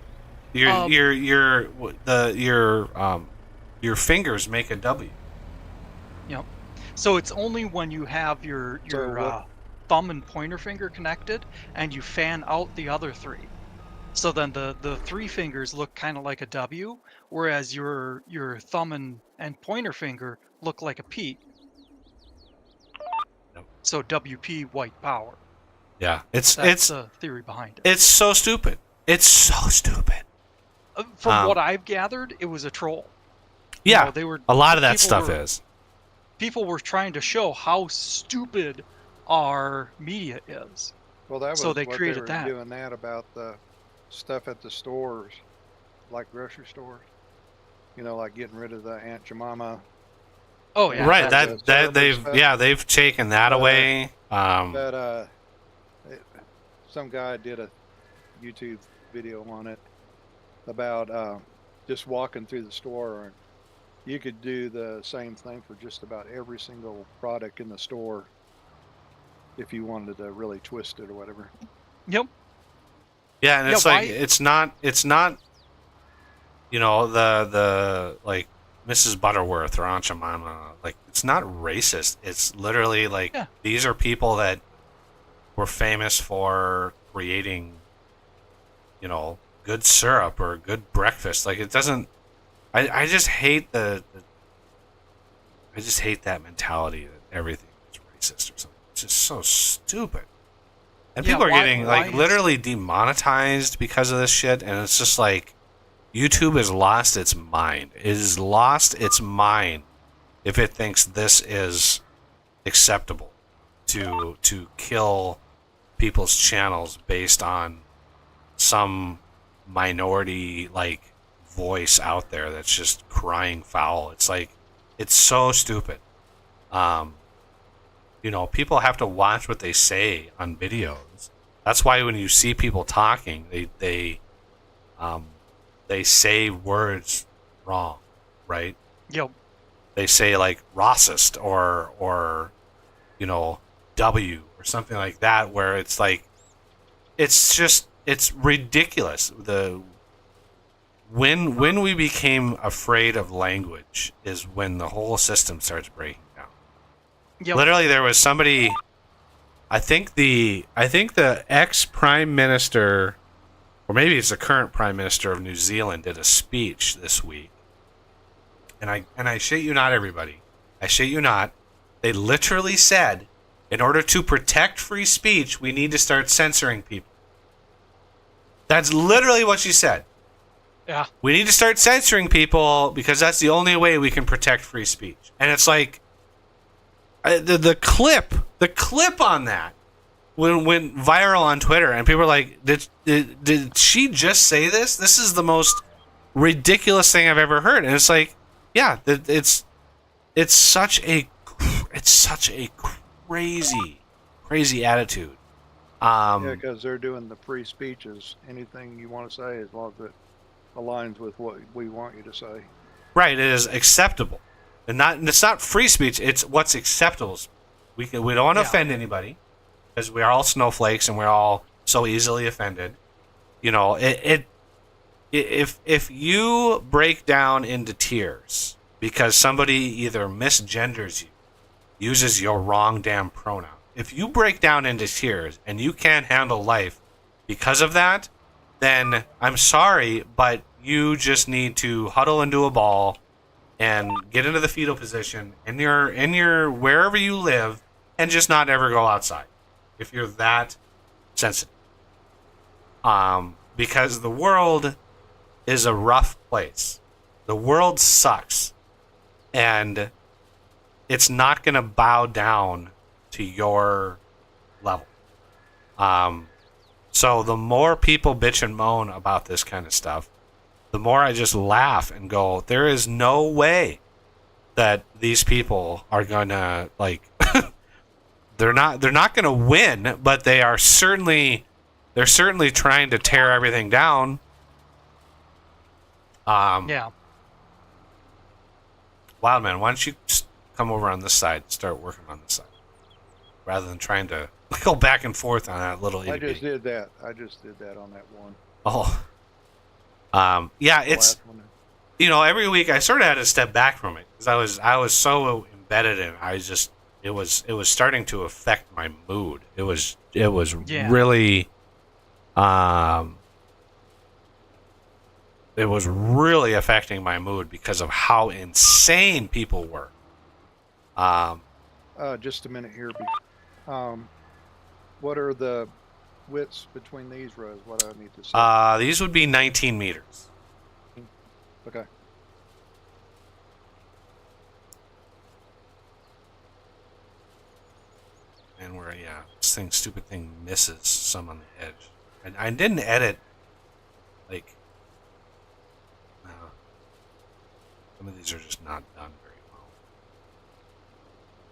[SPEAKER 1] Your fingers make a W.
[SPEAKER 2] Yep. So it's only when you have your thumb and pointer finger connected and you fan out the other three. So then the three fingers look kind of like a W, whereas your thumb and pointer finger look like a P.
[SPEAKER 1] Nope.
[SPEAKER 2] So WP, white power.
[SPEAKER 1] Yeah,
[SPEAKER 2] That's the theory behind it.
[SPEAKER 1] It's so stupid. It's so stupid.
[SPEAKER 2] From what I've gathered, it was a troll.
[SPEAKER 1] Yeah,
[SPEAKER 2] they were
[SPEAKER 1] a lot of that stuff is.
[SPEAKER 2] People were trying to show how stupid our media is.
[SPEAKER 4] Well, that was
[SPEAKER 2] So they
[SPEAKER 4] what
[SPEAKER 2] created
[SPEAKER 4] were
[SPEAKER 2] that.
[SPEAKER 4] doing that about the stuff at the stores, like grocery stores. Like getting rid of the Aunt Jemima.
[SPEAKER 2] Oh yeah.
[SPEAKER 1] Right,
[SPEAKER 4] that's
[SPEAKER 1] that
[SPEAKER 4] stuff.
[SPEAKER 1] they've taken that away.
[SPEAKER 4] Some guy did a YouTube video on it about just walking through the store, and you could do the same thing for just about every single product in the store if you wanted to really twist it or whatever.
[SPEAKER 2] Yep.
[SPEAKER 1] Yeah, and
[SPEAKER 2] Yeah,
[SPEAKER 1] it's like it's not the like Mrs. Butterworth or Aunt Jemima, like it's not racist. It's literally like these are people that were famous for creating good syrup or good breakfast. Like it doesn't I just hate I just hate that mentality that everything is racist or something. It's just so stupid. And people are getting literally demonetized because of this shit, and it's just like YouTube has lost its mind. It has lost its mind if it thinks this is acceptable to kill people's channels based on some minority like voice out there that's just crying foul. It's like, it's so stupid. You know, people have to watch what they say on videos. That's why when you see people talking, they say words wrong, right?
[SPEAKER 2] Yep.
[SPEAKER 1] They say like racist or you know, W or something like that, where it's like, it's ridiculous. When we became afraid of language is when the whole system starts breaking down.
[SPEAKER 2] Yep.
[SPEAKER 1] Literally, there was somebody, I think the ex prime minister, or maybe it's the current prime minister of New Zealand, did a speech this week. And I shit you not, everybody. I shit you not. They literally said, in order to protect free speech, we need to start censoring people. That's literally what she said.
[SPEAKER 2] Yeah.
[SPEAKER 1] We need to start censoring people because that's the only way we can protect free speech. And it's like, the clip on that went viral on Twitter, and people were like, did she just say this? This is the most ridiculous thing I've ever heard. And it's like, yeah, it's such a crazy attitude.
[SPEAKER 4] Yeah, because they're doing the free speeches. Anything you want to say, as long as it aligns with what we want you to say.
[SPEAKER 1] Right, it is acceptable, and it's not free speech. It's what's acceptable. We don't want to offend anybody, because we are all snowflakes and we're all so easily offended. You know, if you break down into tears because somebody either misgenders you, uses your wrong damn pronoun, if you break down into tears and you can't handle life because of that, then I'm sorry, but you just need to huddle into a ball and get into the fetal position in your wherever you live, and just not ever go outside if you're that sensitive. Because the world is a rough place. The world sucks, and it's not going to bow down to your level. So the more people bitch and moan about this kind of stuff, the more I just laugh and go, there is no way that these people are going to, like, they're not going to win, but they're certainly trying to tear everything down.
[SPEAKER 2] Yeah.
[SPEAKER 1] Wildman, why don't you just come over on this side and start working on this side, rather than trying to go back and forth on that little.
[SPEAKER 4] I just did that. I just did that on that one.
[SPEAKER 1] Oh. Yeah, it's, you know, every week I sort of had to step back from it because I was so embedded in it. It was starting to affect my mood. It was really, it was really affecting my mood because of how insane people were.
[SPEAKER 4] Just a minute here. What are the widths between these rows? What do I need to say?
[SPEAKER 1] These would be 19 meters.
[SPEAKER 4] Okay.
[SPEAKER 1] And where, yeah, this stupid thing misses some on the edge. And I didn't edit, like, some of these are just not done very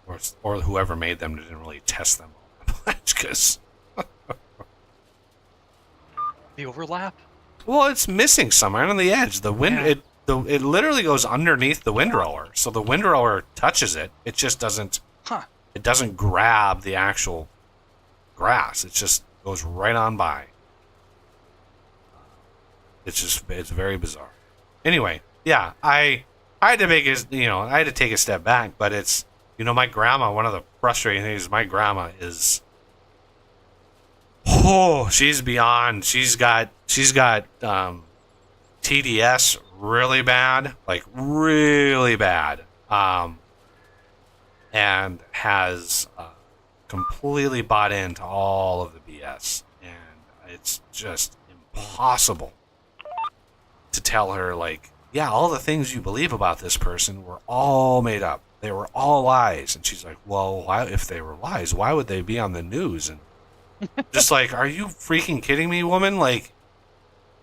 [SPEAKER 1] well. Or whoever made them didn't really test them all that much, because...
[SPEAKER 2] The overlap?
[SPEAKER 1] Well, it's missing somewhere on the edge. The wind, it literally goes underneath the windrower. So the windrower touches it. It just doesn't. It doesn't grab the actual grass. It just goes right on by. It's very bizarre. Anyway, yeah, I had to I had to take a step back, but it's, my grandma. One of the frustrating things, my grandma is. Oh, she's beyond. She's got TDS really bad, like really bad, and has completely bought into all of the BS, and it's just impossible to tell her, like, yeah, all the things you believe about this person were all made up. they were all lies. And she's like, well, why, if they were lies, why would they be on the news? And just like, are you freaking kidding me, woman? Like,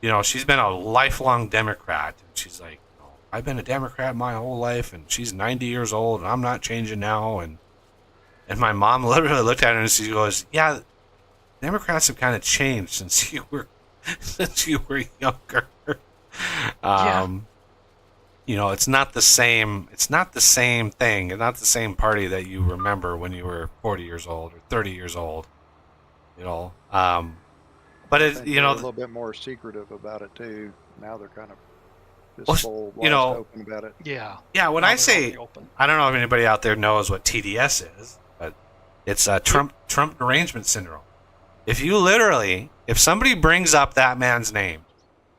[SPEAKER 1] you know, she's been a lifelong Democrat. And she's like, no, I've been a Democrat my whole life, and she's 90 years old, and I'm not changing now. And my mom literally looked at her and she goes, yeah, Democrats have kind of changed since you were younger. You know, it's not the same. It's not the same thing. It's not the same party that you remember when you were 40 years old or 30 years old. You know, but
[SPEAKER 4] I
[SPEAKER 1] it,
[SPEAKER 4] think
[SPEAKER 1] you
[SPEAKER 4] they're
[SPEAKER 1] know,
[SPEAKER 4] a little bit more secretive about it too. Now they're kind of
[SPEAKER 1] Well,
[SPEAKER 4] just full
[SPEAKER 1] you know-
[SPEAKER 4] open about it.
[SPEAKER 2] Yeah.
[SPEAKER 1] yeah. When
[SPEAKER 2] now
[SPEAKER 1] I
[SPEAKER 2] they're
[SPEAKER 1] say,
[SPEAKER 2] out in the open.
[SPEAKER 1] I don't know if anybody out there knows what TDS is, but it's Trump derangement syndrome. If somebody brings up that man's name,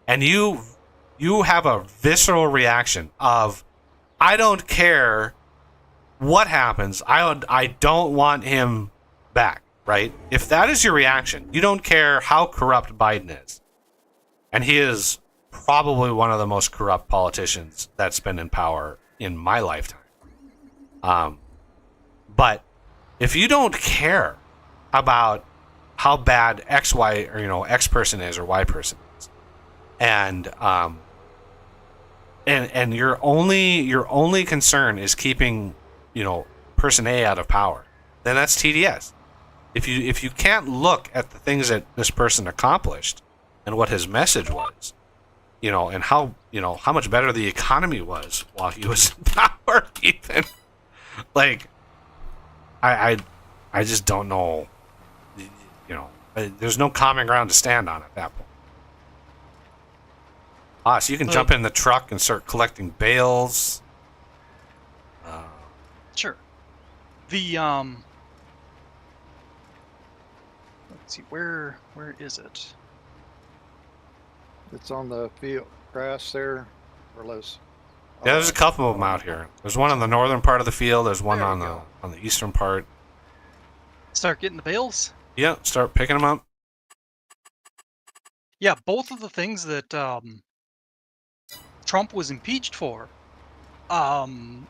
[SPEAKER 1] and you have a visceral reaction of, I don't care what happens, I don't want him back, right? If that is your reaction, you don't care how corrupt Biden is, and he is probably one of the most corrupt politicians that's been in power in my lifetime. But if you don't care about how bad X, Y, or, you know, X person is or Y person is, and your only concern is keeping, you know, person A out of power, then that's TDS. If you can't look at the things that this person accomplished and what his message was, you know, and how much better the economy was while he was in power, even, like, I just don't know, you know, there's no common ground to stand on at that point. So you can jump in the truck and start collecting bales.
[SPEAKER 2] Sure. The let's see, where is it?
[SPEAKER 4] It's on the field grass there, or less.
[SPEAKER 1] Yeah, there's a couple of them out here. There's one on the northern part of the field. There's one
[SPEAKER 2] There
[SPEAKER 1] on
[SPEAKER 2] you
[SPEAKER 1] the
[SPEAKER 2] go.
[SPEAKER 1] eastern part.
[SPEAKER 2] Start getting the bales.
[SPEAKER 1] Yeah, start picking them up.
[SPEAKER 2] Yeah, both of the things that Trump was impeached for, Biden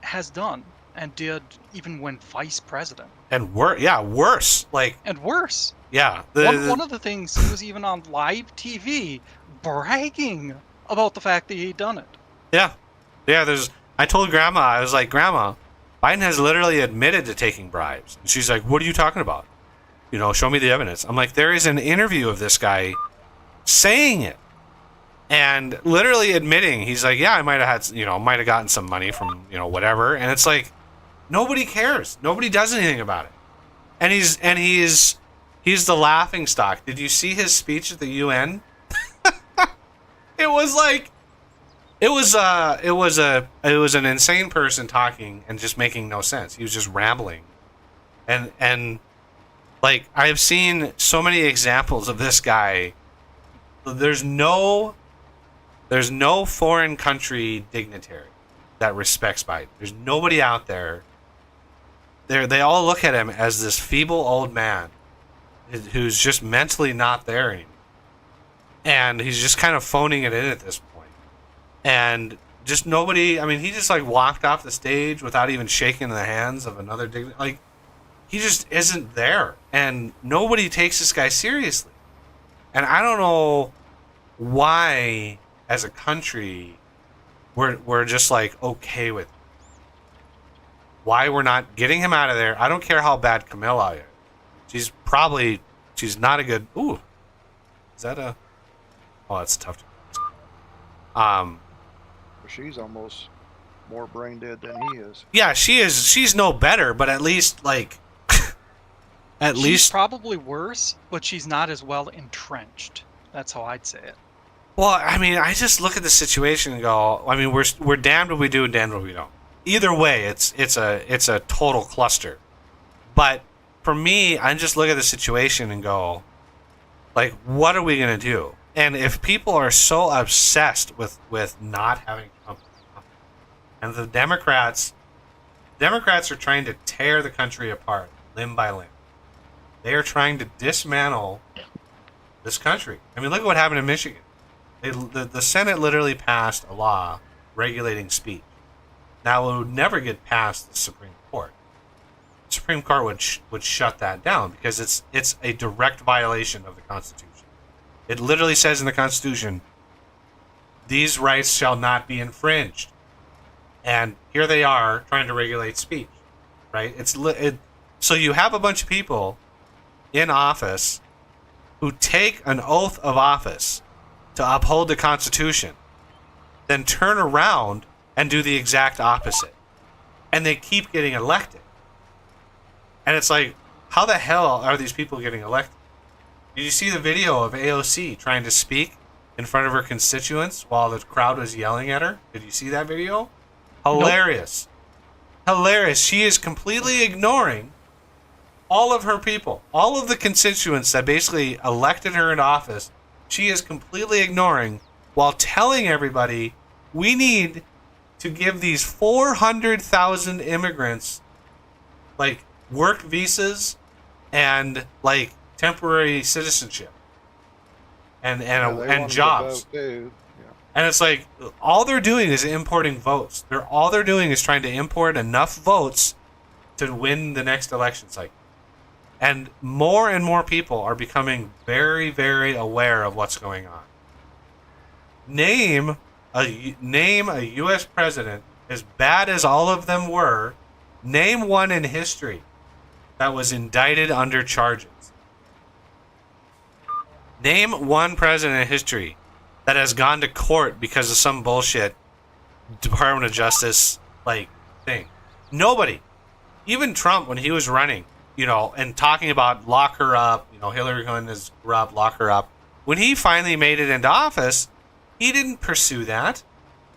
[SPEAKER 2] has done and did even when vice president.
[SPEAKER 1] And worse. Like,
[SPEAKER 2] And worse.
[SPEAKER 1] yeah,
[SPEAKER 2] One of the things, he was even on live TV bragging about the fact that he'd done it.
[SPEAKER 1] yeah. I told Grandma, I was like, Grandma, Biden has literally admitted to taking bribes. And she's like, what are you talking about? You know, show me the evidence. I'm like, there is an interview of this guy saying it. And literally admitting, he's like, yeah, I might have gotten some money from, you know, whatever. And it's like, nobody cares. Nobody does anything about it. And he's the laughing stock. Did you see his speech at the UN? It was like, it was an insane person talking and just making no sense. He was just rambling. And like, I've seen so many examples of this guy. There's no foreign country dignitary that respects Biden. There's nobody out there. They all look at him as this feeble old man who's just mentally not there anymore. And he's just kind of phoning it in at this point. And just nobody, I mean, he just like walked off the stage without even shaking the hands of another dignitary. Like, he just isn't there. And nobody takes this guy seriously. And I don't know why, as a country, we're just like okay with it. Why we're not getting him out of there. I don't care how bad Camilla is. She's not a good. Ooh, is that a? Oh, that's tough.
[SPEAKER 4] She's almost more brain dead than he is.
[SPEAKER 1] Yeah, she is. She's no better, but at least like,
[SPEAKER 2] She's probably worse, but she's not as well entrenched. That's how I'd say it.
[SPEAKER 1] Well, I mean, I just look at the situation and go, I mean, we're damned if we do and damned if we don't. Either way, it's a total cluster. But for me, I just look at the situation and go, like, what are we gonna do? And if people are so obsessed with not having Trump, and the Democrats are trying to tear the country apart limb by limb. They are trying to dismantle this country. I mean, look at what happened in Michigan. The Senate literally passed a law regulating speech. Now, it would never get past the Supreme Court. The Supreme Court would shut that down because it's a direct violation of the Constitution. It literally says in the Constitution, these rights shall not be infringed. And here they are trying to regulate speech, right? So you have a bunch of people in office who take an oath of office to uphold the Constitution, then turn around and do the exact opposite. And they keep getting elected. And it's like, how the hell are these people getting elected? Did you see the video of AOC trying to speak in front of her constituents while the crowd was yelling at her? Did you see that video? Hilarious. Nope. Hilarious. She is completely ignoring all of her people, all of the constituents that basically elected her into office. She is completely ignoring while telling everybody we need to give these 400,000 immigrants like work visas and like temporary citizenship and jobs.
[SPEAKER 4] Yeah.
[SPEAKER 1] And it's like all they're doing is importing votes. All they're doing is trying to import enough votes to win the next election cycle. And more people are becoming very, very aware of what's going on. Name a U.S. president, as bad as all of them were, name one in history that was indicted under charges. Name one president in history that has gone to court because of some bullshit Department of Justice like thing. Nobody. Even Trump, when he was running, and talking about lock her up, Hillary Clinton is corrupt, lock her up. When he finally made it into office, he didn't pursue that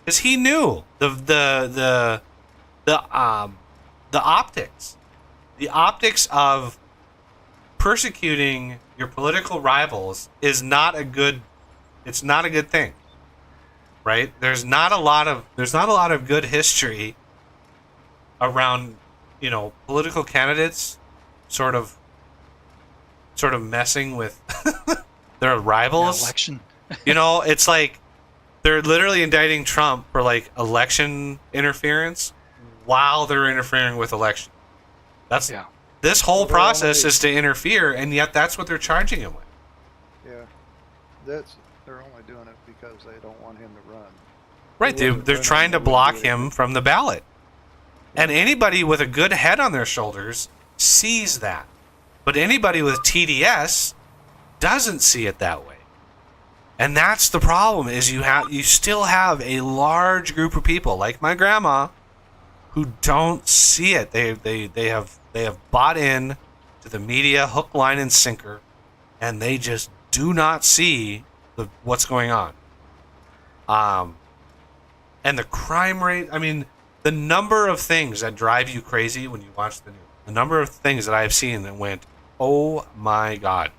[SPEAKER 1] because he knew the optics of persecuting your political rivals is not a good. It's not a good thing, right? There's not a lot of good history around, political candidates sort of messing with their rivals.
[SPEAKER 2] Election.
[SPEAKER 1] It's like they're literally indicting Trump for like election interference while they're interfering with election. This whole process is to interfere, and yet that's what they're charging him with.
[SPEAKER 4] Yeah, they're only doing it because they don't want him to run.
[SPEAKER 1] Right, they're trying to block him from the ballot. And anybody with a good head on their shoulders sees that. But anybody with TDS doesn't see it that way. And that's the problem, is you still have a large group of people, like my grandma, who don't see it. They have bought in to the media hook, line, and sinker, and they just do not see what's going on. And the crime rate, the number of things that drive you crazy when you watch the news, the number of things that I've seen that went, oh my God.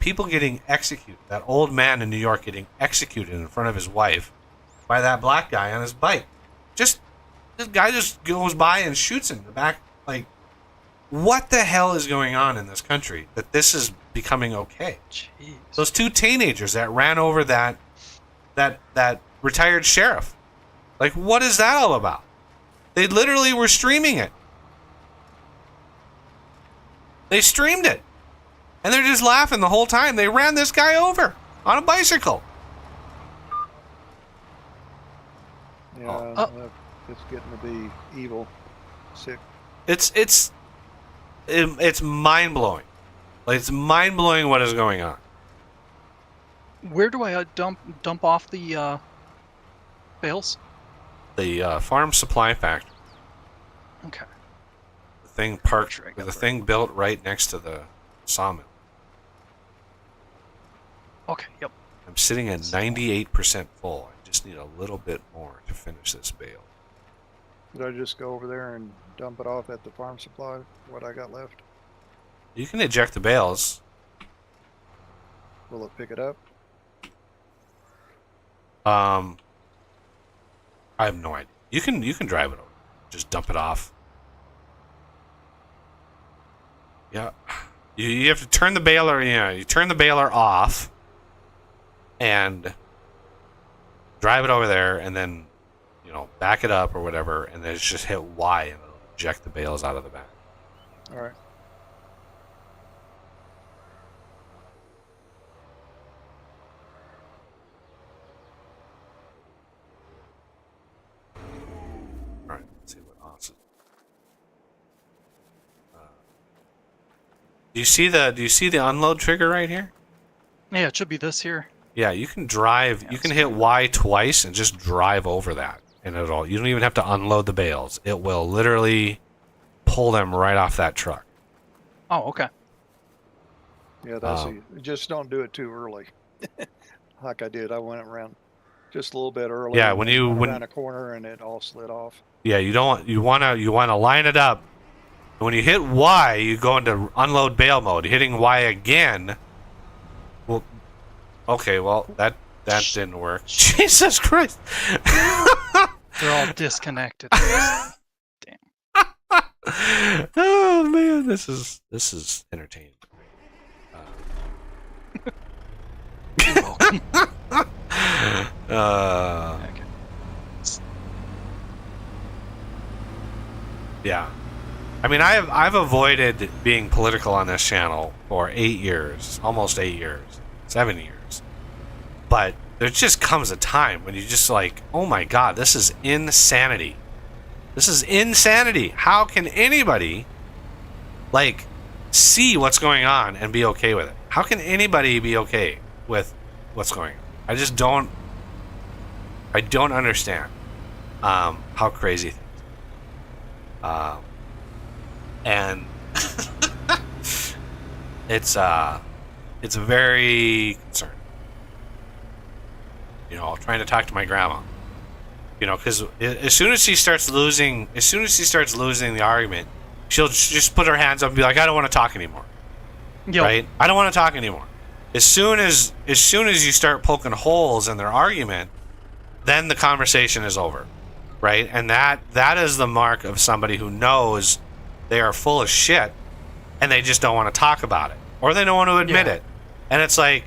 [SPEAKER 1] People getting executed. That old man in New York getting executed in front of his wife by that black guy on his bike. This guy just goes by and shoots him in the back. Like, what the hell is going on in this country that this is becoming okay?
[SPEAKER 2] Jeez.
[SPEAKER 1] Those two teenagers that ran over that retired sheriff. Like, what is that all about? They literally were streaming it. They streamed it. And they're just laughing the whole time. They ran this guy over on a bicycle.
[SPEAKER 4] Yeah, it's getting to be evil, sick.
[SPEAKER 1] It's mind-blowing. Like, it's mind-blowing what is going on.
[SPEAKER 2] Where do I dump off the bales?
[SPEAKER 1] The farm supply factory.
[SPEAKER 2] Okay.
[SPEAKER 1] The thing parked, the thing built right next to the sawmill.
[SPEAKER 2] Okay, yep.
[SPEAKER 1] I'm sitting at 98% full. I just need a little bit more to finish this bale.
[SPEAKER 4] Did I just go over there and dump it off at the farm supply, what I got left?
[SPEAKER 1] You can eject the bales.
[SPEAKER 4] Will it pick it up?
[SPEAKER 1] I have no idea. You can drive it over. Just dump it off. Yeah. You have to turn the baler, you turn the baler off and drive it over there and then, back it up or whatever, and then just hit Y and it'll eject the bales out of the back.
[SPEAKER 4] All right.
[SPEAKER 1] All right, let's see what awesome. Do you see the unload trigger right here?
[SPEAKER 2] Yeah, it should be this here.
[SPEAKER 1] Yeah, you can drive. You can hit Y twice and just drive over that, and you don't even have to unload the bales. It will literally pull them right off that truck.
[SPEAKER 2] Oh, okay.
[SPEAKER 4] Yeah, that's just don't do it too early. Like I did. I went around just a little bit early.
[SPEAKER 1] Yeah,
[SPEAKER 4] and
[SPEAKER 1] when
[SPEAKER 4] then
[SPEAKER 1] you
[SPEAKER 4] went around a corner and it all slid off.
[SPEAKER 1] Yeah, you want to line it up. When you hit Y, you go into unload bale mode. Hitting Y again. Well, okay, well that didn't work. Jesus Christ!
[SPEAKER 2] They're all disconnected.
[SPEAKER 1] Oh man, this is entertaining.
[SPEAKER 2] You're welcome. Okay.
[SPEAKER 1] Yeah. I mean, I've avoided being political on this channel for 8 years, almost 8 years, 7 years. But there just comes a time when you just like, oh my God, this is insanity. This is insanity. How can anybody like see what's going on and be okay with it? How can anybody be okay with what's going on? I don't understand how crazy things are. And it's very concerning. Trying to talk to my grandma. Because as soon as she starts losing the argument, she'll just put her hands up and be like, "I don't want to talk anymore."
[SPEAKER 2] Yep.
[SPEAKER 1] Right? I don't want to talk anymore. As soon as you start poking holes in their argument, then the conversation is over, right? And that is the mark of somebody who knows they are full of shit, and they just don't want to talk about it, or they don't want to admit it. And it's like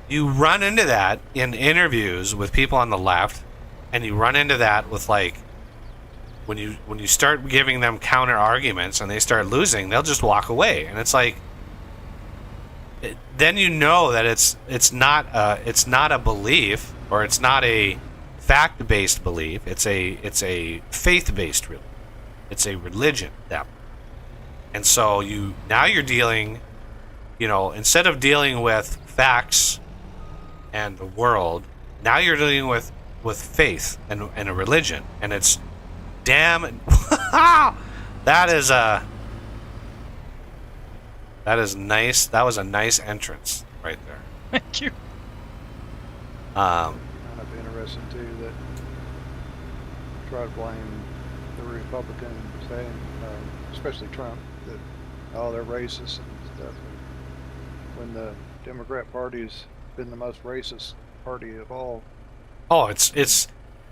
[SPEAKER 1] you run into that in interviews with people on the left, and you run into that with like when you start giving them counter arguments and they start losing, they'll just walk away, and it's like. Then you know that it's not a belief, or it's not a fact-based belief. It's a faith-based religion. It's a religion that. And so you're dealing, instead of dealing with facts and the world, now you're dealing with faith and a religion, and it's damn. That is nice. That was a nice entrance right there.
[SPEAKER 2] Thank you.
[SPEAKER 4] Kind of interesting too that try to blame the Republicans, saying, especially Trump, that they're racist and stuff. When the Democrat Party's been the most racist party of all.
[SPEAKER 1] Oh, it's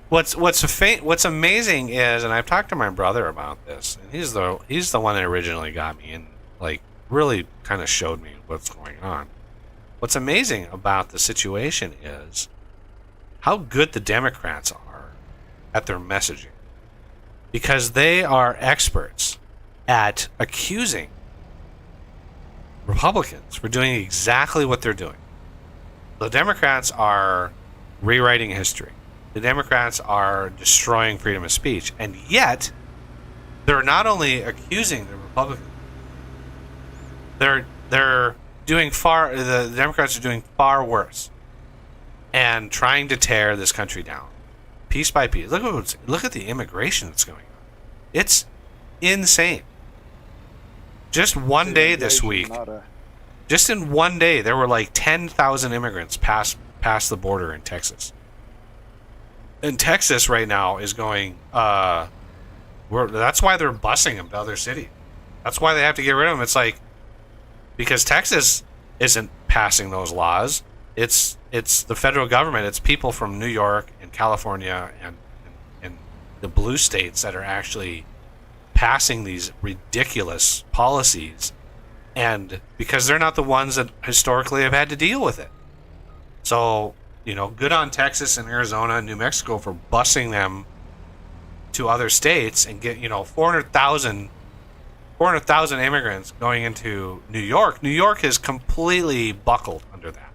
[SPEAKER 1] what's amazing is, and I've talked to my brother about this, and he's the one that originally got me in, like. Really kind of showed me what's going on. What's amazing about the situation is how good the Democrats are at their messaging, because they are experts at accusing Republicans for doing exactly what they're doing. The Democrats are rewriting history. The Democrats are destroying freedom of speech, and yet they're not only accusing the Republicans. They're doing the Democrats are doing far worse, and trying to tear this country down, piece by piece. Look at the immigration that's going on. It's insane. Just one day this week, just in one day, there were like 10,000 immigrants pass the border in Texas. And Texas right now is going. That's why they're busing them to other cities. That's why they have to get rid of them. It's like. Because Texas isn't passing those laws. It's the federal government. It's people from New York and California and the blue states that are actually passing these ridiculous policies. And because they're not the ones that historically have had to deal with it. So, good on Texas and Arizona and New Mexico for busing them to other states and get 400,000 immigrants going into New York. New York is completely buckled under that.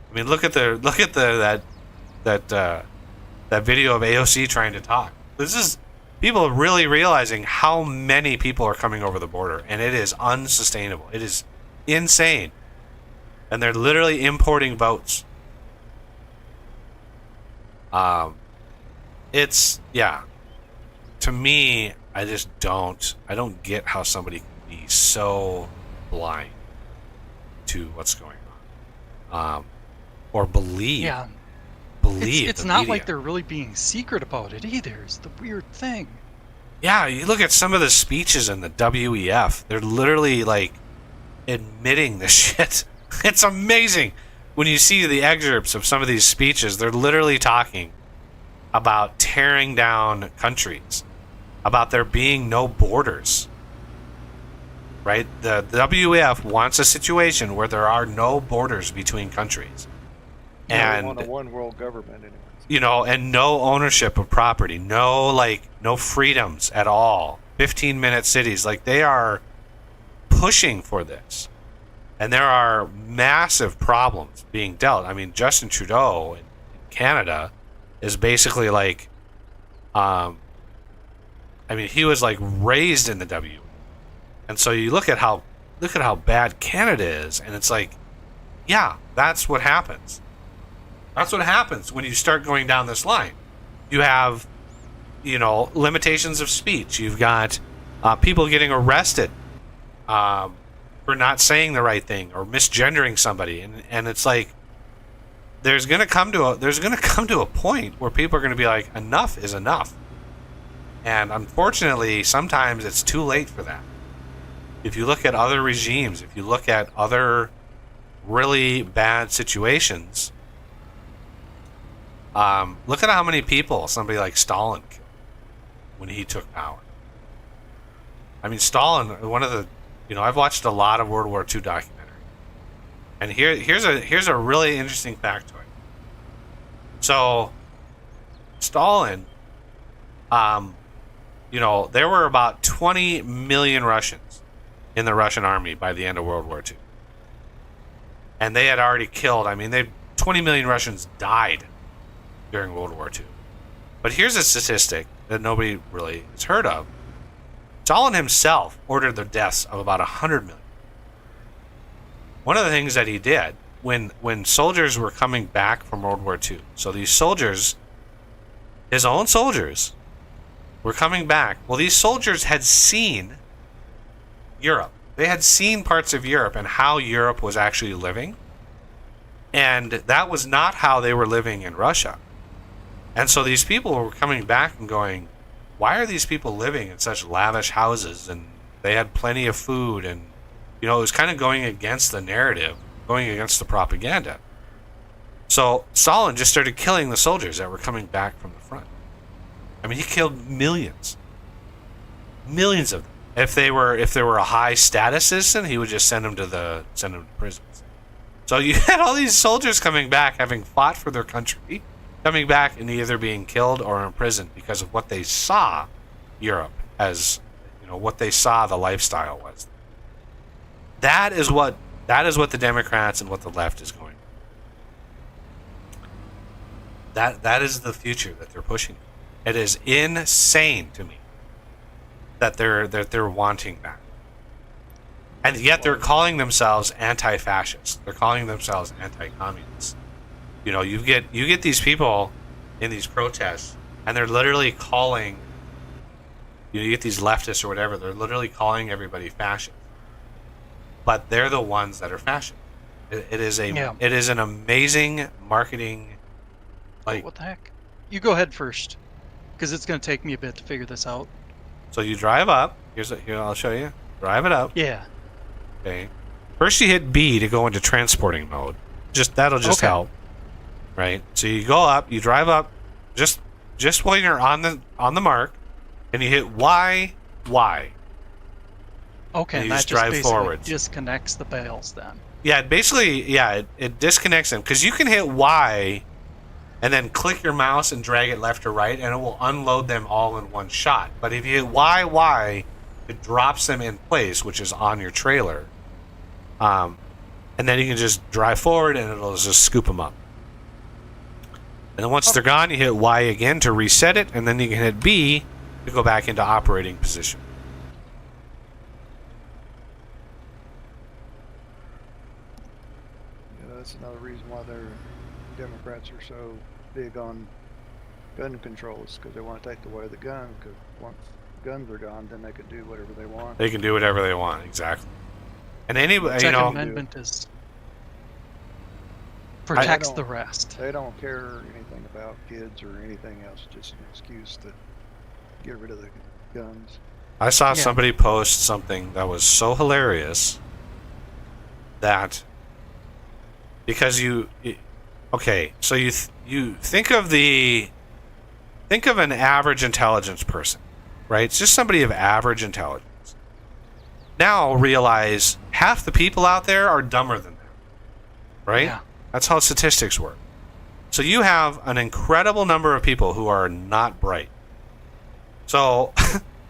[SPEAKER 1] I mean, look at that video of AOC trying to talk. This is people really realizing how many people are coming over the border, and it is unsustainable. It is insane, and they're literally importing boats. To me, I don't get how somebody can be so blind to what's going on, or believe.
[SPEAKER 2] Yeah. It's
[SPEAKER 1] the
[SPEAKER 2] not
[SPEAKER 1] media.
[SPEAKER 2] like they're really being secret about it either. It's the weird thing.
[SPEAKER 1] Yeah, you look at some of the speeches in the WEF. They're literally like admitting the shit. It's amazing when you see the excerpts of some of these speeches. They're literally talking about tearing down countries, about there being no borders. Right? The WEF wants a situation where there are no borders between countries.
[SPEAKER 4] Yeah, we want a one world government anyway.
[SPEAKER 1] And no ownership of property, no freedoms at all. 15-minute cities, they are pushing for this. And there are massive problems being dealt. I mean, Justin Trudeau in Canada is basically he was raised in the W. And so you look at how bad Canada is, and it's that's what happens. That's what happens when you start going down this line. You have, limitations of speech. You've got people getting arrested for not saying the right thing or misgendering somebody, and it's there's gonna come to a point where people are gonna be like, enough is enough. And unfortunately, sometimes it's too late for that. If you look at other regimes, if you look at other really bad situations. Look at how many people somebody like Stalin killed when he took power. I mean, Stalin, I've watched a lot of World War II documentary, and here's a really interesting factoid. So, Stalin, there were about 20 million Russians in the Russian army by the end of World War II, and they had already killed. 20 million Russians died during World War II. But here's a statistic that nobody really has heard of. Stalin himself ordered the deaths of about 100 million. One of the things that he did when soldiers were coming back from World War II, so these soldiers, his own soldiers, were coming back. Well, these soldiers had seen Europe. They had seen parts of Europe and how Europe was actually living. And that was not how they were living in Russia. And so these people were coming back and going, why are these people living in such lavish houses? And they had plenty of food. And, it was kind of going against the narrative, going against the propaganda. So Stalin just started killing the soldiers that were coming back from the front. He killed millions of them. If they were a high status citizen, he would just send them to prisons. So you had all these soldiers coming back, having fought for their country, coming back and either being killed or imprisoned because of what they saw Europe as, what they saw the lifestyle was. That is what the Democrats and what the left is going. That is the future that they're pushing. It is insane to me that they're wanting that. And yet they're calling themselves anti-fascist. They're calling themselves anti-communist. You get these people in these protests, and they're literally calling. You get these leftists or whatever. They're literally calling everybody fascist. But they're the ones that are fascist. It is an amazing marketing.
[SPEAKER 2] What the heck? You go ahead first, because it's going to take me a bit to figure this out.
[SPEAKER 1] So you drive up. Here, I'll show you. Drive it up.
[SPEAKER 2] Yeah.
[SPEAKER 1] Okay. First, you hit B to go into transporting mode. That'll help. Right. So you go up. You drive up. Just when you're on the mark, and you hit Y.
[SPEAKER 2] Okay.
[SPEAKER 1] And you
[SPEAKER 2] that
[SPEAKER 1] just drive
[SPEAKER 2] basically
[SPEAKER 1] forwards.
[SPEAKER 2] disconnects the bales then.
[SPEAKER 1] Yeah. Basically, it disconnects them because you can hit Y and then click your mouse and drag it left or right, and it will unload them all in one shot. But if you hit Y, it drops them in place, which is on your trailer. And then you can just drive forward, and it'll just scoop them up. And then once they're gone, you hit Y again to reset it, and then you can hit B to go back into operating position.
[SPEAKER 4] Yeah, that's another reason why their Democrats are so big on gun controls, because they want to take away the gun. Because once guns are gone, then they can do whatever they want.
[SPEAKER 1] They can do whatever they want, exactly. And anybody,
[SPEAKER 2] Second
[SPEAKER 1] you know,
[SPEAKER 2] Amendment is protects
[SPEAKER 4] don't-
[SPEAKER 2] the rest.
[SPEAKER 4] They don't care anything about kids or anything else. Just an excuse to get rid of the guns.
[SPEAKER 1] I saw
[SPEAKER 2] Yeah.
[SPEAKER 1] somebody post something that was so hilarious that because okay, so you think of an average intelligence person, right? It's just somebody of average intelligence. Now realize half the people out there are dumber than them, right?
[SPEAKER 2] Yeah.
[SPEAKER 1] That's how statistics work. So you have an incredible number of people who are not bright. So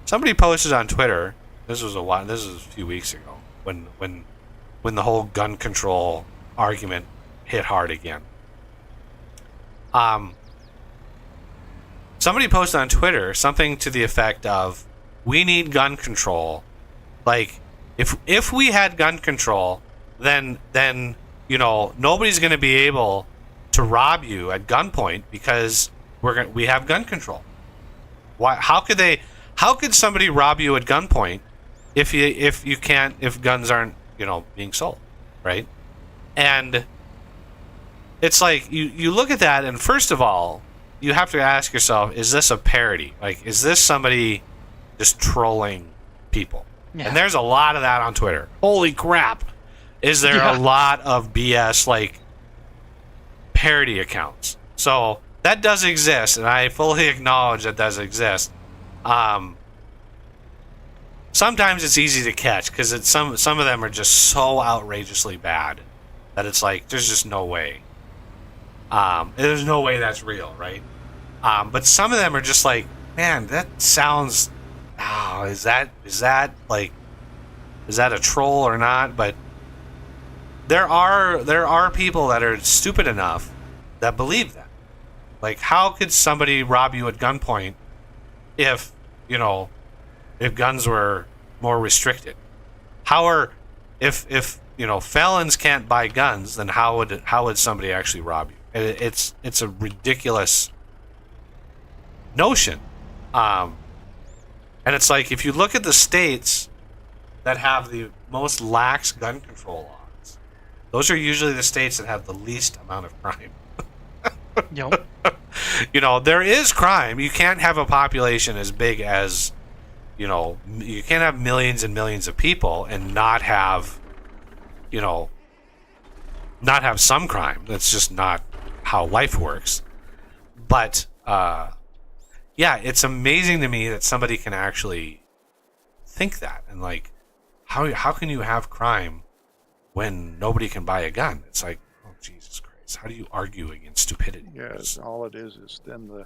[SPEAKER 1] somebody posted on Twitter. This was a few weeks ago when the whole gun control argument hit hard again. Somebody posted on Twitter something to the effect of, "We need gun control. Like, if we had gun control, then you know nobody's going to be able to rob you at gunpoint because we have gun control. Why? How could somebody rob you at gunpoint if guns aren't being sold, right?" And it's like you look at that, and first of all, you have to ask yourself, is this a parody? Like, is this somebody just trolling people?
[SPEAKER 2] Yeah.
[SPEAKER 1] And there's a lot of that on Twitter. Holy crap. Is there a lot of BS, like, parody accounts? So that does exist, and I fully acknowledge that does exist. Sometimes it's easy to catch because some of them are just so outrageously bad that it's like there's just no way. There's no way that's real, right? But some of them are just like, man, that sounds. Oh, is that a troll or not? But there are people that are stupid enough that believe that. Like, how could somebody rob you at gunpoint if guns were more restricted? If felons can't buy guns, then how would somebody actually rob you? It's a ridiculous notion. And it's like, if you look at the states that have the most lax gun control laws, those are usually the states that have the least amount of crime.
[SPEAKER 2] Yep.
[SPEAKER 1] There is crime. You can't have a population as big as, you can't have millions and millions of people and not have some crime. That's just not how life works. But yeah, it's amazing to me that somebody can actually think that, and like, how can you have crime when nobody can buy a gun? It's like, oh, Jesus Christ, how do you argue against stupidity?
[SPEAKER 4] Yeah, all it is then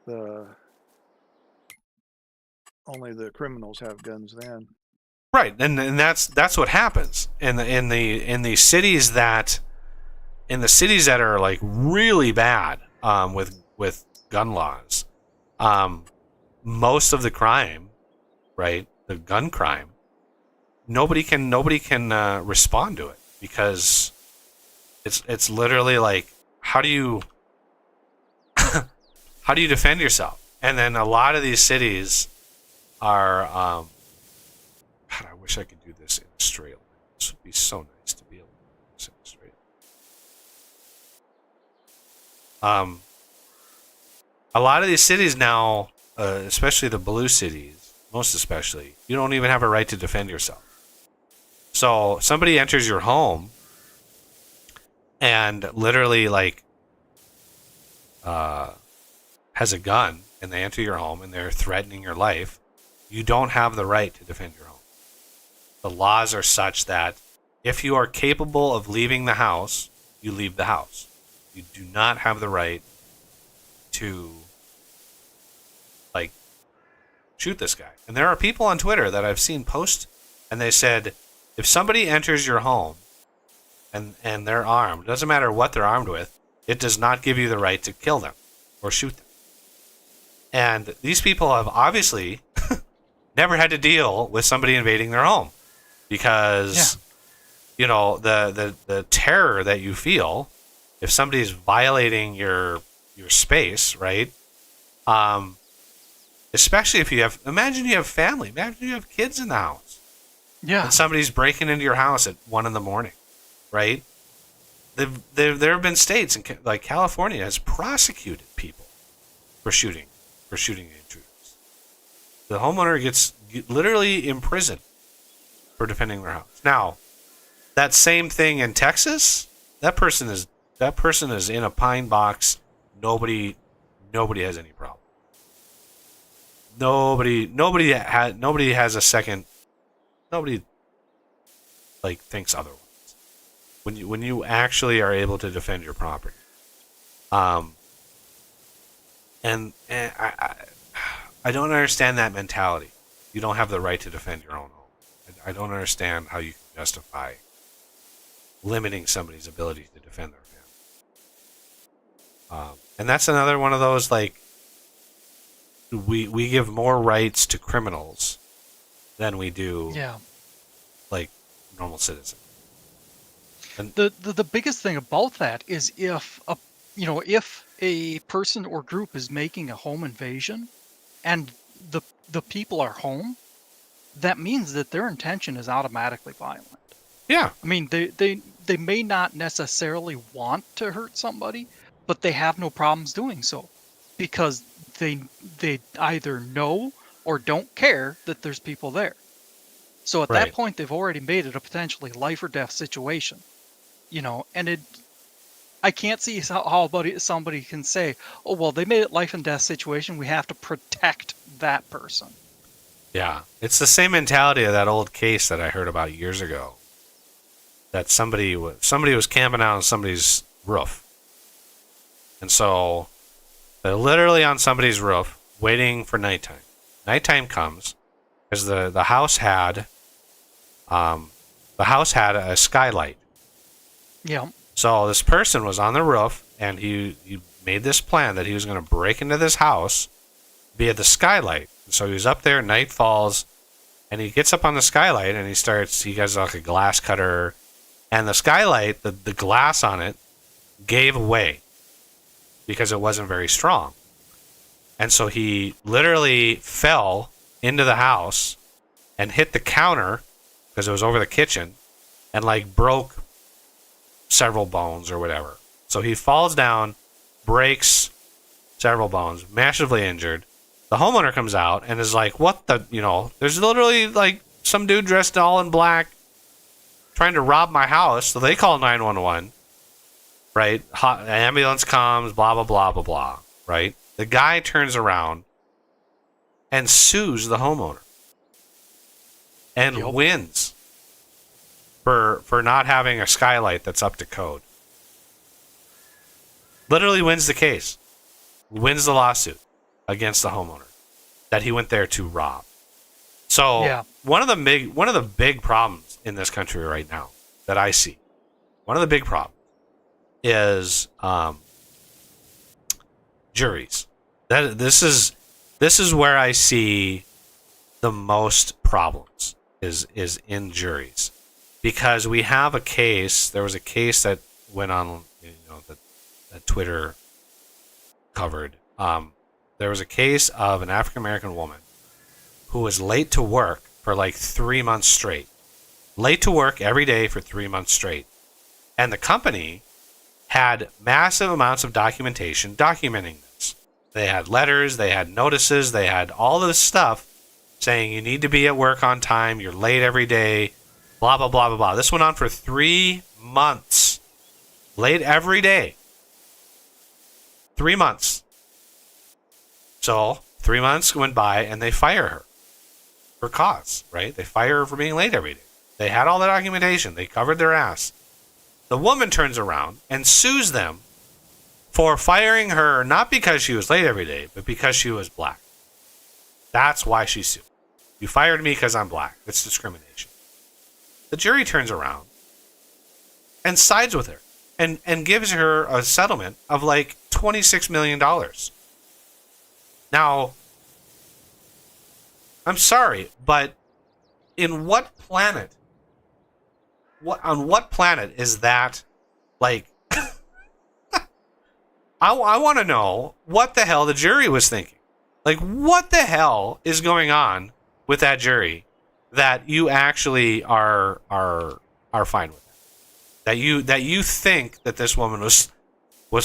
[SPEAKER 4] the only the criminals have guns then.
[SPEAKER 1] Right, and that's what happens in the cities that are like really bad with gun laws. Most of the crime, right, the gun crime, nobody can respond to it because it's literally like, how do you defend yourself? And then a lot of these cities are God, I wish I could do this in Australia. This would be so nice to be able to do this in Australia. A lot of these cities now, especially the blue cities, most especially, you don't even have a right to defend yourself. So somebody enters your home and literally has a gun, and they enter your home and they're threatening your life. You don't have the right to defend your home. The laws are such that if you are capable of leaving the house, you leave the house. You do not have the right to, like, shoot this guy. And there are people on Twitter that I've seen post, and they said, if somebody enters your home and they're armed, doesn't matter what they're armed with, it does not give you the right to kill them or shoot them. And these people have obviously never had to deal with somebody invading their home, because you know, the terror that you feel if somebody's violating your space, right? Especially if you have, imagine you have family, imagine you have kids in the house,
[SPEAKER 2] Yeah.
[SPEAKER 1] and somebody's breaking into your house at 1 a.m, right? There have been states, like California has prosecuted people for shooting intruders. The homeowner gets literally imprisoned for defending their house. Now, that same thing in Texas, that person is in a pine box. Nobody has any problem. Nobody has a second. Nobody, like, thinks otherwise. When you actually are able to defend your property, and I don't understand that mentality. You don't have the right to defend your own home. I don't understand how you can justify limiting somebody's ability to defend their family. And that's another one of those, like, we give more rights to criminals than we do, like, normal citizens. And
[SPEAKER 2] The biggest thing about that is if a person or group is making a home invasion and the people are home, that means that their intention is automatically violent.
[SPEAKER 1] yeah,
[SPEAKER 2] I mean, they may not necessarily want to hurt somebody, but they have no problems doing so because they either know or don't care that there's people there. So at
[SPEAKER 1] Right.
[SPEAKER 2] that point, they've already made it a potentially life or death situation. And I can't see how somebody can say, oh, well, they made it life and death situation, we have to protect that person.
[SPEAKER 1] yeah. It's the same mentality of that old case that I heard about years ago. That somebody was camping out on somebody's roof, and so they're literally on somebody's roof waiting for nighttime. Nighttime comes because the house had a skylight.
[SPEAKER 2] Yeah.
[SPEAKER 1] So this person was on the roof, and he made this plan that he was going to break into this house via the skylight. So he was up there, night falls, and he gets up on the skylight, and he has like a glass cutter, and the skylight, the glass on it, gave away because it wasn't very strong. And so he literally fell into the house and hit the counter because it was over the kitchen, and, like, broke several bones or whatever. So he falls down, breaks several bones, massively injured. The homeowner comes out and is like, what the, there's literally, like, some dude dressed all in black trying to rob my house. So they call 911, right? Ambulance comes, blah, blah, blah, blah, blah, right? The guy turns around and sues the homeowner and wins for not having a skylight that's up to code. Literally wins the case. Wins the lawsuit against the homeowner that he went there to rob. So one of the big problems in this country right now that I see, one of the big problems is juries. This is where I see the most problems is in juries, because we have a case. There was a case that went on, that Twitter covered. There was a case of an African American woman who was late to work for like 3 months straight. Late to work every day for 3 months straight. And the company had massive amounts of documentation documenting this. They had letters, they had notices, they had all this stuff saying you need to be at work on time, you're late every day, blah, blah, blah, blah, blah. This went on for 3 months. Late every day. 3 months. So 3 months went by and they fire her for cause, right? They fire her for being late every day. They had all the documentation. They covered their ass. The woman turns around and sues them for firing her not because she was late every day, but because she was black. That's why she sued. You fired me because I'm black. It's discrimination. The jury turns around and sides with her and gives her a settlement of like $26 million. Now, I'm sorry, but in what planet? On what planet is that? Like, I want to know what the hell the jury was thinking. Like, what the hell is going on with that jury that you actually are fine with that? That you think that this woman was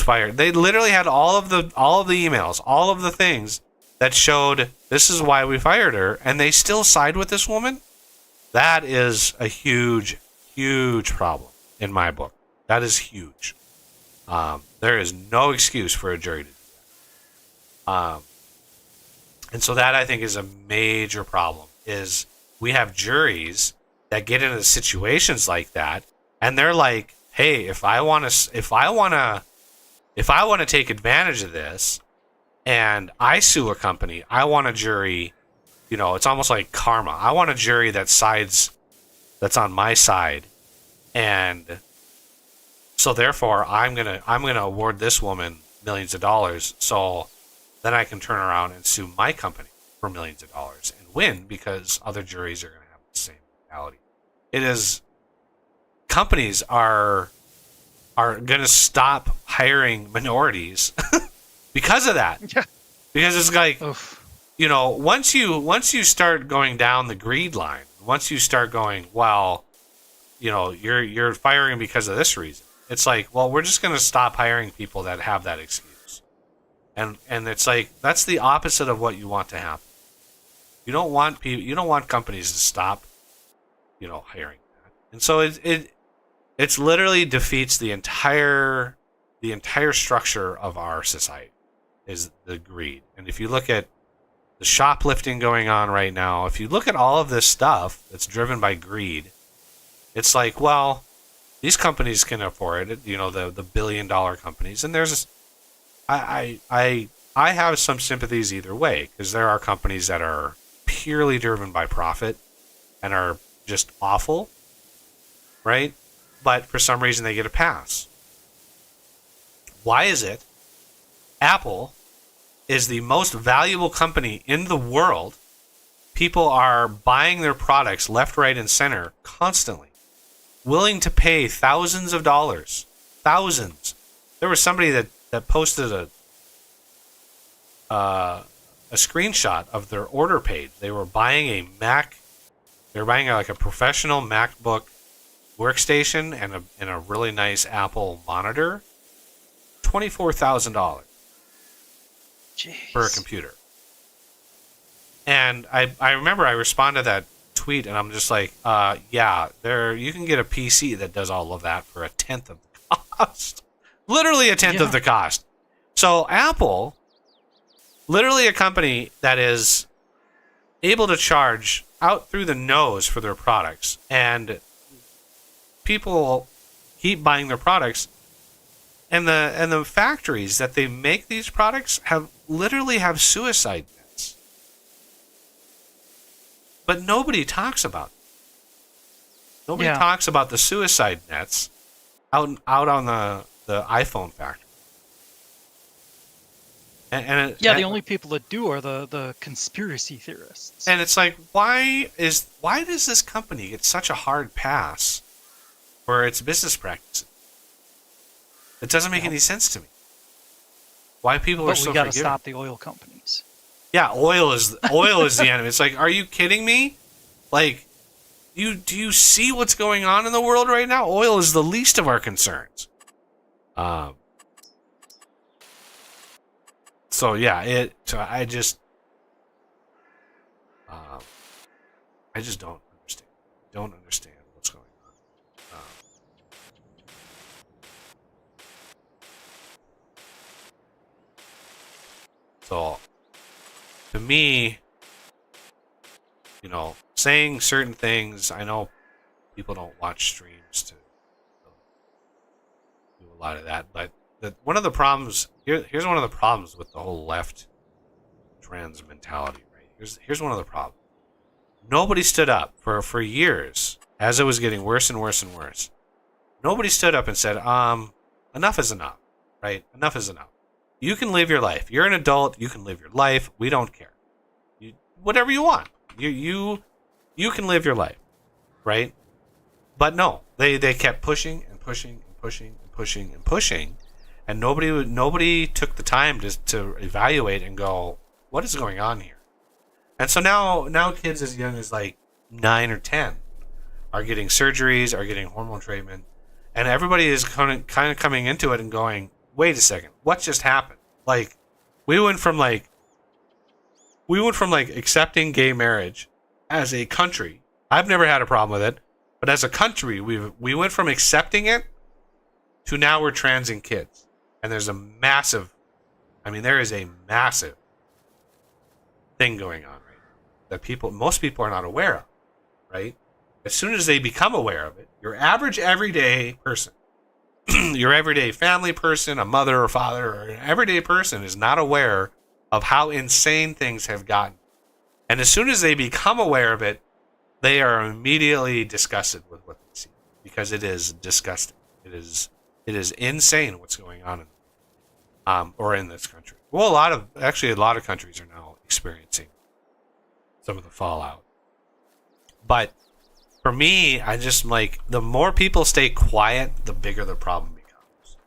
[SPEAKER 1] fired. They literally had all of the emails, all of the things that showed this is why we fired her, and they still side with this woman. That is a huge, huge problem in my book. That is huge. There is no excuse for a jury to do that. And so that, I think, is a major problem. Is we have juries that get into situations like that, and they're like, "Hey, if I want to take advantage of this, and I sue a company, I want a jury. You know, it's almost like karma. I want a jury that's on my side, and so therefore I'm gonna award this woman millions of dollars, so then I can turn around and sue my company for millions of dollars and win because other juries are gonna have the same mentality. It is companies are gonna stop hiring minorities because of that.
[SPEAKER 2] Yeah.
[SPEAKER 1] Because it's like,
[SPEAKER 2] Oof.
[SPEAKER 1] you know, once you start going down the greed line, once you start going, well, you know, you're firing because of this reason. It's like, well, we're just going to stop hiring people that have that excuse. And it's like, that's the opposite of what you want to happen. You don't want companies to stop, you know, hiring that. And so it's literally defeats the entire structure of our society is the greed. And if you look at the shoplifting going on right now, if you look at all of this stuff that's driven by greed, it's like, well, these companies can afford it, you know, the billion-dollar companies. And there's, I have some sympathies either way, because there are companies that are purely driven by profit and are just awful, right? But for some reason they get a pass. Why is it Apple is the most valuable company in the world? People are buying their products left, right, and center constantly, willing to pay thousands of dollars. Thousands. There was somebody that posted a screenshot of their order page. They were buying a Mac. They were buying like a professional MacBook workstation and a really nice Apple monitor. $24,000 for a computer. And I remember I responded to that tweet, and I'm just like, yeah, you can get a PC that does all of that for a tenth of the cost. Literally a tenth of the cost. So Apple, literally a company that is able to charge out through the nose for their products, and people keep buying their products, and the factories that they make these products literally have suicide nets. But nobody talks about it. Nobody talks about the suicide nets out on the iPhone factory.
[SPEAKER 2] The only people that do are the conspiracy theorists.
[SPEAKER 1] And it's like, why does this company get such a hard pass for its business practices? It doesn't make any sense to me. Why people are so forgiving. But we got to
[SPEAKER 2] stop the oil companies.
[SPEAKER 1] Yeah, oil is the enemy. It's like, are you kidding me? Like, do you see what's going on in the world right now? Oil is the least of our concerns. So yeah, I just don't understand. Don't understand what's going on. So to me, you know, saying certain things, I know people don't watch streams to do a lot of that, but that one of the problems here's one of the problems with the whole left trans mentality, right? Here's one of the problems. Nobody stood up for years as it was getting worse and worse and worse. Nobody stood up and said, enough is enough, right? Enough is enough. You can live your life. You're an adult. You can live your life. We don't care. Whatever you want. You can live your life, right? But no, they kept pushing and pushing and pushing and pushing and pushing, and nobody took the time to evaluate and go, what is going on here? And so now kids as young as like 9 or 10 are getting surgeries, are getting hormone treatment, and everybody is kind of coming into it and going, wait a second, what just happened? Like, we went from accepting gay marriage as a country. I've never had a problem with it, but as a country, we went from accepting it to now we're transing kids. And there is a massive thing going on, right? That most people are not aware of, right? As soon as they become aware of it, your average everyday person, your everyday family person, a mother or father, or an everyday person is not aware of how insane things have gotten. And as soon as they become aware of it, they are immediately disgusted with what they see, because it is disgusting. It is insane what's going on in this country. Well, a lot of countries are now experiencing some of the fallout. But for me, I just like, the more people stay quiet, the bigger the problem becomes.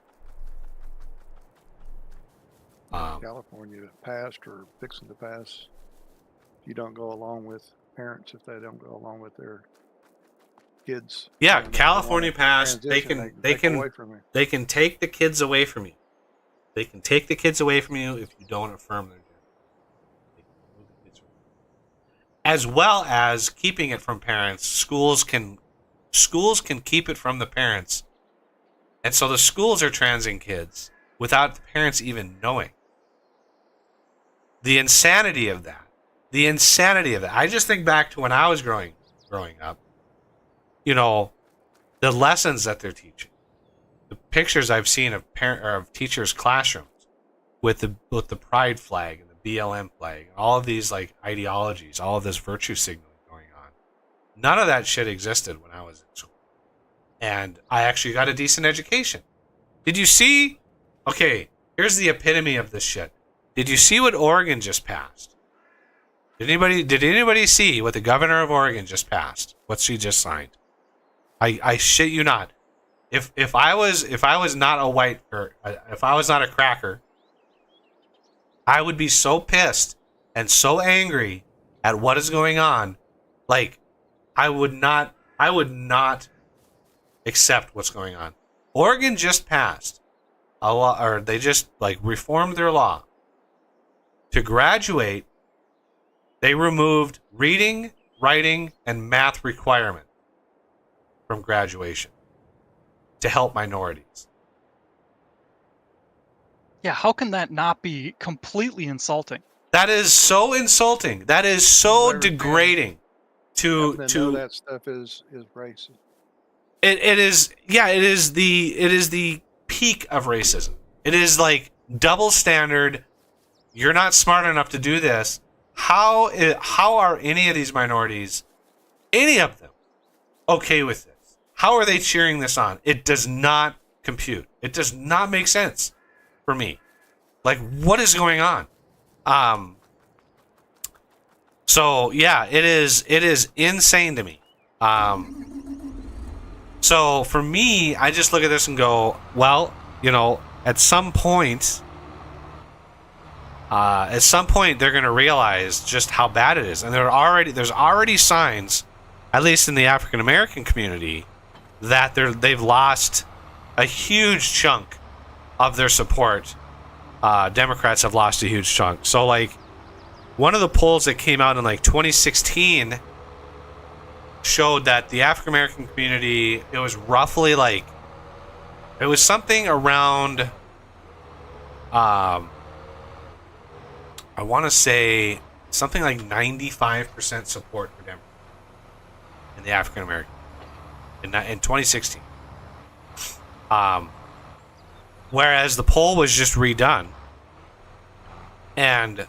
[SPEAKER 4] California passed or fixing to pass. You don't go along with parents if they don't go along with their kids.
[SPEAKER 1] Yeah,
[SPEAKER 4] And
[SPEAKER 1] California
[SPEAKER 4] they
[SPEAKER 1] passed.
[SPEAKER 4] transition,
[SPEAKER 1] They
[SPEAKER 4] take away from you.
[SPEAKER 1] can take the kids away from you. They can take the kids away from you if you don't affirm their gender. They can remove the kids from you. As well as keeping it from parents. Schools can keep it from the parents. And so the schools are transing kids without the parents even knowing. The insanity of that. I just think back to when I was growing up. You know, the lessons that they're teaching. The pictures I've seen of teachers' classrooms with the pride flag and the BLM flag, all of these like ideologies, all of this virtue signaling going on. None of that shit existed when I was in school. And I actually got a decent education. Did you see? Okay, here's the epitome of this shit. Did you see what Oregon just passed? Did anybody see what the governor of Oregon just passed? What she just signed? I shit you not. If I was not a white, or if I was not a cracker, I would be so pissed and so angry at what is going on. Like, I would not accept what's going on. Oregon just passed a law, or they just like reformed their law. To graduate, they removed reading, writing, and math requirement from graduation to help minorities.
[SPEAKER 2] Yeah, how can that not be completely insulting?
[SPEAKER 1] That is so insulting. That is so degrading to
[SPEAKER 4] know that stuff is racist.
[SPEAKER 1] It is the peak of racism. It is like double standard. You're not smart enough to do this. How are any of these minorities, any of them, okay with this? How are they cheering this on? It does not compute. It does not make sense for me. Like, what is going on? So yeah, it is insane to me. So for me, I just look at this and go, well, you know, at some point they're going to realize just how bad it is. And there's already signs, at least in the African American community, that they've lost a huge chunk of their support. Democrats have lost a huge chunk. So like, one of the polls that came out in like 2016 showed that the African American community, it was roughly like, it was something around, I want to say something like 95% support for Democrats in the African American in 2016. whereas the poll was just redone. And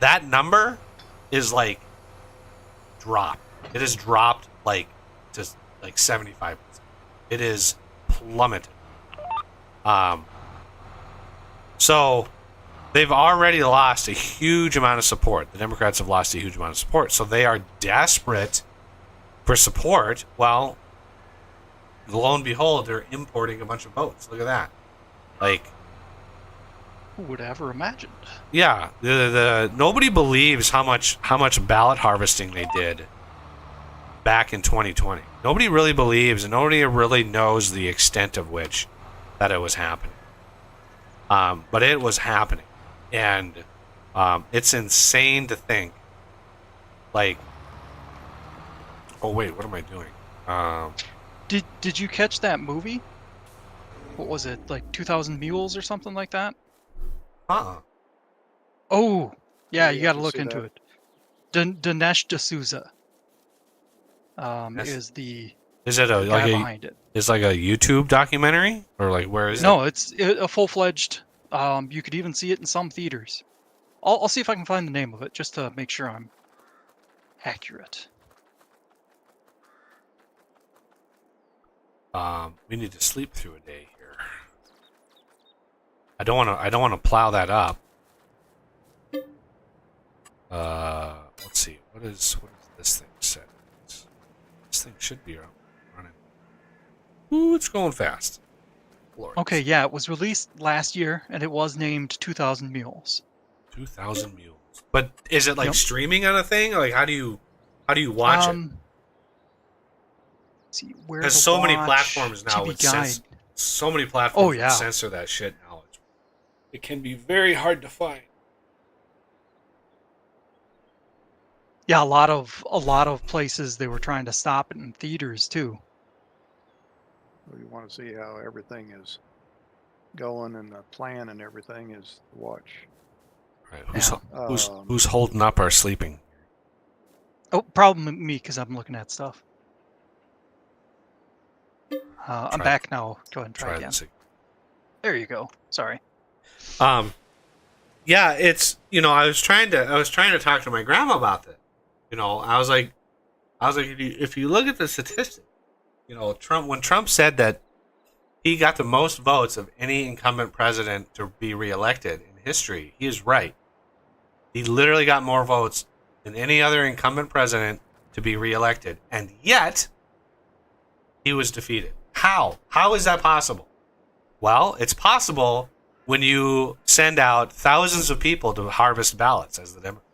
[SPEAKER 1] that number is like dropped. It has dropped like to like 75%. It is plummeted. So they've already lost a huge amount of support. The Democrats have lost a huge amount of support. So they are desperate for support. Well, lo and behold, they're importing a bunch of votes. Look at that. Like,
[SPEAKER 2] Who would ever imagined?
[SPEAKER 1] yeah, the nobody believes how much ballot harvesting they did back in 2020. Nobody really believes, and nobody really knows the extent of which that it was happening. But it was happening, and it's insane to think. Like, oh wait, what am I doing?
[SPEAKER 2] Did you catch that movie? What was it, like 2,000 Mules or something like that? Oh, yeah, you
[SPEAKER 4] Yeah,
[SPEAKER 2] got to
[SPEAKER 4] I
[SPEAKER 2] look
[SPEAKER 4] see
[SPEAKER 2] into
[SPEAKER 4] that.
[SPEAKER 2] it. Dinesh D'Souza
[SPEAKER 1] Yes.
[SPEAKER 2] is the
[SPEAKER 1] Is it a
[SPEAKER 2] guy
[SPEAKER 1] like
[SPEAKER 2] behind it.
[SPEAKER 1] it's like a YouTube documentary, or like where is it?
[SPEAKER 2] No, it's a full-fledged. You could even see it in some theaters. I'll see if I can find the name of it just to make sure I'm accurate.
[SPEAKER 1] We need to sleep through a day here. I don't want to plow that up. Let's see. What is this thing set? This thing should be running. Ooh, it's going fast. Glorious.
[SPEAKER 2] Okay, yeah, it was released last year, and it was named 2,000 Mules.
[SPEAKER 1] 2,000 mules. But is it like
[SPEAKER 2] Yep.
[SPEAKER 1] streaming on a thing? Like how do you watch it?
[SPEAKER 2] See where
[SPEAKER 1] Because
[SPEAKER 2] to
[SPEAKER 1] so many
[SPEAKER 2] watch,
[SPEAKER 1] platforms now
[SPEAKER 2] TV
[SPEAKER 1] would
[SPEAKER 2] Guide.
[SPEAKER 1] so many platforms
[SPEAKER 2] Oh,
[SPEAKER 1] would
[SPEAKER 2] yeah.
[SPEAKER 1] censor that shit now. It can be very hard to find.
[SPEAKER 2] Yeah, a lot of places they were trying to stop it in theaters too.
[SPEAKER 4] You want to see how everything is going and the plan and everything is to watch.
[SPEAKER 1] Right.
[SPEAKER 2] Yeah.
[SPEAKER 1] Who's holding up our sleeping?
[SPEAKER 2] Oh, problem with me because I'm looking at stuff. I'm
[SPEAKER 1] Try-
[SPEAKER 2] back now. Go ahead and try
[SPEAKER 1] Try
[SPEAKER 2] again.
[SPEAKER 1] this.
[SPEAKER 2] There you go. Sorry.
[SPEAKER 1] Yeah, it's I was trying to talk to my grandma about this. I was like if you look at the statistics, when Trump said that he got the most votes of any incumbent president to be reelected in history, he is right. He literally got more votes than any other incumbent president to be reelected, and yet he was defeated. How? How is that possible? Well, it's possible when you send out thousands of people to harvest ballots as the Democrat.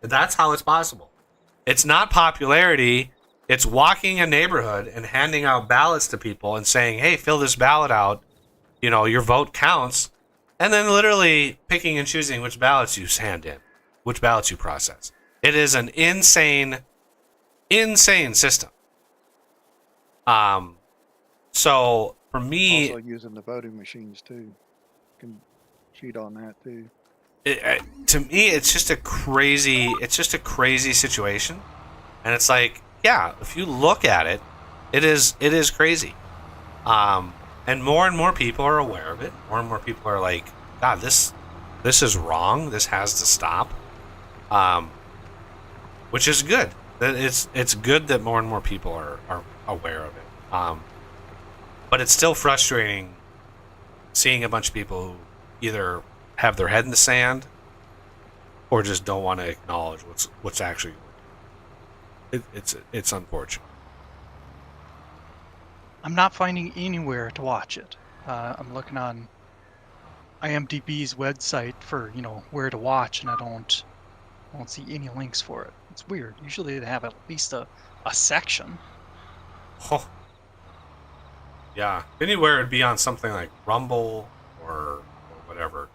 [SPEAKER 1] That's how it's possible. It's not popularity. It's walking a neighborhood and handing out ballots to people and saying, hey, fill this ballot out. Your vote counts. And then literally picking and choosing which ballots you hand in, which ballots you process. It is an insane system. So for me,
[SPEAKER 4] Also using the voting machines too. You can cheat on that too.
[SPEAKER 1] to me, it's just a crazy situation, and it's like, yeah, if you look at it, it is crazy, and more people are aware of it. More and more people are like, God, this is wrong. This has to stop, which is good. It's good that more and more people are aware of it, but it's still frustrating seeing a bunch of people who either have their head in the sand or just don't want to acknowledge what's actually it's unfortunate.
[SPEAKER 2] I'm not finding anywhere to watch it. I'm looking on IMDb's website for where to watch, and I don't see any links for it. It's weird. Usually they have at least a section.
[SPEAKER 1] Oh. Yeah, anywhere it'd be on something like Rumble or whatever.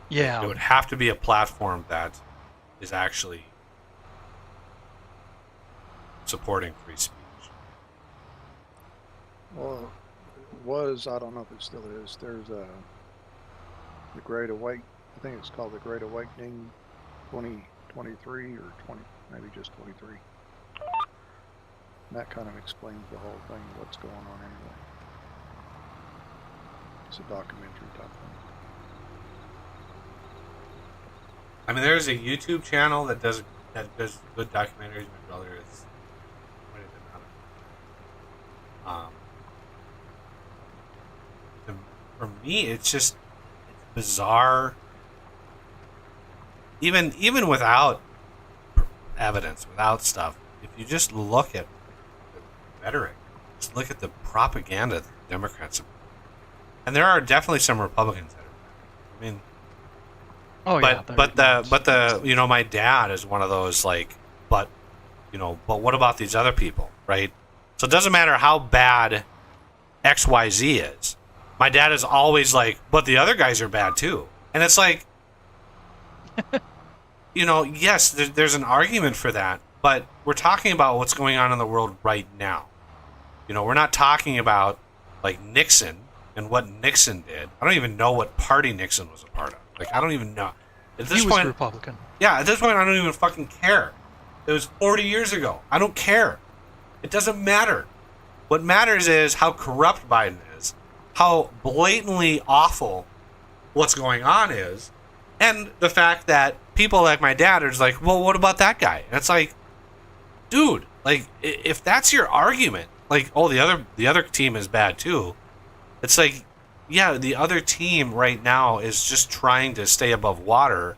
[SPEAKER 2] Yeah.
[SPEAKER 1] It would have to be a platform that is actually supporting free speech.
[SPEAKER 4] Well, it was, I don't know if it still is. There's the Great Awakening. I think it's called the Great Awakening 2023 or 20, maybe just 23. And that kind of explains the whole thing, what's going on anyway. it's a documentary type thing.
[SPEAKER 1] I mean, there's a YouTube channel that does good documentaries. My brother is quite a bit on it. For me, it's bizarre. Even without evidence, without stuff, if you just look at the rhetoric, just look at the propaganda the Democrats, and there are definitely some Republicans that are. I mean, but the you know, my dad is one of those like, but what about these other people, right? So it doesn't matter how bad XYZ is. My dad is always like, but the other guys are bad too. And it's like, yes, there's an argument for that, but we're talking about what's going on in the world right now. We're not talking about like Nixon and what Nixon did. I don't even know what party Nixon was a part of. Like, I don't even know. At this
[SPEAKER 2] He was
[SPEAKER 1] point,
[SPEAKER 2] Republican.
[SPEAKER 1] Yeah, at this point, I don't even fucking care. It was 40 years ago. I don't care. It doesn't matter. What matters is how corrupt Biden is, how blatantly awful what's going on is, and the fact that people like my dad are just like, well, what about that guy? And it's like, dude, like, if that's your argument, like, oh, the other team is bad too. It's like, yeah, the other team right now is just trying to stay above water.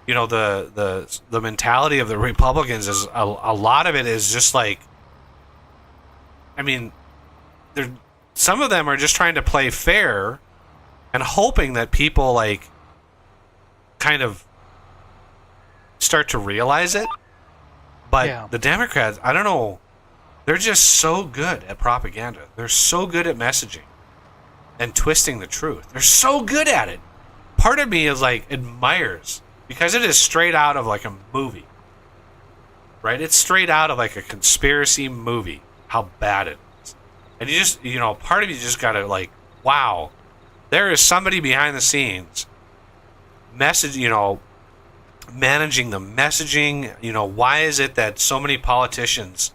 [SPEAKER 1] The mentality of the Republicans is a lot of it is just like, I mean, some of them are just trying to play fair and hoping that people like kind of start to realize it. But the Democrats, I don't know, they're just so good at propaganda. They're so good at messaging and twisting the truth. They're so good at it. Part of me is like admires, because it is straight out of like a movie, right? It's straight out of like a conspiracy movie, how bad it is. And you just, part of you just gotta like, wow, there is somebody behind the scenes managing the messaging. Why is it that so many politicians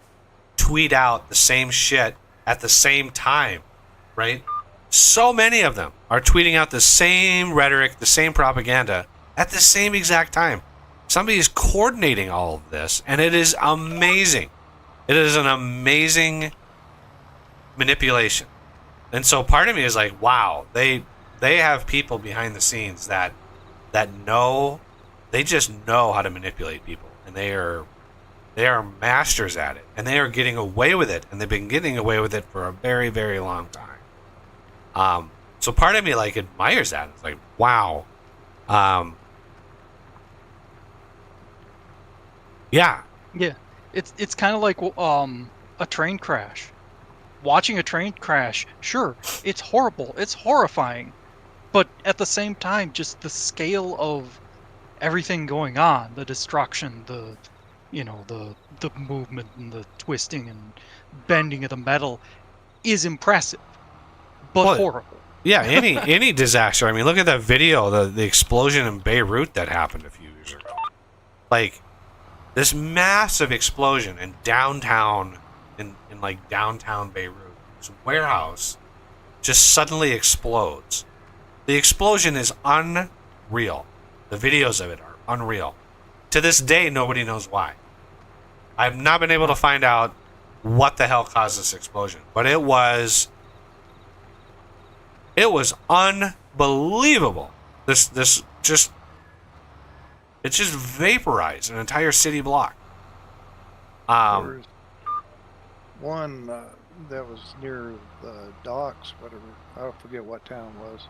[SPEAKER 1] tweet out the same shit at the same time, right? So many of them are tweeting out the same rhetoric, the same propaganda at the same exact time. Somebody is coordinating all of this, and it is amazing. It is an amazing manipulation. And so part of me is like, wow, they have people behind the scenes that know, they just know how to manipulate people, and they are masters at it, and they are getting away with it, and they've been getting away with it for a very, very long time. So part of me like admires that. It's like, wow. Yeah.
[SPEAKER 2] It's kind of like a train crash. Watching a train crash, sure, it's horrible, it's horrifying, but at the same time, just the scale of everything going on, the destruction, the movement and the twisting and bending of the metal is impressive, but horrible.
[SPEAKER 1] Yeah, any disaster. I mean, look at that video, the explosion in Beirut that happened a few years ago. Like, this massive explosion in downtown Beirut. This warehouse just suddenly explodes. The explosion is unreal. The videos of it are unreal. To this day, nobody knows why. I've not been able to find out what the hell caused this explosion, but it was unbelievable. It just vaporized an entire city block.
[SPEAKER 4] There was one that was near the docks, whatever, I forget what town it was,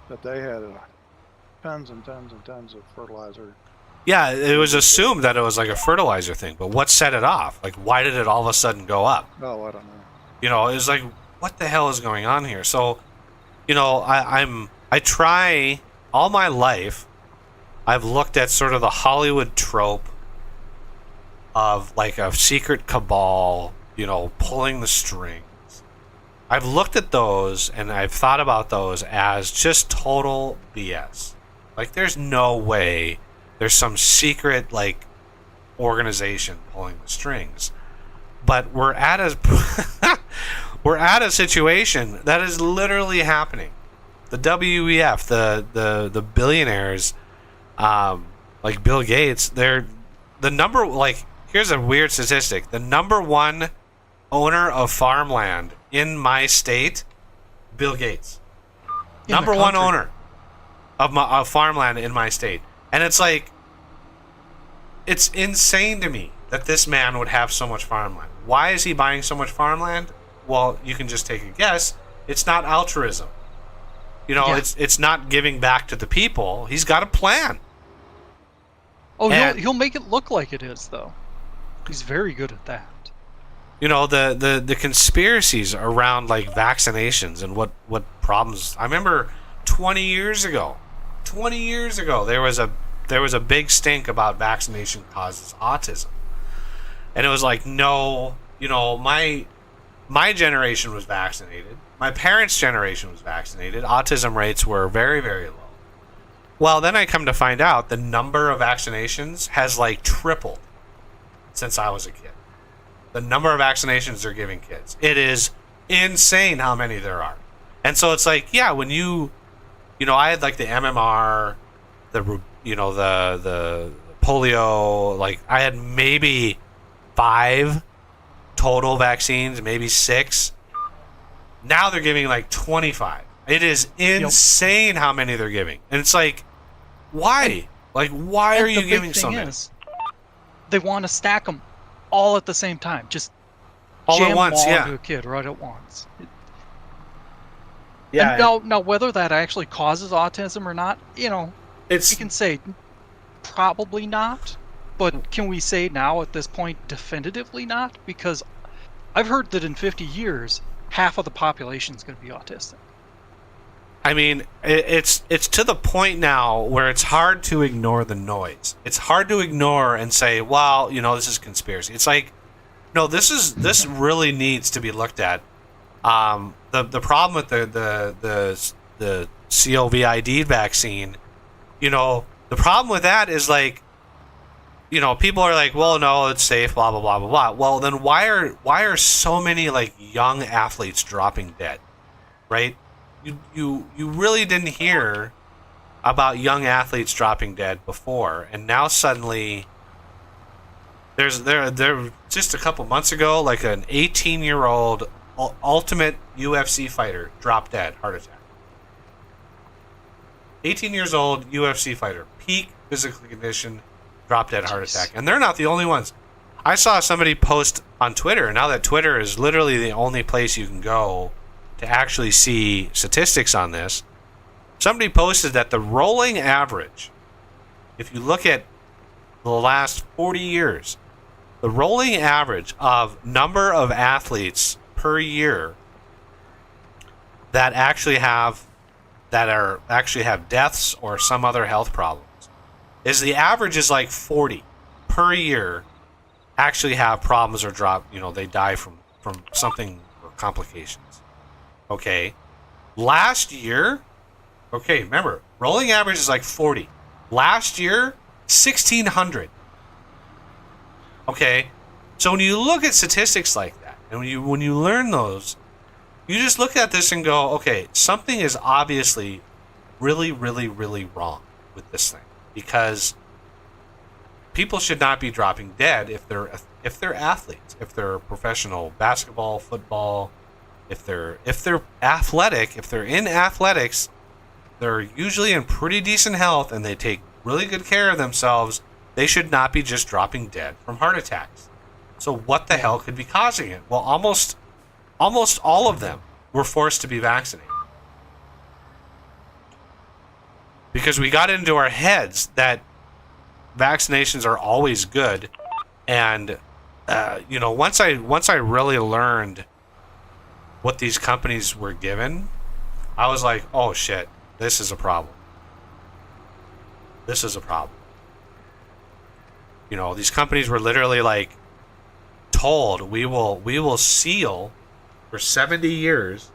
[SPEAKER 4] but they had tons and tons and tons of fertilizer.
[SPEAKER 1] Yeah, it was assumed that it was like a fertilizer thing, but what set it off? Like, why did it all of a sudden go up?
[SPEAKER 4] Oh, I don't know.
[SPEAKER 1] It was like, what the hell is going on here? So, I try all my life. I've looked at sort of the Hollywood trope of like a secret cabal, pulling the strings. I've looked at those and I've thought about those as just total BS. Like, there's no way there's some secret like organization pulling the strings. But we're at a situation that is literally happening. the WEF, the billionaires, like Bill Gates, they're the number, like, here's a weird statistic. The number one owner of farmland in my state, Bill Gates.
[SPEAKER 2] In the
[SPEAKER 1] Number one
[SPEAKER 2] country.
[SPEAKER 1] owner of farmland in my state. And it's like, it's insane to me that this man would have so much farmland. Why is he buying so much farmland? Well, you can just take a guess. It's not altruism. You know,
[SPEAKER 2] Yeah.
[SPEAKER 1] it's not giving back to the people. He's got a plan.
[SPEAKER 2] Oh,
[SPEAKER 1] And-
[SPEAKER 2] he'll make it look like it is, though. He's very good at that.
[SPEAKER 1] You know, the conspiracies around like vaccinations and what problems. I remember 20 years ago, there was a big stink about vaccination causes autism. And it was like, no, you know, my generation was vaccinated. My parents' generation was vaccinated. Autism rates were very, very low. Well, then I come to find out the number of vaccinations has like tripled since I was a kid. The number of vaccinations they're giving kids. It is insane how many there are. And so it's like, yeah, when you know, I had like the MMR, the polio, like I had maybe 5 total vaccines, maybe 6. Now they're giving like 25. It is insane how many they're giving. And it's like, why? Like, why are
[SPEAKER 2] And
[SPEAKER 1] you
[SPEAKER 2] the
[SPEAKER 1] giving
[SPEAKER 2] big
[SPEAKER 1] so
[SPEAKER 2] thing
[SPEAKER 1] many?
[SPEAKER 2] is, they want to stack them all at the same time. Just
[SPEAKER 1] All
[SPEAKER 2] jam
[SPEAKER 1] at once,
[SPEAKER 2] them all
[SPEAKER 1] yeah.
[SPEAKER 2] into a kid right at once.
[SPEAKER 1] Yeah,
[SPEAKER 2] And now, whether that actually causes autism or not, you know,
[SPEAKER 1] it's
[SPEAKER 2] we can say probably not. But can we say now at this point definitively not? Because I've heard that in 50 years, half of the population is going to be autistic.
[SPEAKER 1] I mean, it's to the point now where it's hard to ignore the noise. It's hard to ignore and say, well, you know, this is conspiracy. It's like, no, this really needs to be looked at. The problem with the COVID vaccine, you know, the problem with that is like, you know, people are like, well, no, it's safe, blah blah blah blah blah. Well, then why are so many like young athletes dropping dead, right? You really didn't hear about young athletes dropping dead before, and now suddenly there just a couple months ago, like an 18-year-old ultimate UFC fighter dropped dead, heart attack. 18 years old UFC fighter, peak physical condition, dropped dead, heart attack, and they're not the only ones. I saw somebody post on Twitter, and now that Twitter is literally the only place you can go to actually see statistics on this, somebody posted that the rolling average, if you look at the last 40 years, the rolling average of number of athletes per year that actually have deaths or some other health problems is the average is like 40 per year actually have problems or drop, you know, they die from something or complications. Okay. Last year, okay, remember, rolling average is like 40. Last year, 1,600. Okay. So when you look at statistics like that, and when you learn those, you just look at this and go, okay, something is obviously really, really, really wrong with this thing, because people should not be dropping dead if they're athletes, if they're professional basketball, football, if they're athletic, if they're in athletics, they're usually in pretty decent health and they take really good care of themselves. They should not be just dropping dead from heart attacks. So what the hell could be causing it? Well, almost all of them were forced to be vaccinated. Because we got into our heads that vaccinations are always good. And, you know, once I really learned what these companies were given, I was like, oh shit, this is a problem. This is a problem. You know, these companies were literally like told, we will seal for 70 years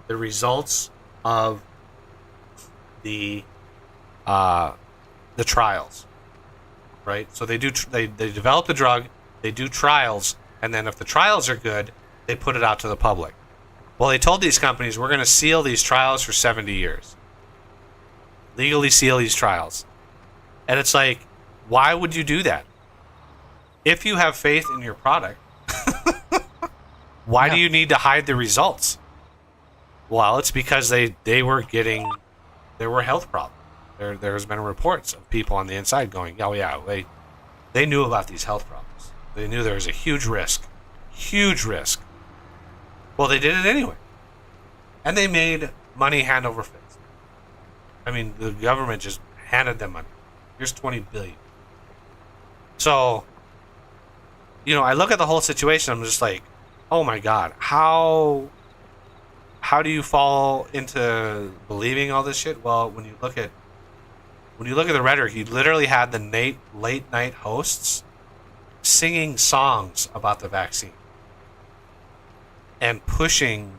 [SPEAKER 1] the results of the trials, right? So they develop the drug, they do trials, and then if the trials are good, they put it out to the public. Well, they told these companies, we're going to seal these trials for 70 years. legally seal these trials. And it's like, why would you do that? If you have faith in your product, why do you need to hide the results? Well, it's because there were health problems. There's been reports of people on the inside going, oh yeah, they knew about these health problems. They knew there was a huge risk. Well, they did it anyway. And they made money hand over fist. I mean, the government just handed them money. Here's $20 billion. So, I look at the whole situation, I'm just like, oh my God, how do you fall into believing all this shit? Well, when you look at the rhetoric, you literally had the late night hosts singing songs about the vaccine and pushing.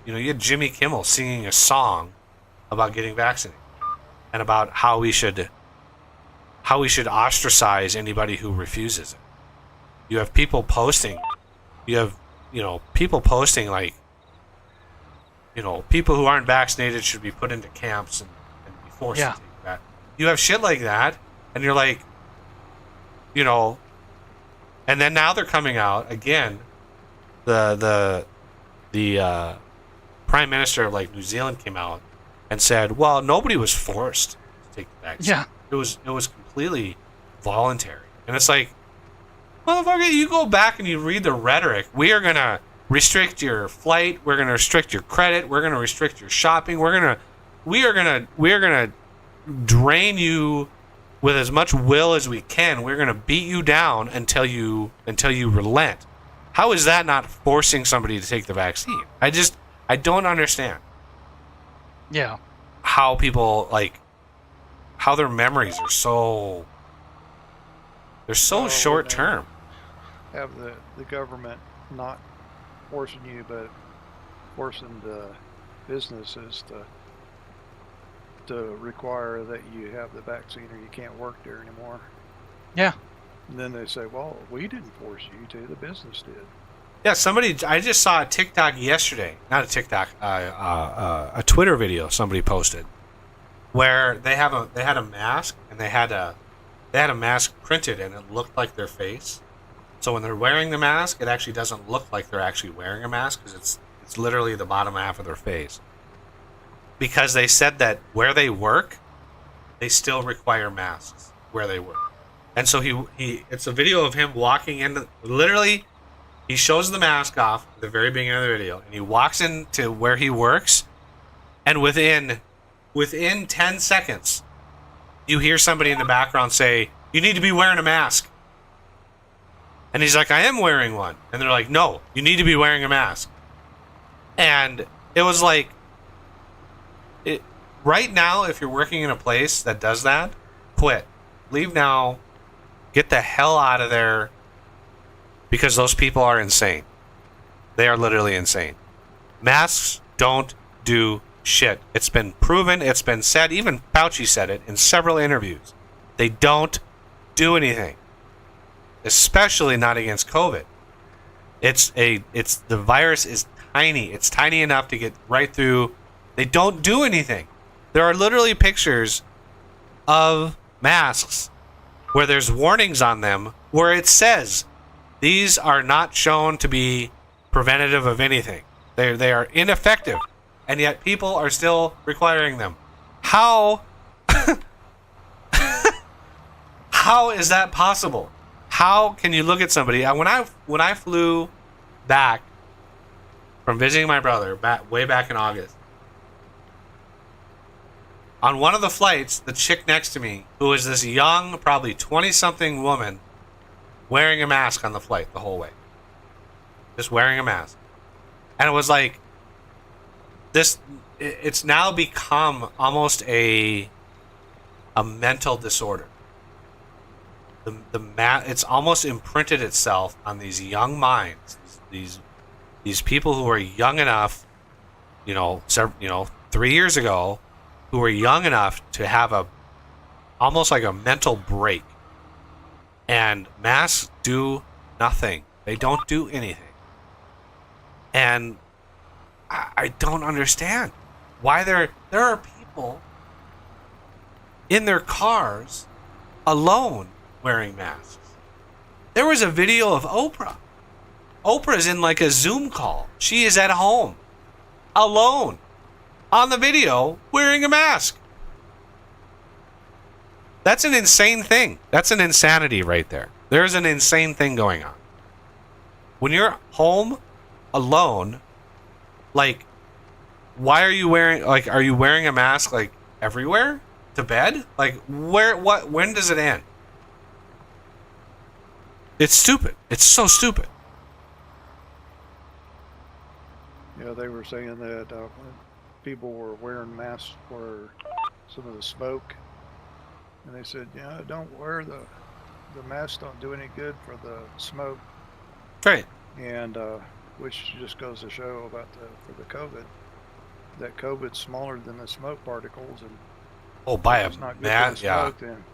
[SPEAKER 1] You had Jimmy Kimmel singing a song about getting vaccinated and about how we should ostracize anybody who refuses it. You have people posting. You have people posting like, people who aren't vaccinated should be put into camps and be forced to take that. You have shit like that, and you're like, and then now they're coming out again. The Prime Minister of New Zealand came out and said, well, nobody was forced to take the vaccine.
[SPEAKER 2] Yeah.
[SPEAKER 1] It was completely voluntary. And it's like, motherfucker, you go back and you read the rhetoric. We are going to restrict your flight. We're going to restrict your credit. We're going to restrict your shopping. We are going to drain you with as much will as we can. We're going to beat you down until you relent. How is that not forcing somebody to take the vaccine? I don't understand.
[SPEAKER 2] Yeah.
[SPEAKER 1] How people how their memories are so short term.
[SPEAKER 4] Have the government not forcing you, but forcing the businesses to require that you have the vaccine or you can't work there anymore.
[SPEAKER 2] Yeah.
[SPEAKER 4] And then they say, well, we didn't force you to, the business did.
[SPEAKER 1] Yeah, I just saw a TikTok yesterday, not a TikTok, a Twitter video somebody posted where they had a mask and they had a mask printed and it looked like their face. So when they're wearing the mask, it actually doesn't look like they're actually wearing a mask because it's literally the bottom half of their face. Because they said that where they work, they still require masks where they work. And so it's a video of him walking into, literally, he shows the mask off at the very beginning of the video, and he walks into where he works, and within 10 seconds, you hear somebody in the background say, you need to be wearing a mask. And he's like, I am wearing one. And they're like, no, you need to be wearing a mask. And it was like, right now, if you're working in a place that does that, quit. Leave now. Get the hell out of there. Because those people are insane. They are literally insane. Masks don't do shit. It's been proven. It's been said. Even Fauci said it in several interviews. They don't do anything. Especially not against COVID. The virus is tiny. It's tiny enough to get right through. They don't do anything. There are literally pictures of masks where there's warnings on them where it says these are not shown to be preventative of anything. They are ineffective, and yet people are still requiring them. How how is that possible? How can you look at somebody? When I flew back from visiting my brother way back in August, on one of the flights, the chick next to me, who was this young, probably 20-something woman, wearing a mask on the flight the whole way. Just wearing a mask. And it was like, it's now become almost a mental disorder. It's almost imprinted itself on these young minds, these people who are young enough, 3 years ago, who were young enough to have almost like a mental break. And masks do nothing. They don't do anything. And I don't understand why there are people in their cars alone wearing masks. There was a video of Oprah. Oprah's in like a Zoom call. She is at home, alone, on the video, wearing a mask. That's an insane thing. That's an insanity right there. There's an insane thing going on. When you're home, alone, like, why are you wearing, like, are you wearing a mask, like, everywhere? To bed? Like, when does it end? It's stupid. It's so stupid.
[SPEAKER 4] Yeah, they were saying that people were wearing masks for some of the smoke, and they said, yeah, don't wear the masks, don't do any good for the smoke.
[SPEAKER 1] Right.
[SPEAKER 4] And which just goes to show about for the COVID, that COVID's smaller than the smoke particles, and
[SPEAKER 1] Oh, by a
[SPEAKER 4] it's not good for the smoke, then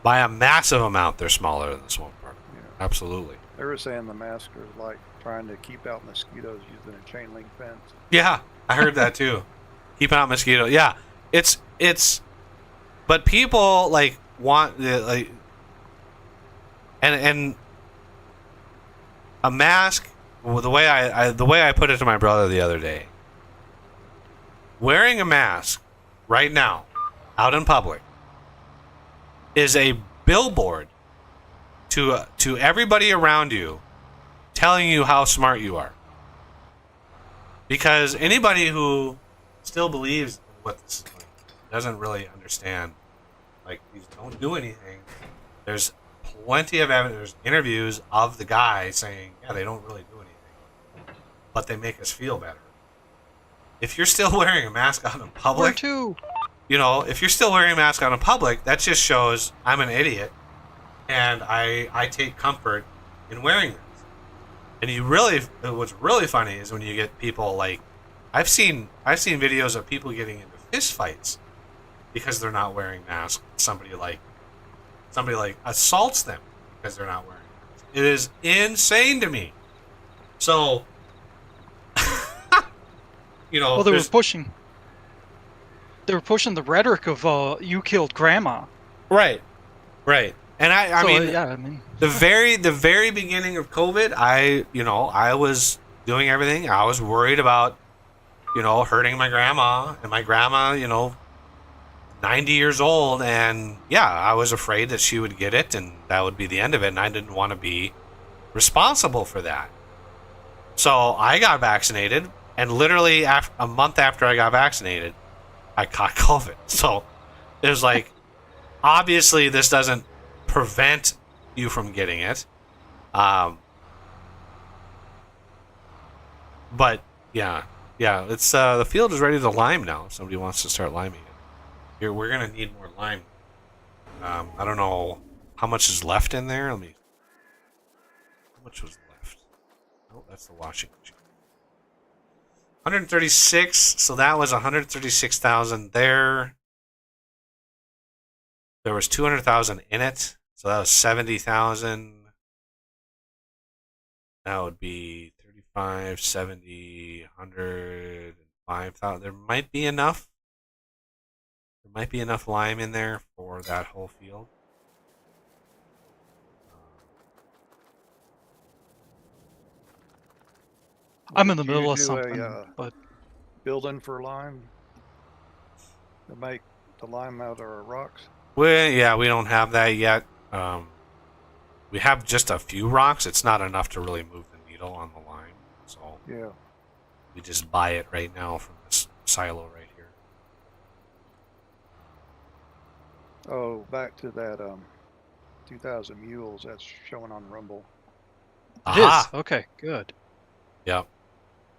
[SPEAKER 1] by a massive amount, they're smaller than the smoke particle.
[SPEAKER 4] yeah.
[SPEAKER 1] Absolutely.
[SPEAKER 4] They were saying the masks are like trying to keep out mosquitoes using a chain link fence.
[SPEAKER 1] Yeah, I heard that too. Keeping out mosquitoes. Yeah, it's. But people like want like, and a mask. Well, the way I put it to my brother the other day. Wearing a mask right now, out in public, is a billboard to everybody around you, telling you how smart you are. Because anybody who still believes what this is like doesn't really understand. Like, these don't do anything. There's plenty of evidence. There's interviews of the guy saying, yeah, they don't really do anything, but they make us feel better. If you're still wearing a mask out in public,
[SPEAKER 2] Where to?
[SPEAKER 1] you know, if you're still wearing a mask out in public, that just shows I'm an idiot, and I take comfort in wearing this. And what's really funny is when you get people like, I've seen videos of people getting into fist fights because they're not wearing masks. Somebody like assaults them because they're not wearing masks. It is insane to me. So, you know,
[SPEAKER 2] Well, they were pushing the rhetoric of you killed grandma.
[SPEAKER 1] right. And I
[SPEAKER 2] So,
[SPEAKER 1] mean,
[SPEAKER 2] yeah, I mean,
[SPEAKER 1] the very beginning of COVID, I was doing everything. I was worried about, hurting my grandma, and my grandma, 90 years old, and yeah, I was afraid that she would get it and that would be the end of it, and I didn't want to be responsible for that. So I got vaccinated, and literally a month after I got vaccinated, I caught COVID. So it was like, obviously this doesn't prevent you from getting it. But yeah, it's the field is ready to lime now. If somebody wants to start liming it, we're gonna need more lime. I don't know how much is left in there. How much was left? Oh, that's the washing machine. 136. So that was 136,000 there. There was 200,000 in it, so that was 70,000. That would be 35, 70, 100, 5,000. There might be enough. There might be enough lime in there for that whole field.
[SPEAKER 2] I'm in the
[SPEAKER 4] Did you
[SPEAKER 2] middle of
[SPEAKER 4] do
[SPEAKER 2] something, but
[SPEAKER 4] building for lime to make the lime out of rocks.
[SPEAKER 1] We don't have that yet. We have just a few rocks. It's not enough to really move the needle on the lime. So
[SPEAKER 4] Yeah.
[SPEAKER 1] we just buy it right now from this silo right here.
[SPEAKER 4] Oh, back to that 2,000 mules that's showing on Rumble.
[SPEAKER 2] it is. Okay, good.
[SPEAKER 1] Yep.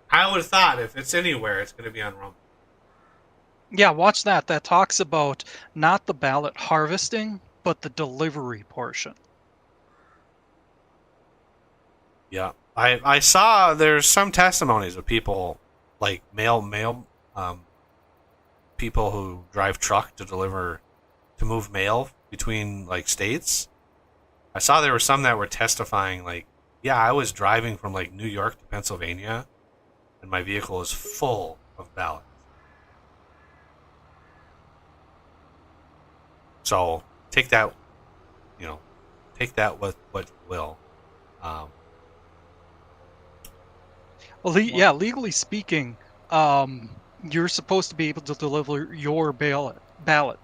[SPEAKER 1] I would have thought if it's anywhere, it's going to be on Rumble.
[SPEAKER 2] Yeah, watch that. That talks about not the ballot harvesting, but the delivery portion.
[SPEAKER 1] Yeah. I saw there's some testimonies of people, like mail people who drive truck to move mail between like states. I saw there were some that were testifying like, yeah, I was driving from like New York to Pennsylvania and my vehicle is full of ballots. So take that, take that with what you will.
[SPEAKER 2] Well, yeah, legally speaking, you're supposed to be able to deliver your ballot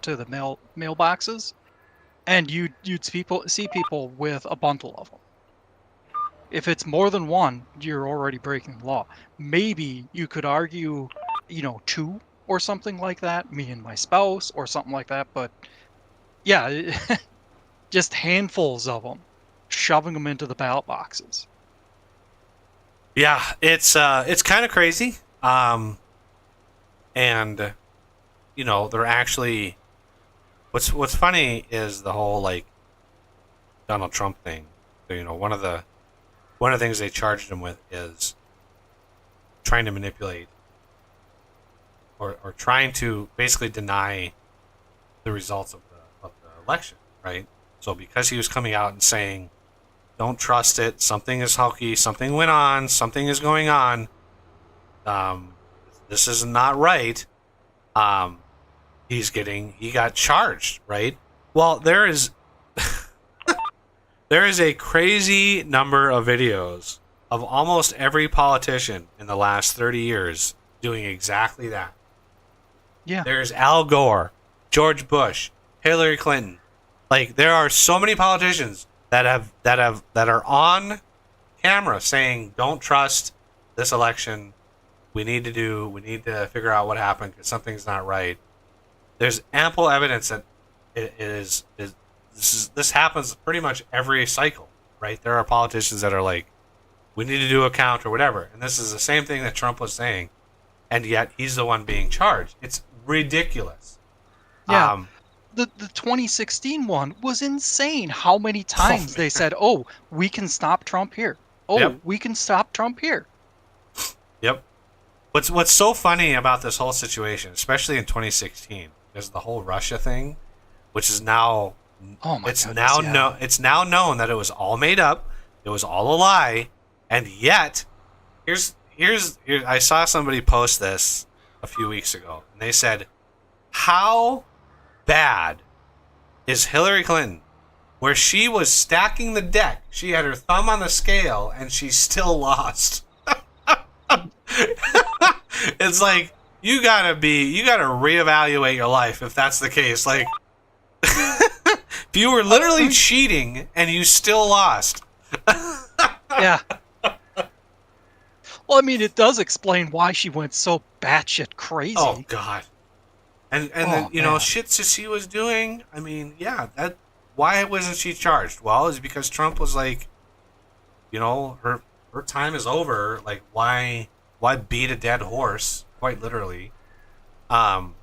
[SPEAKER 2] to the mailboxes, and you'd see people with a bundle of them. If it's more than one, you're already breaking the law. Maybe you could argue, two or something like that, me and my spouse or something like that. But yeah, just handfuls of them, shoving them into the ballot boxes.
[SPEAKER 1] Yeah, it's kind of crazy. And they're actually what's funny is the whole like Donald Trump thing. So, one of the things they charged him with is trying to manipulate or trying to basically deny the results of the election, right? So because he was coming out and saying, "Don't trust it. Something is hokey. Something went on. Something is going on. This is not right." He got charged, right? Well, there is a crazy number of videos of almost every politician in the last 30 years doing exactly that.
[SPEAKER 2] Yeah.
[SPEAKER 1] There's Al Gore, George Bush, Hillary Clinton. Like, there are so many politicians that are on camera saying, "Don't trust this election. We need to figure out what happened because something's not right." There's ample evidence that this happens pretty much every cycle, right? There are politicians that are like, "We need to do a count" or whatever, and this is the same thing that Trump was saying, and yet he's the one being charged. It's ridiculous.
[SPEAKER 2] Yeah. The 2016 one was insane. How many times they said, "Oh, we can stop Trump here. Oh,
[SPEAKER 1] Yep.
[SPEAKER 2] we can stop Trump here."
[SPEAKER 1] Yep. What's so funny about this whole situation, especially in 2016, is the whole Russia thing, which is now it's now known that it was all made up, it was all a lie, and yet here's I saw somebody post this a few weeks ago, and they said, "How bad is Hillary Clinton, where she was stacking the deck, she had her thumb on the scale, and she still lost?" It's like, you gotta reevaluate your life if that's the case. Like, if you were literally cheating and you still lost.
[SPEAKER 2] Yeah. Well, I mean, it does explain why she went so batshit crazy.
[SPEAKER 1] Oh God. And then
[SPEAKER 2] man.
[SPEAKER 1] shit that she was doing. I mean, yeah, why wasn't she charged? Well, it's because Trump was like, her time is over. Like, why beat a dead horse? Quite literally.
[SPEAKER 2] And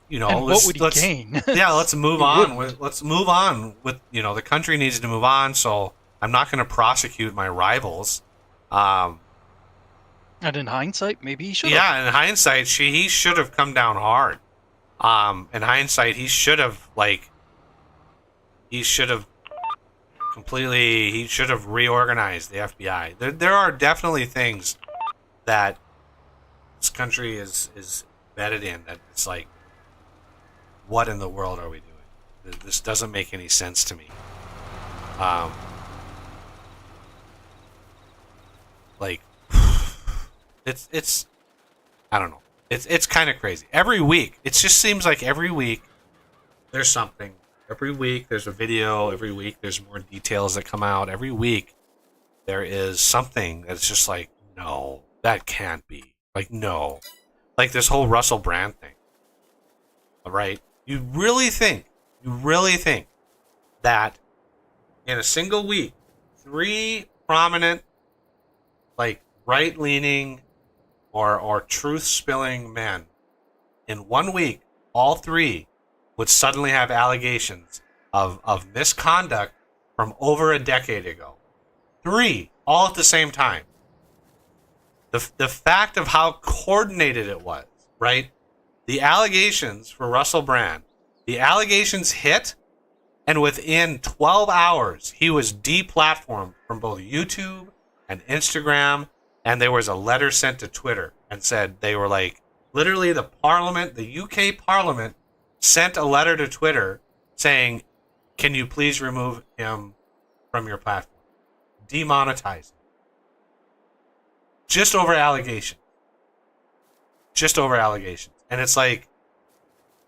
[SPEAKER 2] what would he gain?
[SPEAKER 1] Yeah, let's move on. Let's move on with the country needs to move on. So I'm not going to prosecute my rivals.
[SPEAKER 2] And in hindsight, maybe he should have.
[SPEAKER 1] Yeah, in hindsight, he should have come down hard. In hindsight, he should have reorganized the FBI. There are definitely things that this country is embedded in that it's like, what in the world are we doing? This doesn't make any sense to me. Like, it's I don't know. It's kind of crazy. Every week, it just seems like every week there's something. Every week there's a video. Every week there's more details that come out. Every week there is something that's just like, no, that can't be. Like, no. Like this whole Russell Brand thing. All right? You really think that in a single week, 3 prominent, like, right-leaning or truth-spilling men, in 1 week, all 3 would suddenly have allegations of misconduct from over a decade ago? 3, all at the same time. The fact of how coordinated it was, right? The allegations for Russell Brand, the allegations hit, and within 12 hours, he was deplatformed from both YouTube and Instagram, and there was a letter sent to Twitter and said, they were like, literally the UK Parliament sent a letter to Twitter saying, "Can you please remove him from your platform?" Demonetize him. Just over allegations. Just over allegations. And it's like,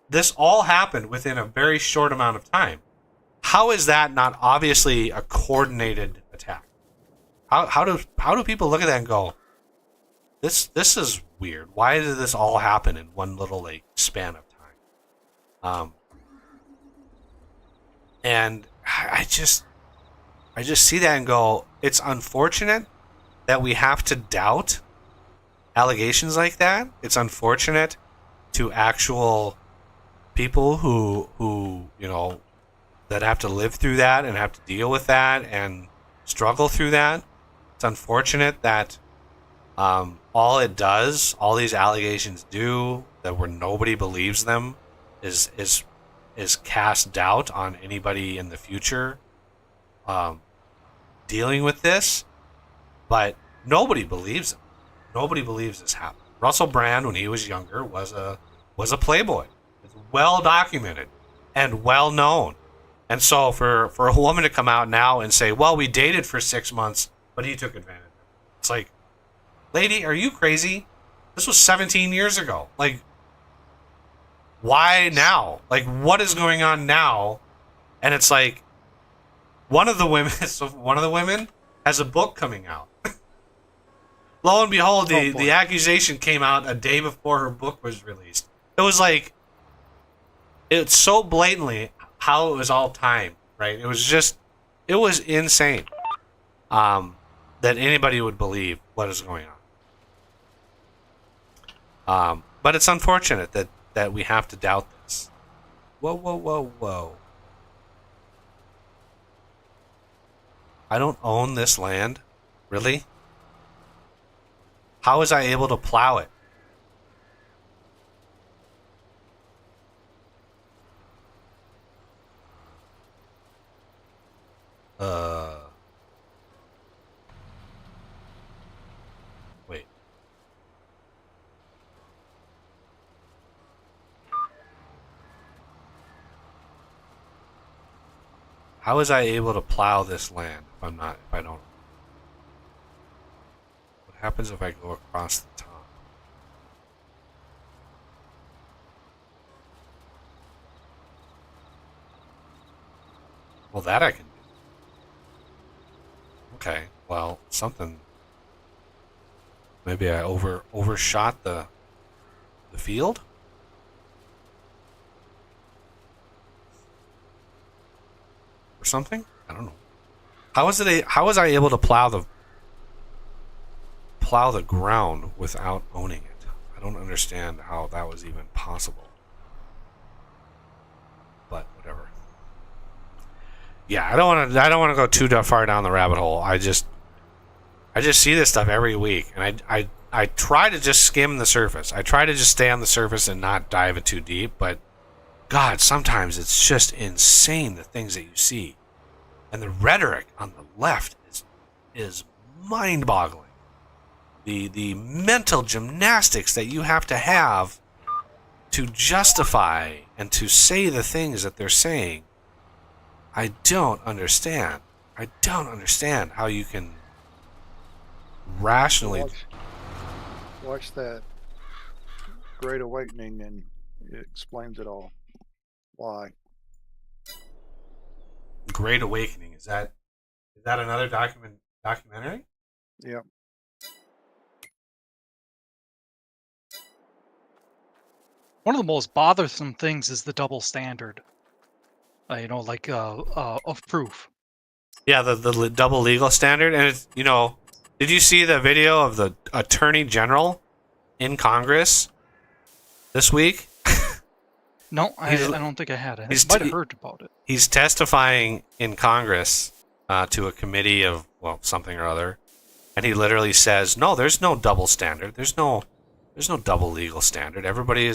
[SPEAKER 1] this all happened within a very short amount of time. How is that not obviously a coordinated attack? How do people look at that and go, this is weird. Why did this all happen in one little like span of time? And I just see that and go, it's unfortunate that we have to doubt allegations like that. It's unfortunate to actual people who that have to live through that and have to deal with that and struggle through that. It's unfortunate that all these allegations do, that where nobody believes them, is cast doubt on anybody in the future dealing with this. But nobody believes him. Nobody believes this happened. Russell Brand, when he was younger, was a playboy. It's well documented and well known. And so for a woman to come out now and say, well, we dated for 6 months, but he took advantage of it. It's like, lady, are you crazy? This was 17 years ago. Like, why now? Like, what is going on now? And it's like, one of the women has a book coming out. Lo and behold, the accusation came out a day before her book was released. It was like, it's so blatantly how it was all timed, right? It was insane that anybody would believe what is going on. But it's unfortunate that we have to doubt this. Whoa. I don't own this land? Really? How was I able to plow it? Wait. How was I able to plow this land if I don't? What happens if I go across the top? Well, that I can do. Okay, well, something. Maybe I overshot the field? Or something? I don't know. How was I able to plow the ground without owning it? I don't understand how that was even possible. But whatever. Yeah, I don't want to go too far down the rabbit hole. I just see this stuff every week, and I try to just skim the surface. I try to just stay on the surface and not dive it too deep, but God, sometimes it's just insane the things that you see. And the rhetoric on the left is mind-boggling. The mental gymnastics that you have to justify and to say the things that they're saying, I don't understand. I don't understand how you can rationally
[SPEAKER 4] Watch that Great Awakening and it explains it all. Why?
[SPEAKER 1] Great Awakening, is that another documentary?
[SPEAKER 4] Yep.
[SPEAKER 2] One of the most bothersome things is the double standard. Of proof.
[SPEAKER 1] Yeah, the double legal standard, and it's, did you see the video of the Attorney General in Congress this week?
[SPEAKER 2] No, I don't think I had it. I might have heard about it.
[SPEAKER 1] He's testifying in Congress to a committee of, something or other, and he literally says, "No, there's no double standard. There's no double legal standard. Everybody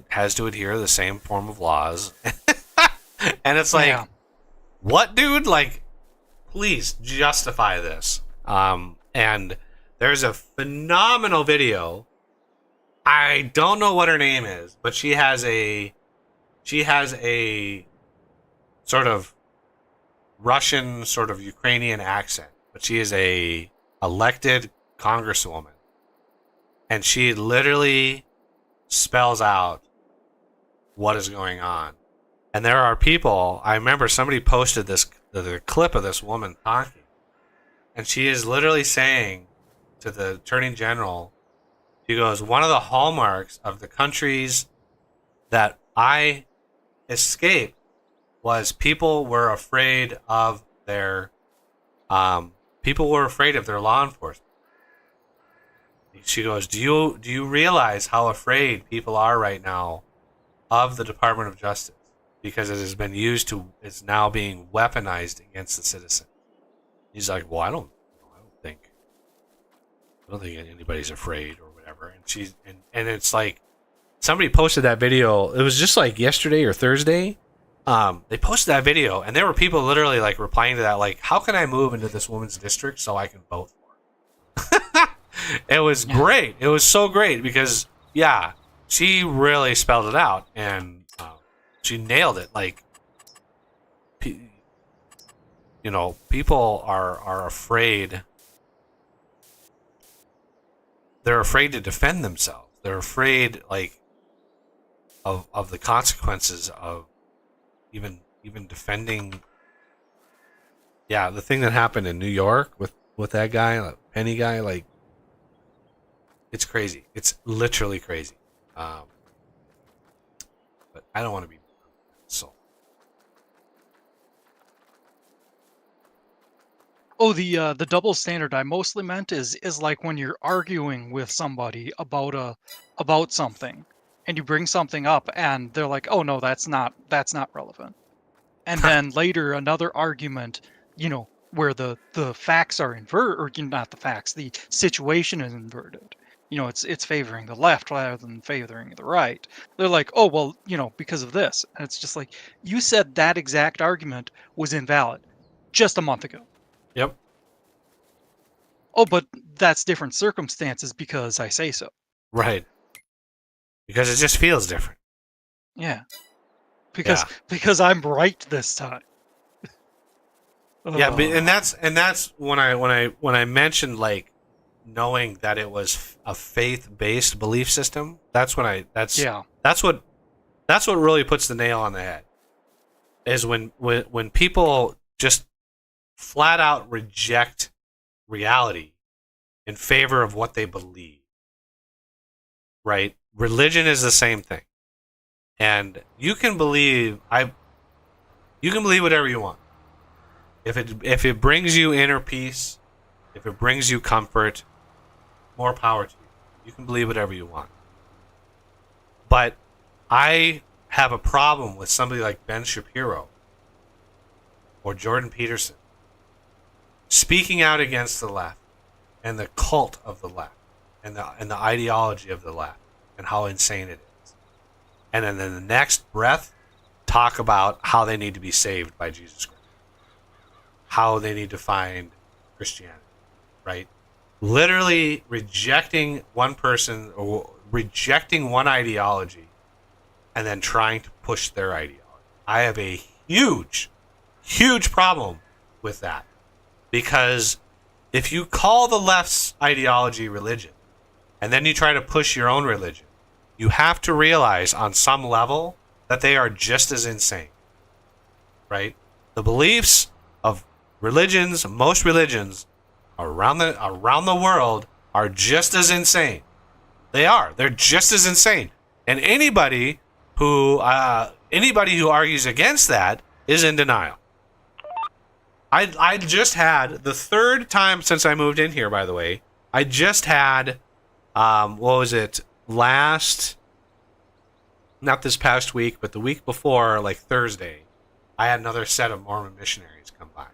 [SPEAKER 1] has to adhere to the same form of laws." And it's like, what, dude? Like, please justify this. And there's a phenomenal video. I don't know what her name is, but she has a sort of Russian, sort of Ukrainian accent, but she is a elected congresswoman, and she literally spells out what is going on. And there are people. I remember somebody posted the clip of this woman talking, and she is literally saying to the attorney general, she goes, one of the hallmarks of the countries that I escaped was people were afraid of their law enforcement. She goes, do you realize how afraid people are right now of the Department of Justice, because it has been it's now being weaponized against the citizen. He's like, well, I don't think anybody's afraid or whatever. And it's like, somebody posted that video. It was just like yesterday or Thursday. They posted that video, and there were people literally like replying to that, like, how can I move into this woman's district so I can vote for her? It was great. It was so great because, yeah, she really spelled it out, and she nailed it. Like, people are afraid. They're afraid to defend themselves. They're afraid, like, of the consequences of even defending. Yeah, the thing that happened in New York with that guy, that Penny guy, like, it's crazy. It's literally crazy. But I don't want to be so.
[SPEAKER 2] Oh, the double standard I mostly meant is like when you're arguing with somebody about something, and you bring something up, and they're like, "Oh no, that's not relevant," and then later another argument, where the facts are inverted, or not the facts, the situation is inverted. It's favoring the left rather than favoring the right. They're like, oh, well, because of this. And it's just like, you said that exact argument was invalid just a month ago.
[SPEAKER 1] Yep.
[SPEAKER 2] Oh, but that's different circumstances because I say so.
[SPEAKER 1] Right. Because it just feels different.
[SPEAKER 2] Yeah. Because I'm right this time.
[SPEAKER 1] Yeah, and that's when I mentioned, like, knowing that it was a faith-based belief system. That's what really puts the nail on the head. Is when people just flat out reject reality in favor of what they believe. Right? Religion is the same thing. And you can believe whatever you want. If it brings you inner peace, if it brings you comfort, more power to you. You can believe whatever you want. But I have a problem with somebody like Ben Shapiro or Jordan Peterson speaking out against the left and the cult of the left and the ideology of the left and how insane it is. And then in the next breath, talk about how they need to be saved by Jesus Christ. How they need to find Christianity, right? Literally rejecting one person or rejecting one ideology and then trying to push their ideology. I have a huge problem with that, because if you call the left's ideology religion and then you try to push your own religion, you have to realize on some level that they are just as insane, right? The beliefs of most religions around the world are just as insane. They're just as insane. And anybody who argues against that is in denial. I just had the third time since I moved in here, by the way. I just had what was it? Not this past week, but the week before, like Thursday, I had another set of Mormon missionaries come by,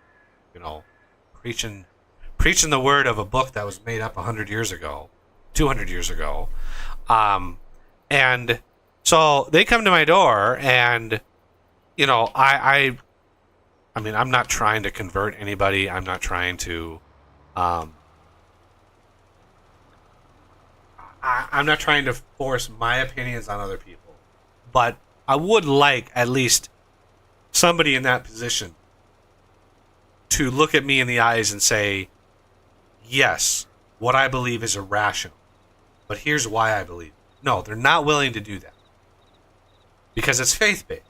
[SPEAKER 1] preaching the word of a book that was made up 100 years ago, 200 years ago. And so they come to my door, and, I mean, I'm not trying to convert anybody. I'm not trying to, I'm not trying to force my opinions on other people. But I would like at least somebody in that position to look at me in the eyes and say, yes, what I believe is irrational, but here's why I believe it. No, they're not willing to do that because it's faith-based,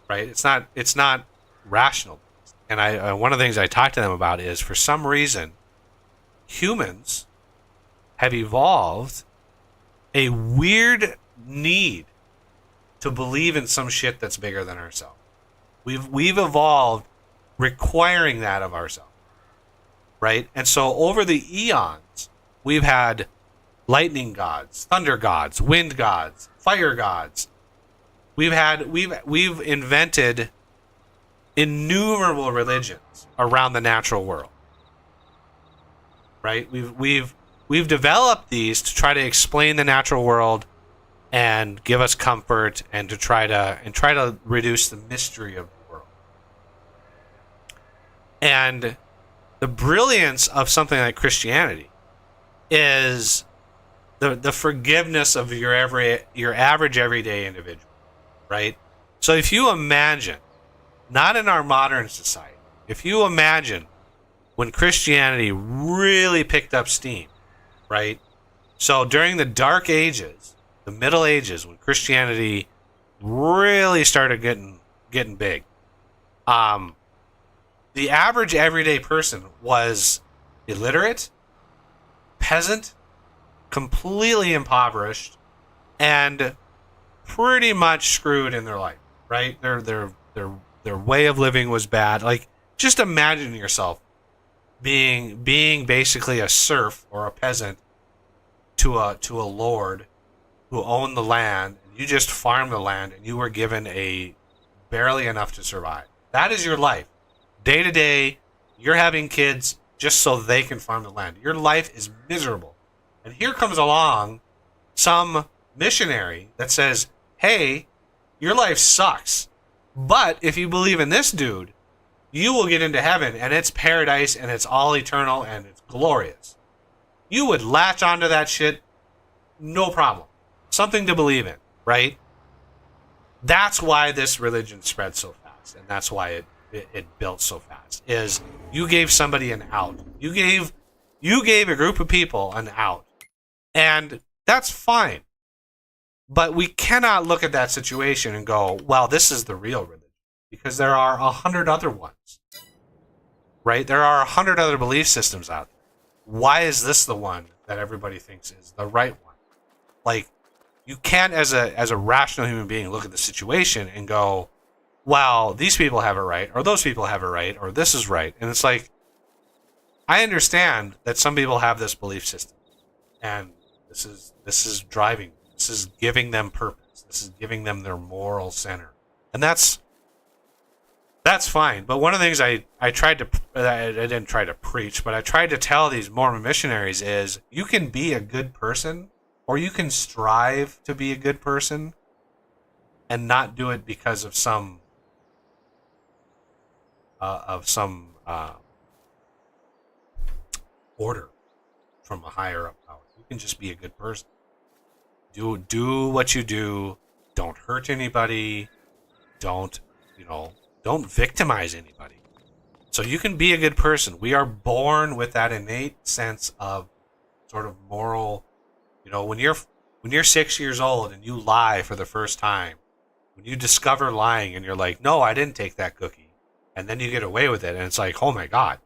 [SPEAKER 1] right? It's not rational. And I one of the things I talk to them about is, for some reason, humans have evolved a weird need to believe in some shit that's bigger than ourselves. We've evolved requiring that of ourselves, right? And so over the eons, we've had lightning gods, thunder gods, wind gods, fire gods. We've invented innumerable religions around the natural world, right? We've developed these to try to explain the natural world and give us comfort, and to try to reduce the mystery of the world. And the brilliance of something like Christianity is the forgiveness of your average everyday individual, right? So if you imagine, not in our modern society, if you imagine when Christianity really picked up steam, right? So during the Dark Ages, the Middle Ages, when Christianity really started getting big, the average everyday person was illiterate, peasant, completely impoverished, and pretty much screwed in their life, right? Their way of living was bad. Like, just imagine yourself being basically a serf or a peasant to a lord who owned the land, and you just farmed the land, and you were given barely enough to survive. That is your life. Day to day, you're having kids just so they can farm the land. Your life is miserable. And here comes along some missionary that says, hey, your life sucks, but if you believe in this dude, you will get into heaven, and it's paradise, and it's all eternal, and it's glorious. You would latch onto that shit, no problem. Something to believe in, right? That's why this religion spread so fast, and that's why it built so fast, is you gave somebody an out. You gave a group of people an out. And that's fine. But we cannot look at that situation and go, well, this is the real religion. Because there are 100 other ones. Right? There are 100 other belief systems out there. Why is this the one that everybody thinks is the right one? Like, you can't, as a rational human being, look at the situation and go, well, these people have it right, or those people have it right, or this is right. And it's like, I understand that some people have this belief system, and this is driving, this is giving them purpose, this is giving them their moral center, and that's fine. But one of the things I didn't try to preach, but I tried to tell these Mormon missionaries is, you can be a good person, or you can strive to be a good person, and not do it because of some order from a higher up power. You can just be a good person. Do what you do. Don't hurt anybody. Don't victimize anybody. So you can be a good person. We are born with that innate sense of sort of moral. When you're 6 years old and you lie for the first time, when you discover lying and you're like, no, I didn't take that cookie. And then you get away with it, and it's like, oh my God.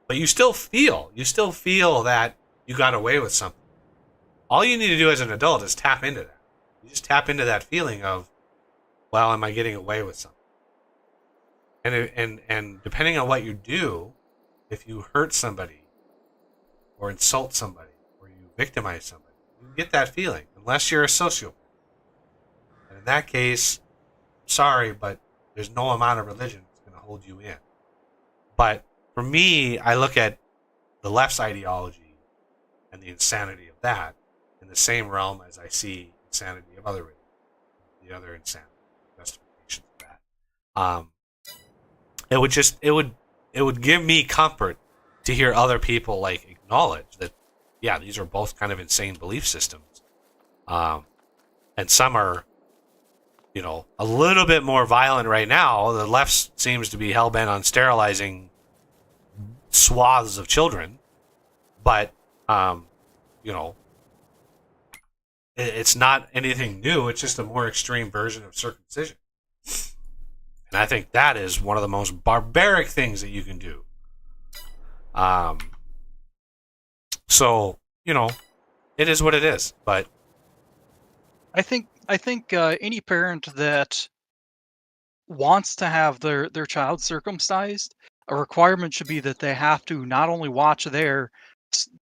[SPEAKER 1] But you still feel that you got away with something. All you need to do as an adult is tap into that. You just tap into that feeling of, well, am I getting away with something? And depending on what you do, if you hurt somebody, or insult somebody, or you victimize somebody, you get that feeling, unless you're a sociopath. And in that case, sorry, but there's no amount of religion that's going to hold you in. But for me, I look at the left's ideology and the insanity of that in the same realm as I see insanity of other religions, the other insanity, justifications of that. It would give me comfort to hear other people like acknowledge that, yeah, these are both kind of insane belief systems, and some are a little bit more violent right now. The left seems to be hell-bent on sterilizing swaths of children. But, it's not anything new. It's just a more extreme version of circumcision. And I think that is one of the most barbaric things that you can do. So, it is what it is. But
[SPEAKER 2] I think any parent that wants to have their child circumcised, a requirement should be that they have to not only watch their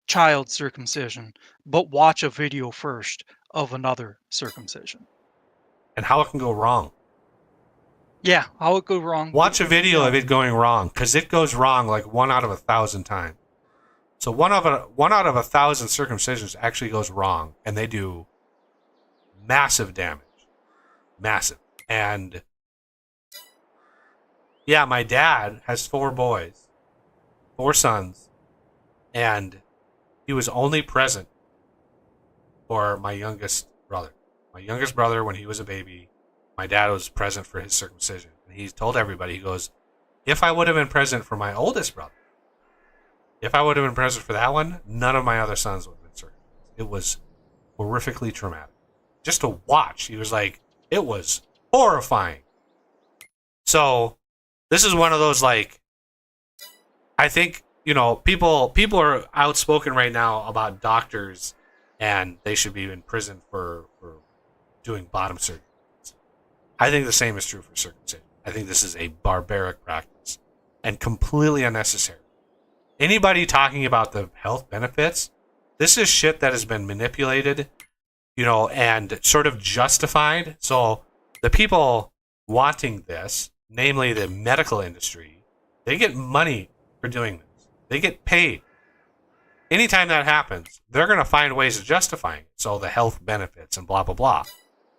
[SPEAKER 2] child circumcision, but watch a video first of another circumcision.
[SPEAKER 1] and how it can go wrong.
[SPEAKER 2] Yeah, how it go wrong.
[SPEAKER 1] Watch a video of it going wrong, because it goes wrong like 1 out of 1,000 times. So one out of 1,000 circumcisions actually goes wrong, and they do massive damage. Massive. And yeah, my dad has 4 boys, 4 sons, and he was only present for my youngest brother. My youngest brother, when he was a baby, my dad was present for his circumcision. And he told everybody, he goes, if I would have been present for my oldest brother, if I would have been present for that one, none of my other sons would have been circumcised. It was horrifically traumatic. Just to watch, he was like, it was horrifying. So, this is one of those, like, I think, people are outspoken right now about doctors, and they should be in prison for doing bottom surgery. I think the same is true for circumcision. I think this is a barbaric practice and completely unnecessary. Anybody talking about the health benefits, this is shit that has been manipulated, and sort of justified. So the people wanting this, namely the medical industry, they get money for doing this. They get paid. Anytime that happens, they're going to find ways of justifying it. So the health benefits and blah, blah, blah.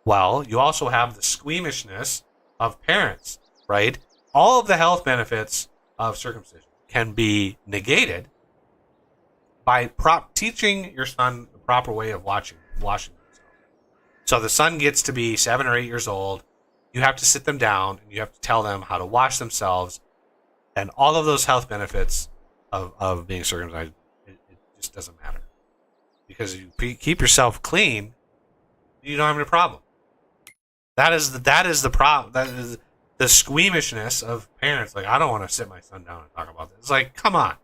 [SPEAKER 1] Well, you also have the squeamishness of parents, right? All of the health benefits of circumcision can be negated by teaching your son the proper way of washing themselves. So the son gets to be 7 or 8 years old. You have to sit them down and you have to tell them how to wash themselves. And all of those health benefits of being circumcised, it just doesn't matter. Because you keep yourself clean, you don't have any problem. That is the problem. That is the squeamishness of parents. Like, I don't want to sit my son down and talk about this. It's like, come on.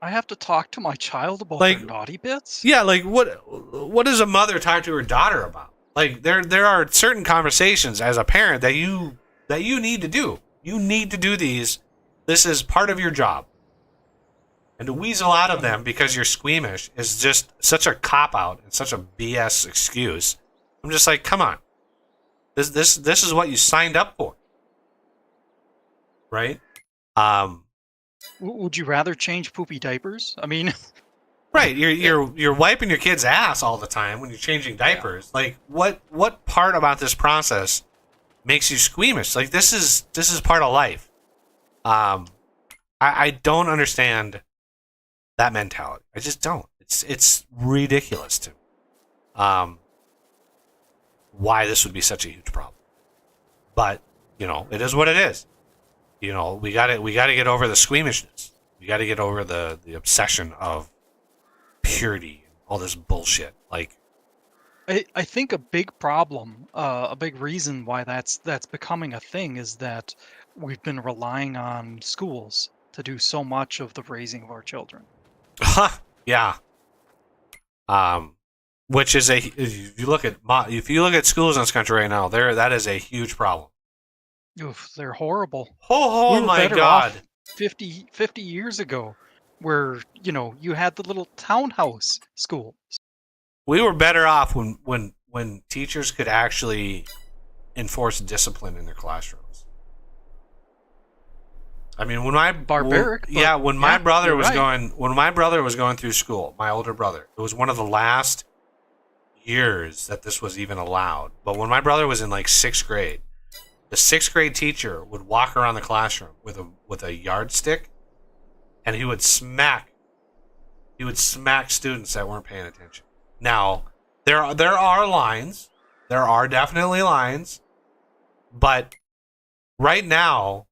[SPEAKER 2] I have to talk to my child about
[SPEAKER 1] Like,
[SPEAKER 2] their naughty bits?
[SPEAKER 1] Yeah, like what does a mother talk to her daughter about? Like, there are certain conversations as a parent that you need to do. You need to do these. This is part of your job. And to weasel out of them because you're squeamish is just such a cop-out and such a BS excuse. I'm just like, come on. This is what you signed up for. Right?
[SPEAKER 2] Would you rather change poopy diapers? I mean...
[SPEAKER 1] Right, you're wiping your kid's ass all the time when you're changing diapers. Yeah. Like, what part about this process makes you squeamish? Like, this is part of life. I don't understand that mentality. I just don't. It's ridiculous to me. Why this would be such a huge problem. But, it is what it is. We gotta get over the squeamishness. We gotta get over the obsession of purity and all this bullshit. Like,
[SPEAKER 2] I think a big problem, a big reason why that's becoming a thing is that we've been relying on schools to do so much of the raising of our children.
[SPEAKER 1] Yeah. Which is if you look at schools in this country right now, that is a huge problem.
[SPEAKER 2] Oof, they're horrible.
[SPEAKER 1] Oh
[SPEAKER 2] we
[SPEAKER 1] my God.
[SPEAKER 2] 50 years ago, where you had the little townhouse schools.
[SPEAKER 1] We were better off when teachers could actually enforce discipline in their classrooms. I mean, when my brother was going through school, my older brother, it was one of the last years that this was even allowed. But when my brother was in like 6th grade, the 6th grade teacher would walk around the classroom with a yardstick, and he would smack students that weren't paying attention. Now, there are lines There are definitely lines, but right now,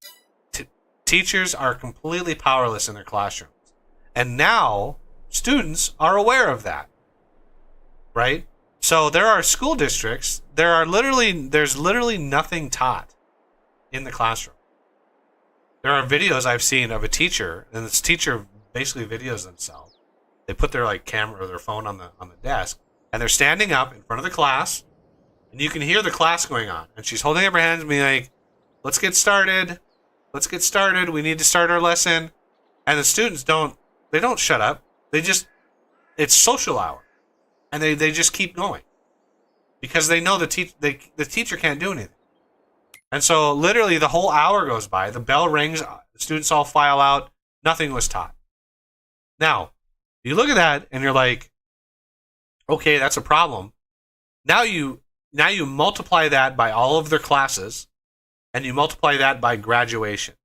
[SPEAKER 1] teachers are completely powerless in their classrooms. And now, students are aware of that, right? So there are school districts, there's literally nothing taught in the classroom. There are videos I've seen of a teacher, and this teacher basically videos themselves. They put their like camera or their phone on the desk, and they're standing up in front of the class, and you can hear the class going on. And she's holding up her hands and being like, let's get started. Let's get started. We need to start our lesson. And the students don't shut up. It's social hour. And they just keep going. Because they know the teacher can't do anything. And so literally the whole hour goes by. The bell rings. The students all file out. Nothing was taught. Now, you look at that and you're like, okay, that's a problem. Now you multiply that by all of their classes, and you multiply that by graduation.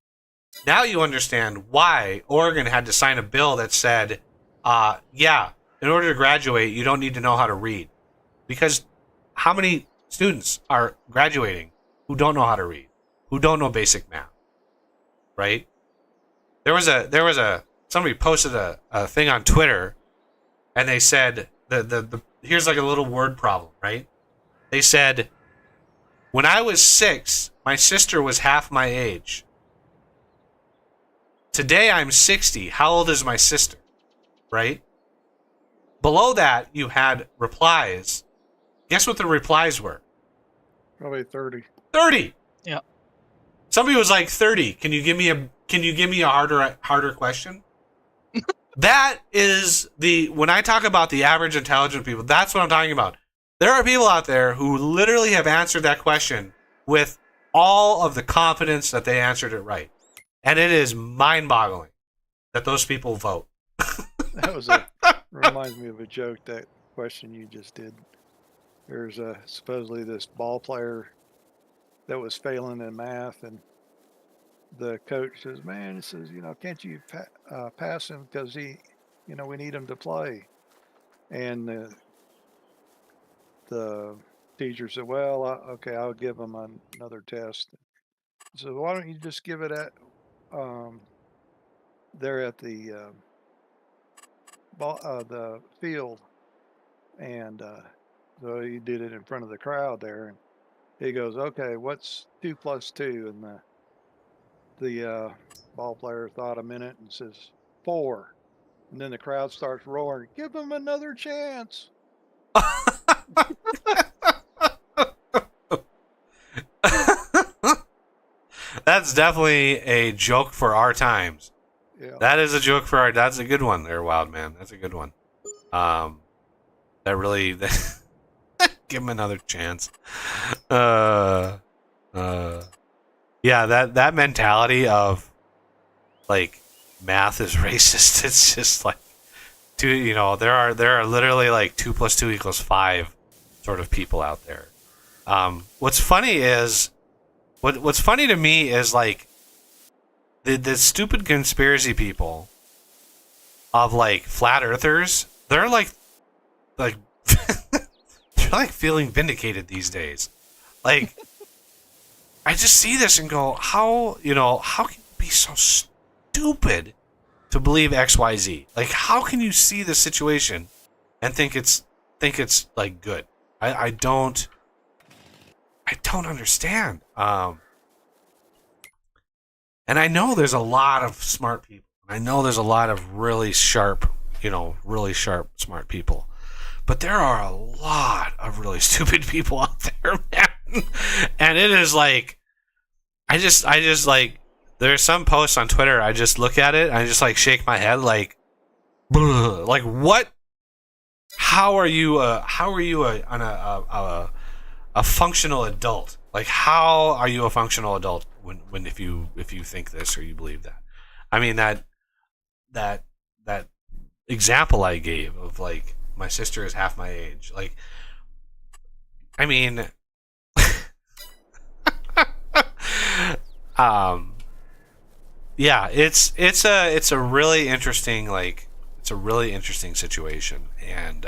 [SPEAKER 1] Now you understand why Oregon had to sign a bill that said, in order to graduate, you don't need to know how to read. Because how many students are graduating who don't know how to read, who don't know basic math, right? Somebody posted a thing on Twitter, and they said here's like a little word problem, right? They said, when I was 6, my sister was half my age. Today I'm 60. How old is my sister? Right? Below that, you had replies. Guess what the replies were?
[SPEAKER 4] Probably 30.
[SPEAKER 1] 30.
[SPEAKER 2] Yeah.
[SPEAKER 1] Somebody was like 30. Can you give me a harder question? That is when I talk about the average intelligent people, that's what I'm talking about. There are people out there who literally have answered that question with all of the confidence that they answered it right. And it is mind-boggling that those people vote.
[SPEAKER 4] That reminds me of a joke, that question you just did. There's supposedly this ball player that was failing in math, and the coach says, man, he says, can't you pass him because we need him to play. And the teacher said, well, okay, I'll give him another test. So why don't you just give it at there at the field? And so he did it in front of the crowd there, and he goes, okay, what's 2 + 2? And the ball player thought a minute and says 4. And then the crowd starts roaring, give him another chance.
[SPEAKER 1] That's definitely a joke for our times.
[SPEAKER 4] Yeah.
[SPEAKER 1] That is a joke for our. That's a good one there, Wild Man. That's a good one. That really give him another chance. Yeah, that mentality of like math is racist. It's just like, there are literally like 2 + 2 = 5 sort of people out there. What's funny is. What's funny to me is like the stupid conspiracy people of like flat earthers. They're like they're like feeling vindicated these days. Like I just see this and go, how can you be so stupid to believe XYZ? Like how can you see the situation and think it's like good? I don't understand. And I know there's a lot of smart people. I know there's a lot of really sharp, smart people. But there are a lot of really stupid people out there, man. And it is like, I just like, there's some posts on Twitter, I just look at it, and I just like shake my head like, like what? How are you a functional adult? Like, how are you a functional adult when if you think this or you believe that? I mean, that example I gave of like my sister is half my age. Like, I mean, yeah, it's a really interesting situation, and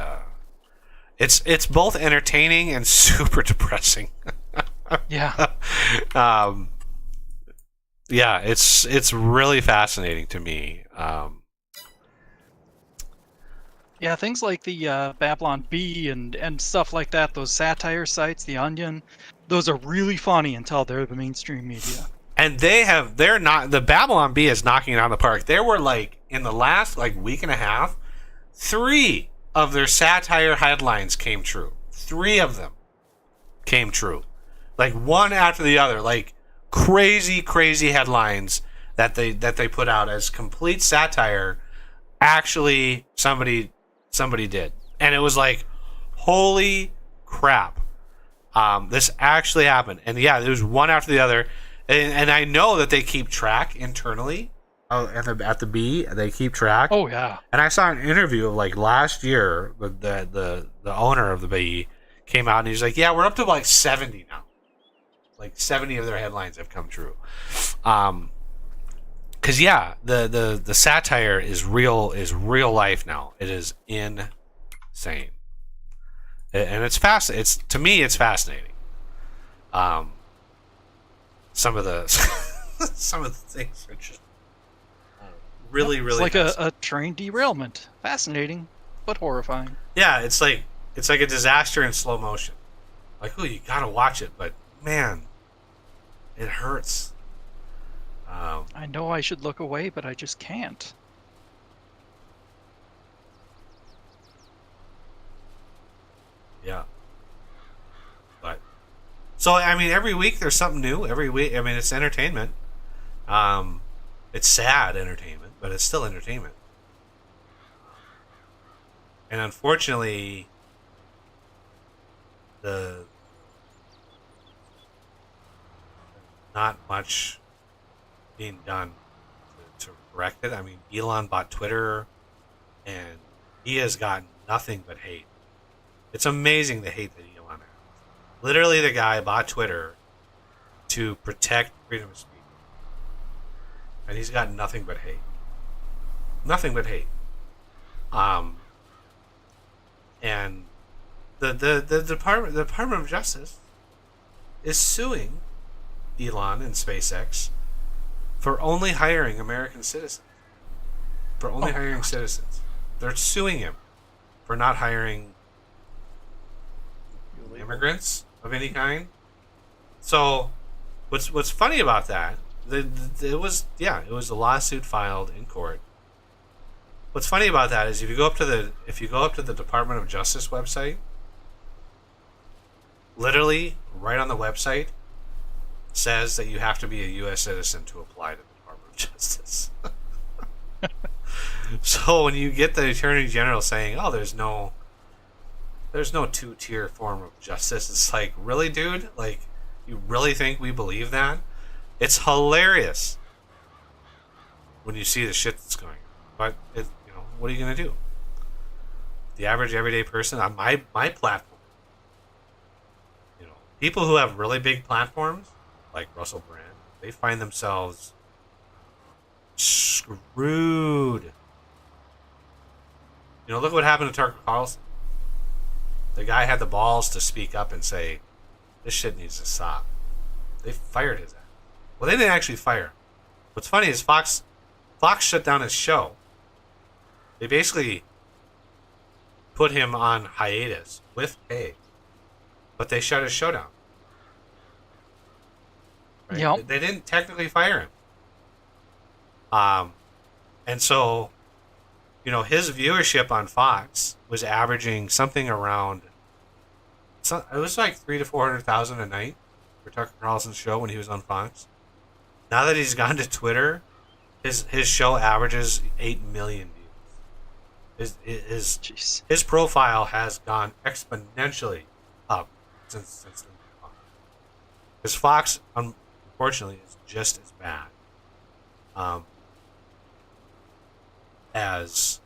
[SPEAKER 1] It's both entertaining and super depressing.
[SPEAKER 2] Yeah.
[SPEAKER 1] Yeah, it's really fascinating to me.
[SPEAKER 2] Yeah, things like the Babylon Bee and stuff like that, those satire sites, The Onion, those are really funny until they're the mainstream media.
[SPEAKER 1] And they're not, the Babylon Bee is knocking it out of the park. There were like in the last like week and a half, 3 of their satire headlines came true. 3 of them came true. Like one after the other, like crazy headlines that they put out as complete satire. Actually somebody did. And it was like, holy crap. This actually happened. And yeah, there was one after the other. And I know that they keep track internally at the Bee. They keep track.
[SPEAKER 2] Oh yeah.
[SPEAKER 1] And I saw an interview of like last year. The owner of the Bee came out and he's like, "Yeah, we're up to like 70 now. Like 70 of their headlines have come true." Because yeah, the satire is real life now. It is insane, and it's fast. It's, to me, it's fascinating. Some of the things are just really
[SPEAKER 2] It's like
[SPEAKER 1] fascinating.
[SPEAKER 2] a train derailment. Fascinating, but horrifying.
[SPEAKER 1] Yeah, it's like a disaster in slow motion. Like, oh, you gotta watch it, but man, it hurts.
[SPEAKER 2] I know I should look away, but I just can't.
[SPEAKER 1] Yeah. But so I mean, every week there's something new. Every week, I mean, it's entertainment. It's sad entertainment, but it's still entertainment. And unfortunately, the not much being done to correct it. I mean, Elon bought Twitter, and he has gotten nothing but hate. It's amazing the hate that Elon has. Literally, the guy bought Twitter to protect freedom of speech, and he's got nothing but hate. Nothing but hate. And the Department of Justice is suing Elon and SpaceX for only hiring American citizens. For only hiring citizens. They're suing him for not hiring immigrants of any kind. So, what's funny about that? It was a lawsuit filed in court. What's funny about that is if you go up to the Department of Justice website, literally right on the website says that you have to be a U.S. citizen to apply to the Department of Justice. So when you get the Attorney General saying, "Oh, there's no 2-tier form of justice," it's like, really, dude? Like, you really think we believe that? It's hilarious when you see the shit that's going on. But what are you gonna do? The average everyday person on my platform, people who have really big platforms, like Russell Brand, they find themselves screwed. Look what happened to Tucker Carlson. The guy had the balls to speak up and say, "This shit needs to stop." They fired his ass. Well, they didn't actually fire him. What's funny is Fox shut down his show. They basically put him on hiatus with pay, but they shut his show down. Right?
[SPEAKER 2] Yep.
[SPEAKER 1] They didn't technically fire him. And so, his viewership on Fox was averaging something around. It was like 300,000 to 400,000 a night for Tucker Carlson's show when he was on Fox. Now that he's gone to Twitter, his show averages 8 million views. His profile has gone exponentially up since Fox. Because Fox, unfortunately, is just as bad as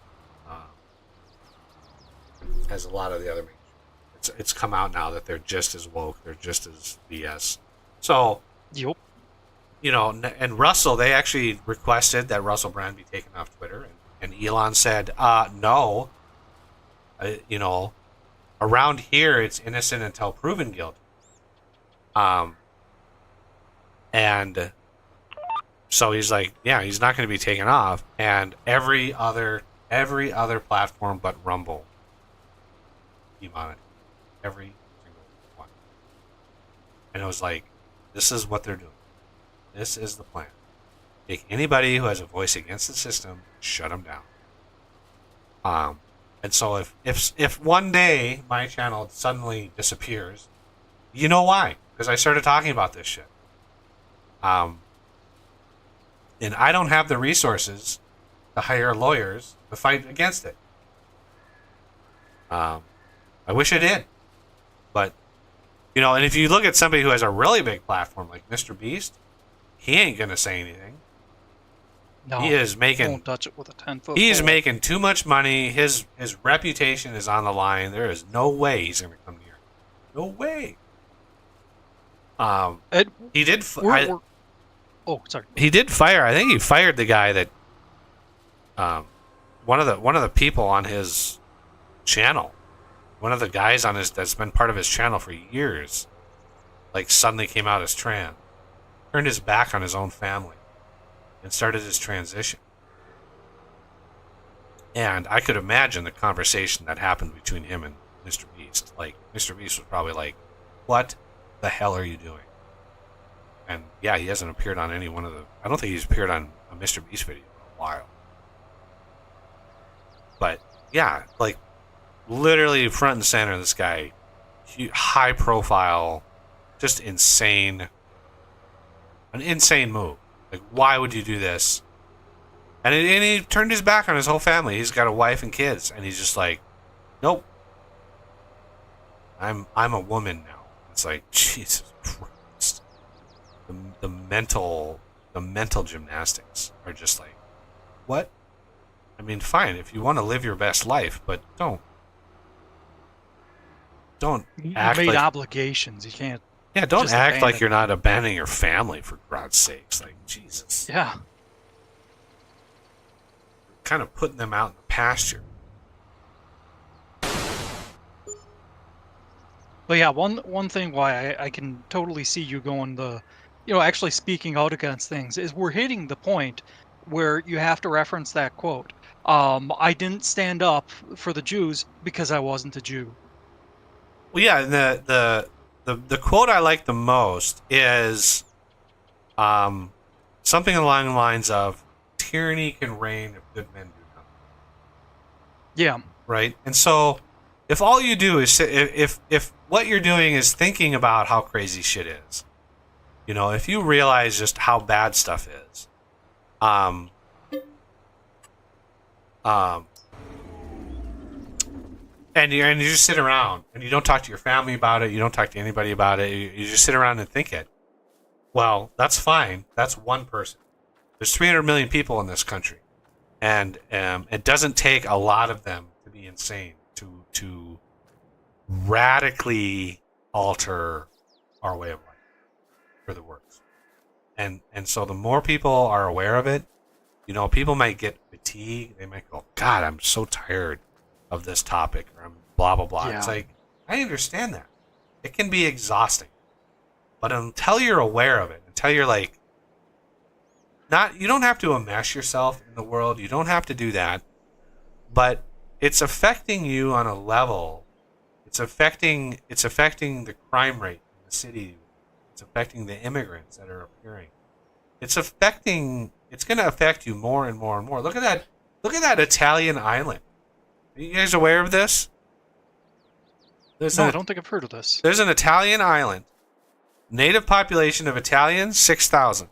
[SPEAKER 1] a lot of the other mainstream. It's come out now that they're just as woke, they're just as BS. So,
[SPEAKER 2] Yep.
[SPEAKER 1] And Russell, they actually requested that Russell Brand be taken off Twitter, and Elon said, no. around here, it's innocent until proven guilty. And so he's like, yeah, he's not going to be taken off. And every other platform but Rumble demonetized. Every single one. And it was like, this is what they're doing. This is the plan. Take anybody who has a voice against the system, shut them down. And so if one day my channel suddenly disappears, you know why? Because I started talking about this shit. And I don't have the resources to hire lawyers to fight against it. I wish I did. But, you know, and if you look at somebody who has a really big platform like Mr. Beast, he ain't going to say anything.
[SPEAKER 2] No,
[SPEAKER 1] he is making.
[SPEAKER 2] Won't touch it with a 10-foot.
[SPEAKER 1] He's making too much money. His reputation is on the line. There is no way he's going to come near. No way. He did.
[SPEAKER 2] Oh, sorry.
[SPEAKER 1] He did fire. I think he fired the guy that. One of the people on his channel, one of the guys on his that's been part of his channel for years, like suddenly came out as trans, turned his back on his own family, and started his transition. And I could imagine the conversation that happened between him and Mr. Beast. Like, Mr. Beast was probably like, "What the hell are you doing?" And yeah, he hasn't appeared on any one of the. I don't think he's appeared on a Mr. Beast video in a while. But yeah, like literally front and center, this guy, high profile, just insane. An insane move. Like, why would you do this? And he turned his back on his whole family. He's got a wife and kids, and he's just like, nope. I'm a woman now. It's like, Jesus Christ. The mental gymnastics are just like, what? I mean, fine if you want to live your best life, but don't
[SPEAKER 2] You
[SPEAKER 1] act
[SPEAKER 2] made
[SPEAKER 1] like
[SPEAKER 2] obligations. You can't.
[SPEAKER 1] yeah, don't
[SPEAKER 2] just
[SPEAKER 1] act like
[SPEAKER 2] abandon
[SPEAKER 1] you're not abandoning your family, for God's sakes. Like, Jesus.
[SPEAKER 2] Yeah.
[SPEAKER 1] Kind of putting them out in the pasture.
[SPEAKER 2] But yeah, one thing why I can totally see you going actually speaking out against things is we're hitting the point where you have to reference that quote. I didn't stand up for the Jews because I wasn't a Jew.
[SPEAKER 1] Well, yeah, the quote I like the most is something along the lines of, tyranny can reign if good men do nothing.
[SPEAKER 2] Yeah.
[SPEAKER 1] Right? And so if all you do is if what you're doing is thinking about how crazy shit is, you know, if you realize just how bad stuff is, and you just sit around and you don't talk to your family about it, you don't talk to anybody about it, you just sit around and think it. Well, that's fine. That's one person. There's 300 million people in this country, and it doesn't take a lot of them to be insane to radically alter our way of life for the worse. And so the more people are aware of it, you know, people might get fatigued. They might go, God, I'm so tired of this topic, or I'm blah blah blah.
[SPEAKER 2] Yeah.
[SPEAKER 1] It's like, I understand that. It can be exhausting. But until you're aware of it, until you're like, you don't have to enmesh yourself in the world. You don't have to do that. But it's affecting you on a level. It's affecting the crime rate in the city. It's affecting the immigrants that are appearing. It's going to affect you more and more and more. Look at that Italian island. Are you guys aware of this?
[SPEAKER 2] No, I don't think I've heard of this.
[SPEAKER 1] There's an Italian island. Native population of Italians, 6,000.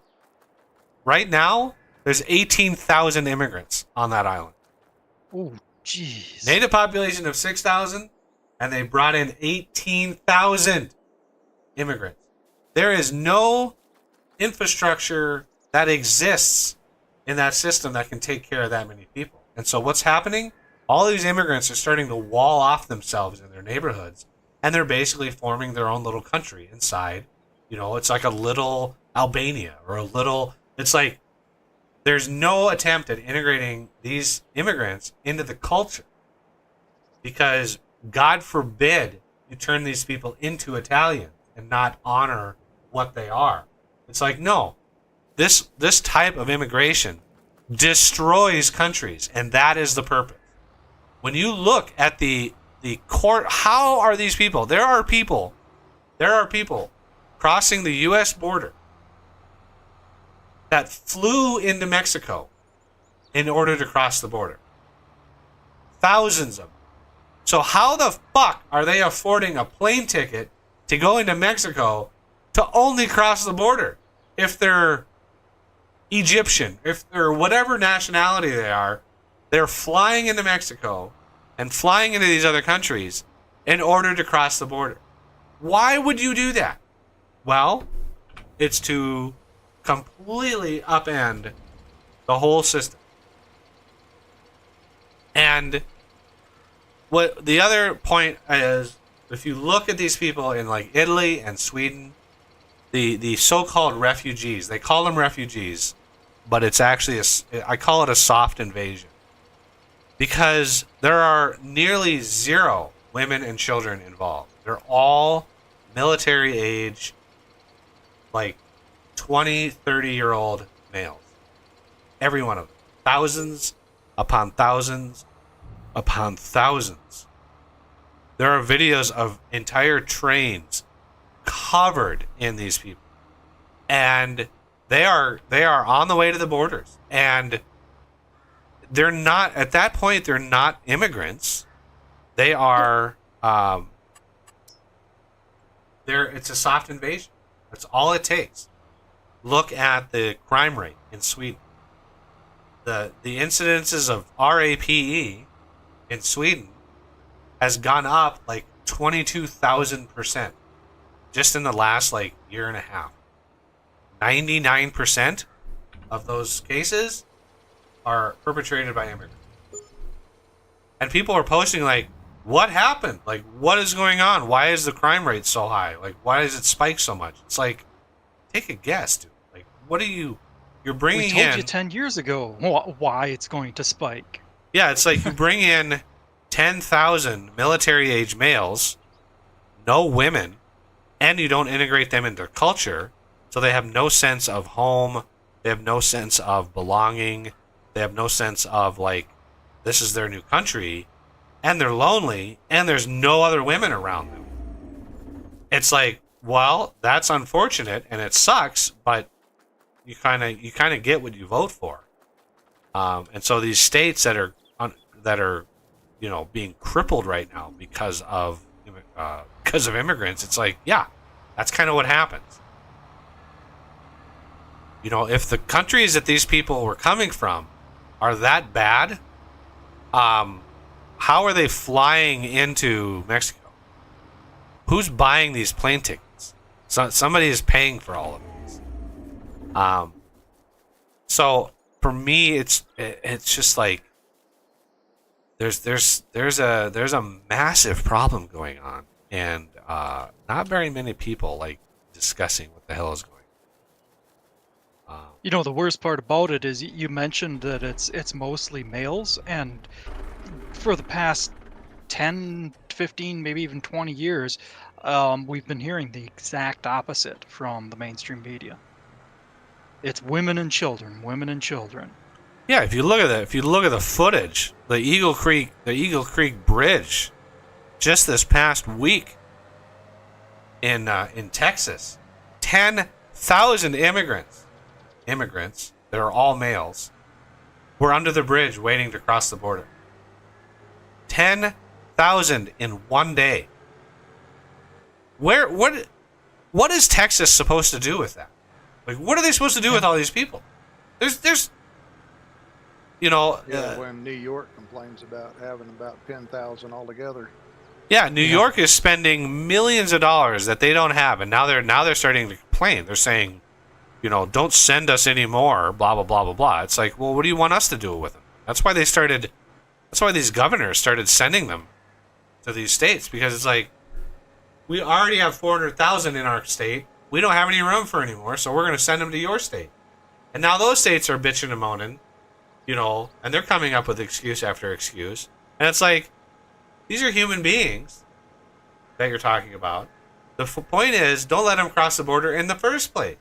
[SPEAKER 1] Right now, there's 18,000 immigrants on that island.
[SPEAKER 2] Oh, jeez.
[SPEAKER 1] Native population of 6,000, and they brought in 18,000 immigrants. There is no infrastructure that exists in that system that can take care of that many people. And so what's happening? All these immigrants are starting to wall off themselves in their neighborhoods, and they're basically forming their own little country inside. You know, it's like a little Albania or a little... It's like there's no attempt at integrating these immigrants into the culture because God forbid you turn these people into Italians and not honor what they are. It's like, no, this type of immigration destroys countries, and that is the purpose. When you look at the court, how are these people? There are people crossing the U.S. border that flew into Mexico in order to cross the border. Thousands of them. So how the fuck are they affording a plane ticket to go into Mexico to only cross the border? If they're Egyptian, if they're whatever nationality they are, they're flying into Mexico and flying into these other countries in order to cross the border. Why would you do that? Well, it's to completely upend the whole system. And what the other point is, if you look at these people in like Italy and Sweden, the so-called refugees, they call them refugees, but it's actually I call it a soft invasion, because there are nearly zero women and children involved. They're all military age, like 20, 30-year-old males. Every one of them. Thousands upon thousands upon thousands. There are videos of entire trains covered in these people. And they are on the way to the borders. And they're not, at that point, they're not immigrants. They are, it's a soft invasion. That's all it takes. Look at the crime rate in Sweden. The incidences of RAPE in Sweden has gone up like 22,000% just in the last like year and a half. 99% of those cases are perpetrated by immigrants. And people are posting like, what happened? Like, what is going on? Why is the crime rate so high? Like, why does it spike so much? It's like, take a guess, dude. Like, what are you're bringing in...
[SPEAKER 2] We told you 10 years ago why it's going to spike.
[SPEAKER 1] Yeah, it's like you bring in 10,000 military-age males, no women, and you don't integrate them into culture, so they have no sense of home, they have no sense of belonging, they have no sense of, like, this is their new country, and they're lonely, and there's no other women around them. It's like, well, that's unfortunate, and it sucks, but you kind of get what you vote for. And so these states that are being crippled right now because of immigrants, it's like, yeah, that's kind of what happens. If the countries that these people were coming from are that bad, how are they flying into Mexico? Who's buying these plane tickets? Somebody is paying for all of these. So for me, it's just like there's a massive problem going on, and not very many people like discussing what the hell is going on.
[SPEAKER 2] The worst part about it is you mentioned that it's mostly males, and for the past 10, 15, maybe even 20 years, we've been hearing the exact opposite from the mainstream media. It's women and children, women and children.
[SPEAKER 1] Yeah, if you look at the footage, the Eagle Creek Bridge, just this past week in Texas, 10,000 immigrants that are all males were under the bridge waiting to cross the border. 10,000 in one day. What is Texas supposed to do with that? Like, what are they supposed to do with all these people? There's
[SPEAKER 4] when New York complains about having about 10,000 altogether.
[SPEAKER 1] Yeah, New York is spending millions of dollars that they don't have, and now they're starting to complain. They're saying, don't send us any more, blah blah blah blah blah. It's like, well, what do you want us to do with them? That's why these governors started sending them to these states, because it's like, we already have 400,000 in our state. We don't have any room for anymore, so we're going to send them to your state. And now those states are bitching and moaning, and they're coming up with excuse after excuse. And it's like, These are human beings that you're talking about. The point is, don't let them cross the border in the first place.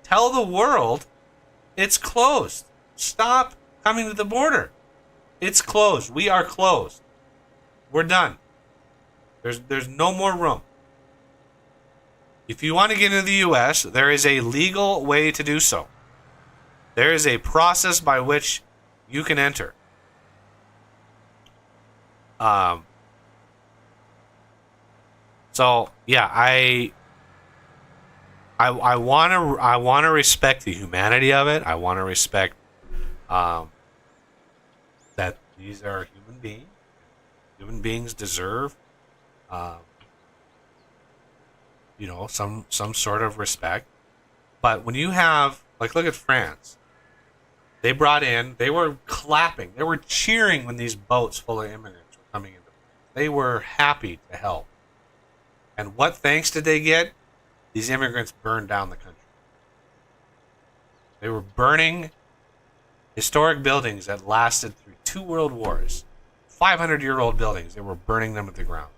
[SPEAKER 1] Tell the world it's closed. Stop coming to the border. It's closed. We are closed. We're done. There's no more room. If you want to get into the U.S., there is a legal way to do so. There is a process by which you can enter. So yeah, I want to respect the humanity of it. I want to respect that these are human beings. Human beings deserve, some sort of respect. But when you have, like, look at France. They were clapping, they were cheering when these boats full of immigrants were coming into. They were happy to help. And what thanks did they get? These immigrants burned down the country. They were burning historic buildings that lasted through 2 world wars. 500-year-old buildings. They were burning them to the ground.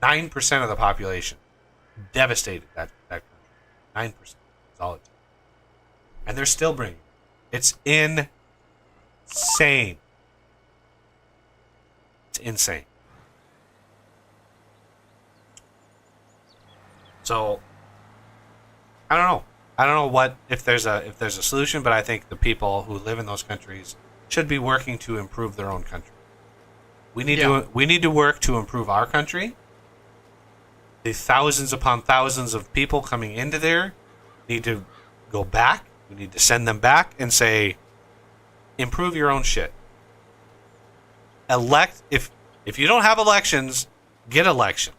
[SPEAKER 1] 9% of the population devastated that country. 9%. That's all it took. And they're still bringing it. It's insane. It's insane. So I don't know. I don't know what if there's a solution, but I think the people who live in those countries should be working to improve their own country. We need to work to improve our country. The thousands upon thousands of people coming into there need to go back. We need to send them back and say, improve your own shit. If you don't have elections, get elections.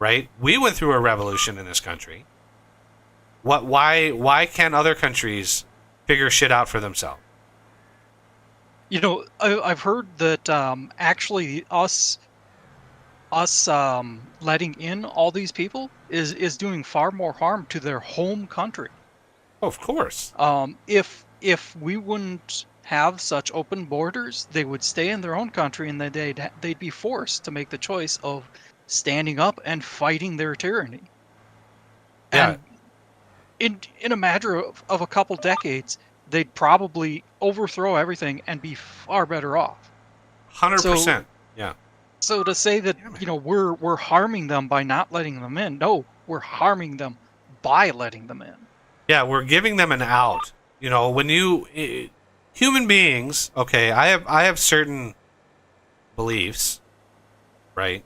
[SPEAKER 1] Right? We went through a revolution in this country. Why can't other countries figure shit out for themselves?
[SPEAKER 2] I've heard that actually us letting in all these people is doing far more harm to their home country.
[SPEAKER 1] Oh, of course.
[SPEAKER 2] If we wouldn't have such open borders, they would stay in their own country, and they'd be forced to make the choice of standing up and fighting their tyranny.
[SPEAKER 1] Yeah.
[SPEAKER 2] And in a matter of a couple decades, they'd probably overthrow everything and be far better off.
[SPEAKER 1] 100%. Yeah.
[SPEAKER 2] So to say that, we're harming them by not letting them in, no, we're harming them by letting them in.
[SPEAKER 1] Yeah, we're giving them an out. Human beings, okay, I have certain beliefs, right?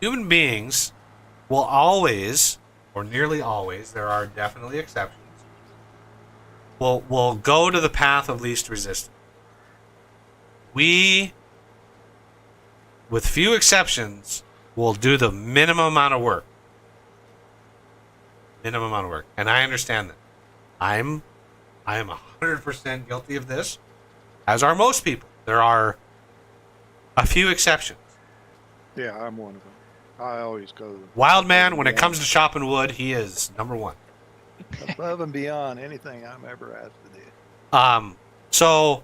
[SPEAKER 1] Human beings will always, or nearly always, there are definitely exceptions, will go to the path of least resistance. We, with few exceptions, will do the minimum amount of work. Minimum amount of work. And I understand that. I am 100% guilty of this, as are most people. There are a few exceptions.
[SPEAKER 4] Yeah, I'm one of them. I always go
[SPEAKER 1] Wild man, when it comes to chopping wood, he is number one.
[SPEAKER 4] above and beyond anything I'm ever asked to do.
[SPEAKER 1] So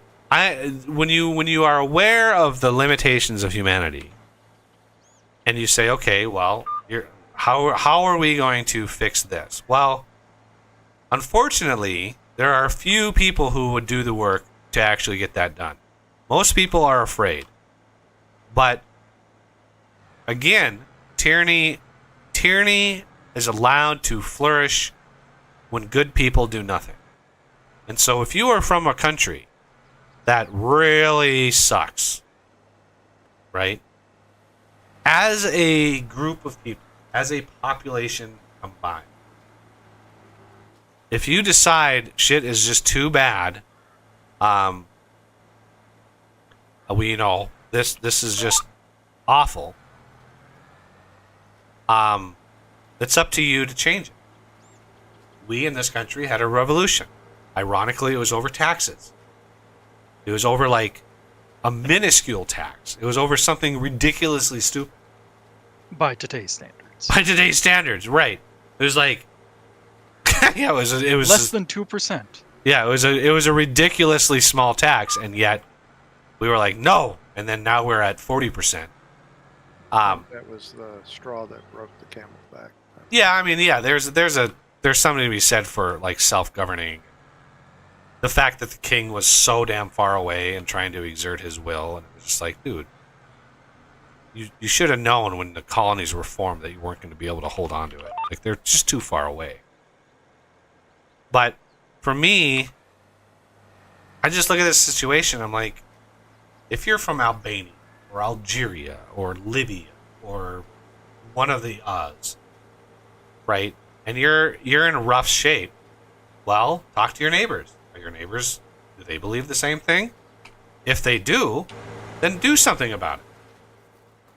[SPEAKER 1] when you are aware of the limitations of humanity, and you say, okay, well, how are we going to fix this? Well, unfortunately, there are a few people who would do the work to actually get that done. Most people are afraid. But again, tyranny is allowed to flourish when good people do nothing. And so if you are from a country that really sucks, right? As a group of people, as a population combined, if you decide shit is just too bad, this is just awful, it's up to you to change it. We in this country had a revolution. Ironically, it was over taxes. It was over like a minuscule tax. It was over something ridiculously stupid.
[SPEAKER 2] By today's standards.
[SPEAKER 1] By today's standards, right. It was like yeah, it was
[SPEAKER 2] less than 2%.
[SPEAKER 1] Yeah, it was a ridiculously small tax, and yet we were like, no, and then now we're at 40%.
[SPEAKER 4] That was the straw that broke the camel's back.
[SPEAKER 1] Yeah, I mean, yeah, there's something to be said for like self-governing. The fact that the king was so damn far away and trying to exert his will, and it was just like, dude, you should have known when the colonies were formed that you weren't going to be able to hold on to it. Like, they're just too far away. But for me, I just look at this situation, I'm like, if you're from Albania or Algeria or Libya or one of the Oz, right, and you're in rough shape, well, talk to your neighbors. Are your neighbors, do they believe the same thing? If they do, then do something about it.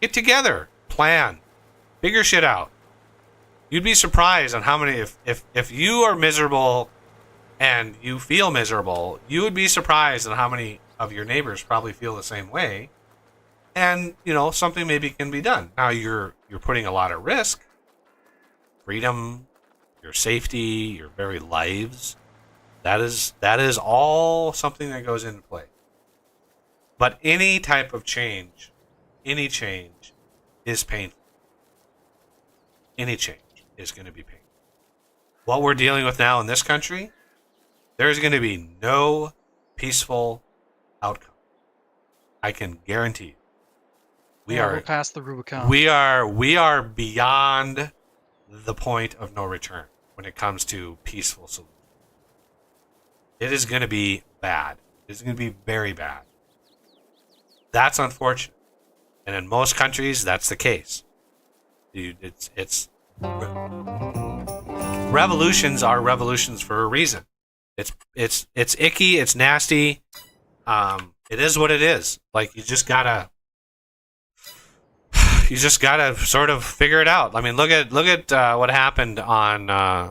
[SPEAKER 1] Get together, plan, figure shit out. You'd be surprised on how many, if you are miserable and you feel miserable, you would be surprised on how many of your neighbors probably feel the same way. And, you know, something maybe can be done. Now you're putting a lot at risk. Freedom, your safety, your very lives. That is all something that goes into play. But any type of change, any change is painful. Any change is going to be painful. What we're dealing with now in this country, there's going to be no peaceful outcome. I can guarantee you.
[SPEAKER 2] We're past the Rubicon.
[SPEAKER 1] We are beyond the point of no return when it comes to peaceful solutions. It is going to be bad. It's going to be very bad. That's unfortunate. And in most countries, that's the case. It's revolutions are revolutions for a reason. It's icky. It's nasty. It is what it is. Like, you just gotta sort of figure it out. I mean, look at what happened on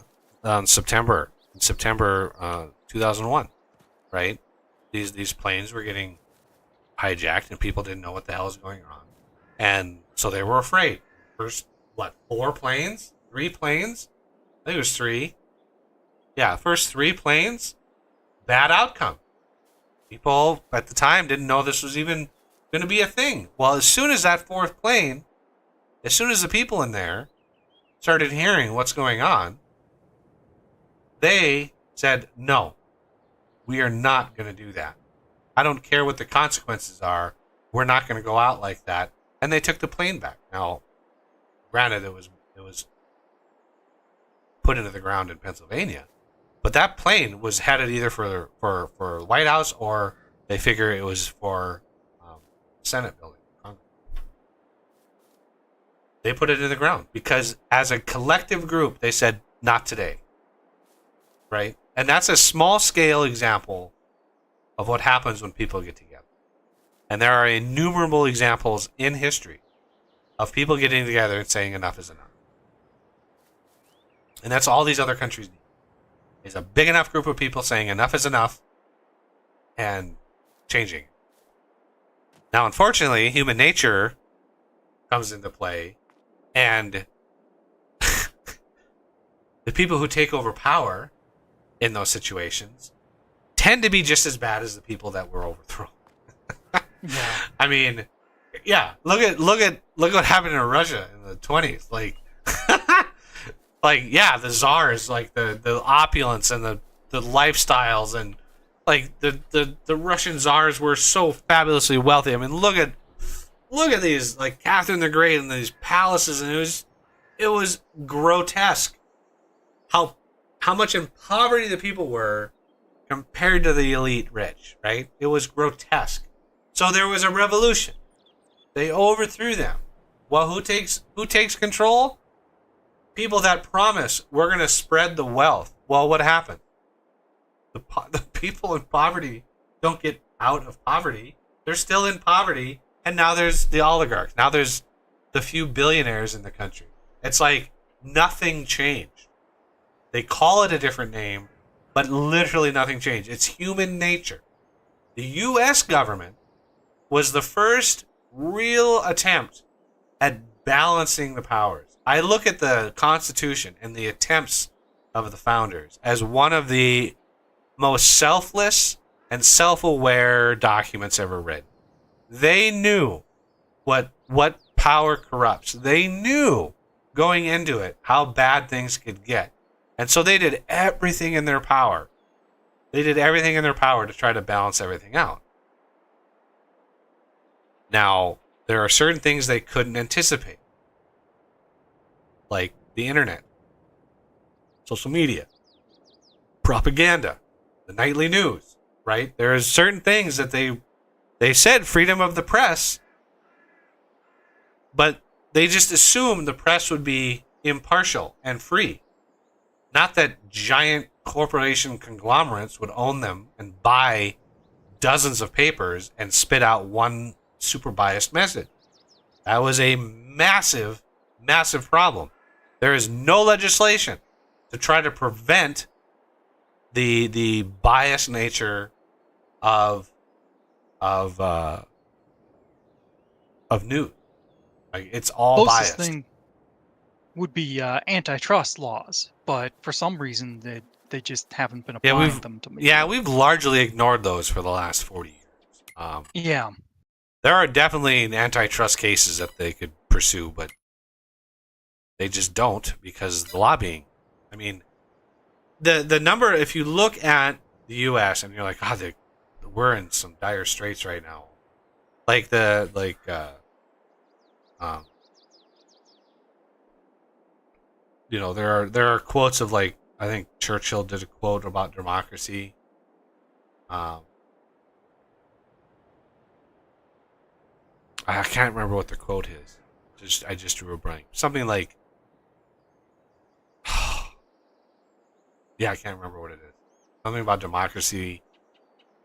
[SPEAKER 1] September 2001, right? These planes were getting hijacked and people didn't know what the hell was going on, and so they were afraid. First, three planes? I think it was three. Yeah, first three planes. Bad outcome. People at the time didn't know this was even going to be a thing. Well, as soon as that fourth plane, as soon as the people in there started hearing what's going on, they said, no, we are not going to do that. I don't care what the consequences are. We're not going to go out like that. And they took the plane back. Now, granted, it was put into the ground in Pennsylvania, but that plane was headed either for the White House, or they figure it was for Senate building. They put it in the ground because as a collective group, they said, not today. Right? And that's a small scale example of what happens when people get together. And there are innumerable examples in history of people getting together and saying enough is enough. And that's all these other countries need. Is a big enough group of people saying enough is enough and changing. Now, unfortunately, human nature comes into play, and the people who take over power in those situations tend to be just as bad as the people that were overthrown.
[SPEAKER 2] Yeah.
[SPEAKER 1] I mean, yeah, look what happened in Russia in the 1920s. Like, yeah, the czars, like the opulence and the lifestyles, and like the Russian czars were so fabulously wealthy. I mean, look at these, like Catherine the Great and these palaces, and it was grotesque how much in poverty the people were compared to the elite rich, right? It was grotesque. So there was a revolution. They overthrew them. Well, who takes control? People that promise we're going to spread the wealth. Well, what happened? The people in poverty don't get out of poverty. They're still in poverty, and now there's the oligarchs. Now there's the few billionaires in the country. It's like nothing changed. They call it a different name, but literally nothing changed. It's human nature. The U.S. government was the first real attempt at balancing the powers. I look at the Constitution and the attempts of the founders as one of the most selfless and self-aware documents ever written. They knew what power corrupts. They knew going into it how bad things could get. And so they did everything in their power. They did everything in their power to try to balance everything out. Now, there are certain things they couldn't anticipate, like the internet, social media, propaganda, the nightly news, right? There are certain things that they said freedom of the press, but they just assumed the press would be impartial and free. Not that giant corporation conglomerates would own them and buy dozens of papers and spit out one super biased message. That was a massive, massive problem. There is no legislation to try to prevent the biased nature of news. Like, it's all biased.
[SPEAKER 2] Closest thing would be antitrust laws, but for some reason they just haven't been applying them to me.
[SPEAKER 1] Yeah, we've largely ignored those for the last 40 years.
[SPEAKER 2] Yeah.
[SPEAKER 1] There are definitely antitrust cases that they could pursue, but they just don't because of the lobbying. I mean, the number, if you look at the U.S. and you're like, oh, we're in some dire straits right now. Like you know, there are quotes of, like, I think Churchill did a quote about democracy. I can't remember what the quote is. I just drew a blank. Something like, yeah, I can't remember what it is. Something about democracy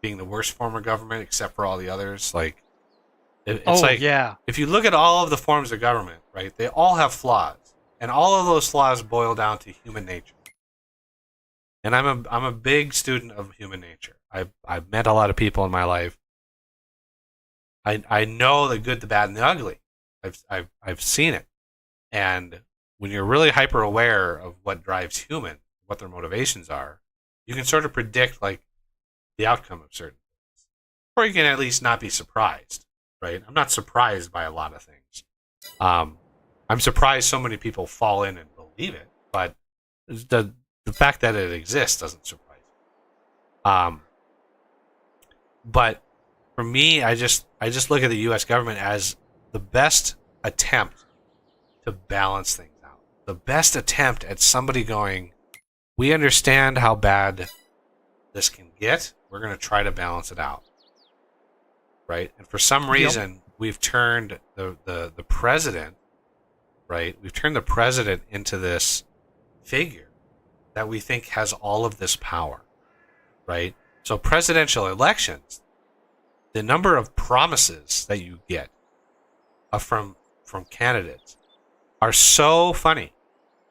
[SPEAKER 1] being the worst form of government except for all the others. Like, it's like,
[SPEAKER 2] yeah.
[SPEAKER 1] If you look at all of the forms of government, right, they all have flaws, and all of those flaws boil down to human nature. And I'm a big student of human nature. I've met a lot of people in my life. I know the good, the bad, and the ugly. I've seen it. And when you're really hyper aware of what drives human, what their motivations are, you can sort of predict, like, the outcome of certain things. Or you can at least not be surprised, right? I'm not surprised by a lot of things. I'm surprised so many people fall in and believe it, but the fact that it exists doesn't surprise me. But for me, I just look at the U.S. government as the best attempt to balance things out. The best attempt at somebody going, we understand how bad this can get. We're going to try to balance it out, right? And for some reason, we've turned the president, right? We've turned the president into this figure that we think has all of this power, right? So presidential elections, the number of promises that you get from candidates are so funny,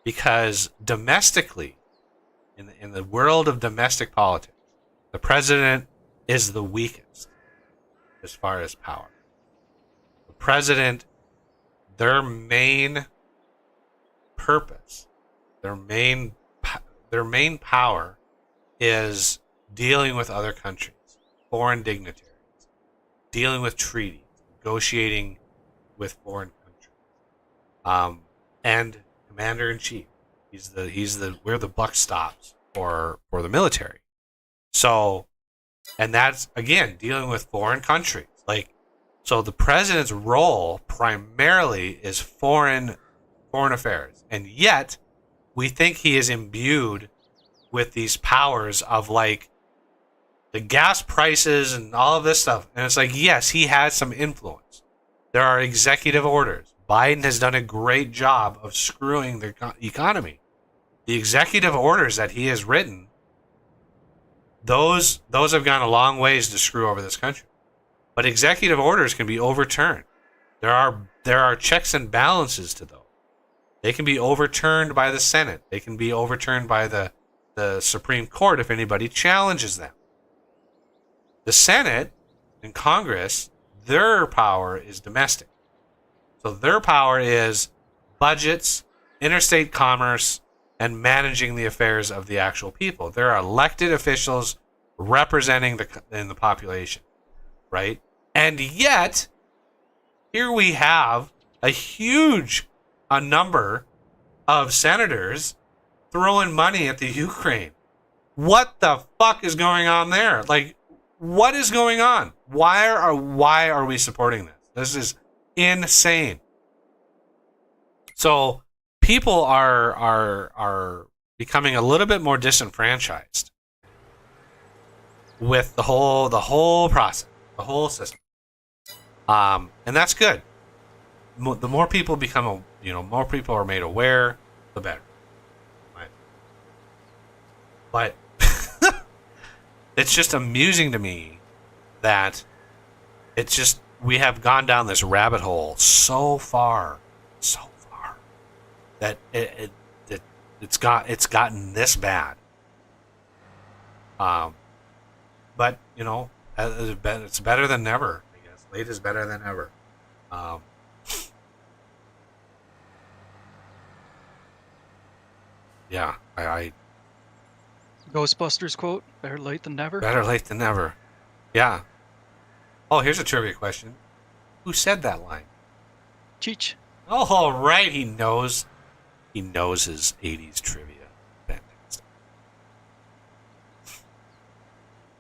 [SPEAKER 1] because domestically, in the world of domestic politics, the president is the weakest as far as power. The president, their main purpose, their main power is dealing with other countries, foreign dignitaries, dealing with treaties, negotiating with foreign countries, and commander-in-chief. Where the buck stops for the military. So, and that's, again, dealing with foreign countries. Like, so the president's role primarily is foreign affairs, and yet we think he is imbued with these powers of, like, the gas prices and all of this stuff. And it's like, yes, he has some influence. There are executive orders. Biden has done a great job of screwing the economy. The executive orders that he has written, those have gone a long ways to screw over this country. But executive orders can be overturned. There are checks and balances to those. They can be overturned by the Senate. They can be overturned by the Supreme Court if anybody challenges them. The Senate and Congress, their power is domestic. So their power is budgets, interstate commerce, and managing the affairs of the actual people. There are elected officials representing the population, right? And yet, here we have a number of senators throwing money at the Ukraine. What the fuck is going on there? Like, what is going on? Why are we supporting this? This is insane. So people are becoming a little bit more disenfranchised with the whole process, the whole system. And that's good. The more people become, more people are made aware, the better. Right? But it's just amusing to me that we have gone down this rabbit hole so far that it's gotten this bad. But it's better than never. I guess late is better than ever. Yeah, I
[SPEAKER 2] Ghostbusters quote: "Better late than never."
[SPEAKER 1] better late than never. Yeah. Oh, here's a trivia question. Who said that line?
[SPEAKER 2] Cheech.
[SPEAKER 1] Oh, all right, he knows. He knows his 80s trivia. Fantastic.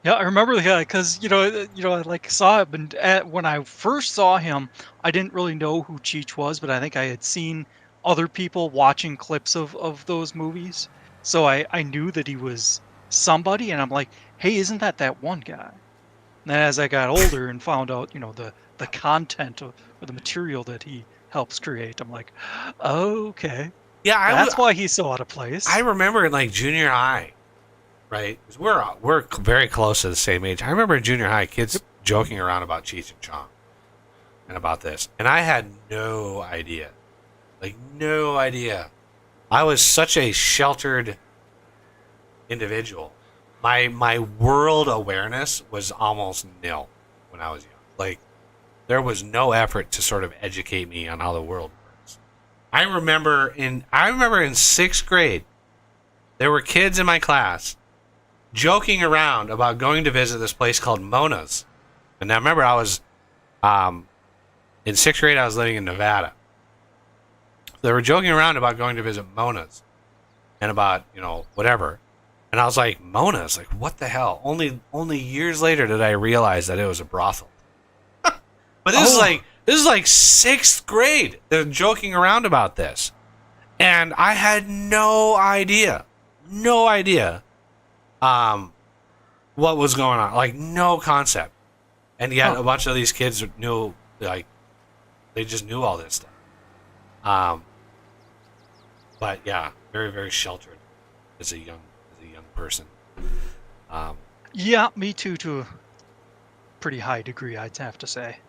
[SPEAKER 2] Yeah, I remember the guy because I like saw it, but when I first saw him, I didn't really know who Cheech was, but I think I had seen other people watching clips of those movies, so I knew that he was somebody, and I'm like, hey, isn't that one guy? And then as I got older and found out, the content or the material that he helps create, I'm like, oh, okay,
[SPEAKER 1] Yeah,
[SPEAKER 2] that's why he's so out of place.
[SPEAKER 1] I remember in like junior high, right? 'Cause we're very close to the same age. I remember in junior high, kids joking around about Cheech and Chong and about this, and I had no idea, like no idea. I was such a sheltered individual. My world awareness was almost nil when I was young. Like there was no effort to sort of educate me on how the world works. I remember in 6th grade, there were kids in my class joking around about going to visit this place called Mona's. And now remember, I was in 6th grade. I was living in Nevada. They were joking around about going to visit Mona's and about whatever. And I was like, Mona's, like what the hell? Only years later did I realize that it was a brothel. But this is like 6th grade. They're joking around about this, and I had no idea, what was going on. Like no concept, and yet a bunch of these kids knew, like they just knew all this stuff. But yeah, very very sheltered as a young person.
[SPEAKER 2] Yeah, me too, to a pretty high degree, I'd have to say.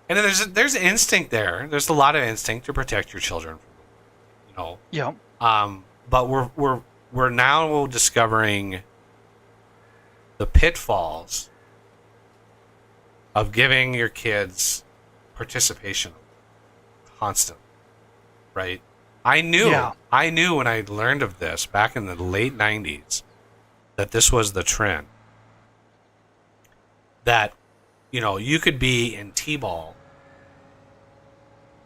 [SPEAKER 1] And then there's instinct there. There's a lot of instinct to protect your children from,
[SPEAKER 2] Yeah.
[SPEAKER 1] But we're now discovering the pitfalls of giving your kids participation constantly, right? I knew when I learned of this back in the late 90s that this was the trend. That, you could be in T-ball,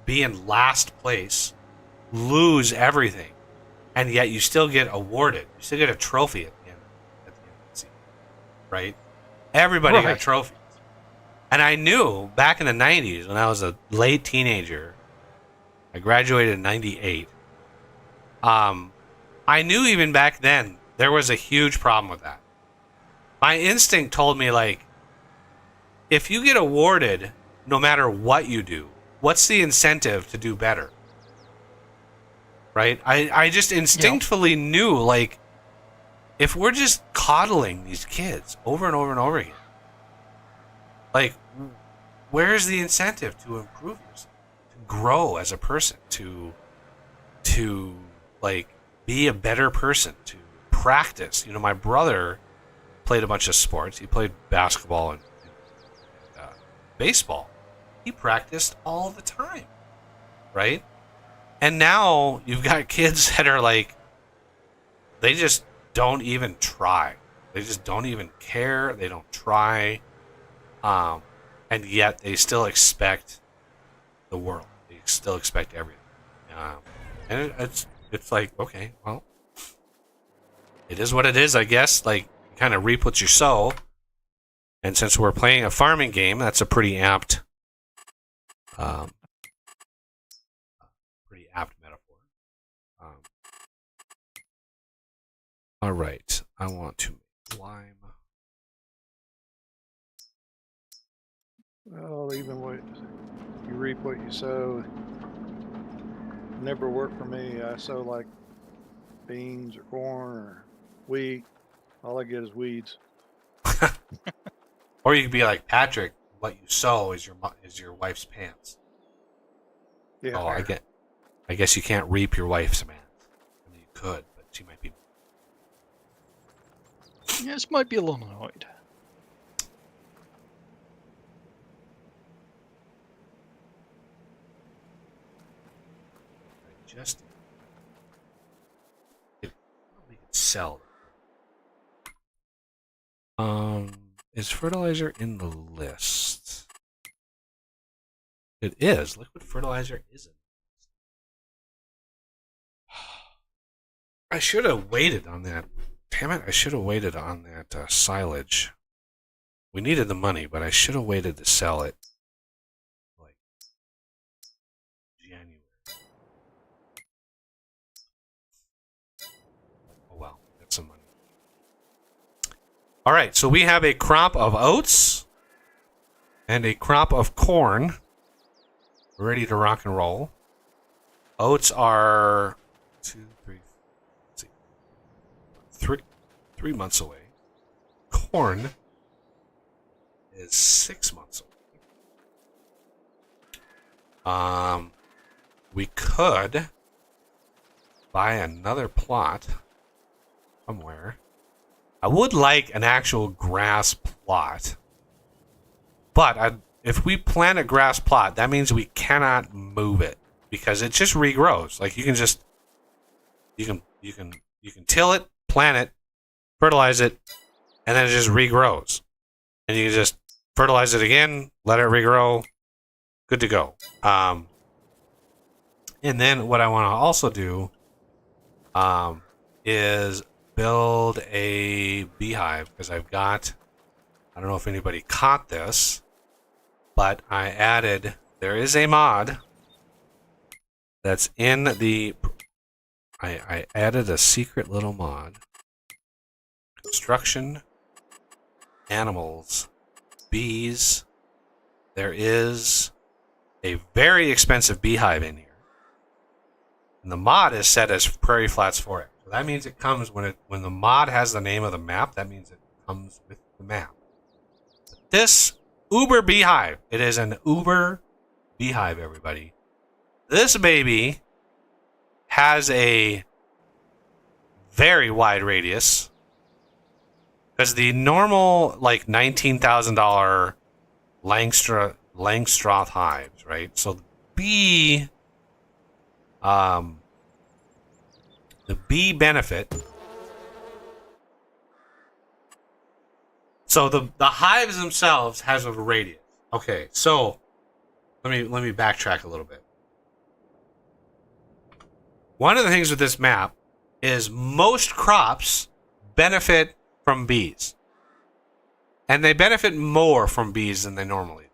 [SPEAKER 1] be in last place, lose everything, and yet you still get awarded. You still get a trophy at the end of the season, right? Everybody got trophies. And I knew back in the 90s when I was a late teenager, I graduated in 98. I knew even back then there was a huge problem with that. My instinct told me, like, if you get awarded no matter what you do, what's the incentive to do better? Right? I just instinctively knew, like, if we're just coddling these kids over and over and over again, like, where's the incentive to improve yourself, to grow as a person, to like be a better person, to practice? My brother played a bunch of sports. He played basketball and baseball. He practiced all the time, right? And now you've got kids that are like, they just don't even try. They just don't even care. They don't try. and yet they still expect the world. They still expect everything. And it's like, okay, well, it is what it is, I guess. Like, you kind of reap what you sow. And since we're playing a farming game, that's a pretty apt metaphor. All right, I want to make lime.
[SPEAKER 4] Well, even what you reap what you sow never worked for me. I sow like beans or corn or wheat. All I get is weeds.
[SPEAKER 1] Or you could be like Patrick. What you sow is your wife's pants.
[SPEAKER 4] Yeah.
[SPEAKER 1] Oh, I guess you can't reap your wife's pants. I mean, you could, but she might be.
[SPEAKER 2] Yes, might be a little annoyed.
[SPEAKER 1] Just we could sell. Is fertilizer in the list? It is. Liquid fertilizer isn't. I should have waited on that. Damn it! I should have waited on that silage. We needed the money, but I should have waited to sell it. Like January. Oh well, got some money. All right, so we have a crop of oats and a crop of corn ready to rock and roll. Oats are 3 months away. Corn is 6 months away. We could buy another plot somewhere. I would like an actual grass plot, but if we plant a grass plot, that means we cannot move it because it just regrows. Like you can till it, plant it, fertilize it, and then it just regrows. And you can just fertilize it again, let it regrow, good to go. And then what I want to also do is build a beehive because I don't know if anybody caught this, but there is a mod that's in I added a secret little mod. Construction, animals, bees. There is a very expensive beehive in here. And the mod is set as Prairie Flats Forest. So that means it comes when the mod has the name of the map, that means it comes with the map. This Uber beehive, it is an Uber beehive, everybody. This baby has a very wide radius because the normal like $19,000 Langstroth hives, right? So the bee benefit. So the hives themselves has a radius. Okay, so let me backtrack a little bit. One of the things with this map is most crops benefit from bees. And they benefit more from bees than they normally do.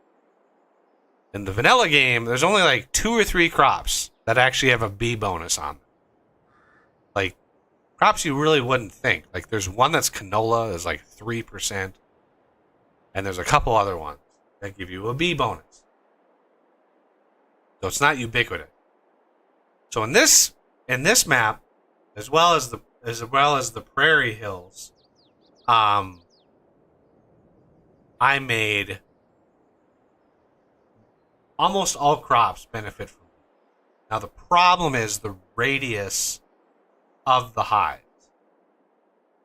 [SPEAKER 1] In the vanilla game, there's only like 2 or 3 crops that actually have a bee bonus on them. Like, crops you really wouldn't think. Like, there's one that's canola, there's like 3%. And there's a couple other ones that give you a bee bonus. So it's not ubiquitous. So in this map, as well as the prairie hills, I made almost all crops benefit from it. Now the problem is the radius of the hives.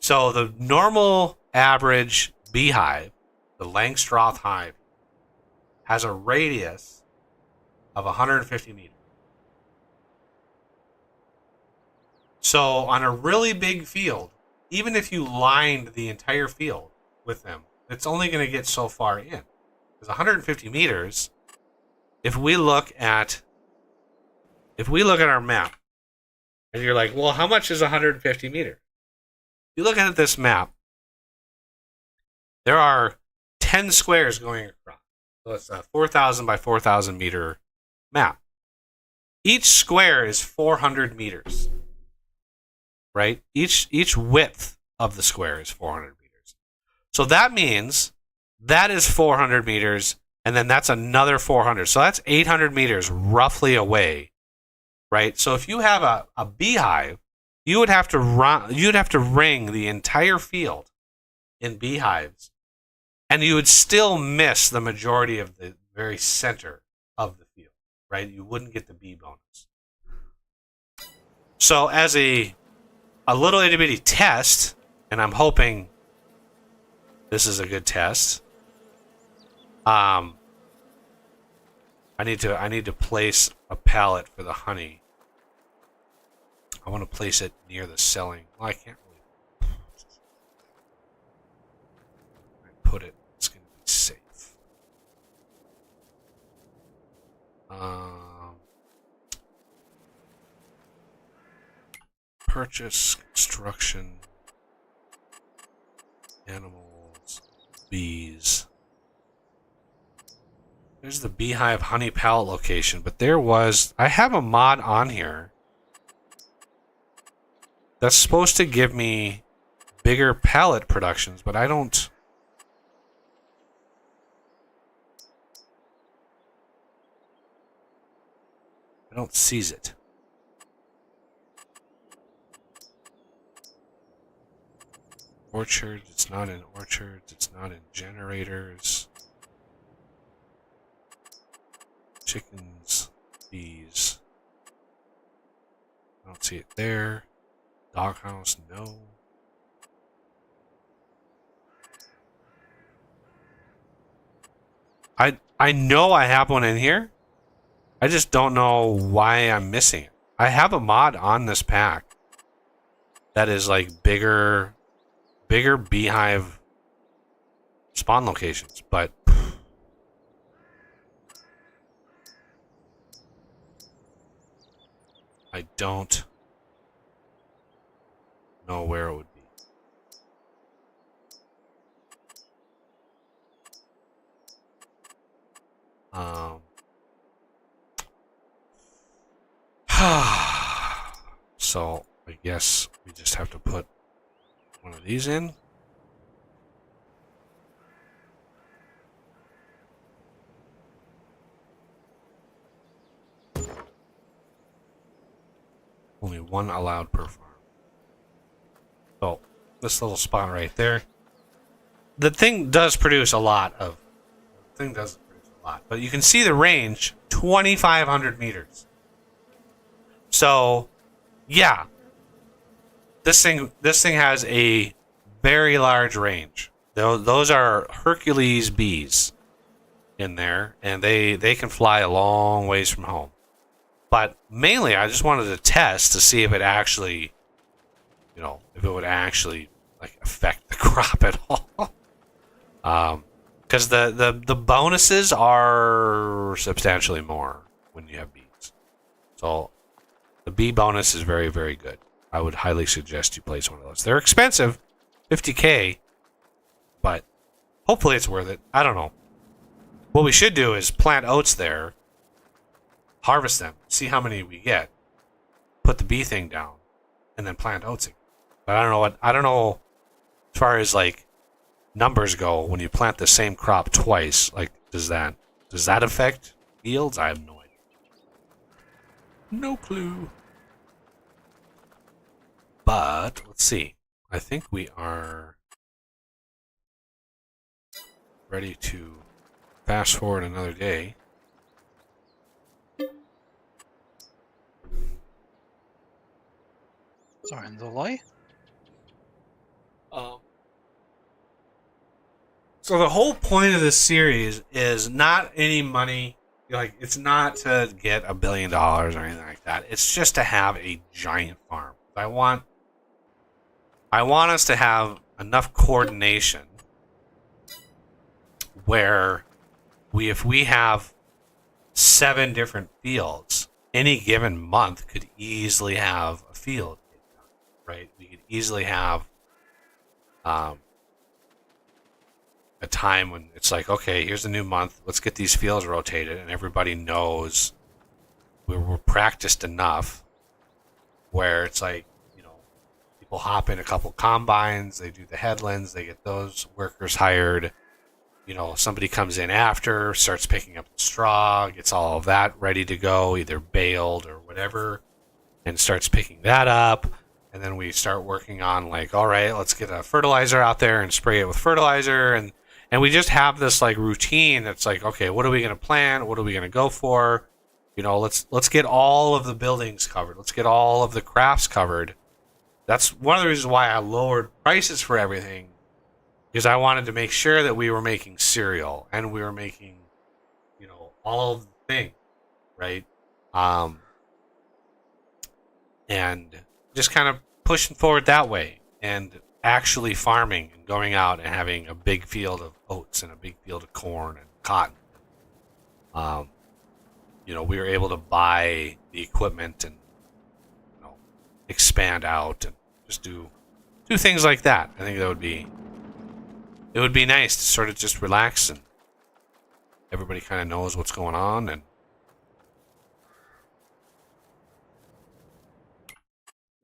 [SPEAKER 1] So the normal average beehive, the Langstroth hive, has a radius of 150 meters. So on a really big field, even if you lined the entire field with them, it's only going to get so far in. Because 150 meters, if we look at our map, and you're like, well, how much is 150 meters? You look at this map, there are 10 squares going across. So it's a 4,000 by 4,000 meter map. Each square is 400 meters, right? Each width of the square is 400 meters. So that means that is 400 meters, and then that's another 400. So that's 800 meters roughly away, right? So if you have a beehive, you would have to ring the entire field in beehives, and you would still miss the majority of the very center of the field, right? You wouldn't get the bee bonus. So as a little itty bitty test, and I'm hoping this is a good test. I need to place a pallet for the honey. I want to place it near the selling. Well, I can't really put it. It's going to be safe. Purchase, construction, animals, bees. There's the beehive honey pallet location, but I have a mod on here that's supposed to give me bigger pallet productions, but I don't seize it. Orchards, it's not in orchards, it's not in generators. Chickens, bees. I don't see it there. Doghouse, no. I know I have one in here. I just don't know why I'm missing it. I have a mod on this pack that is like bigger beehive spawn locations, but I don't know where it would be. So I guess we just have to put one of these in. Only one allowed per farm. So this little spot right there. The thing does produce a lot, but you can see the range, 2,500 meters. So, yeah, this thing has a very large range. Those are Hercules bees in there, and they can fly a long ways from home. But mainly, I just wanted to test to see if it actually, if it would actually like affect the crop at all. Because the bonuses are substantially more when you have bees. So the bee bonus is very, very good. I would highly suggest you place one of those. They're expensive, $50K, but hopefully it's worth it. I don't know. What we should do is plant oats there, harvest them, see how many we get, put the bee thing down, and then plant oats again. But I don't know as far as like numbers go when you plant the same crop twice. Like, does that affect yields? I have no idea. No clue. But let's see. I think we are ready to fast forward another day.
[SPEAKER 2] Sorry, the delay?
[SPEAKER 1] So the whole point of this series is not any money. Like, it's not to get $1 billion or anything like that. It's just to have a giant farm. I want us to have enough coordination where if we have 7 different fields, any given month could easily have a field, right? We could easily have a time when it's like, okay, here's a new month. Let's get these fields rotated, and everybody knows we're practiced enough where it's like, people hop in a couple combines, they do the headlands, they get those workers hired. Somebody comes in after, starts picking up the straw, gets all of that ready to go, either baled or whatever, and starts picking that up. And then we start working on like, all right, let's get a fertilizer out there and spray it with fertilizer. And we just have this like routine that's like, okay, what are we going to plant? What are we going to go for? Let's get all of the buildings covered. Let's get all of the crafts covered. That's one of the reasons why I lowered prices for everything, because I wanted to make sure that we were making cereal and we were making, all of the things, right? And just kind of pushing forward that way and actually farming and going out and having a big field of oats and a big field of corn and cotton. We were able to buy the equipment and expand out and just do things like that. I think it would be nice to sort of just relax and everybody kind of knows what's going on. And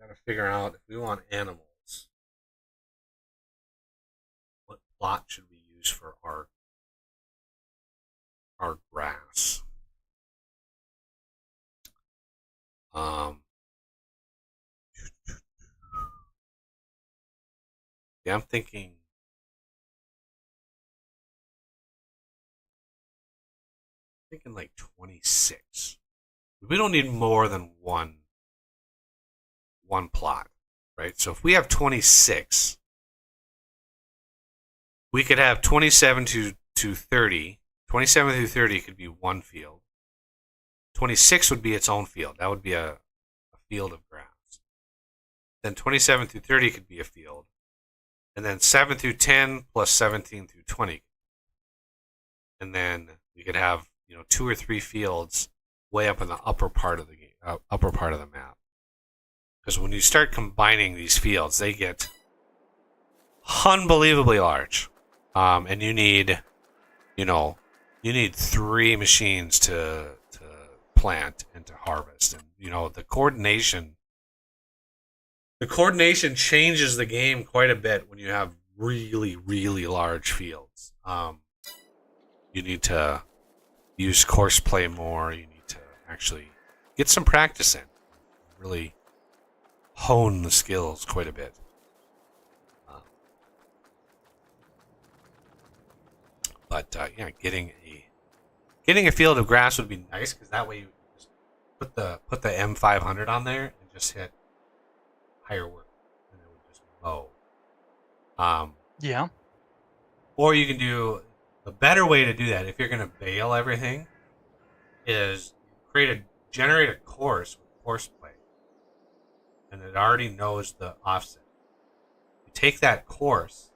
[SPEAKER 1] gotta figure out if we want animals, what plot should we use for our grass? Yeah, I'm thinking like 26. We don't need more than one plot, right? So if we have 26, we could have 27 to 30. 27 through 30 could be one field. 26 would be its own field. That would be a field of grass. Then 27 through 30 could be a field. And then 7 through 10 plus 17 through 20. And then we could have 2 or 3 fields way up in the upper part of the game, upper part of the map. Because when you start combining these fields, they get unbelievably large, and you need 3 machines to plant and to harvest, and the coordination changes the game quite a bit when you have really, really large fields. You need to use course play more. You need to actually get some practice in. Really hone the skills quite a bit. But getting a field of grass would be nice, because that way you just put the M500 on there and just hit higher work, and it would just mow.
[SPEAKER 2] Yeah.
[SPEAKER 1] Or you can do the better way to do that, if you're going to bale everything, is generate a course with course play, and it already knows the offset. You take that course,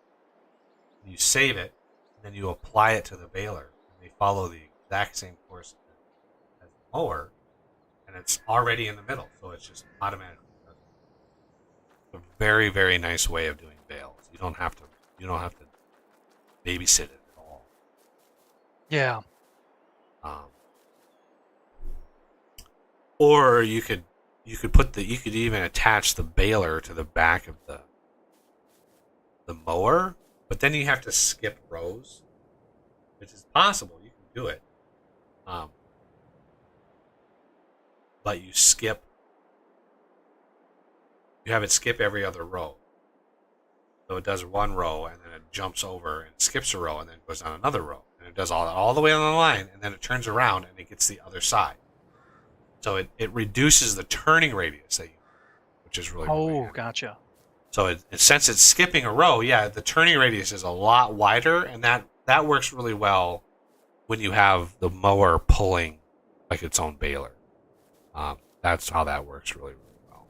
[SPEAKER 1] you save it, and then you apply it to the baler, and they follow the exact same course as the mower, and it's already in the middle, so it's just automatically does it. It's a very, very nice way of doing bales. You don't have to babysit it at all.
[SPEAKER 2] Yeah.
[SPEAKER 1] Or you could even attach the baler to the back of the mower, but then you have to skip rows, which is possible. You can do it, but you have it skip every other row. So it does one row, and then it jumps over and skips a row, and then goes on another row, and it does all the way on the line, and then it turns around and it gets the other side. So it reduces the turning radius which is really
[SPEAKER 2] Oh, gotcha.
[SPEAKER 1] So since it's skipping a row, the turning radius is a lot wider, and that works really well when you have the mower pulling like its own baler. That's how that works really, really well.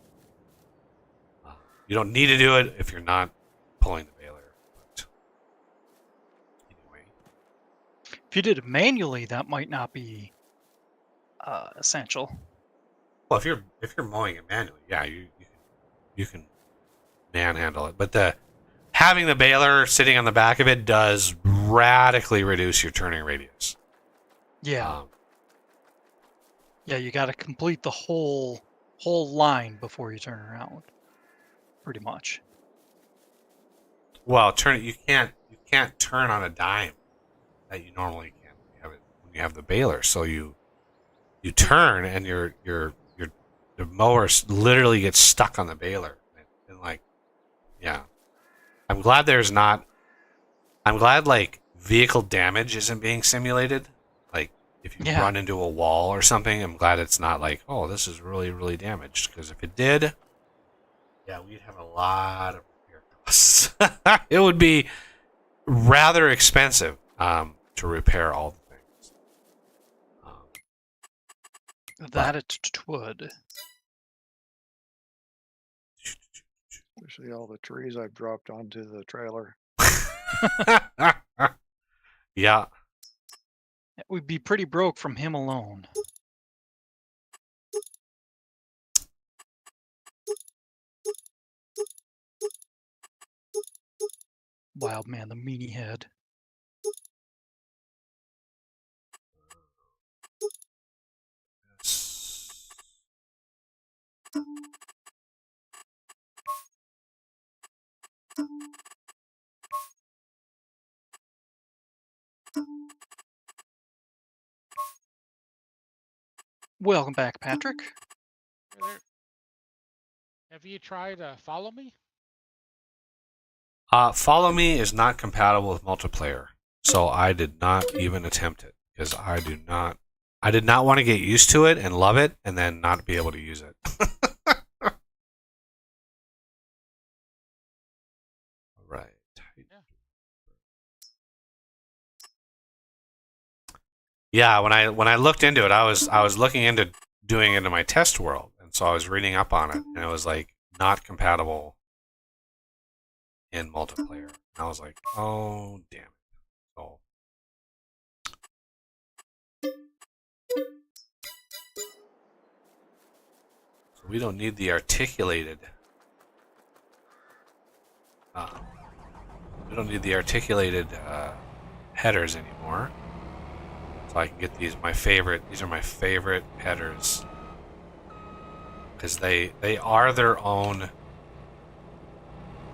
[SPEAKER 1] You don't need to do it if you're not pulling the baler. But anyway.
[SPEAKER 2] If you did it manually, that might not be essential.
[SPEAKER 1] Well, if you're mowing it manually, yeah, you can manhandle it. But having the baler sitting on the back of it does radically reduce your turning radius.
[SPEAKER 2] Yeah. Yeah, you got to complete the whole line before you turn around. Pretty much.
[SPEAKER 1] Well, you can't turn on a dime that you normally can when you have the baler. So you turn and the mower literally gets stuck on the baler and like, yeah. I'm glad like vehicle damage isn't being simulated. Like if you run into a wall or something, I'm glad it's not like, oh, this is really, really damaged. Because if it did, yeah, we'd have a lot of repair costs. It would be rather expensive to repair all the things.
[SPEAKER 2] That it would.
[SPEAKER 4] Especially all the trees I've dropped onto the trailer.
[SPEAKER 1] Yeah.
[SPEAKER 2] We'd be pretty broke from him alone. Wild man, the meanie head. Welcome back, Patrick.
[SPEAKER 3] Have you tried Follow Me?
[SPEAKER 1] Follow Me is not compatible with multiplayer, so I did not even attempt it because I did not want to get used to it and love it and then not be able to use it. Right. Yeah, when I looked into it, I was looking into doing it in my test world, and so I was reading up on it, and it was like not compatible in multiplayer. And I was like, oh damn it! So we don't need the articulated. We don't need the articulated headers anymore. So I can get these my favorite. These are my favorite headers because they are their own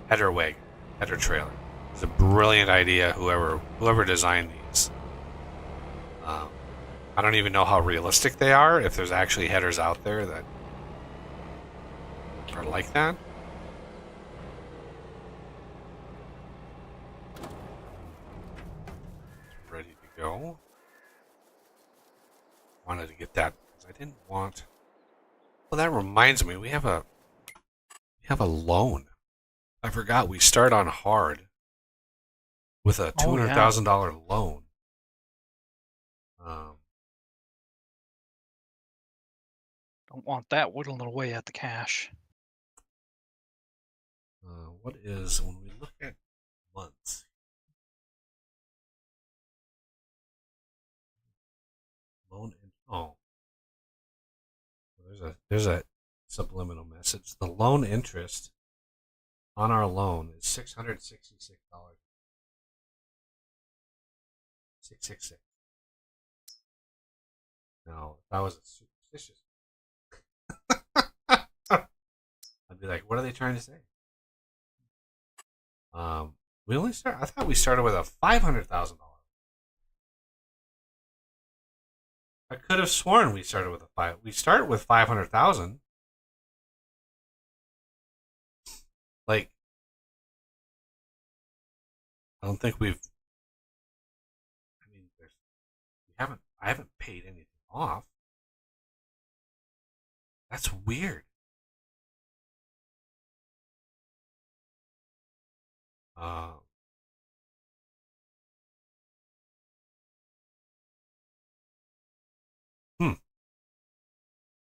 [SPEAKER 1] header wagon, header trailer. It's a brilliant idea. Whoever designed these. I don't even know how realistic they are. If there's actually headers out there that are like that. Ready to go. Wanted to get that because I didn't want. Well, that reminds me, we have a loan. I forgot we start on hard with a $200,000 loan.
[SPEAKER 2] Don't want that whittling away at the cash.
[SPEAKER 1] What is when we look at months? Loan there's a subliminal message. The loan interest on our loan is $666. 666. Now, if I was superstitious, I'd be like, what are they trying to say? We only start. I thought we started with a $500,000. I could have sworn we started with a five. We start with 500,000. Like, I don't think we've. I mean, I haven't paid anything off. That's weird.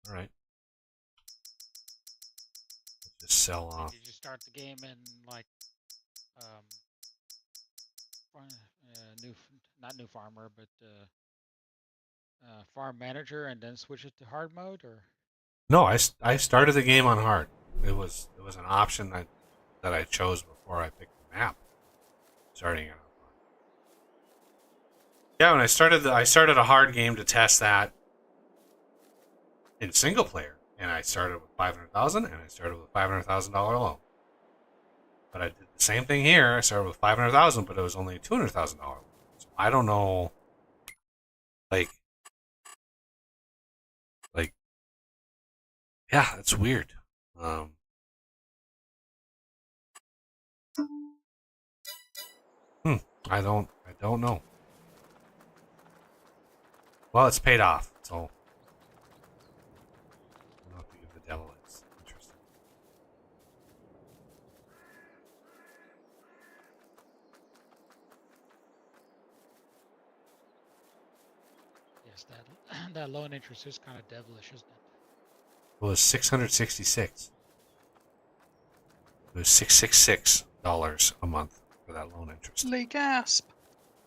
[SPEAKER 1] All right. Just sell off.
[SPEAKER 3] Did you start the game in like not new farmer, but farm manager, and then switch it to hard mode, or
[SPEAKER 1] No, I started the game on hard. It was an option that I chose before I picked the map. Starting it on hard. Yeah, when I started a hard game to test that in single player, and I started with 500,000, and I started with $500,000 loan. But I did the same thing here. I started with 500,000, but it was only $200,000 loan. So I don't know, like, yeah, it's weird. I don't know. Well, it's paid off, so I don't know if to give the devil it's interesting.
[SPEAKER 3] yes, that that loan interest is kind of devilish, isn't it?
[SPEAKER 1] It was 666. It was $666 a month for that loan interest.
[SPEAKER 2] Lay gasp.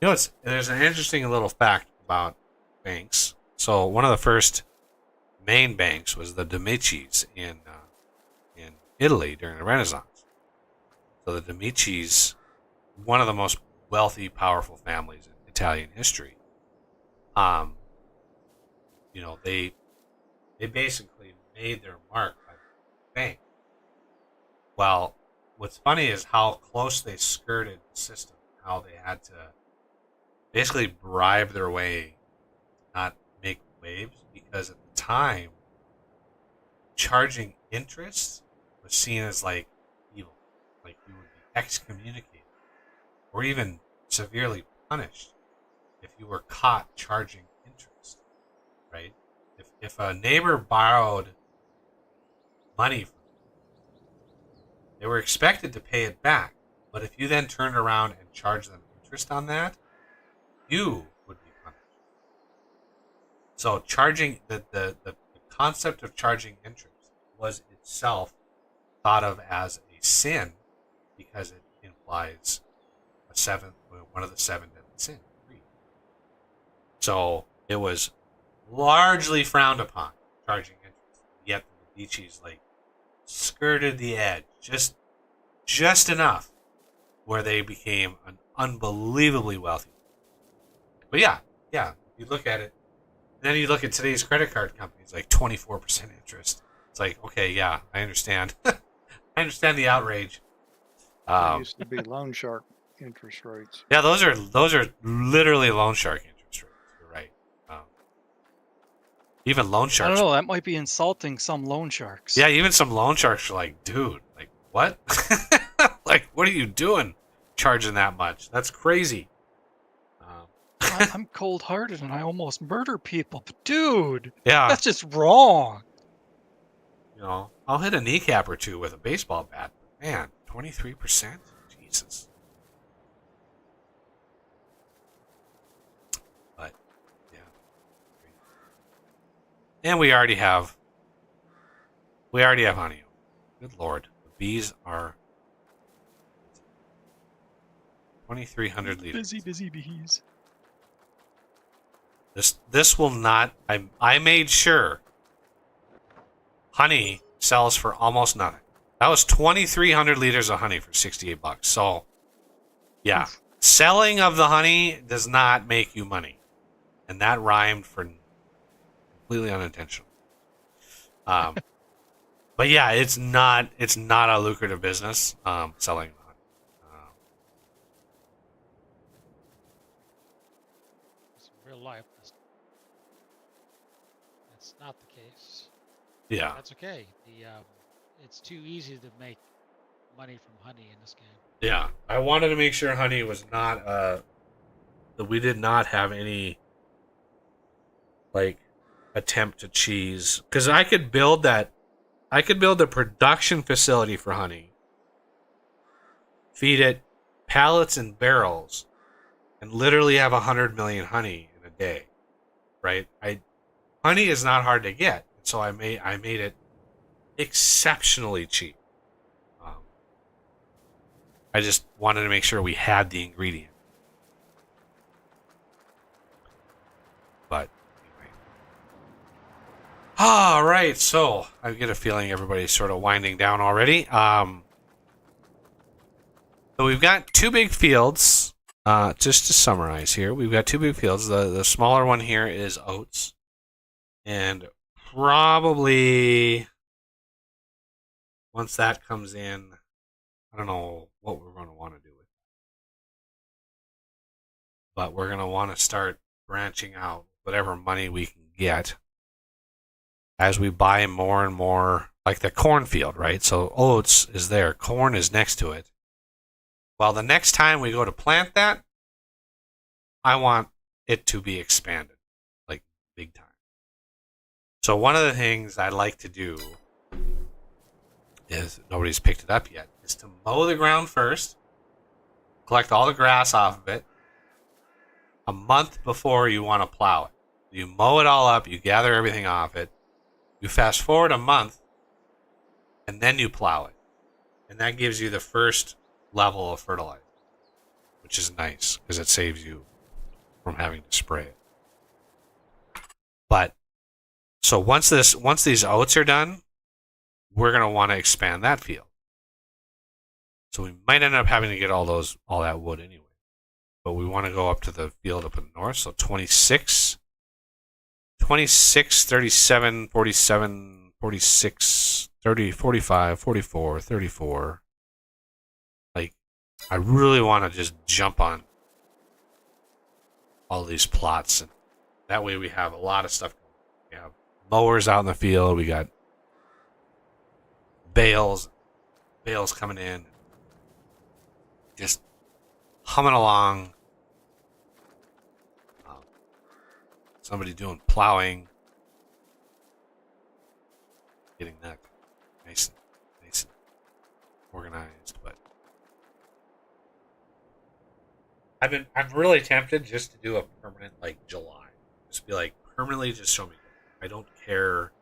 [SPEAKER 1] You know, there's an interesting little fact about banks. So one of the first main banks was the Medicis in Italy during the Renaissance. So the Medicis, one of the most wealthy, powerful families in Italian history. You know, they basically made their mark by the bank. Well, what's funny is how close they skirted the system, how they had to basically bribe their way to not make waves, because at the time, charging interest was seen as like evil. Like you would be excommunicated or even severely punished if you were caught charging interest, right? If a neighbor borrowed money from you, they were expected to pay it back. But if you then turned around and charged them interest on that, you would be punished. So charging the concept of charging interest was itself thought of as a sin because it implies one of the seven deadly sins. So it was largely frowned upon, charging interest. Yet the Medicis like skirted the edge just enough where they became an unbelievably wealthy. But yeah, you look at it, then you look at today's credit card companies, like 24% interest. It's like, okay, yeah, I understand. I understand the outrage.
[SPEAKER 4] There used to be loan shark interest rates.
[SPEAKER 1] Yeah, those are literally loan shark interest rates. You're right. Even loan
[SPEAKER 2] I
[SPEAKER 1] sharks.
[SPEAKER 2] don't know. That might be insulting some loan sharks.
[SPEAKER 1] Yeah, even some loan sharks are like, dude, like what? Like, what are you doing, charging that much? That's crazy.
[SPEAKER 2] I'm cold-hearted and I almost murder people, but dude,
[SPEAKER 1] Yeah,
[SPEAKER 2] that's just wrong.
[SPEAKER 1] you know, I'll hit a kneecap or two with a baseball bat. Man, 23%? Jesus. But, yeah. And we already have honey. Good Lord. The bees are 2,300 liters.
[SPEAKER 2] Busy bees.
[SPEAKER 1] This will not. I made sure honey sells for almost nothing. That was 2,300 liters of honey for $68. So, yeah, selling of the honey does not make you money, and that rhymed for completely unintentional. But yeah, it's not a lucrative business selling the honey.
[SPEAKER 3] It's real life. That's not the case.
[SPEAKER 1] Yeah.
[SPEAKER 3] That's okay. It's too easy to make money from honey in this game.
[SPEAKER 1] Yeah, I wanted to make sure honey was not that we did not have any like attempt to cheese, because I could build a production facility for honey, feed it pallets and barrels, and literally have 100 million honey in a day, right? Honey is not hard to get, so I made it exceptionally cheap. I just wanted to make sure we had the ingredient. All right, so I get a feeling everybody's sort of winding down already. So we've got two big fields. Just to summarize here, we've got two big fields. The smaller one here is oats, and probably once that comes in, I don't know what we're going to want to do with it, but we're going to want to start branching out whatever money we can get as we buy more and more, like the cornfield, right? So oats is there, corn is next to it. Well, the next time we go to plant that, I want it to be expanded, like big time. So one of the things I like to do is, nobody's picked it up yet, is to mow the ground first, collect all the grass off of it a month before you want to plow it. You mow it all up, you gather everything off it, you fast forward a month, and then you plow it. And that gives you the first level of fertilizer, which is nice because it saves you from having to spray it. But so once these oats are done, we're going to want to expand that field. So we might end up having to get all that wood anyway. But we want to go up to the field up in the north. So 26, 37, 47, 46, 30, 45, 44, 34. Like, I really want to just jump on all these plots. And that way we have a lot of stuff. We have mowers out in the field. We got bales coming in. Just humming along. Somebody doing plowing. Getting that nice and organized. But I'm really tempted just to do a permanent, like, July. Just be like, permanently just show me. I don't care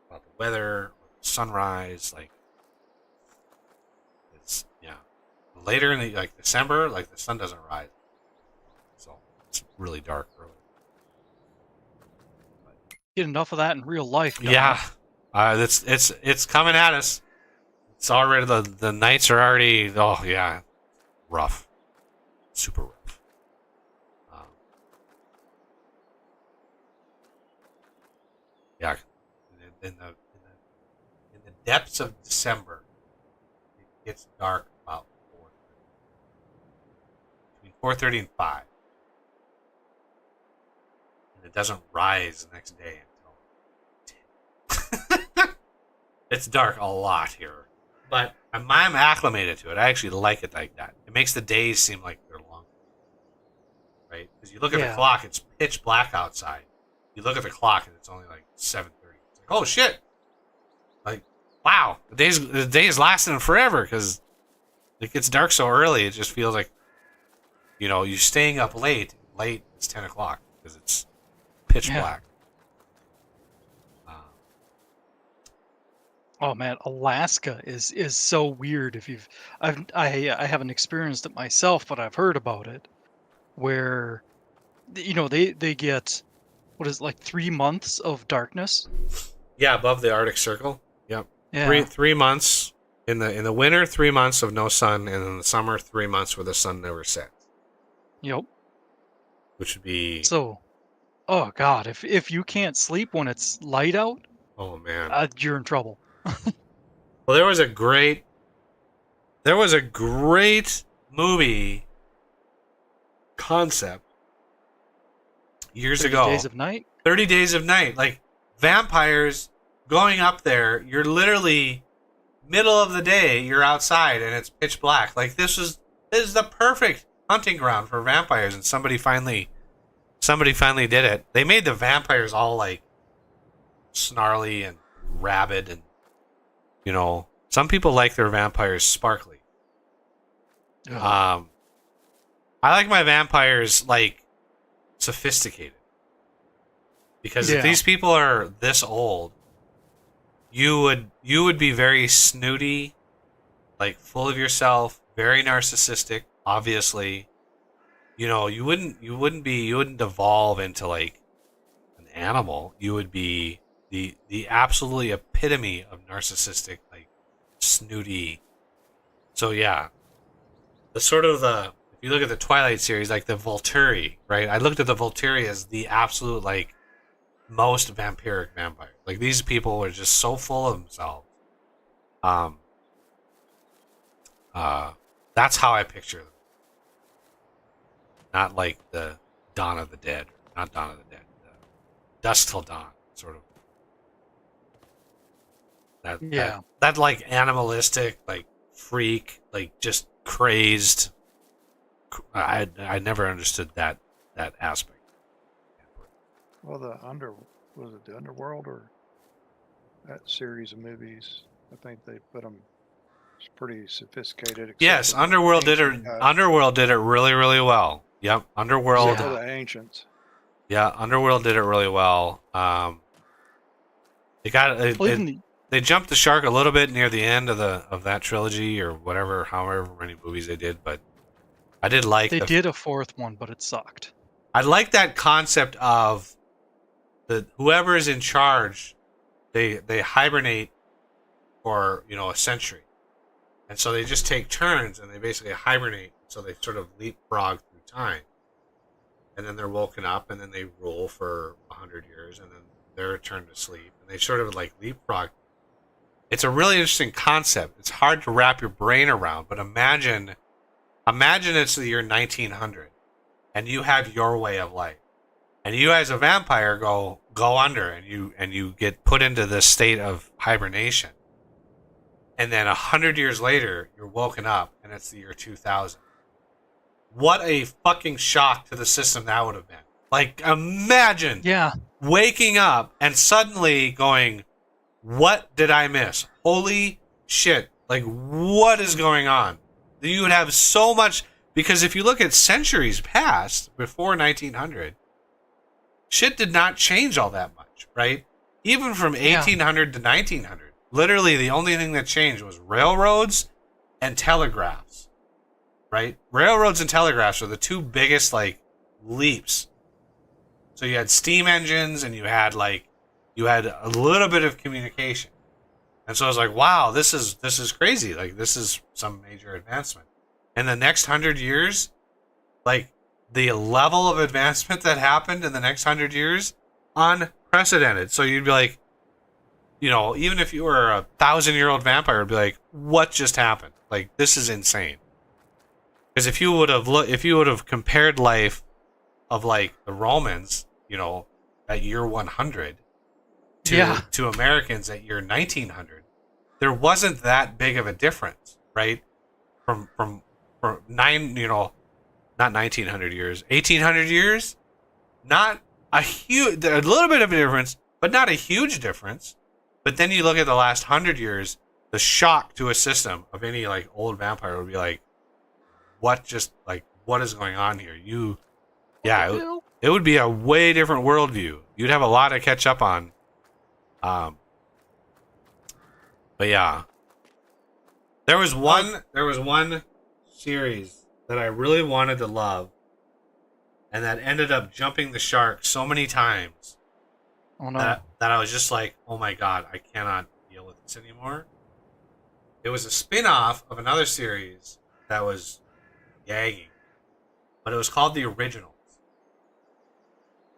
[SPEAKER 1] about the weather or the sunrise. Like, it's, yeah. Later in the, like, December, like, the sun doesn't rise. So it's really dark early.
[SPEAKER 2] Get enough of that in real life.
[SPEAKER 1] Yeah. It's coming at us. It's already, the nights are already, oh yeah, rough. Super rough. Yeah. In the depths of December, it gets dark about 4:30. Between 4:30 and 5. And it doesn't rise the next day until 10. It's dark a lot here. But I'm acclimated to it. I actually like it like that. It makes the days seem like they're long. Right? Because you look at the clock, it's pitch black outside. You look at the clock and it's only like 7:30. It's like, oh shit! Like, wow, the day is lasting forever because it gets dark so early. It just feels like, you're staying up late. Late, it's 10 o'clock because it's pitch black.
[SPEAKER 2] Oh man, Alaska is so weird. I haven't experienced it myself, but I've heard about it, where they get, what is it, like 3 months of darkness.
[SPEAKER 1] Yeah, above the Arctic Circle. Yep.
[SPEAKER 2] Yeah.
[SPEAKER 1] Three months in the winter, 3 months of no sun, and in the summer, 3 months where the sun never sets.
[SPEAKER 2] Yep.
[SPEAKER 1] Which would be
[SPEAKER 2] So, oh god, if you can't sleep when it's light out,
[SPEAKER 1] oh man,
[SPEAKER 2] you're in trouble.
[SPEAKER 1] Well, there was a great movie concept years
[SPEAKER 2] 30
[SPEAKER 1] ago.
[SPEAKER 2] Days of Night?
[SPEAKER 1] 30 Days of Night. Like, vampires going up there, you're literally middle of the day, you're outside and it's pitch black. Like, this is the perfect hunting ground for vampires, and somebody finally did it. They made the vampires all like snarly and rabid, and some people like their vampires sparkly.
[SPEAKER 2] Ugh.
[SPEAKER 1] I like my vampires like sophisticated, because if these people are this old, you would be very snooty, like full of yourself, very narcissistic, obviously. You wouldn't evolve into like an animal, you would be the absolutely epitome of narcissistic, like snooty. So yeah, the sort of the if you look at the Twilight series, like the Volturi, right? I looked at the Volturi as the absolute like most vampiric vampire. Like these people are just so full of themselves. That's how I picture them. Not like the Dawn of the Dead, not Dawn of the Dead, Dusk Till Dawn, sort of. That like animalistic, like freak, like just crazed. I never understood that aspect.
[SPEAKER 4] Well, was it the Underworld or that series of movies? I think they put them. It's pretty sophisticated. except
[SPEAKER 1] Yes,
[SPEAKER 4] for the
[SPEAKER 1] Underworld did
[SPEAKER 4] ancient
[SPEAKER 1] it.
[SPEAKER 4] guys.
[SPEAKER 1] Underworld did it really, really well. Yep, Underworld.
[SPEAKER 4] Except for the ancients.
[SPEAKER 1] Yeah, Underworld did it really well. They jumped the shark a little bit near the end of that trilogy or whatever, however many movies they did, but I did like
[SPEAKER 2] They did a fourth one, but it sucked.
[SPEAKER 1] I like that concept of whoever is in charge, they hibernate for a century, and so they just take turns and they basically hibernate. So they sort of leapfrog through time, and then they're woken up, and then they rule for 100 years, and then they're returned to sleep, and they sort of like leapfrog. It's a really interesting concept. It's hard to wrap your brain around, but imagine it's the year 1900, and you have your way of life, and you as a vampire go under, and you get put into this state of hibernation, and then 100 years later you're woken up, and it's the year 2000. What a fucking shock to the system that would have been. Like, imagine waking up and suddenly going, what did I miss? Holy shit. Like, what is going on? You would have so much, because if you look at centuries past, before 1900, shit did not change all that much, right? Even from 1800 to 1900, literally the only thing that changed was railroads and telegraphs, right? Railroads and telegraphs are the two biggest, like, leaps. So you had steam engines, and you had a little bit of communication. And so I was like, wow, this is crazy. Like, this is some major advancement. In the next 100 years, like, the level of advancement that happened in the next 100 years, unprecedented. So you'd be like, even if you were a 1,000-year-old vampire, it'd be like, what just happened? Like, this is insane. Because if you would have compared life of like the Romans, at year 100 to Americans at year 1900, there wasn't that big of a difference, right? From not 1900 years, 1800 years, not a little bit of a difference, but not a huge difference. But then you look at the last 100 years, the shock to a system of any like old vampire would be like, what is going on here? It would be a way different worldview. You'd have a lot to catch up on. But yeah, there was one series that I really wanted to love, and that ended up jumping the shark so many times.
[SPEAKER 2] Oh no!
[SPEAKER 1] That I was just like, oh my god, I cannot deal with this anymore. It was a spin-off of another series that was gagging, but it was called The Originals.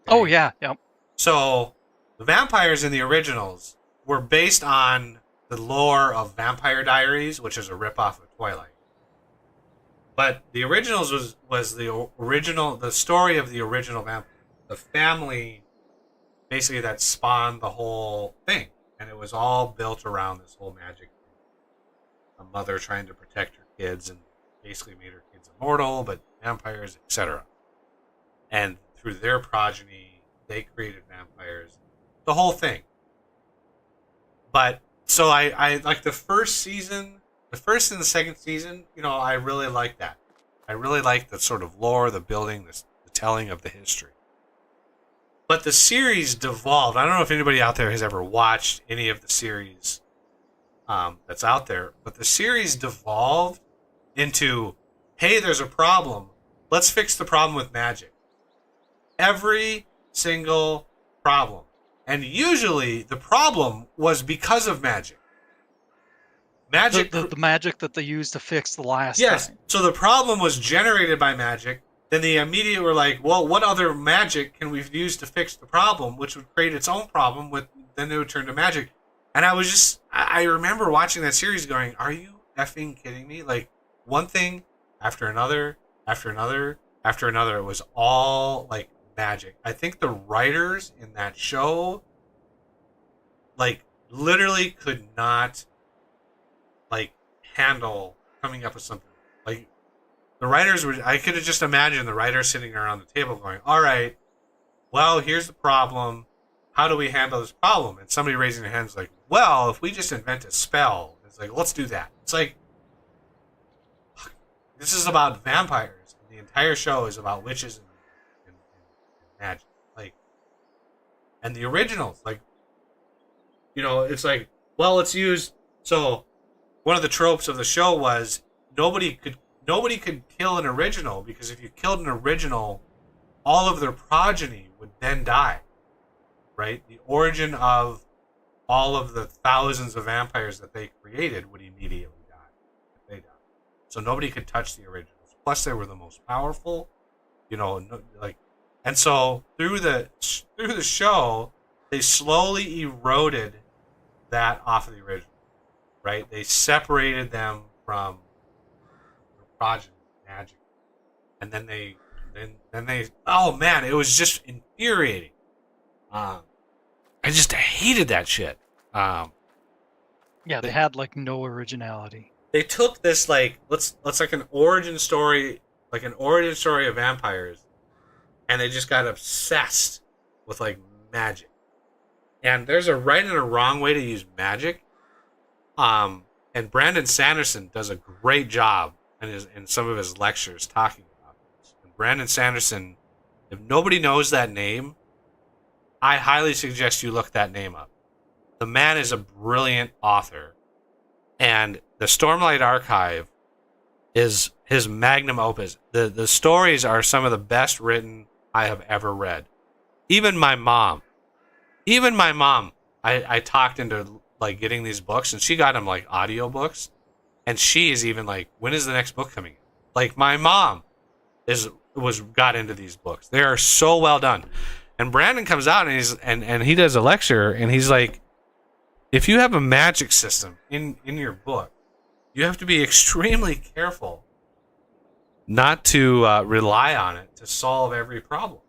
[SPEAKER 1] Okay?
[SPEAKER 2] Oh yeah, yep.
[SPEAKER 1] So the vampires in The Originals were based on the lore of Vampire Diaries, which is a ripoff of Twilight. But The Originals was the story of the original vampire, the family, basically, that spawned the whole thing, and it was all built around this whole magic thing. A mother trying to protect her kids and basically made her kids immortal, but vampires, etc. And through their progeny, they created vampires. The whole thing. But so I like the first and the second season, I really like that. I really like the sort of lore, the building, the telling of the history. But the series devolved. I don't know if anybody out there has ever watched any of the series that's out there, but the series devolved into, hey, there's a problem. Let's fix the problem with magic. Every single problem. And usually the problem was because of magic.
[SPEAKER 2] The magic that they used to fix the last
[SPEAKER 1] Yes.
[SPEAKER 2] time.
[SPEAKER 1] So the problem was generated by magic. Then they immediately were like, well, what other magic can we use to fix the problem, which would create its own problem with, then it would turn to magic. And I remember watching that series going, are you effing kidding me? Like, one thing after another, after another, after another, it was all like magic. I think the writers in that show, like, literally could not, like, handle coming up with something. Like, the writers were, I could have just imagined the writers sitting around the table going, all right, well, here's the problem. How do we handle this problem? And somebody raising their hands like, well, if we just invent a spell, it's like, let's do that. It's like, this is about vampires. The entire show is about witches and magic. Like, and the originals, like, you know, it's like, well, let's use, so one of the tropes of the show was nobody could kill an original, because if you killed an original, all of their progeny would then die. Right? The origin of all of the thousands of vampires that they created would immediately die if they died. So nobody could touch the originals. Plus, they were the most powerful. You know, like, and so through the show, they slowly eroded that off of the original. Right? They separated them from their progeny magic, and then they oh man, it was just infuriating. I just hated that shit.
[SPEAKER 2] Yeah, they had like no originality.
[SPEAKER 1] They took this like let's like an origin story of vampires, and they just got obsessed with like magic. And there's a right and a wrong way to use magic. And Brandon Sanderson does a great job in some of his lectures talking about this. And Brandon Sanderson, if nobody knows that name, I highly suggest you look that name up. The man is a brilliant author, and the Stormlight Archive is his magnum opus. The stories are some of the best written I have ever read. Even my mom, I talked into like getting these books, and she got them like audiobooks, and she is even like, when is the next book coming? Like, my mom got into these books. They are so well done. And Brandon comes out and he does a lecture, and he's like, if you have a magic system in your book, you have to be extremely careful not to rely on it to solve every problem.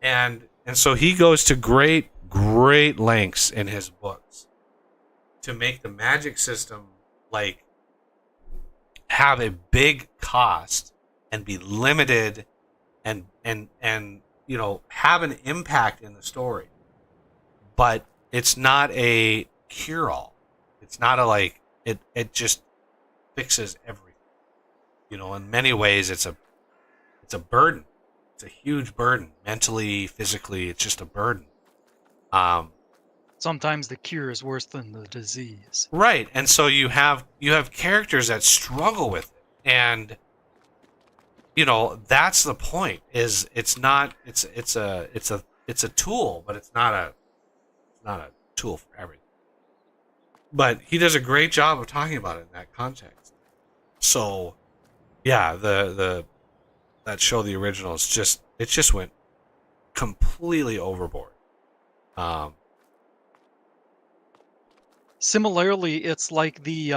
[SPEAKER 1] And so he goes to great lengths in his books to make the magic system like have a big cost and be limited and you know, have an impact in the story. But it's not a cure-all. It's not a like it just fixes everything. You know, in many ways it's a burden. It's a huge burden. Mentally, physically, it's just a burden.
[SPEAKER 2] Sometimes the cure is worse than the disease.
[SPEAKER 1] Right. And so you have characters that struggle with it. And you know, that's the point. Is it's a tool, but it's not a tool for everything. But he does a great job of talking about it in that context. So, yeah, that show, the original, it just went completely overboard.
[SPEAKER 2] Similarly, it's like the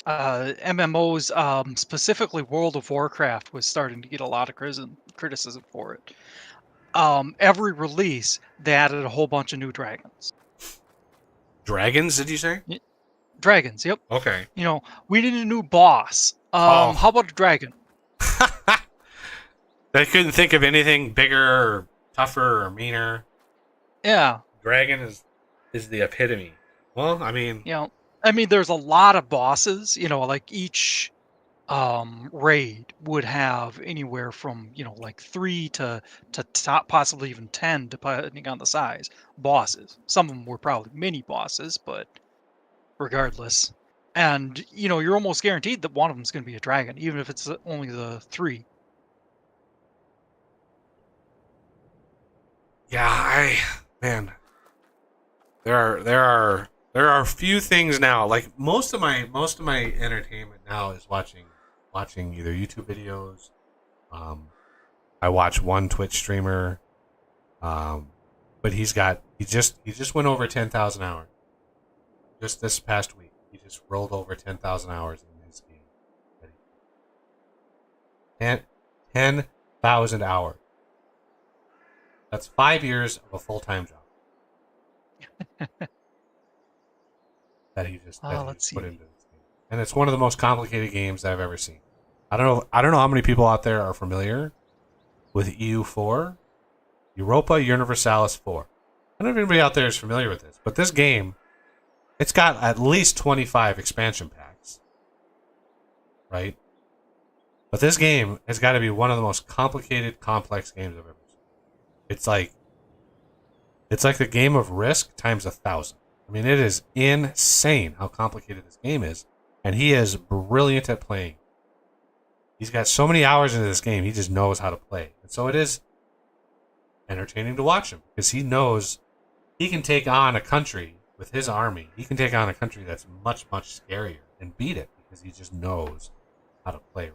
[SPEAKER 2] MMOs, specifically World of Warcraft, was starting to get a lot of criticism for it. Every release, they added a whole bunch of new dragons.
[SPEAKER 1] Dragons, did you say?
[SPEAKER 2] Dragons, yep.
[SPEAKER 1] Okay.
[SPEAKER 2] You know, we need a new boss. How about a dragon?
[SPEAKER 1] They couldn't think of anything bigger or tougher or meaner.
[SPEAKER 2] Yeah.
[SPEAKER 1] Dragon is the epitome. Well, I mean...
[SPEAKER 2] You know, there's a lot of bosses, you know, like each raid would have anywhere from, you know, like 3 to top, possibly even 10, depending on the size, bosses. Some of them were probably mini bosses, but regardless. And, you know, you're almost guaranteed that one of them is going to be a dragon, even if it's only the 3.
[SPEAKER 1] Yeah, man, there are few things now. Like most of my entertainment now is watching either YouTube videos. I watch one Twitch streamer, but he just went over 10,000 hours just this past week. He just rolled over 10,000 hours in his game. 10,000 hours. That's 5 years of a full-time job. that he just put into this game. And it's one of the most complicated games that I've ever seen. I don't know how many people out there are familiar with EU4, Europa Universalis 4. I don't know if anybody out there is familiar with this, but this game, it's got at least 25 expansion packs, right? But this game has got to be one of the most complicated, complex games I've ever seen. It's like the game of Risk times 1,000. I mean, it is insane how complicated this game is, and he is brilliant at playing. He's got so many hours into this game, he just knows how to play. And so it is entertaining to watch him, because he knows he can take on a country with his army. He can take on a country that's much, much scarier and beat it, because he just knows how to play.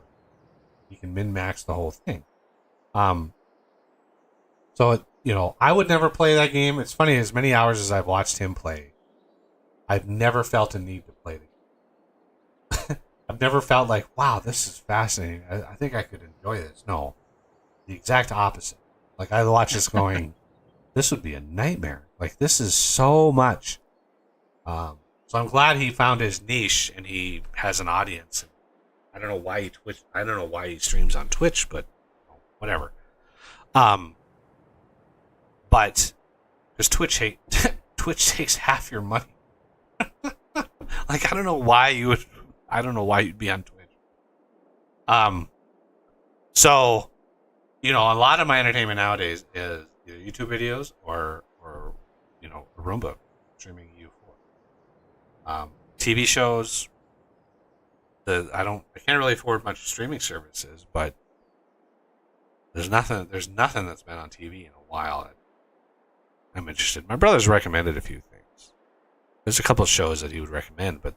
[SPEAKER 1] He can min-max the whole thing. So, I would never play that game. It's funny, as many hours as I've watched him play, I've never felt a need to play the game. I've never felt like, wow, this is fascinating. I think I could enjoy this. No, the exact opposite. Like, I watch this going, this would be a nightmare. Like, this is so much. So I'm glad he found his niche and he has an audience. I don't know why he streams on Twitch, but whatever. But because Twitch takes half your money. Like, I don't know why you'd be on Twitch. So, a lot of my entertainment nowadays is either YouTube videos or Roomba streaming U4. TV shows. I can't really afford much streaming services, but there's nothing that's been on TV in a while that I'm interested. My brother's recommended a few things. There's a couple of shows that he would recommend, but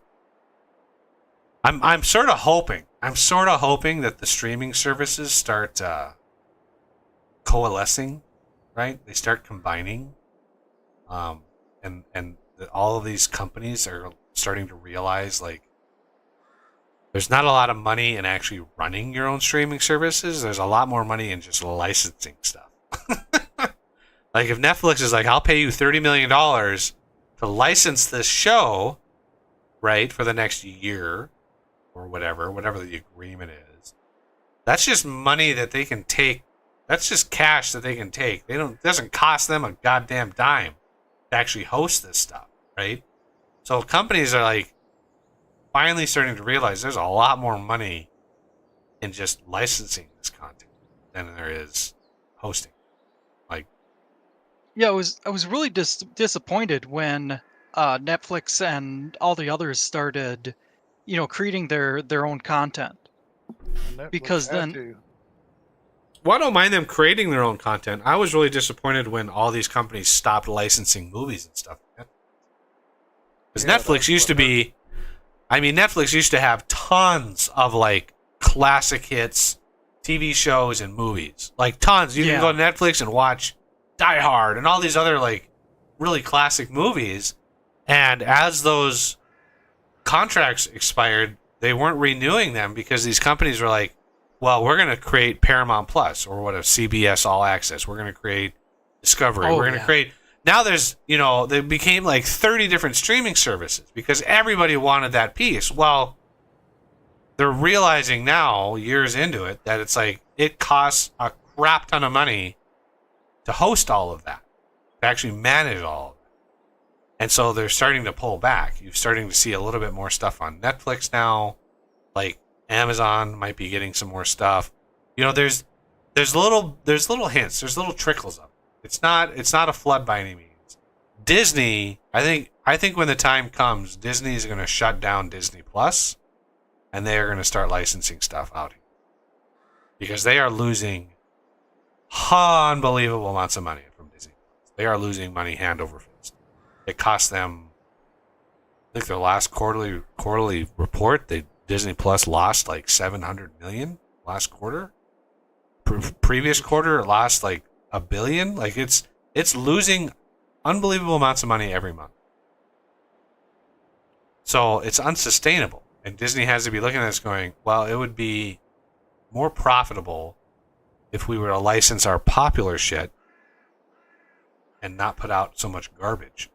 [SPEAKER 1] I'm sort of hoping that the streaming services start coalescing, right? They start combining, and all of these companies are starting to realize, like, there's not a lot of money in actually running your own streaming services. There's a lot more money in just licensing stuff. Like, if Netflix is like, I'll pay you $30 million to license this show, right, for the next year or whatever the agreement is, that's just money that they can take. That's just cash that they can take. It doesn't cost them a goddamn dime to actually host this stuff, right? So companies are like finally starting to realize there's a lot more money in just licensing this content than there is hosting. Like,
[SPEAKER 2] Yeah, I was really disappointed when Netflix and all the others started, creating their own content.
[SPEAKER 4] Netflix
[SPEAKER 2] Because
[SPEAKER 4] had
[SPEAKER 2] then-
[SPEAKER 4] to.
[SPEAKER 1] well, I don't mind them creating their own content. I was really disappointed when all these companies stopped licensing movies and stuff. Because
[SPEAKER 4] Yeah,
[SPEAKER 1] Netflix
[SPEAKER 4] that's
[SPEAKER 1] used to
[SPEAKER 4] what
[SPEAKER 1] be, Netflix used to have tons of like classic hits, TV shows and movies. Like tons. You can go to Netflix and watch Die Hard and all these other like really classic movies. And as those contracts expired, they weren't renewing them because these companies were like, well, we're going to create Paramount Plus or what, a CBS All Access. We're going to create Discovery. We're going to create. Now there's, they became like 30 different streaming services because everybody wanted that piece. Well, they're realizing now, years into it, that it's like it costs a crap ton of money to host all of that, to actually manage all of it. And so they're starting to pull back. You're starting to see a little bit more stuff on Netflix now. Like Amazon might be getting some more stuff. There's little hints, there's little trickles of it. It's not a flood by any means. Disney, I think when the time comes, Disney is going to shut down Disney Plus, and they are going to start licensing stuff out because they are losing unbelievable amounts of money from Disney. They are losing money hand over fist. It cost them, I think their last quarterly report, Disney Plus lost like $700 million last quarter. Previous quarter, it lost like $1 billion. Like it's losing unbelievable amounts of money every month. So it's unsustainable. And Disney has to be looking at this going, well, it would be more profitable if we were to license our popular shit and not put out so much garbage.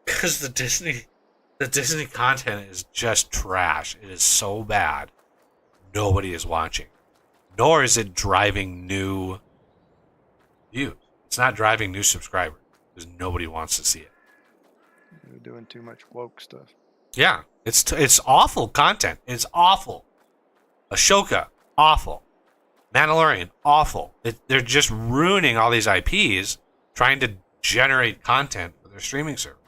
[SPEAKER 1] Because the Disney content is just trash. It is so bad. Nobody is watching. Nor is it driving new views. It's not driving new subscribers because nobody wants to see it.
[SPEAKER 4] They're doing too much woke stuff.
[SPEAKER 1] Yeah, it's awful content. It's awful. Ashoka, awful. Mandalorian, awful. They're just ruining all these IPs trying to generate content for their streaming service.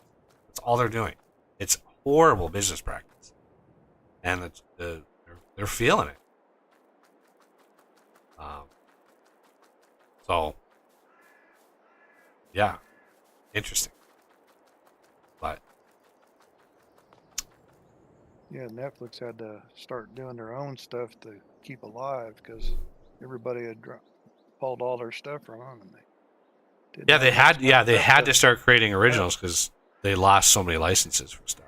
[SPEAKER 1] That's all they're doing. It's horrible business practice. And they're feeling it. So, yeah, interesting. But
[SPEAKER 4] Yeah, Netflix had to start doing their own stuff to keep alive because everybody had pulled all their stuff from them. And
[SPEAKER 1] they had to start creating originals because they lost so many licenses for stuff.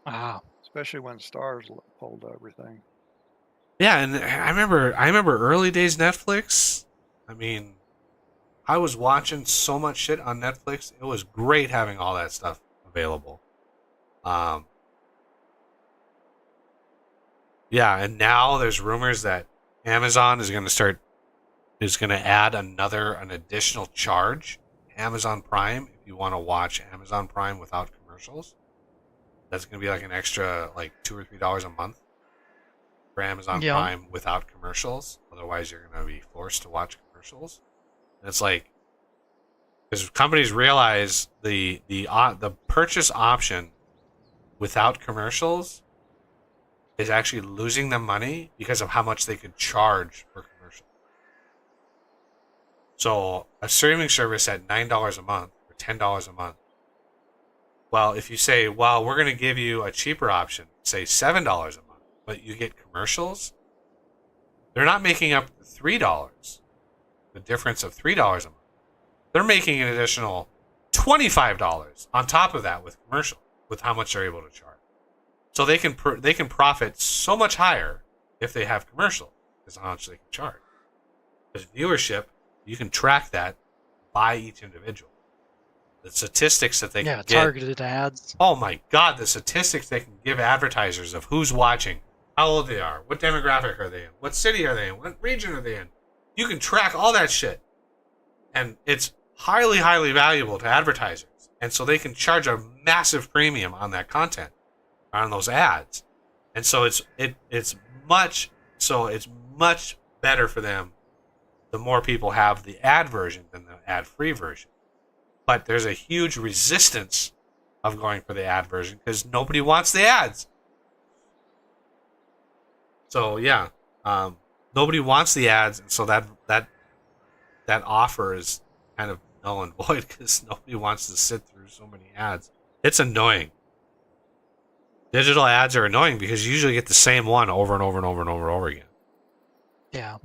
[SPEAKER 2] Wow.
[SPEAKER 4] Especially when Stars pulled everything.
[SPEAKER 1] Yeah, and I remember early days Netflix. I mean, I was watching so much shit on Netflix. It was great having all that stuff available. Yeah, and now there's rumors that Amazon is going to add an additional charge, Amazon Prime, if you want to watch Amazon Prime without commercials. That's going to be like an extra like $2 or $3 a month for Amazon Prime without commercials. Otherwise, you're going to be forced to watch commercials. And it's like, because companies realize the purchase option without commercials is actually losing them money because of how much they could charge for commercials. So a streaming service at $9 a month or $10 a month. Well, if you say, well, we're going to give you a cheaper option, say $7 a month, but you get commercials, they're not making up the $3, the difference of $3 a month. They're making an additional $25 on top of that with commercial, with how much they're able to charge. So they can profit so much higher if they have commercial, because how much they can charge. Because viewership, you can track that by each individual. The statistics that they can get.
[SPEAKER 2] Targeted ads.
[SPEAKER 1] Oh my God, the statistics they can give advertisers of who's watching, how old they are, what demographic are they in, what city are they in, what region are they in. You can track all that shit. And it's highly, highly valuable to advertisers. And so they can charge a massive premium on that content, on those ads. And so it's much better for them the more people have the ad version than the ad-free version. But there's a huge resistance of going for the ad version because nobody wants the ads. So yeah, nobody wants the ads, and so that offer is kind of null and void because nobody wants to sit through so many ads. It's annoying. Digital ads are annoying because you usually get the same one over and over and over and over and over again.
[SPEAKER 2] Yeah.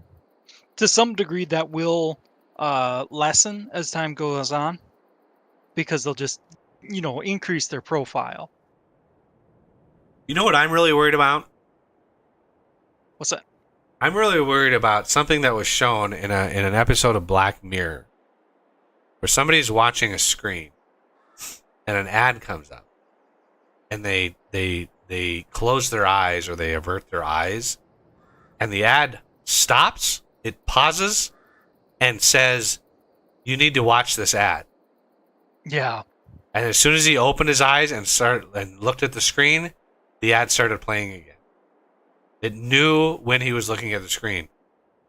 [SPEAKER 2] To some degree, that will lessen as time goes on because they'll just, increase their profile.
[SPEAKER 1] You know what I'm really worried about?
[SPEAKER 2] What's that?
[SPEAKER 1] I'm really worried about something that was shown in an episode of Black Mirror where somebody's watching a screen and an ad comes up and they close their eyes or they avert their eyes and the ad stops, it pauses and says, you need to watch this ad.
[SPEAKER 2] Yeah.
[SPEAKER 1] And as soon as he opened his eyes and looked at the screen, the ad started playing again. It knew when he was looking at the screen.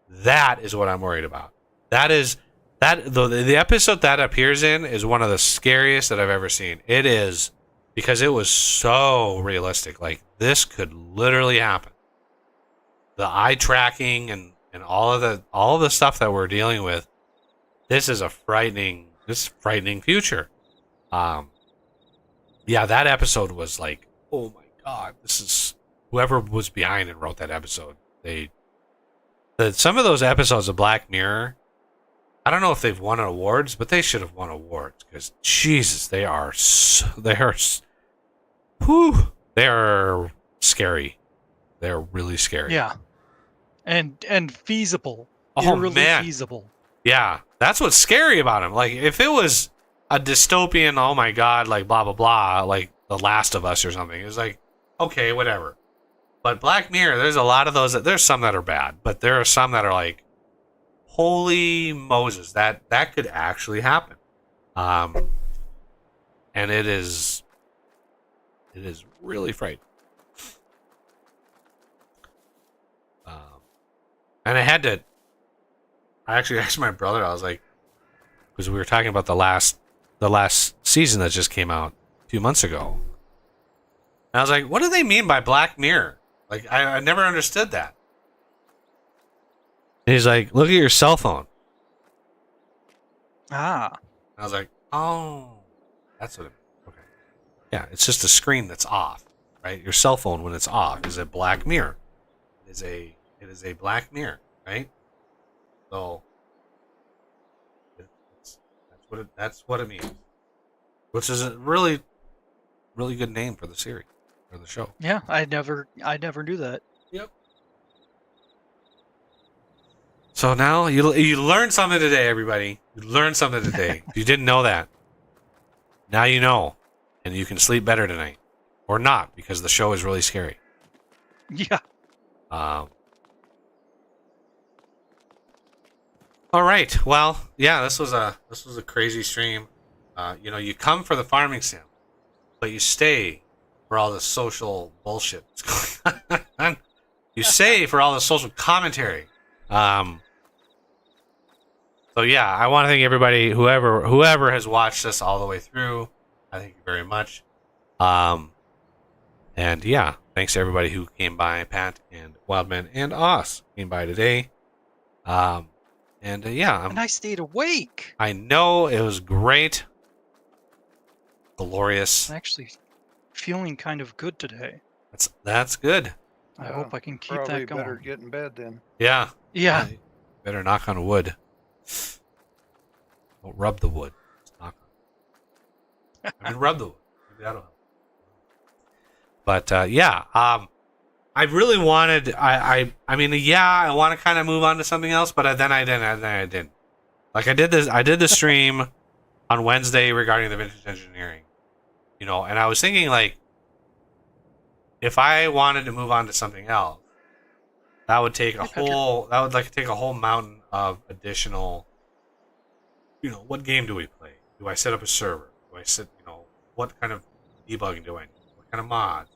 [SPEAKER 1] That is what I'm worried about. The episode that appears in is one of the scariest that I've ever seen. It is because it was so realistic. Like this could literally happen. The eye tracking and all of the stuff that we're dealing with this is a frightening future. Yeah, that episode was like, oh my god, this is whoever was behind and wrote that episode. Some of those episodes of Black Mirror, I don't know if they've won awards, but they should have won awards because Jesus, they are scary. They're really scary.
[SPEAKER 2] Yeah. And feasible.
[SPEAKER 1] Oh,
[SPEAKER 2] Eerily
[SPEAKER 1] man.
[SPEAKER 2] feasible.
[SPEAKER 1] Yeah, that's what's scary about him. Like, if it was a dystopian, oh my god, like blah blah blah, like The Last of Us or something, it's like, okay, whatever. But Black Mirror, there's a lot of those. There's some that are bad, but there are some that are like, holy Moses, that could actually happen. And it is really frightening. And I actually asked my brother, I was like, because we were talking about the last season that just came out a few months ago. And I was like, what do they mean by Black Mirror? Like, I never understood that. And he's like, look at your cell phone.
[SPEAKER 2] Ah.
[SPEAKER 1] And I was like, oh, that's what it means. Okay. Yeah, it's just a screen that's off, right? Your cell phone, when it's off, is a black mirror. It is a black mirror, right? So that's what it means. Which is a really, really good name for the series, for the show.
[SPEAKER 2] Yeah, I never knew that.
[SPEAKER 1] Yep. So now you learned something today, everybody. You learned something today. If you didn't know that, now you know, and you can sleep better tonight, or not, because the show is really scary.
[SPEAKER 2] Yeah.
[SPEAKER 1] All right. Well, yeah, this was a crazy stream. You come for the farming sim, but you stay for all the social bullshit that's going on. You stay for all the social commentary. So yeah, I want to thank everybody, whoever has watched this all the way through. I thank you very much. And yeah, thanks to everybody who came by. Pat and Wildman and Oz came by today. And
[SPEAKER 2] I stayed awake.
[SPEAKER 1] I know, it was great. Glorious.
[SPEAKER 2] I'm actually feeling kind of good today.
[SPEAKER 1] That's good.
[SPEAKER 2] I hope I can keep
[SPEAKER 4] probably
[SPEAKER 2] that going.
[SPEAKER 4] better get in bed then.
[SPEAKER 1] Yeah.
[SPEAKER 2] Yeah.
[SPEAKER 1] Better knock on wood. Don't rub the wood. Just knock on it. I mean, rub the wood. Maybe that'll help. But I really wanted. I want to kind of move on to something else, but then I didn't. Like I did the stream on Wednesday regarding the vintage engineering, and I was thinking, like, if I wanted to move on to something else, that would take a whole mountain of additional. What game do we play? Do I set up a server? Do I what kind of debugging do I need? What kind of mods?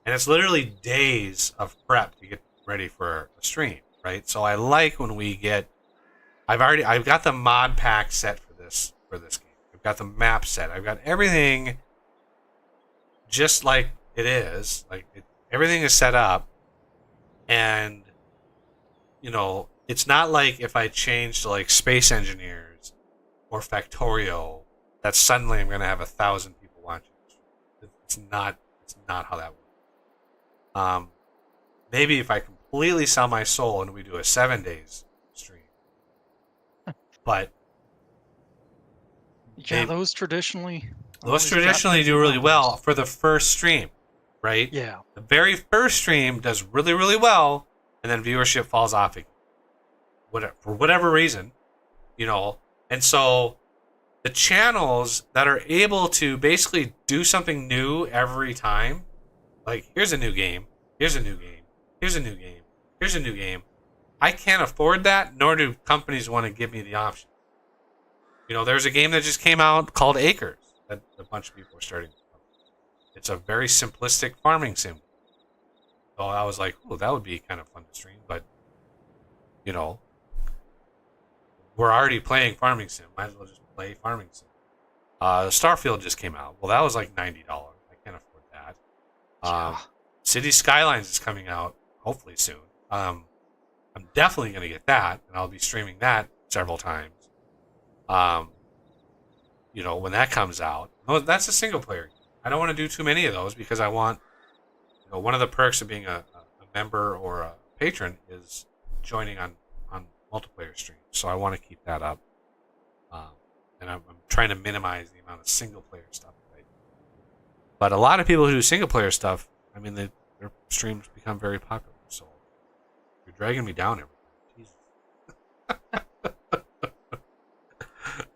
[SPEAKER 1] And it's literally days of prep to get ready for a stream, right? So I like when we get. I've got the mod pack set for this game. I've got the map set. I've got everything just like it is. Everything is set up, and it's not like if I change to like Space Engineers or Factorio that suddenly I'm going to have 1,000 people watching. It's not how that works. Maybe if I completely sell my soul and we do a 7 days stream, but
[SPEAKER 2] yeah, those traditionally
[SPEAKER 1] do really well for the first stream, right?
[SPEAKER 2] Yeah,
[SPEAKER 1] the very first stream does really, really well, and then viewership falls off again, for whatever reason, and so the channels that are able to basically do something new every time. Like, here's a new game, here's a new game, here's a new game, here's a new game. I can't afford that, nor do companies want to give me the option. There's a game that just came out called Acres that a bunch of people are starting to play. It's a very simplistic farming sim. So I was like, oh, that would be kind of fun to stream, but, we're already playing farming sim. Might as well just play farming sim. Starfield just came out. Well, that was like $90. I can't afford that. City Skylines is coming out hopefully soon. I'm definitely going to get that, and I'll be streaming that several times. You know, when that comes out. Oh, that's a single player game. I don't want to do too many of those because I want, you know, one of the perks of being a member or a patron is joining on multiplayer streams. So I want to keep that up. And I'm trying to minimize the amount of single player stuff. Right? But a lot of people who do single player stuff, I mean, their streams become very popular. So you're dragging me down every time.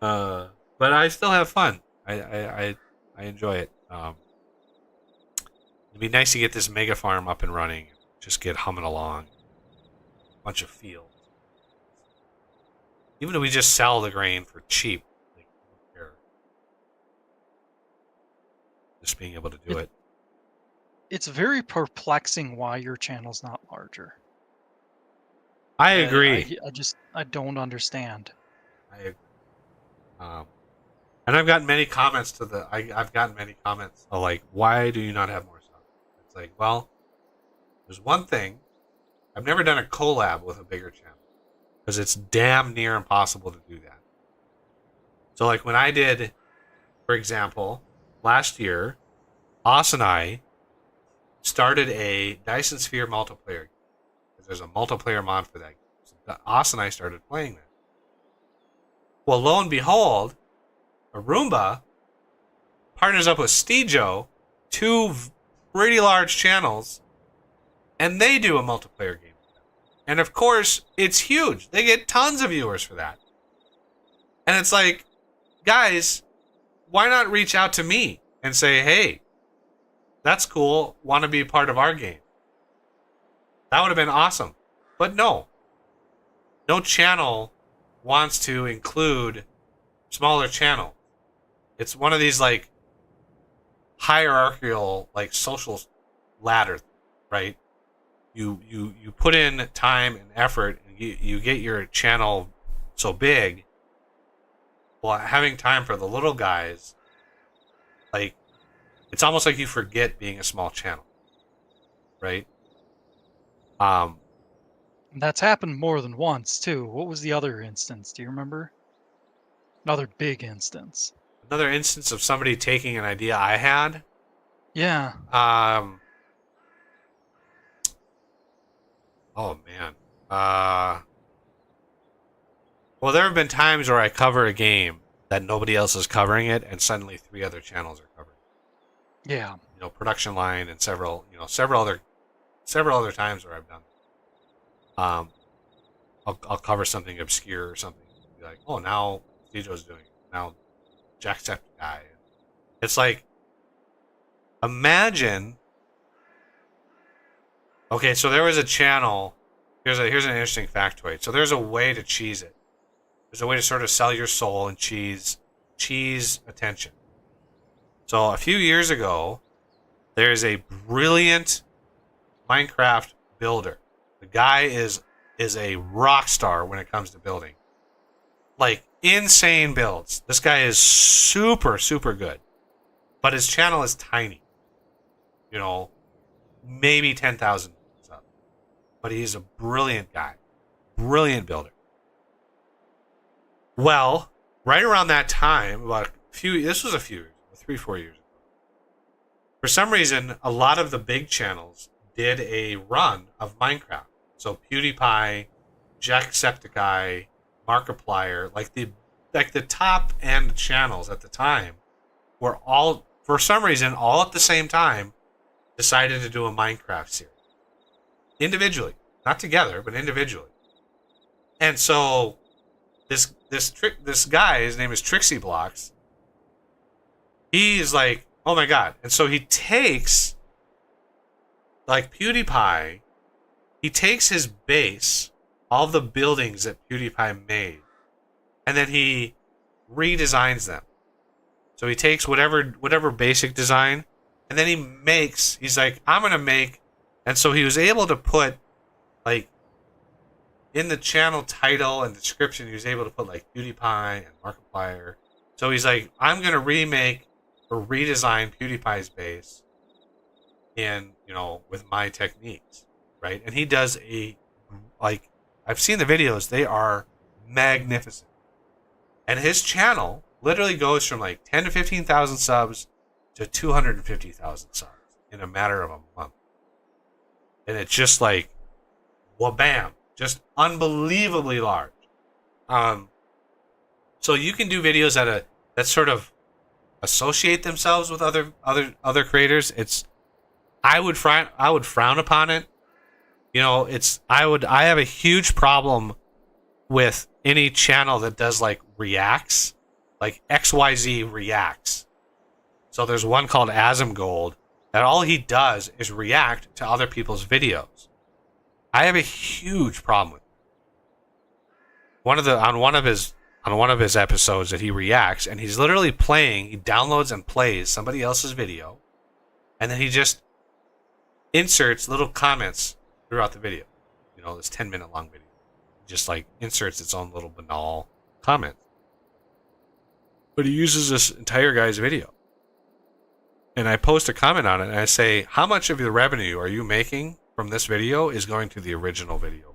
[SPEAKER 1] Jesus. But I still have fun. I enjoy it. It'd be nice to get this mega farm up and running. Just get humming along. A bunch of fields. Even if we just sell the grain for cheap, like, I don't care. Just being able to do it.
[SPEAKER 2] It's very perplexing why your channel's not larger.
[SPEAKER 1] I agree.
[SPEAKER 2] I don't understand.
[SPEAKER 1] I agree. And I've gotten many comments to the. I've gotten many comments of like, why do you not have more stuff? It's like, well, there's one thing. I've never done a collab with a bigger channel because it's damn near impossible to do that. So, like when I did, for example, last year, Oz and I started a Dyson Sphere multiplayer game. There's a multiplayer mod for that game. So Oz and I started playing that. Well, lo and behold, Roomba partners up with Stejo, two pretty large channels, and they do a multiplayer game. And of course, it's huge. They get tons of viewers for that. And it's like, guys, why not reach out to me and say, hey, that's cool. Want to be a part of our game? That would have been awesome. But no. No channel wants to include smaller channel. It's one of these like hierarchical like social ladder, right? You put in time and effort and you get your channel so big. Well, having time for the little guys, like it's almost like you forget being a small channel. Right?
[SPEAKER 2] That's happened more than once too. What was the other instance? Do you remember? Another big instance.
[SPEAKER 1] Another instance of somebody taking an idea I had.
[SPEAKER 2] Yeah.
[SPEAKER 1] Oh man. Well, there have been times where I cover a game that nobody else is covering it, and suddenly 3 other channels are covering it.
[SPEAKER 2] Yeah.
[SPEAKER 1] You know, Production Line and several other times where I've done that. I'll cover something obscure or something. Be like, oh, now Stejo's doing it. Now Jacksepticeye. It's like, imagine. Okay, so there was a channel. Here's an interesting factoid. So there's a way to cheese it. There's a way to sort of sell your soul and cheese attention. So a few years ago, there's a brilliant Minecraft builder. The guy is a rock star when it comes to building. Like, insane builds. This guy is super, super good. But his channel is tiny. You know, maybe 10,000 subs. But he's a brilliant guy. Brilliant builder. Well, right around that time, this was a few years, 3-4 years ago. For some reason, a lot of the big channels did a run of Minecraft. So PewDiePie, Jacksepticeye, Markiplier, like the top end channels at the time were all, for some reason, all at the same time, decided to do a Minecraft series. Individually. Not together, but individually. And so this guy, his name is Trixie Blocks, he's like, oh my god. And so he takes, like PewDiePie, he takes his base, all the buildings that PewDiePie made, and then he redesigns them. So he takes whatever basic design, and then he's like, I'm going to make, and so he was able to put, like, in the channel title and description, he was able to put, like, PewDiePie and Markiplier. So he's like, I'm going to remake or redesign PewDiePie's base in, with my techniques, right? And he does I've seen the videos, they are magnificent. And his channel literally goes from like 10 to 15,000 subs to 250,000 subs in a matter of a month. And it's just like, wha-bam, just unbelievably large. So you can do videos that sort of associate themselves with other creators. I would frown upon it. You know, I have a huge problem with any channel that does like reacts, like XYZ reacts. So there's one called Asmgold that all he does is react to other people's videos. I have a huge problem with it. On one of his episodes that he reacts, and he's literally he downloads and plays somebody else's video, and then he just inserts little comments throughout the video. You know, this 10-minute long video. Just like inserts its own little banal comment. But he uses this entire guy's video. And I post a comment on it and I say, how much of the revenue are you making from this video is going to the original video?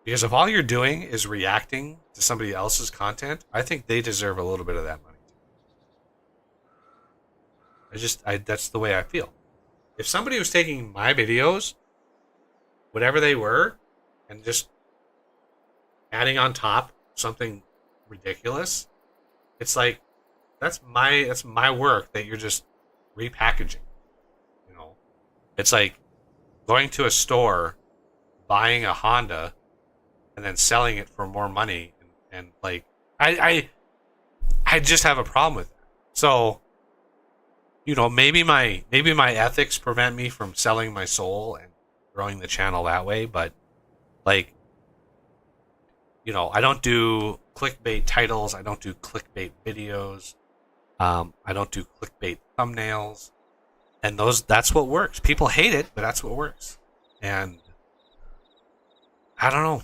[SPEAKER 1] Because if all you're doing is reacting to somebody else's content, I think they deserve a little bit of that money too. That's the way I feel. If somebody was taking my videos, whatever they were, and just adding on top something ridiculous, it's like that's my work that you're just repackaging. You know, it's like going to a store, buying a Honda, and then selling it for more money, and like I just have a problem with that. So, you know, maybe my ethics prevent me from selling my soul and growing the channel that way, but like, you know, I don't do clickbait titles, I don't do clickbait videos, I don't do clickbait thumbnails, and that's what works. People hate it, but that's what works. And I don't know.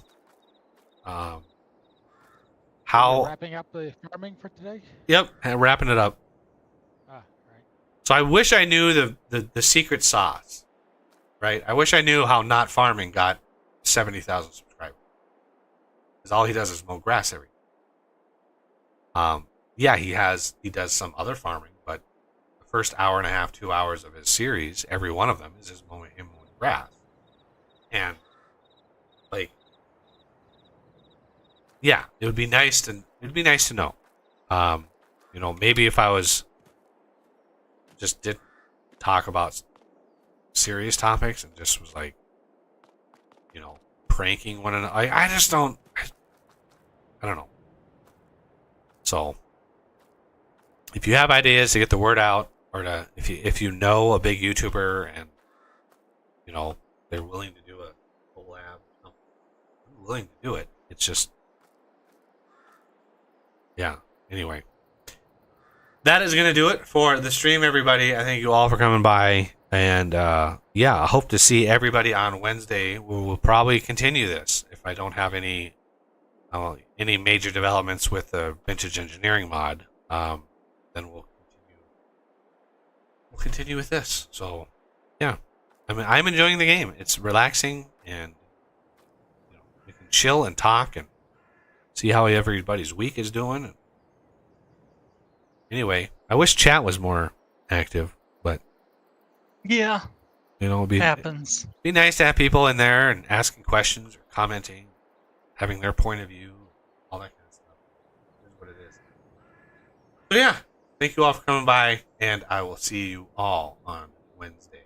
[SPEAKER 1] How
[SPEAKER 3] wrapping up the farming for today?
[SPEAKER 1] Yep, and wrapping it up.
[SPEAKER 3] Right.
[SPEAKER 1] So I wish I knew the secret sauce, right? I wish I knew how Not Farming got 70,000 subscribers. Because all he does is mow grass every day. Yeah, he does some other farming, but the first hour and a half, 2 hours of his series, every one of them is him mowing grass. And like, yeah, it would be nice to know. You know, maybe if I was did talk about serious topics and just was like, you know, pranking one another. I just don't. I don't know. So, if you have ideas to get the word out, or if you know a big YouTuber and you know they're willing to do a collab, I'm willing to do it. It's just, yeah. Anyway, that is gonna do it for the stream, everybody. I thank you all for coming by, and yeah, I hope to see everybody on Wednesday. We will probably continue this if I don't have any major developments with the vintage engineering mod. Then we'll continue with this. So, yeah, I mean, I'm enjoying the game. It's relaxing, and you know, we can chill and talk and see how everybody's week is doing. Anyway, I wish chat was more active, but
[SPEAKER 2] Yeah,
[SPEAKER 1] you know,
[SPEAKER 2] happens.
[SPEAKER 1] Be nice to have people in there and asking questions or commenting, having their point of view, all that kind of stuff. That's what it is. So yeah, thank you all for coming by, and I will see you all on Wednesday.